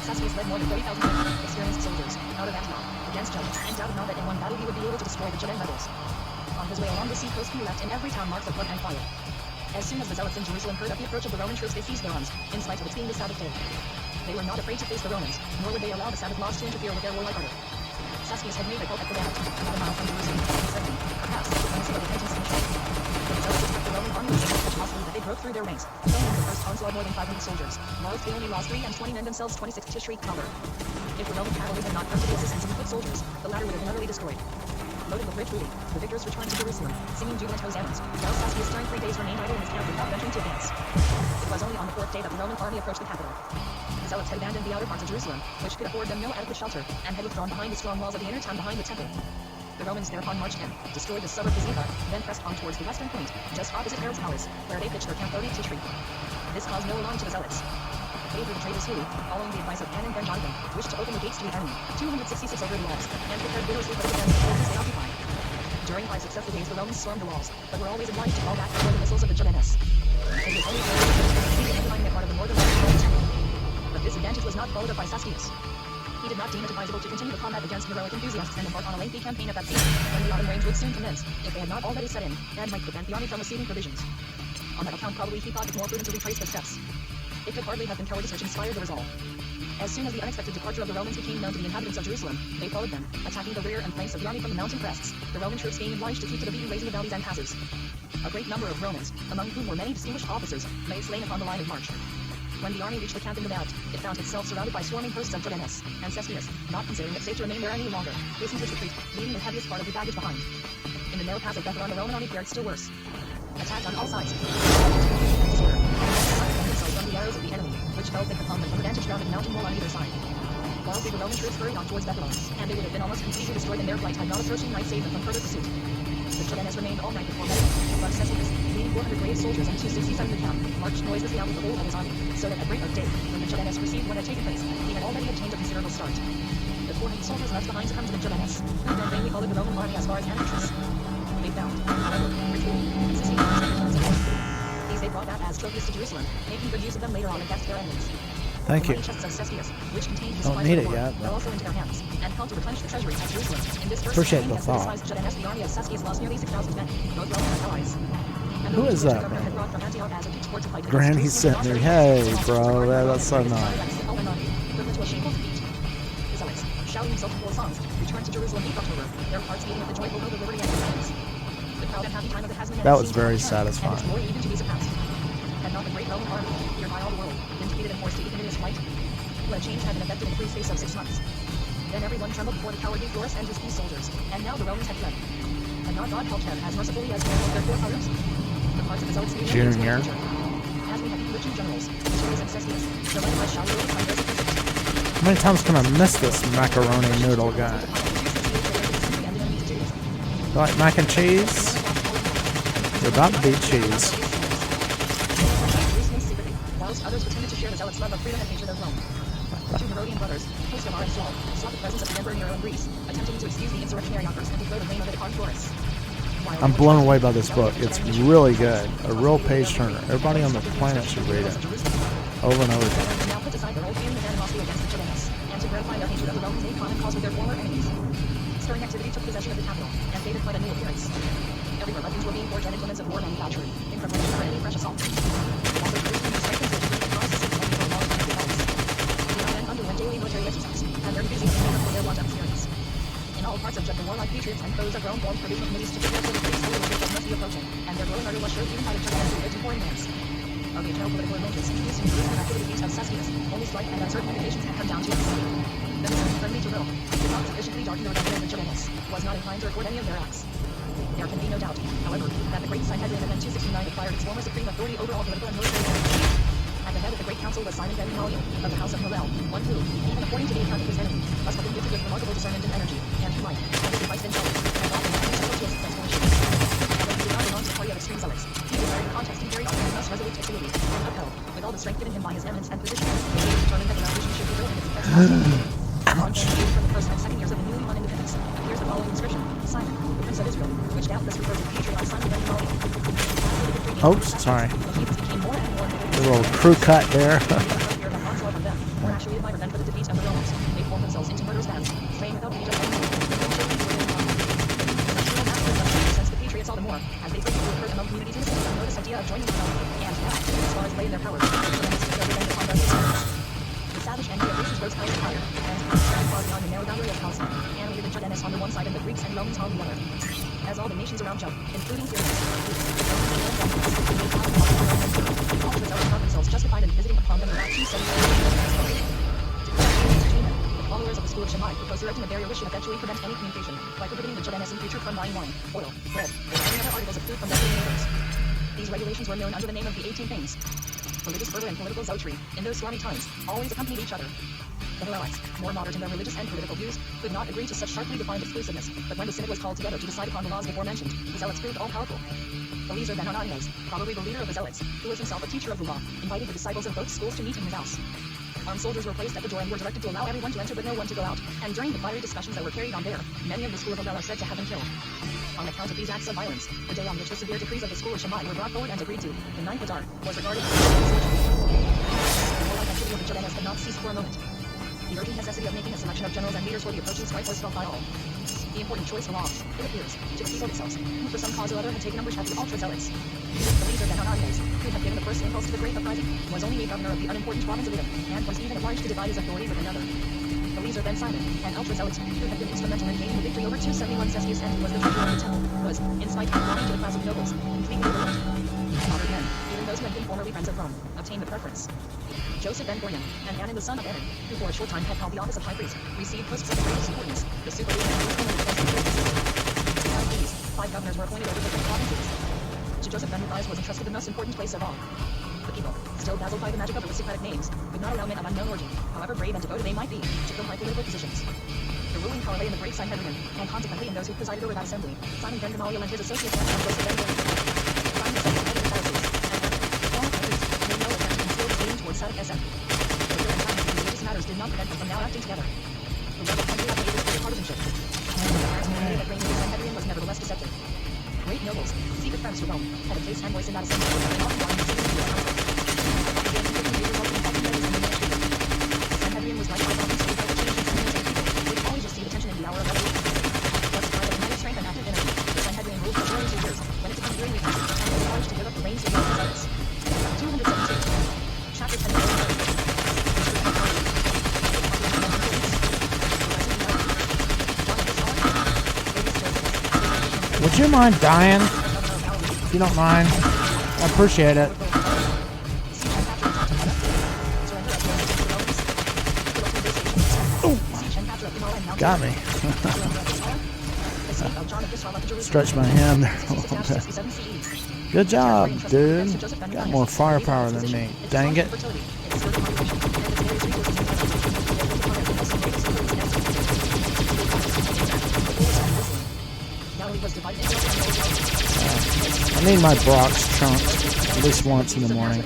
Sassus led more than 30,000 men, experienced soldiers, out of Antioch, against Judah, and doubted not that in one battle he would be able to destroy destroy the Judean rebels. On his way along the sea coast, he left in every town marked with blood and fire. As soon as the zealots in Jerusalem heard of the approach of the Roman troops, they seized their arms, in spite of it being the Sabbath day. They were not afraid to face the Romans, nor would they allow the Sabbath laws to interfere with their warlike ardor. Saskius had made a halt at Goliath, about a mile from Jerusalem, in 70, perhaps, when the repentance and faith. The zealots attacked the Roman army with such hostility that they broke through their ranks, killing in the first onslaught more than 500 soldiers, whilst they only lost 3 and 20 men themselves, 26 to shriek power. If the Roman cavalry had not come to the assistance of the foot soldiers, the latter would have been utterly destroyed. Loaded with rich booty, the victors returned to Jerusalem, singing jubilant hosannas, while Saskius during 3 days remained idle in his camp without venturing to advance. It was only on the 4th day that the Roman army approached the capital. The zealots had abandoned the outer parts of Jerusalem, which could afford them no adequate shelter, and had withdrawn behind the strong walls of the inner town behind the temple. The Romans thereupon marched in, destroyed the suburb of Ziva, then pressed on towards the western point, just opposite Herod's palace, where they pitched their camp 30 Tishri. This caused no alarm to the zealots. They were the traitors who, following the advice of Hanun ben Jonathan, wished to open the gates to the enemy, 266 over the walls, and prepared vigorously for the defense of the places they occupied. During 5 successive days the Romans stormed the walls, but were always obliged to fall back before the missiles of the Judeans. It was only the occupying part of the northern front. But this advantage was not followed up by Saskius. He did not deem it advisable to continue the combat against heroic enthusiasts and embark on a lengthy campaign at that season, when the autumn rains would soon commence, if they had not already set in, and might prevent the army from receiving provisions. On that account probably he thought it more prudent to retrace their steps. It could hardly have been cowardice which inspired the resolve. As soon as the unexpected departure of the Romans became known to the inhabitants of Jerusalem, they followed them, attacking the rear and flanks of the army from the mountain crests, the Roman troops being obliged to keep to the beaten ways in the valleys and passes. A great number of Romans, among whom were many distinguished officers, lay slain upon the line of march. When the army reached the camp in the Mount, it found itself surrounded by swarming hosts of Judeans, and Saskius, not considering it safe to remain there any longer, hastened his retreat, leaving the heaviest part of the baggage behind. In the narrow pass of Bethlehem, the Roman army fared still worse. Attacked on all sides, from the arrows of the enemy, which fell thick upon them from the vantage-grounded mountain wall on either side. While the Roman troops hurried on towards Bethlehem, and they would have been almost completely destroyed in their flight had not approaching night saved them from further pursuit. The Judeans remained all night before Bethlehem, but Saskius, leading 400 brave soldiers and 267 in the camp, marched noiselessly out with the whole of his army, so that at break of day, when the Judeans perceived what had taken place, he had already obtained a considerable start. The 400 soldiers left behind succumbed to the Judeans, who then vainly followed the Roman army as far as Anatris. They found, however, rich booty, consisting of tons of gold. These they brought back as trophies to Jerusalem, making good use of them later on against their enemies. Thank you. The chests of Saskius, which contained his Don't supplies need for it war, yet, fell but also into their hands, and helped to replenish the treasuries at Jerusalem. In this first appreciate campaign the against the thought. despised Judeans, the army of Saskius lost nearly 6,000 men, both Roman and allies. And Who is that, governor man? had brought from Antioch as a support to fight Grant, he against sent me. Hey, bro, that's so nice. equivalent to a shameful defeat. The zealots, shouting in self-war songs, returned to Jerusalem in October, their hearts beating with the joyful hope of liberty and independence. The proud and happy time of the Hasmonean That was seemed to very return, and its satisfying. glory even to be surpassed. Had not the great Roman army, feared by all the world, been defeated and forced to ignominious flight? What a change had been effected in the brief space of 6 months. Then everyone trembled before the cowardly Florus and his few soldiers, and now the Romans had fled. Had not God helped them as mercifully as he their forefathers? The parts of the zealots knew Junior. as we had the two generals, Tiberius and Cestius, the led by Shaul and Tiberius. How many times can I miss this macaroni noodle guy? You like mac and cheese? You're about to beat cheese. Whilst others pretended to share the zealots' love of freedom and hatred of Rome. The two Herodian brothers, Hostamar and Saul, sought the presence of the Emperor Nero in Greece, attempting to excuse the insurrectionary offers and to throw the blame of it upon Florus. I'm blown away by this book. It's really good. A real page turner. Everybody on the planet should read it. Over and over again. Now put aside their old feeling and animosity against the Judeans, and to gratify their hatred of the Romans made common cause with their former enemies. Stirring activity took possession of the capital, and gave it quite a new appearance. Everywhere weapons were being forged and implements of war manufactured, in preparation for any fresh assault. Also, Jerusalem was strengthened so to across the city for long time defense. The young men underwent daily military exercise, and their enthusiasm made up for their want of experience. In all parts of Judah, the warlike patriots and foes of Rome formed provisional committees to prepare for the great solar eclipse that must be approaching, and their growing ardor was showed even by the Judeans who lived in foreign lands. Of the internal political arrangements introduced in Jerusalem after the defeat of Saskius, only slight and uncertain indications had come down to us. The Messiah, friendly to Rome, did not sufficiently darken the rebellion of the Judeans, was not inclined to record any of their acts. There can be no doubt, however, that the great Sanhedrin of 269 acquired its former supreme authority over all political and military matters. At the head of the great council was Simon ben Gamaliel, of the house of Hillel, one who, even according to the account of his enemy, must have been gifted with remarkable discernment and energy, and who might, by his advice and intelligence, have often had several twists and explanations. Although he did not belong to the party of extreme zealots, he desired contest and carried on with most resolute activity, and upheld, with all the strength given him by his eminence and position, he was determined that the revolution should be built in its effects. From the first and second years of the newly won independence, here's the following inscription: Simon, the Prince of Israel, which doubtless refers to the patriarch Simon ben Gamaliel. Oops, sorry. Became more and more A little crew cut there. were actuated by revenge for the defeat of the Romans. They formed themselves into murderous bands, praying without religion. more, as they frequently occurred among communities in the city who noticed idea of joining the rebellion, and as far as lay in their power, Judanis took their revenge upon their foes. The savage envy of races rose high and higher, and spread far beyond the narrow boundary of Palestine, animated the Judanis on the one side and the Greeks and Romans on the other. As all the nations around Joe, including Syrians, themselves justified in visiting upon them about 270 the followers of the school of Shammai proposed erecting a barrier which should effectually prevent any communication by prohibiting the Judanis in future from buying wine, oil, bread, or any other articles of food from their neighbors. These regulations were known under the name of the 18 Things. Religious fervor and political zealotry, in those stormy times, always accompanied each other. The Hillelites, more moderate in their religious and political views, could not agree to such sharply defined exclusiveness, but when the synod was called together to decide upon the laws before mentioned, the Zealots proved all-powerful. Eliezer ben Ananias, probably the leader of the Zealots, who was himself a teacher of the law, invited the disciples of both schools to meet in his house. Armed soldiers were placed at the door and were directed to allow everyone to enter but no one to go out, and during the fiery discussions that were carried on there, many of the school of Hillel are said to have been killed. On account of these acts of violence, the day on which the severe decrees of the school of Shammai were brought forward and agreed to, the 9th Adar, was regarded as the warlike activity of the Judanis had not ceased for a moment. The urgent necessity of making a selection of generals and leaders for the approaching strife was felt by all. The important choice belonged, it appears, to the people themselves, who for some cause or other had taken umbrage at the ultra-zealots. Eliezer ben Ananias, who had given the first impulse to the great uprising, was only made governor of the unimportant province of Edom, and was even obliged to divide his authority with another. Eliezer ben Simon, an ultra-zealot, who had been instrumental in gaining the victory over 271 Cestius and who was the treasurer of the temple, was, in spite of belonging to the class of nobles, completely overlooked. Modern men, even those who had been formerly friends of Rome, obtained the preference. Joseph ben Gorion, and Hanan the son of Aaron, who for a short time had held the office of high priest, received posts of the greatest importance, the supervision and besides these, 5 governors were appointed over different provinces. To Joseph ben Matthias was entrusted the most important place of all. The people, still dazzled by the magic of aristocratic names, would not allow men of unknown origin, however brave and devoted they might be, to fill high political positions. The ruling power lay in the great Sanhedrin, and consequently in those who presided over that assembly. Simon ben Gamaliel and his associates and Joseph ben Gorion. Simon was the head of the Pharisees, and all priests made no attempt to conceal his leaning towards Sadduc SM. But their encounters in religious matters did not prevent them from now acting together. The web of country had made this partisanship. The community that reigned in the Sanhedrin was nevertheless deceptive. Great nobles, secret friends to Rome, had a place and voice in that assembly, and often wanted to see the council. Sanhedrin was right by often swayed by the change in sentiments and people, which always received attention in the hour of revolution. Thus, by the united strength and active energy, the Sanhedrin ruled for 32 years, when it became very weak, and was obliged to give up the reins to the Zealots. 272. Chapter 10. Would you mind dying? If you don't mind, I appreciate it. Ooh. Got me. Stretch my hand there a little bit. Good job, dude. Got more firepower than me. Dang it. I need my Brock's chunks at least once in the morning.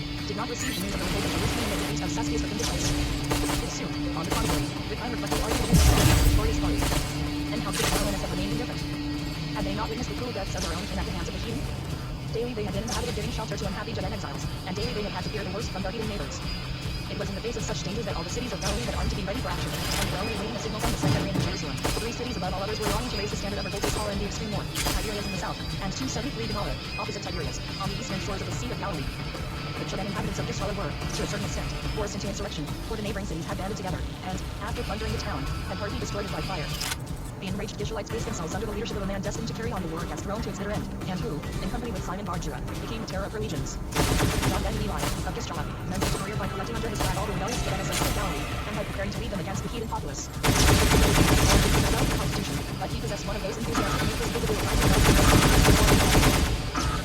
Had they not witnessed the cruel deaths of their own kin at the hands of the heathen? Daily they had been in the habit of giving shelter to unhappy Judean exiles, and daily they had had to fear the worst from their heathen neighbors. It was in the face of such dangers that all the cities of Galilee had armed to be ready for action, and were only waiting the signal from the Sanhedrin in Jerusalem. 3 cities above all others were longing to raise the standard of revolt power in the extreme north, Tiberias in the south, and 273 Gomorrah, opposite Tiberias, on the eastern shores of the Sea of Galilee. The Judean inhabitants of Israel were, to a certain extent, forced into insurrection, for the neighboring cities had banded together, and, after plundering the town, had partly destroyed it by fire. The enraged Israelites placed themselves under the leadership of a man destined to carry on the war against Rome to its bitter end, and who, in company with Simon Bar-Jura, became the terror of her legions. John ben Eli, of Gistra, meant his career by collecting under his flag all the rebellious Judeans of Galilee, and by preparing to lead them against the heathen populace. He rebelled the Constitution, but he possessed one of those enthusiastic natures visible in life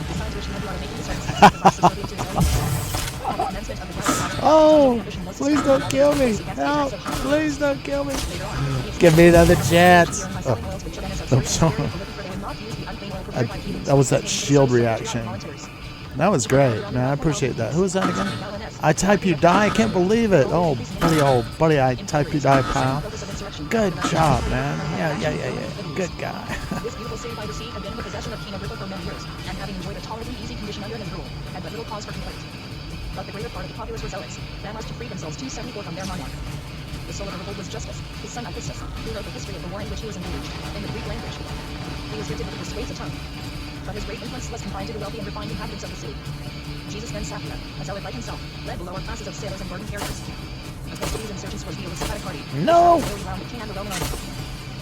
besides which he had the art of making his friends, subservient to his own at the commencement of the Oh, please don't kill me. Help, please don't kill me. Give me another chance. Oh, I'm sorry. That was that shield reaction. That was great, man. I appreciate that. Who was that again? I type you die. I can't believe it. Oh, buddy, I type you die, pal. Good job, man. Yeah. Good guy. This beautiful city by the sea had been in the possession of King Agrippa for many years, and having enjoyed a tolerably easy condition under his rule, had but little cause for complaint. But the greater part of the populace were zealots, clamorous to free themselves 274 from their monarch. The soul of the revolt was Justus, his son Augustus, who wrote the history of the war in which he was engaged, in the Greek language. He was gifted with a persuasive tongue. but his great influence was confined to the wealthy and refined inhabitants of the city. Jesus ben Saphira, a zealot like himself, led the lower classes of sailors and burden carriers. Opposed to these insurgents was the aristocratic party. No! Really around the king and the Roman army.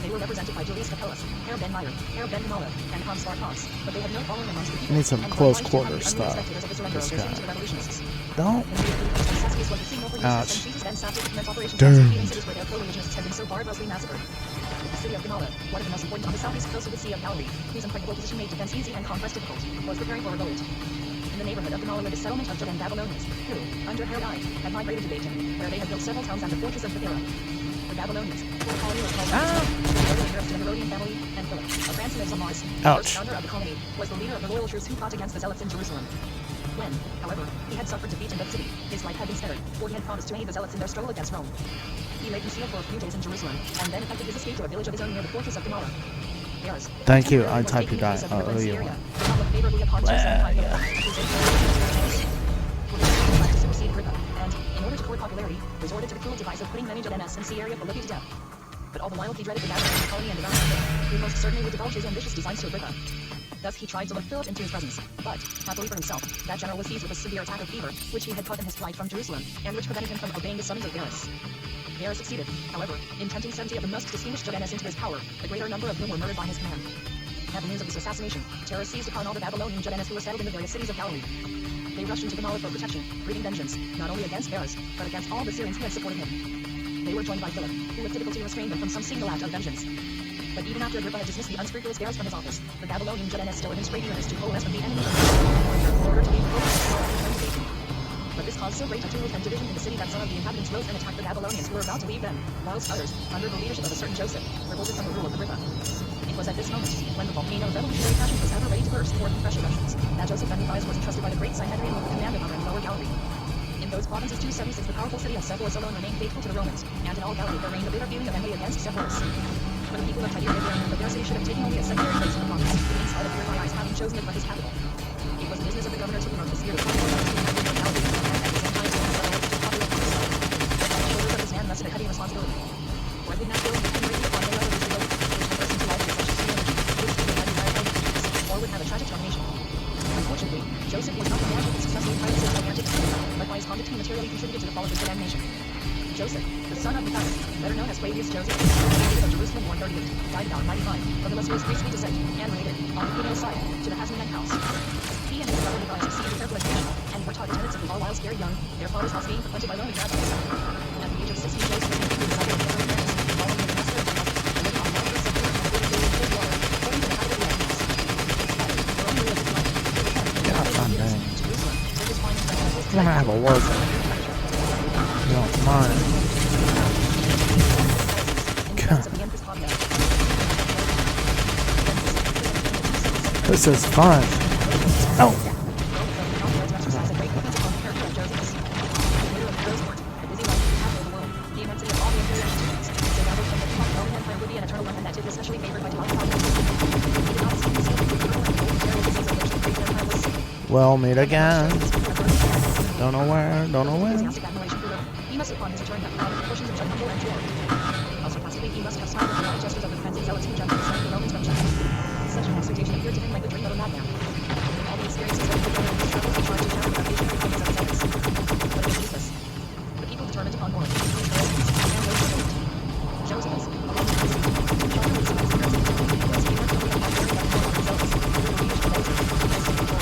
They were represented by Julius Capellus, Herr ben Meyer, Herr ben Gamala, and Hans Spartans, but they had no following amongst the people. Need some and were close obliged to have quarter unruly stuff. spectators of the surrender of This their guy. city to the revolutionists. Don't. Saskius was the signal for Ouch. Eustace, and Jesus then Sapphic commenced operations Damn. against the cities where their co-religionists had been so barbarously massacred. The city of Gamala, one of the most important on the southeast coast of the Sea of Galilee, whose impregnable position made defense easy and conquest difficult, was preparing for revolt. In the neighborhood of Gamala lived a settlement of Judean Babylonians, who, under Herod I, had migrated to Dayton, where they had built several towns and the fortress of Thera. The Babylonians, whose colony was called the leader of the Herodian family, and Philip, a grandson of Mars, the Ouch. first founder of the colony, was the leader of the loyal troops who fought against the zealots in Jerusalem. When, however, he had suffered defeat in that city, his life had been spared, for he had promised to aid the zealots in their struggle against Rome. He lay concealed for a few days in Jerusalem, and then effected his escape to a village of his own near the fortress of Gamala. Theirs, Thank you. I was typed taking you the case that. of the Oh, you Syria, want. did not look favorably upon Joseph and Philip, whose influence to supersede Agrippa, and, in order to court popularity, resorted to the cruel device of putting many Judeans and Syria Philippi to death. But all the while he dreaded the Babylonian colony and around him, who most certainly would divulge his ambitious designs to Agrippa. Thus he tried to lure Philip into his presence, but, happily for himself, that general was seized with a severe attack of fever, which he had caught in his flight from Jerusalem, and which prevented him from obeying the summons of Varus. Varus succeeded, however, in tempting 70 of the most distinguished Judeans into his power, the greater number of whom were murdered by his command. At the news of this assassination, terror seized upon all the Babylonian Judeans who were settled in the various cities of Galilee. They rushed into Gamala for protection, breathing vengeance, not only against Varus, but against all the Syrians who had supported him. They were joined by Philip, who with difficulty restrained them from some single act of vengeance. But even after Agrippa had dismissed the unscrupulous Varus from his office, the Babylonian Judeans still evinced great eagerness to coalesce with the enemy in order to lead Rome. But this caused so great a tumult and division in the city that some of the inhabitants rose and attacked the Babylonians who were about to leave them, whilst others, under the leadership of a certain Joseph, revolted from the rule of Agrippa. It was at this moment, when the volcano of revolutionary passion was ever ready to burst forth in fresh eruptions, that Joseph Matthias was entrusted by the great Sanhedrin with the command of Upper and Lower Galilee. In those provinces 276 the powerful city of Sepphoris alone remained faithful to the Romans, and in all Galilee there reigned a bitter feeling of envy against Sepphoris. For the people of Tiberias learned that their city should have taken only a secondary place in the province, in spite of Herod having chosen it for his capital. It was the business of the governor to promote the spirit of Galilee, and at the same time to settle it to popular purpose. On the shoulders of this man rested a heavy responsibility. For it would not go and become greatly upon the level of his devotion, which person to life with such extreme energy, which they had desired by the or would have a tragic termination. Unfortunately, Joseph was not the man who could successfully pilot his gigantic scheme, but by his conduct he materially contributed to the fall of his damnation. Joseph, the son of Matthias, better known as Flavius Joseph, native of Jerusalem born 38, died about 95, of illustrious priestly descent, and related, on the female side, to the Hasmonean house. He and his brother Matthias received careful education, and were taught the tenets of the law whilst very young, their father's house being frequented by learned rabbis. At the age of 16, Joseph became the disciple of the Roman parents, following the master of the house, and living on welfare secular and avoiding daily cold water, according to the habit of the Latins. But, for only a little life, he returned God, to dang. Jerusalem, took his wine and bread and I want to have a word. You don't mind. God. This is fun. Oh. We'll meet again. Don't know where, don't know when. He must upon his return have found portions of judgment and joy. Also possibly he must have smiled at the wild gestures of the defensive zealots who jumped beside the Romans from justice. Such an expectation appeared to him like the dream of a madman. In all the experiences that he had in his travels, he tried to shatter the foundation of the zealots. But it was useless. The people determined upon war. And those who did. Joseph, along with his people, shot him with the spikes of his was he worked only upon daring that war of the zealots, who were leaders of those who were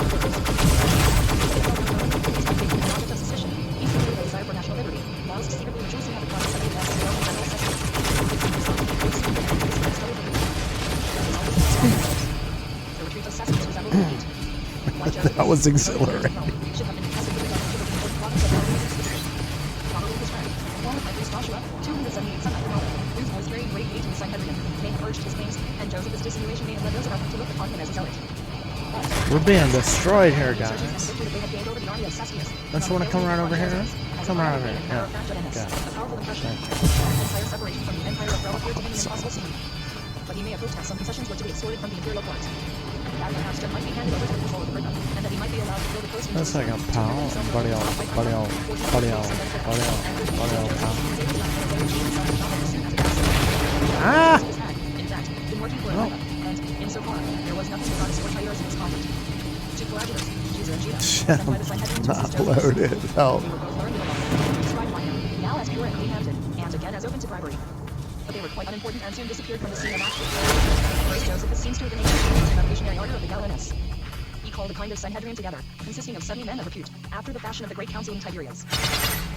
whilst secretly rejoicing at the promise of the advance of the Roman general Cesar. The retreat of Cestus resembled a defeat. That was exhilarating. Should have been contested with the government of the important province of Galilee and Sicily. Probably his friend, the former high priest Joshua, 278 son of Gamala, whose voice carried great weight in the Sanhedrin, may have urged his claims, and Joseph's dissimulation may have led those around him to look upon him as a zealot. We're being destroyed here, guys. Don't you want to come right over here? Come right over here. Yeah. But he may have hoped that some concessions were to be extorted from the imperial court. That perhaps John might be handed over to the control of Agrippa, and that he might be allowed to fill the post. That's like a pal and buddy all, pal. Ah! In fact, been working for Agrippa, and insofar there was nothing to cause for Tiberius' misconduct. To Coadulus, Caesar and Judah, sent by the Sanhedrin to assist Josephus. Uploaded. Help. They were both learned in the law, described by him, now as pure and clean-handed, and again as open to bribery. But they were quite unimportant and soon disappeared from the scene of action. First, Josephus seems to have been able to change the revolutionary order of the Galileans. He called a kind of Sanhedrin together, consisting of 70 men of repute, after the fashion of the great council in Tiberias.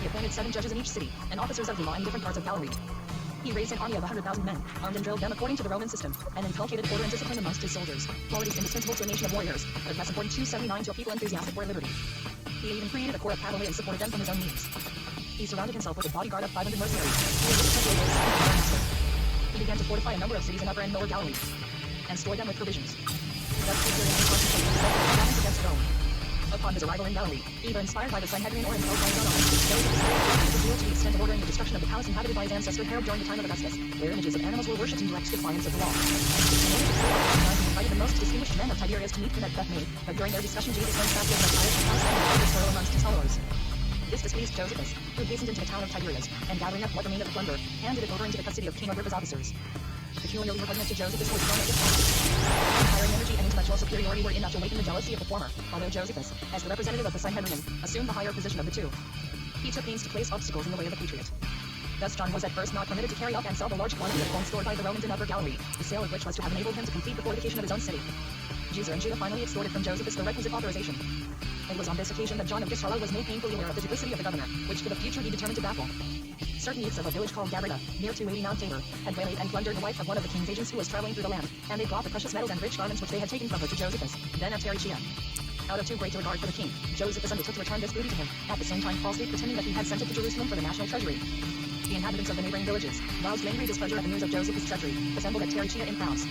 He appointed 7 judges in each city, and officers of the law in different parts of Galilee. He raised an army of 100,000 men, armed and drilled them according to the Roman system, and inculcated order and discipline amongst his soldiers, qualities indispensable to a nation of warriors, but less important 279 to a people enthusiastic for liberty. He even created a corps of cavalry and supported them from his own means. He surrounded himself with a bodyguard of 500 mercenaries, who were disciplined with his master. He began to fortify a number of cities in Upper and Lower Galilee, and stored them with provisions. Thus preparing to concentrate himself against Rome. Upon his arrival in Galilee, either inspired by the Sanhedrin or impelled by his own honor, Joseph was zeal to the extent of ordering the destruction of the palace inhabited by his ancestor Herod during the time of Augustus, where images of animals were worshipped in direct defiance of the law. In order to clear up he invited the most distinguished men of Tiberias to meet him at Bethany, but during their discussion Jesus went back to the palace and found some disloyal amongst his followers. This displeased Josephus, who hastened into the town of Tiberias, and gathering up what remained of the plunder, handed it over into the custody of King Agrippa's officers. Peculiarly repugnant to Josephus was John of Galilee. Hiring energy and intellectual superiority were enough to awaken the jealousy of the former, although Josephus, as the representative of the Sanhedrin, assumed the higher position of the two. He took pains to place obstacles in the way of the patriot. Thus John was at first not permitted to carry out and sell the large quantity of corn stored by the Romans in Upper Galilee, the sale of which was to have enabled him to complete the fortification of his own city. Caesar and Judah finally extorted from Josephus the requisite authorization. It was on this occasion that John of Giscala was made painfully aware of the duplicity of the governor, which for the future he determined to baffle. Certain youths of a village called Gabrida, near to 80 Mount Tabor, had waylaid and plundered the wife of one of the king's agents who was traveling through the land, and they brought the precious metals and rich garments which they had taken from her to Josephus, then at Tarichea. Out of too great regard for the king, Josephus undertook to return this booty to him, at the same time falsely pretending that he had sent it to Jerusalem for the national treasury. The inhabitants of the neighboring villages, roused angry displeasure at the news of Josephus' treachery, assembled at Tarichea in crowds.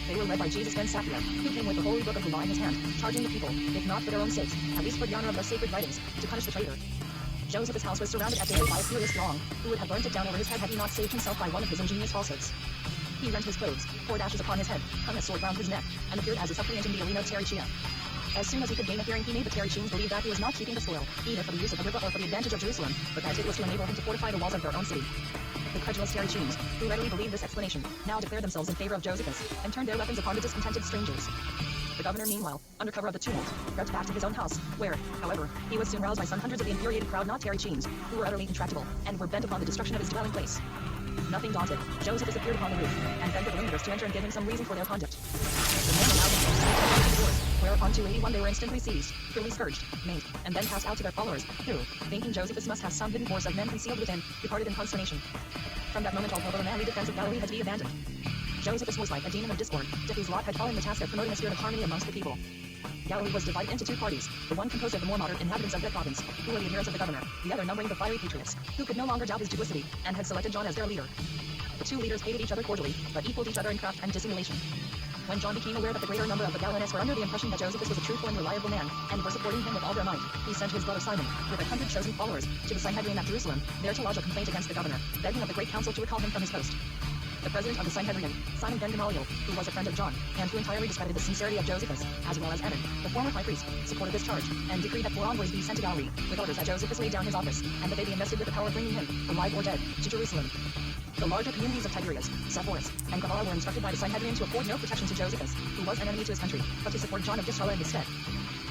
They were led by Jesus ben Sapphira, who came with the holy book of the law in his hand, charging the people, if not for their own sakes, at least for the honor of their sacred writings, to punish the traitor. Josephus' house was surrounded at daily by a furious throng, who would have burnt it down over his head had he not saved himself by one of his ingenious falsehoods. He rent his clothes, poured ashes upon his head, hung a sword round his neck, and appeared as a suppliant in the arena of Tarichea. As soon as he could gain a hearing, he made the Taricheans believe that he was not keeping the spoil, either for the use of Agrippa or for the advantage of Jerusalem, but that it was to enable him to fortify the walls of their own city. The credulous Taricheans, who readily believed this explanation, now declared themselves in favor of Josephus, and turned their weapons upon the discontented strangers. The governor, meanwhile, under cover of the tumult, crept back to his own house, where, however, he was soon roused by some hundreds of the infuriated crowd not Taricheans, who were utterly intractable, and were bent upon the destruction of his dwelling place. Nothing daunted, Josephus appeared upon the roof, and begged the believers to enter and give him some reason for their conduct. The men allowed themselves to be taken to the doors, whereupon 281 they were instantly seized, cruelly scourged, maimed, and then cast out to their followers, who, thinking Josephus must have some hidden force of men concealed within, departed in consternation. From that moment all hope of a manly defense of Galilee had to be abandoned. Josephus was like a demon of discord, to whose lot had fallen the task of promoting a spirit of harmony amongst the people. Galilee was divided into 2 parties, the one composed of the more moderate inhabitants of that province, who were the adherents of the governor, the other numbering the fiery patriots, who could no longer doubt his duplicity, and had selected John as their leader. The 2 leaders hated each other cordially, but equaled each other in craft and dissimulation. When John became aware that the greater number of the Galileans were under the impression that Josephus was a truthful and reliable man, and were supporting him with all their might, he sent his brother Simon, with 100 chosen followers, to the Sanhedrin at Jerusalem, there to lodge a complaint against the governor, begging of the great council to recall him from his post. The president of the Sanhedrin, Simon ben Gamaliel, who was a friend of John, and who entirely discredited the sincerity of Josephus, as well as Evan, the former high priest, supported this charge, and decreed that 4 envoys be sent to Galilee, with orders that Josephus laid down his office, and that they be invested with the power of bringing him, alive or dead, to Jerusalem. The larger communities of Tiberias, Sepphoris, and Gabala were instructed by the Sanhedrin to afford no protection to Josephus, who was an enemy to his country, but to support John of Giscala in his stead.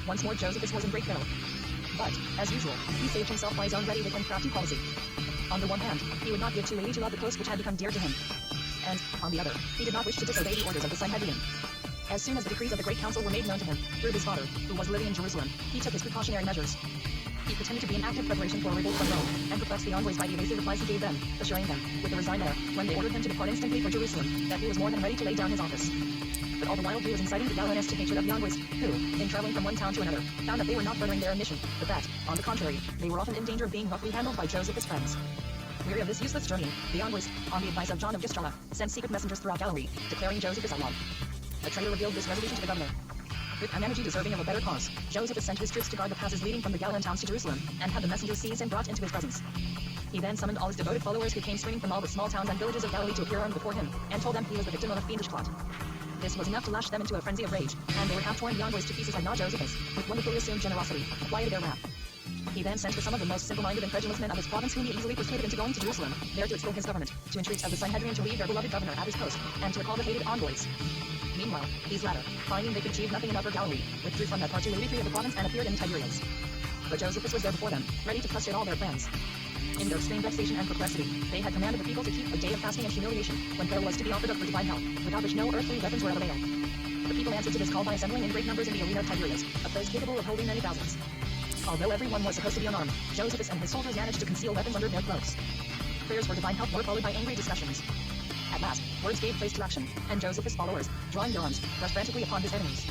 Once more Josephus was in great peril. But, as usual, he saved himself by his own ready-wit and crafty policy. On the one hand, he would not give 280 of the post which had become dear to him. And, on the other, he did not wish to disobey the orders of the Sanhedrin. As soon as the decrees of the great council were made known to him, through his father, who was living in Jerusalem, he took his precautionary measures. He pretended to be in active preparation for a revolt from Rome, and perplexed the envoys by the evasive replies he gave them, assuring them, with the resigned air, when they ordered him to depart instantly for Jerusalem, that he was more than ready to lay down his office. But all the while he was inciting the Galileans to hatred of the envoys, who, in traveling from one town to another, found that they were not furthering their mission, but that, on the contrary, they were often in danger of being roughly handled by Josephus' friends. Weary of this useless journey, the envoys, on the advice of John of Giscala, sent secret messengers throughout Galilee, declaring Josephus outlawed. A traitor revealed this resolution to the governor. With an energy deserving of a better cause, Josephus sent his troops to guard the passes leading from the Galilean towns to Jerusalem, and had the messengers seized and brought into his presence. He then summoned all his devoted followers who came streaming from all the small towns and villages of Galilee to appear armed before him, and told them he was the victim of a fiendish plot. This was enough to lash them into a frenzy of rage, and they were half torn the envoys to pieces had not Josephus, with wonderfully assumed generosity, quieted their wrath. He then sent for some of the most simple-minded and credulous men of his province whom he easily persuaded into going to Jerusalem, there to extol his government, to entreat of the Sanhedrin to leave their beloved governor at his post, and to recall the hated envoys. Meanwhile, these latter, finding they could achieve nothing in Upper Galilee, withdrew from that part to Lady of the province and appeared in Tiberias. But Josephus was there before them, ready to frustrate all their plans. In their extreme vexation and perplexity, they had commanded the people to keep a day of fasting and humiliation, when prayer was to be offered up for divine help, without which no earthly weapons were of avail. The people answered to this call by assembling in great numbers in the arena of Tiberias, a place capable of holding many thousands. Although everyone was supposed to be unarmed, Josephus and his soldiers managed to conceal weapons under their cloaks. Prayers for divine help were followed by angry discussions. At last, words gave place to action, and Josephus' followers, drawing their arms, rushed frantically upon his enemies.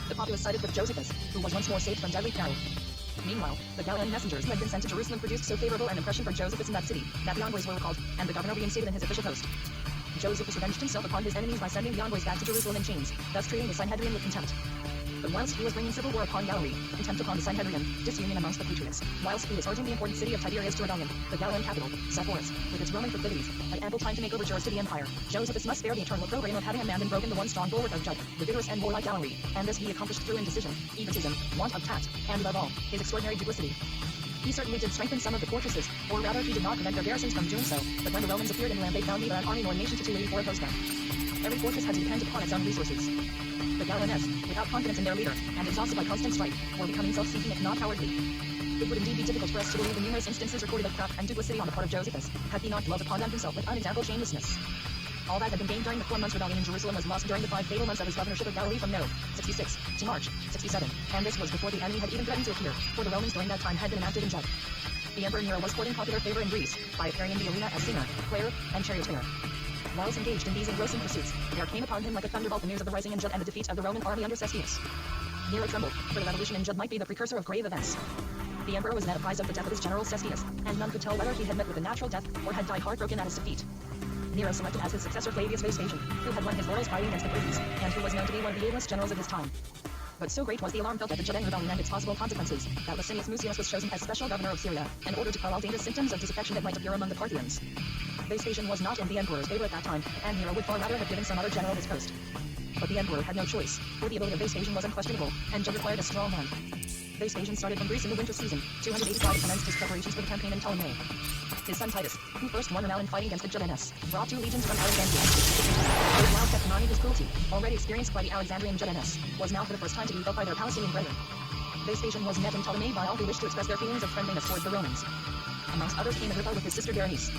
The populace sided with Josephus, who was once more saved from deadly peril. Meanwhile, the Galilean messengers who had been sent to Jerusalem produced so favorable an impression for Josephus in that city, that the envoys were recalled, and the governor reinstated in his official post. Josephus revenged himself upon his enemies by sending the envoys back to Jerusalem in chains, thus treating the Sanhedrin with contempt. But whilst he was bringing civil war upon Galilee, contempt upon the Sanhedrin, disunion amongst the patriots, whilst he was urging the important city of Tiberias to rebellion, the Galilean capital, Sepphoris, with its Roman proclivities, had ample time to make overtures to the empire. Josephus must bear the eternal opprobrium of having abandoned broken the one strong bulwark of Judah, the vigorous and warlike Galilee, and this he accomplished through indecision, egotism, want of tact, and above all, his extraordinary duplicity. He certainly did strengthen some of the fortresses, or rather he did not prevent their garrisons from doing so, but when the Romans appeared in land they found neither an army nor nation to lady or oppose them. Every fortress had to depend upon its own resources. The Galileans, without confidence in their leader, and exhausted by constant strife, were becoming self-seeking if not cowardly. It would indeed be difficult for us to believe the numerous instances recorded of craft and duplicity on the part of Josephus, had he not dwelt upon them himself with unexampled shamelessness. All that had been gained during the 4 months' rebellion in Jerusalem was lost during the 5 fatal months of his governorship of Galilee from Nero, 66, to March, 67, and this was before the enemy had even threatened to appear, for the Romans during that time had been inactive in Judah. The Emperor Nero was courting popular favor in Greece, by appearing in the arena as singer, player, and charioteer. Whilst engaged in these engrossing pursuits, there came upon him like a thunderbolt the news of the rising in Judah and the defeat of the Roman army under Cestius. Nero trembled, for the revolution in Judah might be the precursor of grave events. The emperor was then apprised of the death of his general Cestius, and none could tell whether he had met with a natural death, or had died heartbroken at his defeat. Nero selected as his successor Flavius Vespasian, who had won his laurels fighting against the Britons, and who was known to be one of the ablest generals of his time. But so great was the alarm felt at the Judean rebellion and its possible consequences, that Licinius Mucius was chosen as special governor of Syria, in order to quell all dangerous symptoms of disaffection that might appear among the Parthians. Vespasian was not in the emperor's favor at that time, and Nero would far rather have given some other general his post. But the emperor had no choice, for the ability of Vespasian was unquestionable, and Judah required a strong hand. Vespasian started from Greece in the winter season, 285 commenced his preparations for the campaign in Ptolemy. His son Titus, who first won renown in fighting against the Judeans, brought 2 legions from Alexandria. But while kept denying his cruelty, already experienced by the Alexandrian Judeans, was now for the first time to be felt by their Palestinian brethren. Vespasian was met in Ptolemy by all who wished to express their feelings of friendliness towards the Romans. Amongst others came Agrippa with his sister Berenice.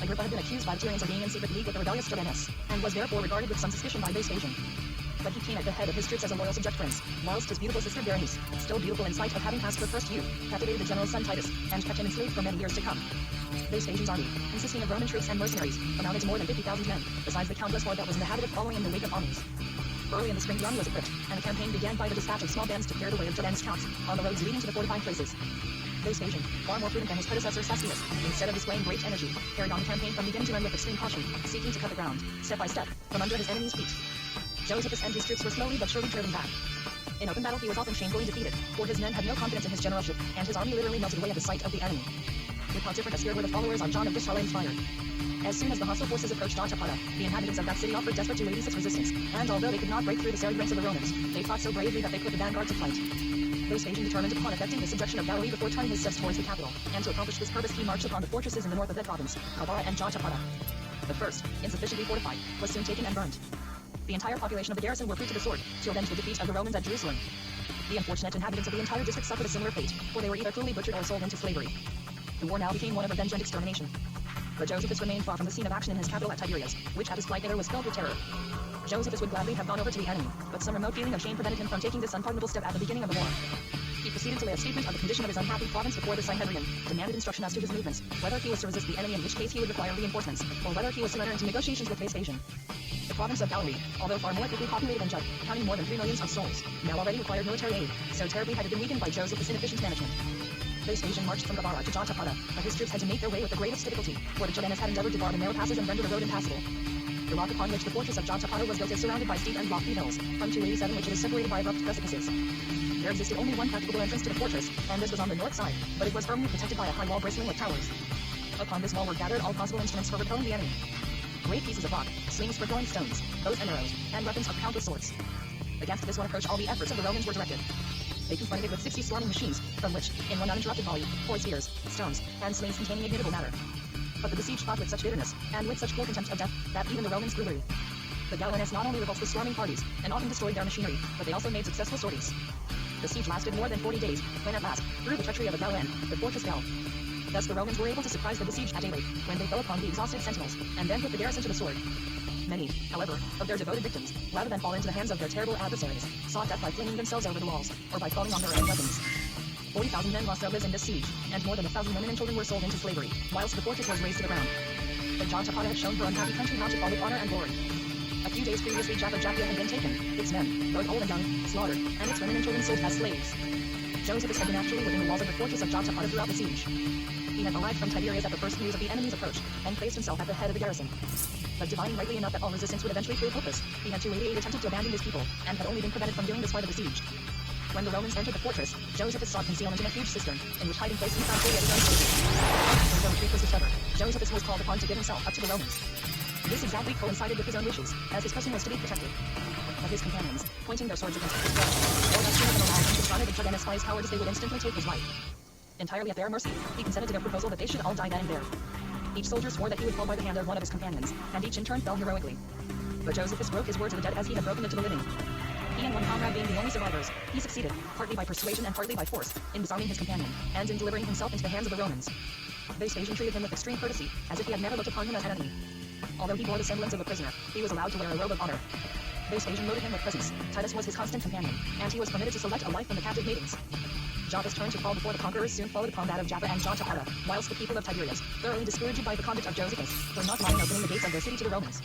Agrippa had been accused by the Tyrians of being in secret league with the rebellious Judeans, and was therefore regarded with some suspicion by Vespasian. But he came at the head of his troops as a loyal subject prince, whilst his beautiful sister Berenice, still beautiful in spite of having passed her first youth, captivated the general's son Titus, and kept him enslaved for many years to come. Vespasian's army, consisting of Roman troops and mercenaries, amounted to more than 50,000 men, besides the countless horde that was in the habit of following in the wake of armies. Early in the spring the army was equipped, and the campaign began by the dispatch of small bands to clear the way of Judeans' scouts, on the roads leading to the fortified places. Vespasian, far more prudent than his predecessor Cestius, instead of displaying great energy, carried on the campaign from beginning to end with extreme caution, seeking to cut the ground, step by step, from under his enemy's feet. Josephus and his troops were slowly but surely driven back. In open battle he was often shamefully defeated, for his men had no confidence in his generalship, and his army literally melted away at the sight of the enemy. With how different a spirit were the followers of John of Giscala inspired. As soon as the hostile forces approached Antipata, the inhabitants of that city offered desperate to its resistance, and although they could not break through the serried ranks of the Romans, they fought so bravely that they put the vanguard to flight. Vespasian determined upon effecting the subjection of Galilee before turning his steps towards the capital, and to accomplish this purpose he marched upon the fortresses in the north of that province, Kabara and Jotapata. The first, insufficiently fortified, was soon taken and burned. The entire population of the garrison were put to the sword, to avenge the defeat of the Romans at Jerusalem. The unfortunate inhabitants of the entire district suffered a similar fate, for they were either cruelly butchered or sold into slavery. The war now became one of revenge and extermination. But Josephus remained far from the scene of action in his capital at Tiberias, which at his flight thither was filled with terror. Josephus would gladly have gone over to the enemy, but some remote feeling of shame prevented him from taking this unpardonable step at the beginning of the war. He proceeded to lay a statement of the condition of his unhappy province before the Sanhedrin, demanded instruction as to his movements, whether he was to resist the enemy, in which case he would require reinforcements, or whether he was to enter into negotiations with Vespasian. The province of Galilee, although far more thickly populated than Judah, counting more than 3 millions of souls, now already required military aid, so terribly had it been weakened by Josephus' inefficient management. Vespasian marched from Gabara to Jotapata, but his troops had to make their way with the greatest difficulty, for the Judeans had endeavored to bar the narrow passes and render the road impassable. The rock upon which the fortress of Jotapata was built is surrounded by steep and lofty hills, from 287 which it is separated by abrupt precipices. There existed only one practicable entrance to the fortress, and this was on the north side, but it was firmly protected by a high wall bristling with towers. Upon this wall were gathered all possible instruments for repelling the enemy. Great pieces of rock, slings for throwing stones, bows and arrows, and weapons of countless sorts. Against this one approach all the efforts of the Romans were directed. They confronted it with 60 swarming machines, from which, in one uninterrupted volley, poured spears, stones, and slings containing ignitable matter. But the besieged fought with such bitterness, and with such cruel contempt of death, that even the Romans grew weary. The Galileans not only repulsed the storming parties and often destroyed their machinery, but they also made successful sorties. The siege lasted more than 40 days, when at last, through the treachery of a Galilean, the fortress fell. Thus the Romans were able to surprise the besieged at daybreak, when they fell upon the exhausted sentinels, and then put the garrison to the sword. Many, however, of their devoted victims, rather than fall into the hands of their terrible adversaries, sought death by flinging themselves over the walls, or by falling on their own weapons. 40,000 men lost their lives in this siege, and more than 1,000 women and children were sold into slavery, whilst the fortress was razed to the ground. But John Tapata had shown her unhappy country how to fall with honor and glory. A few days previously, Jaffa had been taken, its men, both old and young, slaughtered, and its women and children sold as slaves. Josephus had been actually within the walls of the fortress of Jotapata throughout the siege. He had arrived from Tiberias at the first news of the enemy's approach, and placed himself at the head of the garrison. But divining rightly enough that all resistance would eventually prove hopeless, he had too lately attempted to abandon his people, and had only been prevented from doing this part of the siege. When the Romans entered the fortress, Josephus sought concealment in a huge cistern, in which hiding place he found Julius' own city. When the retreat was discovered, Josephus was called upon to give himself up to the Romans. This exactly coincided with his own wishes, as his person was to be protected. But his companions, pointing their swords against his breast, or no sooner than allowing him to strike the Jordanus by his cowardice, they would instantly take his life. Entirely at their mercy, he consented to their proposal that they should all die then and there. Each soldier swore that he would fall by the hand of one of his companions, and each in turn fell heroically. But Josephus broke his word to the dead as he had broken it to the living. He and one comrade being the only survivors, he succeeded, partly by persuasion and partly by force, in disarming his companion, and in delivering himself into the hands of the Romans. Vespasian treated him with extreme courtesy, as if he had never looked upon him as an enemy. Although he bore the semblance of a prisoner, he was allowed to wear a robe of honor. Vespasian loaded him with presents. Titus was his constant companion, and he was permitted to select a wife from the captive maidens. Jaffa's turn to fall before the conquerors soon followed upon that of Jaffa and Jotapata, whilst the people of Tiberias, thoroughly discouraged by the conduct of Josephus, were not long opening the gates of their city to the Romans.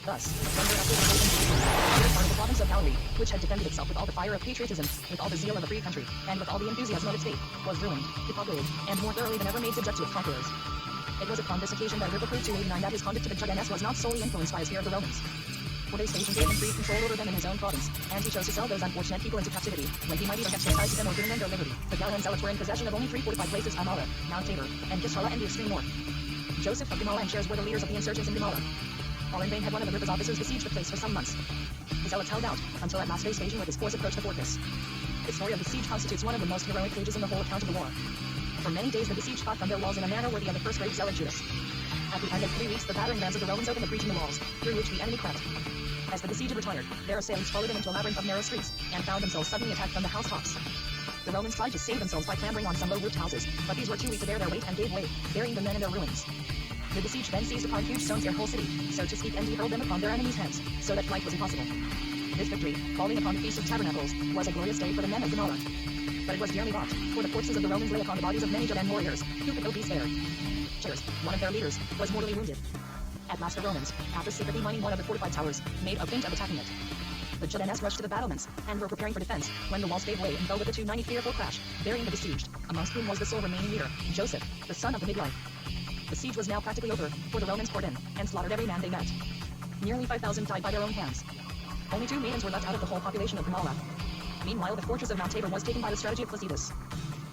Thus, December after the great part of the province of Galilee, which had defended itself with all the fire of patriotism, with all the zeal of a free country, and with all the enthusiasm of its faith, was ruined, depopulated, and more thoroughly than ever made subject to its conquerors. It was upon this occasion that Agrippa proved to 89 that his conduct to the Jordanes was not solely influenced by his fear of the Romans. For Vespasian gave him free control over them in his own province, and he chose to sell those unfortunate people into captivity, when he might either have chastised them or given them their liberty. The Galilean zealots were in possession of only 3 fortified places: Amala, Mount Tabor, and Gishala in the extreme north. Joseph of Gamala and Shares were the leaders of the insurgents in Gamala. All in vain had one of Agrippa's officers besieged the place for some months. The zealots held out, until at last Vespasian with his force approached the fortress. The story of the siege constitutes one of the most heroic pages in the whole account of the war. For many days the besieged fought from their walls in a manner worthy of the first great zealot Judas. At the end of 3 weeks the battering rams of the Romans opened a breach in the walls, through which the enemy crept. As the besieged retired, their assailants followed them into a labyrinth of narrow streets, and found themselves suddenly attacked from the housetops. The Romans tried to save themselves by clambering on some low-roofed houses, but these were too weak to bear their weight and gave way, burying the men in their ruins. The besieged then seized upon huge stones their whole city, so to speak, and hurled them upon their enemies' heads, so that flight was impossible. This victory, falling upon the Feast of Tabernacles, was a glorious day for the men of Gamala. But it was dearly bought, for the corpses of the Romans lay upon the bodies of many Jordan warriors, who could no be spared. Cheers, one of their leaders, was mortally wounded. At last the Romans, after secretly mining one of the fortified towers, made a feint of attacking it. The Jordanes rushed to the battlements, and were preparing for defense, when the walls gave way and fell with a 290 fearful crash, burying the besieged, amongst whom was the sole remaining leader, Joseph, the son of the midwife. The siege was now practically over, for the Romans poured in, and slaughtered every man they met. Nearly 5,000 died by their own hands. Only 2 maidens were left out of the whole population of Gamala. Meanwhile, the fortress of Mount Tabor was taken by the strategy of Placidus.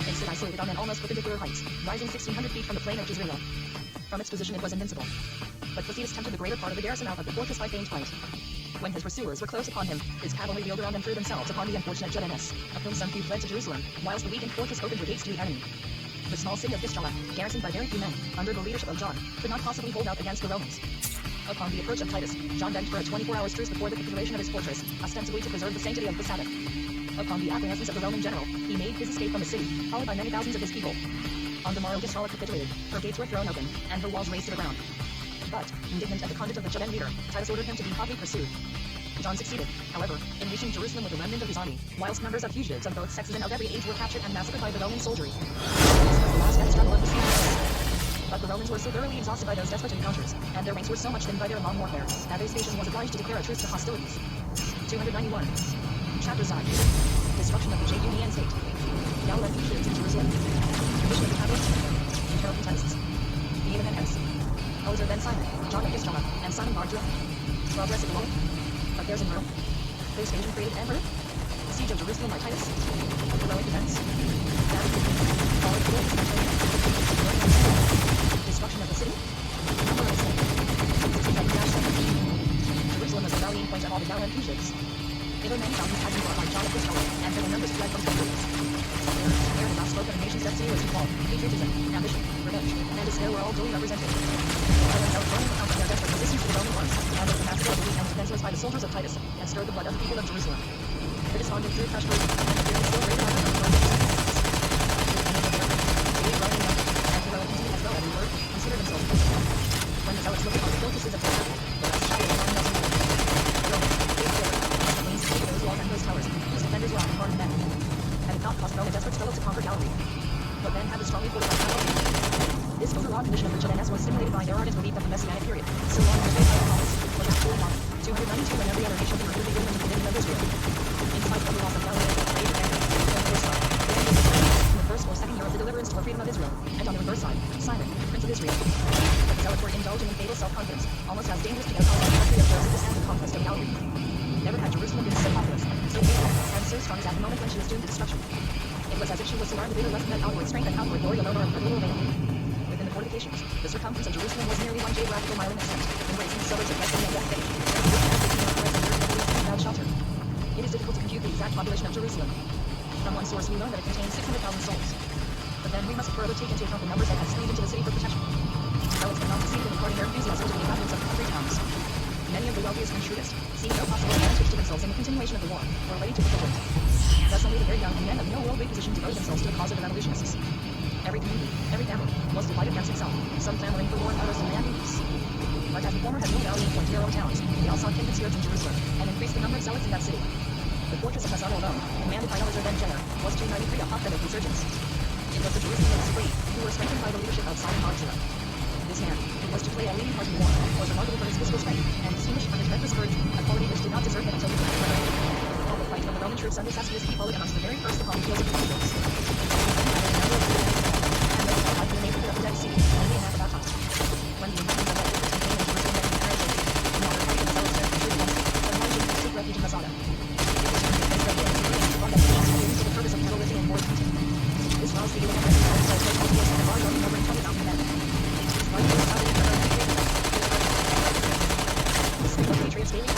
It stood isolated on an almost perpendicular heights, rising 1,600 feet from the plain of Jezreel. From its position it was invincible. But Placidus tempted the greater part of the garrison out of the fortress by feigned flight. When his pursuers were close upon him, his cavalry wheeled around and threw themselves upon the unfortunate Jordanes, of whom some few fled to Jerusalem, whilst the weakened fortress opened her gates to the enemy. The small city of Gishala, garrisoned by very few men, under the leadership of John, could not possibly hold out against the Romans. Upon the approach of Titus, John begged for a 24-hour truce before the capitulation of his fortress, ostensibly to preserve the sanctity of the Sabbath. Upon the acquiescence of the Roman general, he made his escape from the city, followed by many thousands of his people. On the morrow Gishala capitulated, her gates were thrown open, and her walls razed to the ground. But, indignant at the conduct of the Judean leader, Titus ordered him to be hotly pursued. John succeeded, however, in reaching Jerusalem with the remnant of his army, whilst numbers of fugitives of both sexes and of every age were captured and massacred by the Roman soldiery. This was the last death struggle of the siege. But the Romans were so thoroughly exhausted by those desperate encounters, and their ranks were so much thinned by their long warfare, that Vespasian was obliged to declare a truce to hostilities. 291. Chapter 9. Destruction of the Judean state. Galilean fugitives in Jerusalem. Division of the tablets. Internal contests. The Eden and Hess. Others are then Simon, John of Gishala, and Simon Bar-Jonah. Progress of the war. Affairs in Rome. Vespasian created emperor. Siege of Jerusalem by Titus. Heroic events. Destruction of the city. Number of the city. 67-7. Jerusalem was the rallying point of all the Galilean fugitives. Hither many thousands had been brought by John of Gishala, and there were numbers fled from Tiberias. There the last spoke of the nation's destiny was to fall. Patriotism, ambition, revenge, and despair were all duly represented. The Romans outflowing the count of their desperate resistance to the Roman arms, and was the massacre of the weak and defenseless by the soldiers of Titus, and stirred the blood of the people of Jerusalem. The despondent drew fresh blood, and the fear was still greater than ever for the and Hero continued as well every word, considered themselves principal. When the zealots looked upon the filthuses of their circle, the rest shouted among themselves. Romans, great terror, the flames take those walls and those towers, whose defenders were armed men. And it not cost Rome a desperate struggle to conquer Galilee. But then had the strongly fortified Galilee. This overwrought condition of the Judeans was stimulated by their ardent belief that the Messianic period, so long as they by the promise, was a fully on 292 when every other nation concluded the government of the dominion of Israel. In spite of the loss of Galilee, in the first or second year of the deliverance or freedom of Israel, and on the reverse side, Simon, prince of Israel. But the zealots were indulging in fatal self-confidence, almost as dangerous to their cause as the country of Josephus and the conquest of Galilee. Never had Jerusalem been so populous, so faithful, and so strong as at the moment when she was doomed to destruction. It was as if she was so armed with less than outward strength and outward glory alone or her little veil. Within the fortifications, the circumference of Jerusalem was nearly 1 geographical mile in extent, embracing the suburbs of Bethany and Bethphage, without shelter. It is difficult to compute the exact population of Jerusalem. From one source we learn that it contains 600,000 souls. But then we must further take into account the numbers that had streamed into the city for protection. Zealots could not succeed in according their enthusiasm to the inhabitants of country towns. Many of the wealthiest and shrewdest, seeing no possible advantage to themselves in the continuation of the war, were ready to capitulate. Thus only the very young and men of no worldly position devoted themselves to the cause of the revolutionists. Every community, every family, was divided against itself, some clamoring for war and others demanding peace. But as the former had no value in pointing their own towns, they also kindred spirits in Jerusalem, and increased the number of zealots in that city. The fortress of Masada alone, commanded by Eleazar ben Jenner, was 293 a hotbed of insurgents. It was the Jerusalem free, who were strengthened by the leadership of Simon Bar-Jonah. This man, who was to play a leading part in the war, was remarkable for his physical strength, and distinguished for his relentless courage, a quality which did not desert him until he was murdered. All the fighting of the Roman troops under Cassius he followed amongst the very first upon the heels of the Conquest. And those who died in the neighborhood of the Dead Sea, only in Anathema. When the inhabitants of that district came into Jerusalem and perished, the modern fighting of zealots there featured once, and marching to seek refuge in Masada. For the purpose of terrorism and war defeat. This roused the Union and the large army numbering 20,000 men. The sleep of patriots daily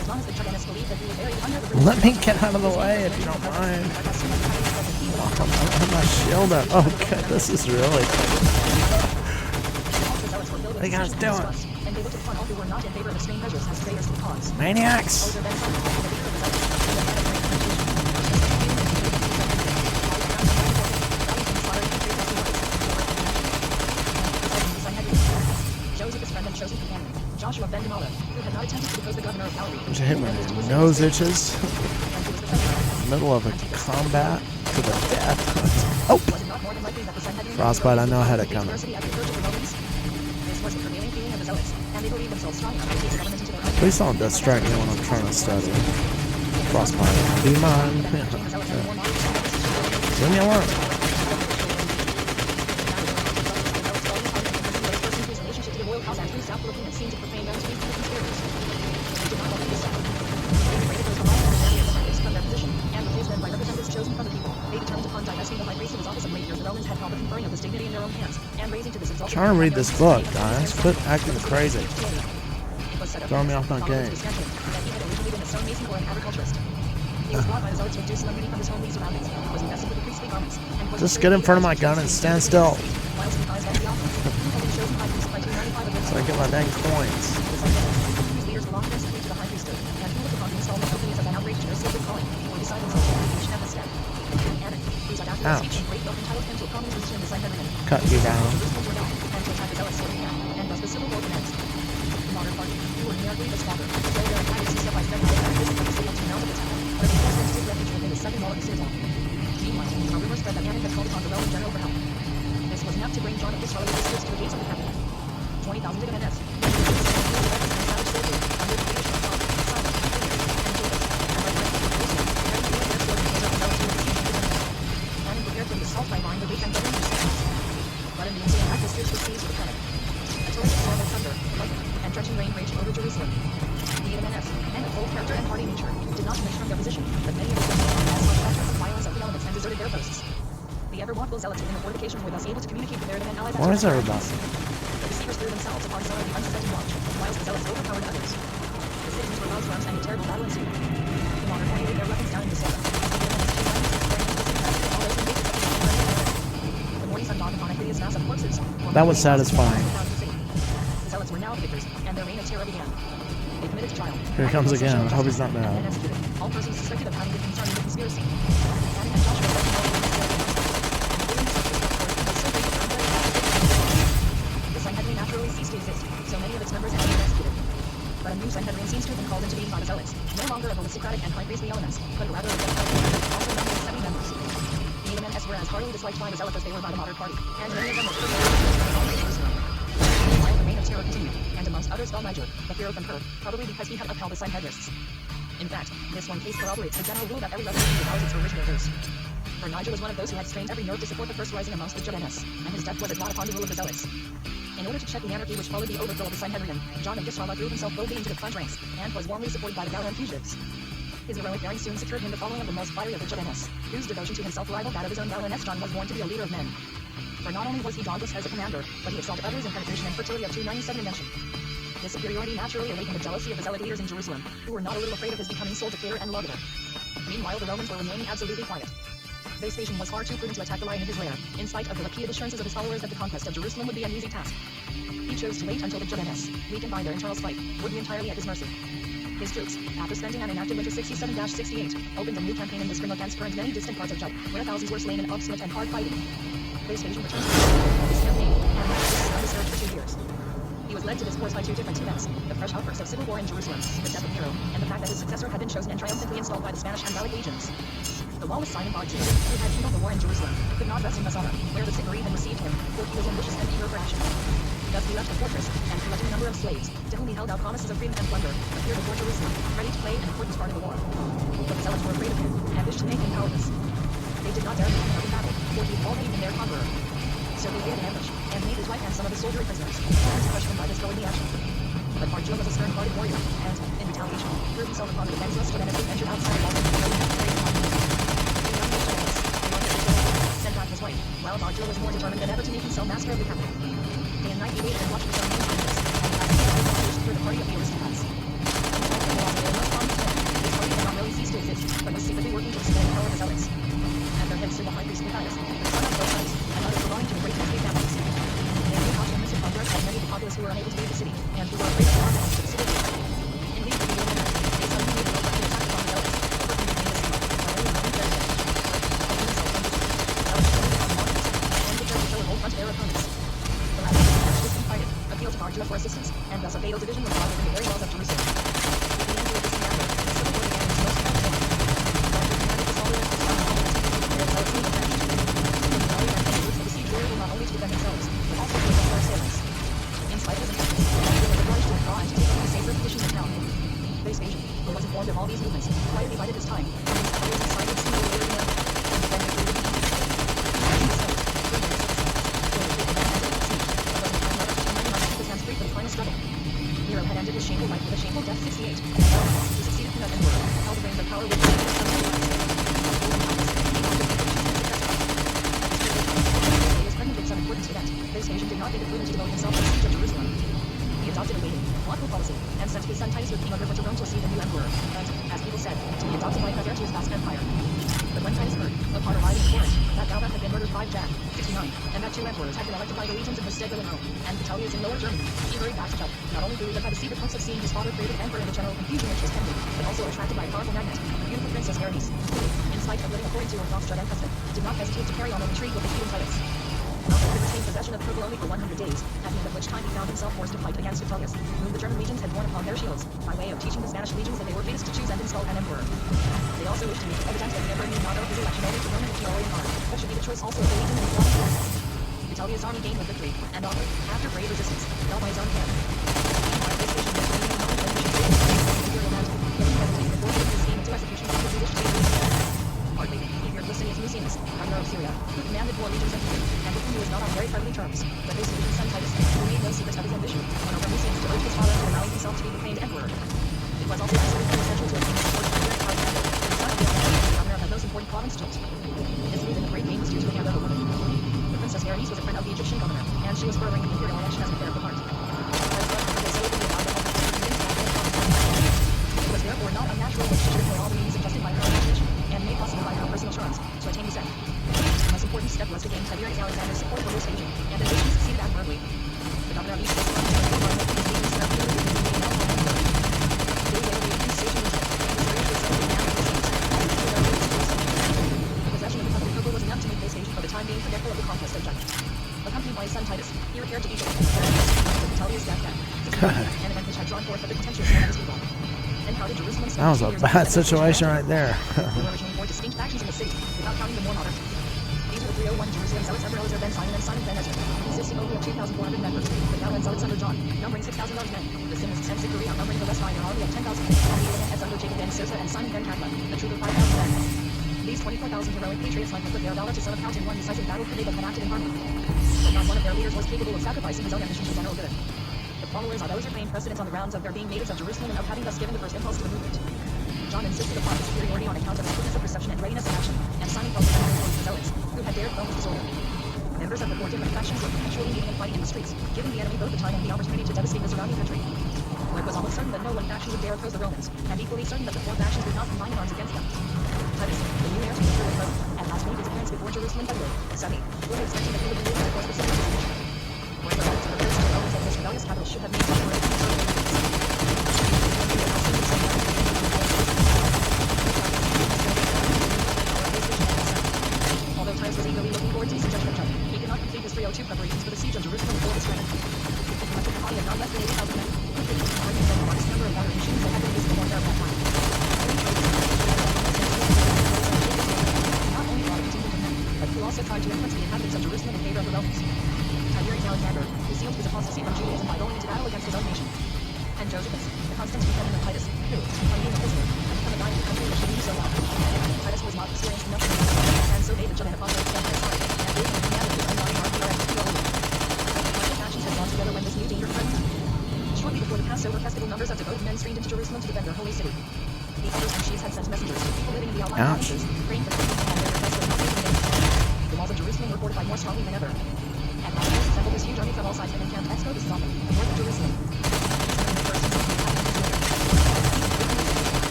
as long as the Judeans believed that we were buried under the bridge. Let me get out of the way if you don't mind. Oh, I don't have my shield up. Oh, good. This is really What are you guys doing? And they looked upon all who were not in favor of extreme measures as traitors to the cause. Maniacs! Joseph, his friend and chosen companion, Joshua ben Gamaliel, who had not attempted to depose the governor of Galilee. Just hit my nose itches. Middle of a combat to the death. Oh! Frostbite, I know I had it coming. Please don't distract me when I'm trying to study. Frostbite, be mine. Leave me alone. Trying to read this book, guys. Quit acting crazy. Throwing me off my game. Just get in front of my gun and stand still. So I get my dang coins. Ouch. Cut you down. This was enough to bring John of Israel to the gates of the capital. 20,000 Digamannese. Where is everybody? The deceivers threw themselves upon some of the unsuspecting watch, whilst the zealots overpowered others. The citizens were roused from and a terrible battle ensued. The water pointed their weapons down in Disorder. The morning sun dawned upon That was satisfying. The Zealots were now the victors, and their reign of terror began. They committed to trial. Here he comes again. I hope he's not And bad. executed all persons suspected of having been concerned in the conspiracy. Anna and Joshua led the Sanhedrin naturally ceased to exist, so many of its members had been executed. But a new Sanhedrin seems to have been called into being by the Zealots, no longer of aristocratic and high priestly elements, but rather of democratic, also numbered 70 members. The Edomites were as heartily disliked by the Zealots as they were by the modern party, and many of them were personally Jerusalem. Meanwhile, the reign of terror continued, and amongst others fell Niger, the fear of Concur, probably because he had upheld the Sanhedrists. In fact, this one case corroborates the general rule that every revolution devours its original roots. For Niger was one of those who had strained every nerve to support the first rising amongst the Judeans, and his death was as not upon the rule of the Zealots. In order to check the anarchy which followed the overthrow of the Sanhedrin, John of Gisrala threw himself boldly into the front ranks, and was warmly supported by the Galilean fugitives. His heroic bearing soon secured him the following of the most fiery of the Judeans, whose devotion to himself rivaled that of his own Galilean John was born to be a leader of men. For not only was he dauntless as a commander, but he excelled others in penetration and fertility of 297 invention. His superiority naturally awakened the jealousy of the Zealot leaders in Jerusalem, who were not a little afraid of his becoming sole dictator and lawgiver. Meanwhile, the Romans were remaining absolutely quiet. Vespasian was far too prudent to attack the lion in his lair, in spite of the repeated assurances of his followers that the conquest of Jerusalem would be an easy task. He chose to wait until the Judeans, weakened by their internal strife, would be entirely at his mercy. His troops, after spending an inactive winter 67-68, opened a new campaign in the spring against Kir and many distant parts of Judah, where thousands were slain in obstinate and hard fighting. Vespasian returned to this campaign, and was undisturbed for 2 years. He was led to this course by two different events: the fresh outburst of civil war in Jerusalem, the death of Nero, and the fact that his successor had been chosen and triumphantly installed by the Spanish and Gallic legions. The lawless Simon Bar Judah, who had kindled the war in Jerusalem, could not rest in Masada, where the Sicarii had received him, for he was ambitious and eager for action. Thus he left the fortress, and collecting a number of slaves, to whom he held out promises of freedom and plunder, appeared before Jerusalem, ready to play an important part in the war. But the Zealots were afraid of him, and wished to make him powerless. They did not dare to meet him in battle, for he had already been their conqueror. So they laid an ambush, and made his wife and some of his soldiery prisoners, and crushed him by this cowardly action. But Bar-Jonah was a stern-hearted warrior, and, in retaliation, threw himself upon the defenseless Judeans who ventured outside the walls of the city and carried upon him. The young Judeans, sent back his wife, while Bar-Jonah was more determined than ever to make himself master of the capital. Day and night he waited and watched for some means to and passed through the party of the aristocrats. Despite the laws they were most harmless men, this party had not really ceased to exist, but was secretly working to destroy the power of the Zealots. At their head stood the high priest Matthias, the son of Josias, and others belonging to the great priestly families. They knew how to enlist and plunder as many of the populace who were unable to leave the city, and who were afraid of the armies to the city. In league with the Roman knights, they suddenly made an open attack upon the Zealots, overcoming the city, already in their dead. Front their opponents. The latter, disconfited, appealed to Bar-Jonah for assistance, and thus a fatal division was caused within the very walls of Jerusalem. With the entry of this commander, the civil war began in its most frantic moment. Bar-Jonah commanded his followers to storm the whole city, their zealously advanced. The Galilee and the troops of the siege were able not only to defend themselves, but also to defend their assailants. In spite of his intentions, Bar-Jonah was obliged to withdraw and to take up a safer position in town. Vespasian, who was informed of all these movements, quietly bided his time, and his followers decided to move over the enemy, and defend their freedom. Nero had ended his shameful life with a shameful death 68, and now, who succeeded him as emperor, held the reins of power with the He was pregnant with some important event. Vespasian did not think it prudent to devote himself to the siege of Jerusalem. He adopted a waiting, watchful policy, and sent his son Titus with King Agrippa to Rome to receive the new emperor, and, as people said, to be adopted by an heir to his vast empire. But when Titus heard, upon arriving in Corinth, that Galba had been murdered 5 Jan. 69, and that 2 emperors had been elected by the legions in his stead in Rome, and Vitellius in Lower Germany, he hurried back to Judah, not only deluded by the secret hopes of seeing his father created emperor in the general confusion which was pending, but also attracted by a powerful magnet, the beautiful princess Berenice, who, in spite of living according to Orthodox Judean custom, did not hesitate to carry on an intrigue with the heathen Titus. Alfred had retained possession of Purple only for 100 days, at the end of which time he found himself forced to fight against Vitellius, whom the German legions had borne upon their shields, by way of teaching the Spanish legions that they were fated to choose and install an emperor. They also wished to make it evident that the emperor need not owe his election only to Roman and Theolian arm, but should be the choice also of the legions and Islamic forces. Vitellius' army gained the victory, and offered, after brave resistance, fell by his own hand. Meanwhile, Vespasian was remaining in knowledge that he should take the imperial mantle, yet he hesitated before putting his scheme into execution because he wished to take the Partly, he feared Licinius Mucianus, governor of Syria, who commanded 4 legions of Egypt, and with whom he was not on very friendly terms, but Vespasian's son Titus, who made no secret of his ambition, won over Mucianus to urge his father to allow himself to be proclaimed emperor. It was also absolutely essential to obtain the support of Alexander, the son of the governor of the most important province Egypt. This move in the great game was due to the hand of a woman. The princess Berenice was a friend of the Egyptian governor, and she was furthering the imperial election as an affair of the heart. It was therefore not unnatural that she should employ all the means suggested by her imagination, and made possible by her personal charms, to attain this end. The most important step was to gain Tiberius Alexander's support for Vespasian, and the nation succeeded admirably. Jerusalem That was a bad situation right there. There were originally 4 distinct factions in the city, without counting the more modern. These were the 301 Jerusalem Zealots under Eleazar ben Simon and Simon ben Ezra, consisting only of 2,400 members, the Galilean Zealots under John, numbering 6,000 armed men, the Sinists and Sicaria numbering the West Minor army of 10,000 men, and the Eliahites under Jacob ben Sosa and Simon ben Katla, a troop of 5,000 men. These 24,000 heroic patriots might look with their valor to some account in one decisive battle could they but have acted in harmony. But not one of their leaders was capable of sacrificing his own ambition for general good. The followers of Eleazar claimed precedence on the grounds of their being natives of Jerusalem and of having thus given the first impulse to the movement. John insisted upon his superiority on account of his quickness of perception and readiness of action, and Simon felt the towards the Zealots, who had dared Roman's disorder. Members of the 4 different factions were perpetually meeting and fighting in the streets, giving the enemy both the time and the opportunity to devastate the surrounding country. For it was almost certain that no one faction would dare oppose the Romans, and equally certain that the 4 factions would not combine in arms against them. Titus, the new heir to the throne, at last made his appearance before Jerusalem February, Sunday, fully expecting that he would be able to force the city to siege. For the Romans were the first Romans of this rebellious capital should have made such a Although Titus was eagerly looking forward to the siege of Judgment, he could not complete his 302 preparations for the siege of Jerusalem before the strength. He collected a body of not less than 80,000 men, who could argue the largest number of battery machines that had been used in warfare at that time. Not only brought a contingent of men, but who also tried to influence the inhabitants of Jerusalem in favor of the Romans. Tiberius Alexander, who sealed his apostasy from Judaism by going into battle against his own nation. And Josephus, the constant companion of Titus, who, on being a prisoner, had become a guide in the country which he knew so well. Titus was not experienced enough to and so David Judah apostles stand by his side, and gave him the command of his undying army directed to the Holy. The factions had gone together when this new danger threatened. Shortly before the Passover festival, numbers of devoted men streamed into Jerusalem to defend their holy city. The elders and chiefs had sent messengers to people living in the outlying provinces, praying for safety, and their request was not taken in vain. The walls of Jerusalem were fortified more strongly than ever. At last, Titus assembled his huge army from all sides and encamped ex Scopus Zophim, north of Jerusalem.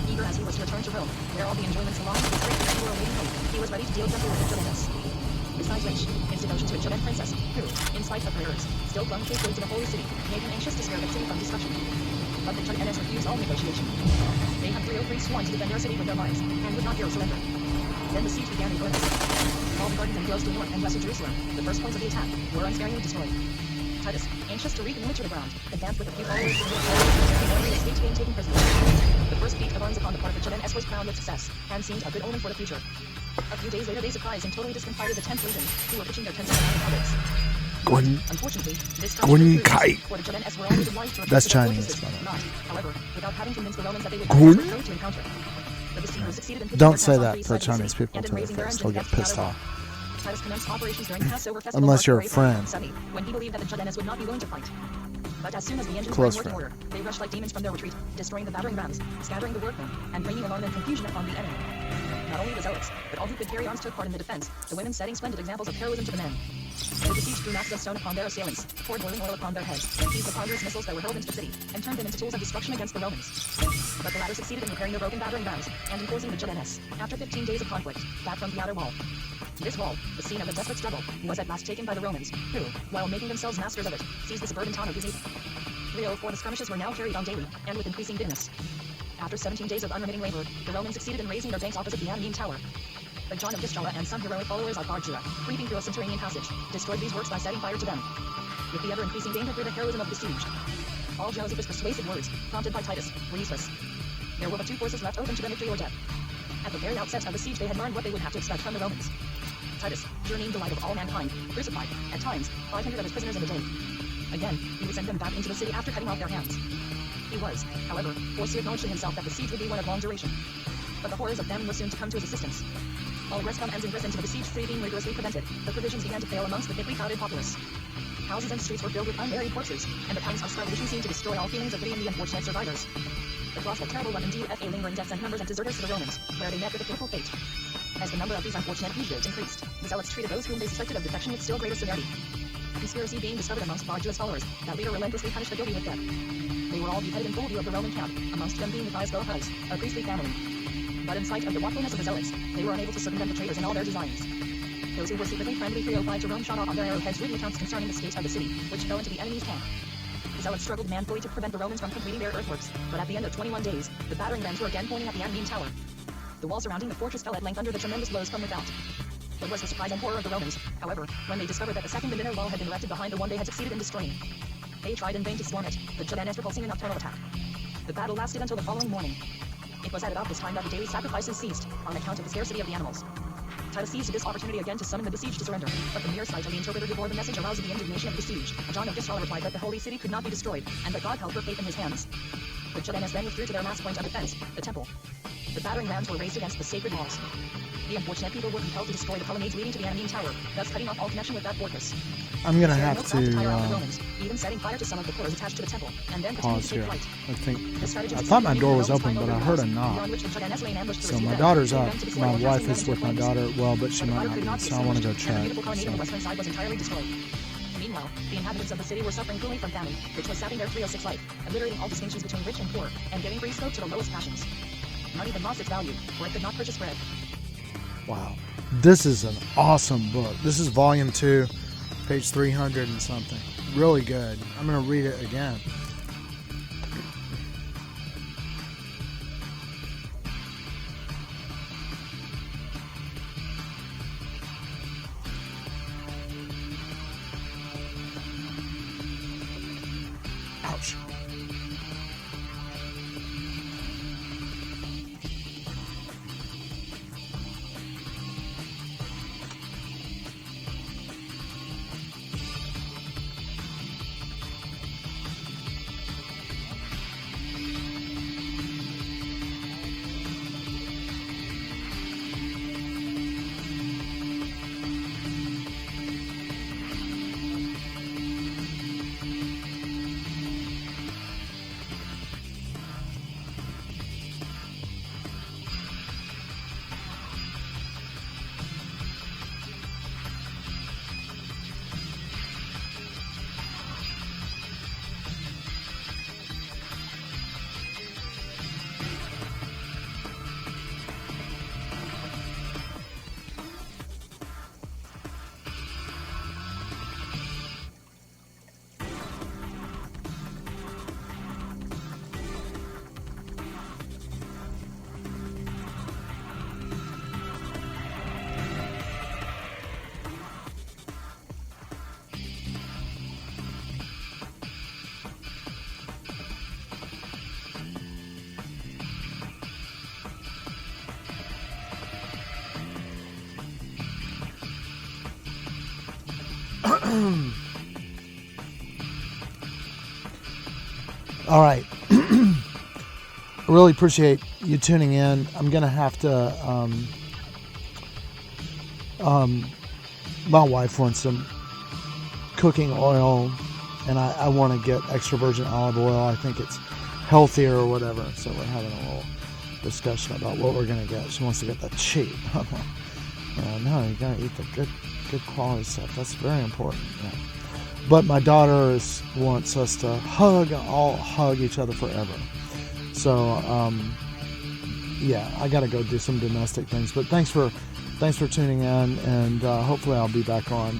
Eager as he was to return to Rome, where all the enjoyments belonged to his great men were awaiting him, he was ready to deal gently with the Judeans. Besides which, his devotion to a Judean princess, who, in spite of her errors, still clung faithfully to the holy city, made him anxious to spare the city from destruction. But the Judeans refused all negotiation. They had 303 sworn to defend their city with their lives, and would not dare surrender. Then the siege began in earnest. All the gardens and groves to north and west of Jerusalem, the first points of the attack, were unsparingly destroyed. Titus, anxious to reconnoiter to the ground, advanced with a few followers to the north, escaped being taken prisoner. The first feat of arms upon the part of the Judeans was crowned with success, and seemed a good omen for the future. A few days later, they surprised and totally discomfited the 10th Legion, who were pitching their tents around the province. Unfortunately, this strategy for the Judeans were always obliged to That's retreat to their Chinese, fortresses, by the way. not, however, without having convinced the Romans that they would be to encounter. The besiegers succeeded in pitching Don't their say tents on that three for sides of the Chinese city, people and in to their raising their face. engines They'll get against the pissed outer off. wall. Titus commenced operations during the Passover festival Unless you're a March friend. Sunday, when he believed that the Judeans would not be willing to fight. But as soon as the engines Close were in working friend. order, they rushed like demons from their retreat, destroying the battering rams, scattering the workmen, and bringing alarm and confusion upon the enemy. Not only the zealots, but all who could carry arms took part in the defense, the women setting splendid examples of heroism to the men. They besieged threw masses of stone upon their assailants, poured boiling oil upon their heads, and seized the ponderous missiles that were hurled into the city, and turned them into tools of destruction against the Romans. But the latter succeeded in repairing the broken battering rams, and enforcing the Judeans, after 15 days of conflict, back from the outer wall. This wall, the scene of a desperate struggle, was at last taken by the Romans, who, while making themselves masters of it, seized the suburban town of Gizeh. 304 the skirmishes were now carried on daily, and with increasing bitterness. After 17 days of unremitting labor, the Romans succeeded in raising their banks opposite the Anamim Tower. But John of Gischala and some heroic followers of Bar-Jura, creeping through a subterranean passage, destroyed these works by setting fire to them. With the ever-increasing danger through the heroism of the siege, all Josephus' persuasive words, prompted by Titus, were useless. There were but 2 courses left open to them: victory or death. At the very outset of the siege, they had learned what they would have to expect from the Romans. Titus, journeying the light of all mankind, crucified, at times, 500 of his prisoners in a day. Again, he would send them back into the city after cutting off their hands. He was, however, forced to acknowledge to himself that the siege would be one of long duration. But the horrors of famine were soon to come to his assistance. All rest from ends in prison to the besieged city being rigorously prevented, the provisions began to fail amongst the thickly crowded populace. Houses and streets were filled with unburied corpses, and the pangs of starvation seemed to destroy all feelings of pity in the unfortunate survivors. The prospect terrible one indeed, lingering deaths and numbers of deserters to the Romans, where they met with a fearful fate. As the number of these unfortunate fugitives increased, the zealots treated those whom they suspected of defection with still greater severity. A conspiracy being discovered amongst Bar-Jua's followers, that leader relentlessly punished the guilty with death. They were all beheaded in full view of the Roman camp, amongst them being Matthias Boethus, a priestly family. But in spite of the watchfulness of the zealots, they were unable to circumvent the traitors in all their designs. Those who were secretly friendly 305 to Rome shot off on their arrowheads written accounts concerning the state of the city, which fell into the enemy's camp. The zealots struggled manfully to prevent the Romans from completing their earthworks, but at the end of 21 days, the battering rams were again pointing at the Anamim Tower. The wall surrounding the fortress fell at length under the tremendous blows from without. What was the surprise and horror of the Romans, however, when they discovered that the second and inner wall had been erected behind the one they had succeeded in destroying. They tried in vain to storm it, the Jadanas repulsing a nocturnal attack. The battle lasted until the following morning. It was at about this time that the daily sacrifices ceased, on account of the scarcity of the animals. Titus seized this opportunity again to summon the besieged to surrender, but the mere sight of the interpreter who bore the message aroused the indignation of the besieged. John of Gisrala replied that the holy city could not be destroyed, and that God held her faith in his hands. The Jadanas then withdrew to their last point of defense, the temple. The battering rams were raised against the sacred walls. The unfortunate people were compelled to destroy the colonnades leading to the Ananim Tower, thus cutting off all connection with that fortress. I'm gonna There have no craft to tire out the to Romans, even setting fire to some of the pillars attached to the temple, and then continued pause to take here. flight. I think This strategy I was thought my succeeded, door leaving was the Romans open, fight but I over heard a the walls, knock. beyond which the Jadanas lay in ambush to So receive my them, daughter's leaving up. them to destroy My or wife casting is them with into my flames. daughter. Well, but she But the might fire not could be, not be so I want to go extinguished, and the check. beautiful colonnade on the So. western side was entirely destroyed. Meanwhile, the inhabitants of the city were suffering cruelly from famine, which was sapping their 306 life, obliterating all distinctions between rich and poor, and giving free scope to the lowest passions. Money had lost its value, for it could not purchase bread. Wow. This is an awesome book. This is volume 2, page 300 and something. Really good. I'm going to read it again. Ouch. All right. I really appreciate you tuning in. I'm going to have to, my wife wants some cooking oil, and I want to get extra virgin olive oil. I think it's healthier or whatever. So we're having a little discussion about what we're going to get. She wants to get the cheap. No, you got to eat the good quality stuff. That's very important. Yeah. But my daughter wants us to all hug each other forever. So, yeah, I got to go do some domestic things. But thanks for tuning in, and hopefully I'll be back on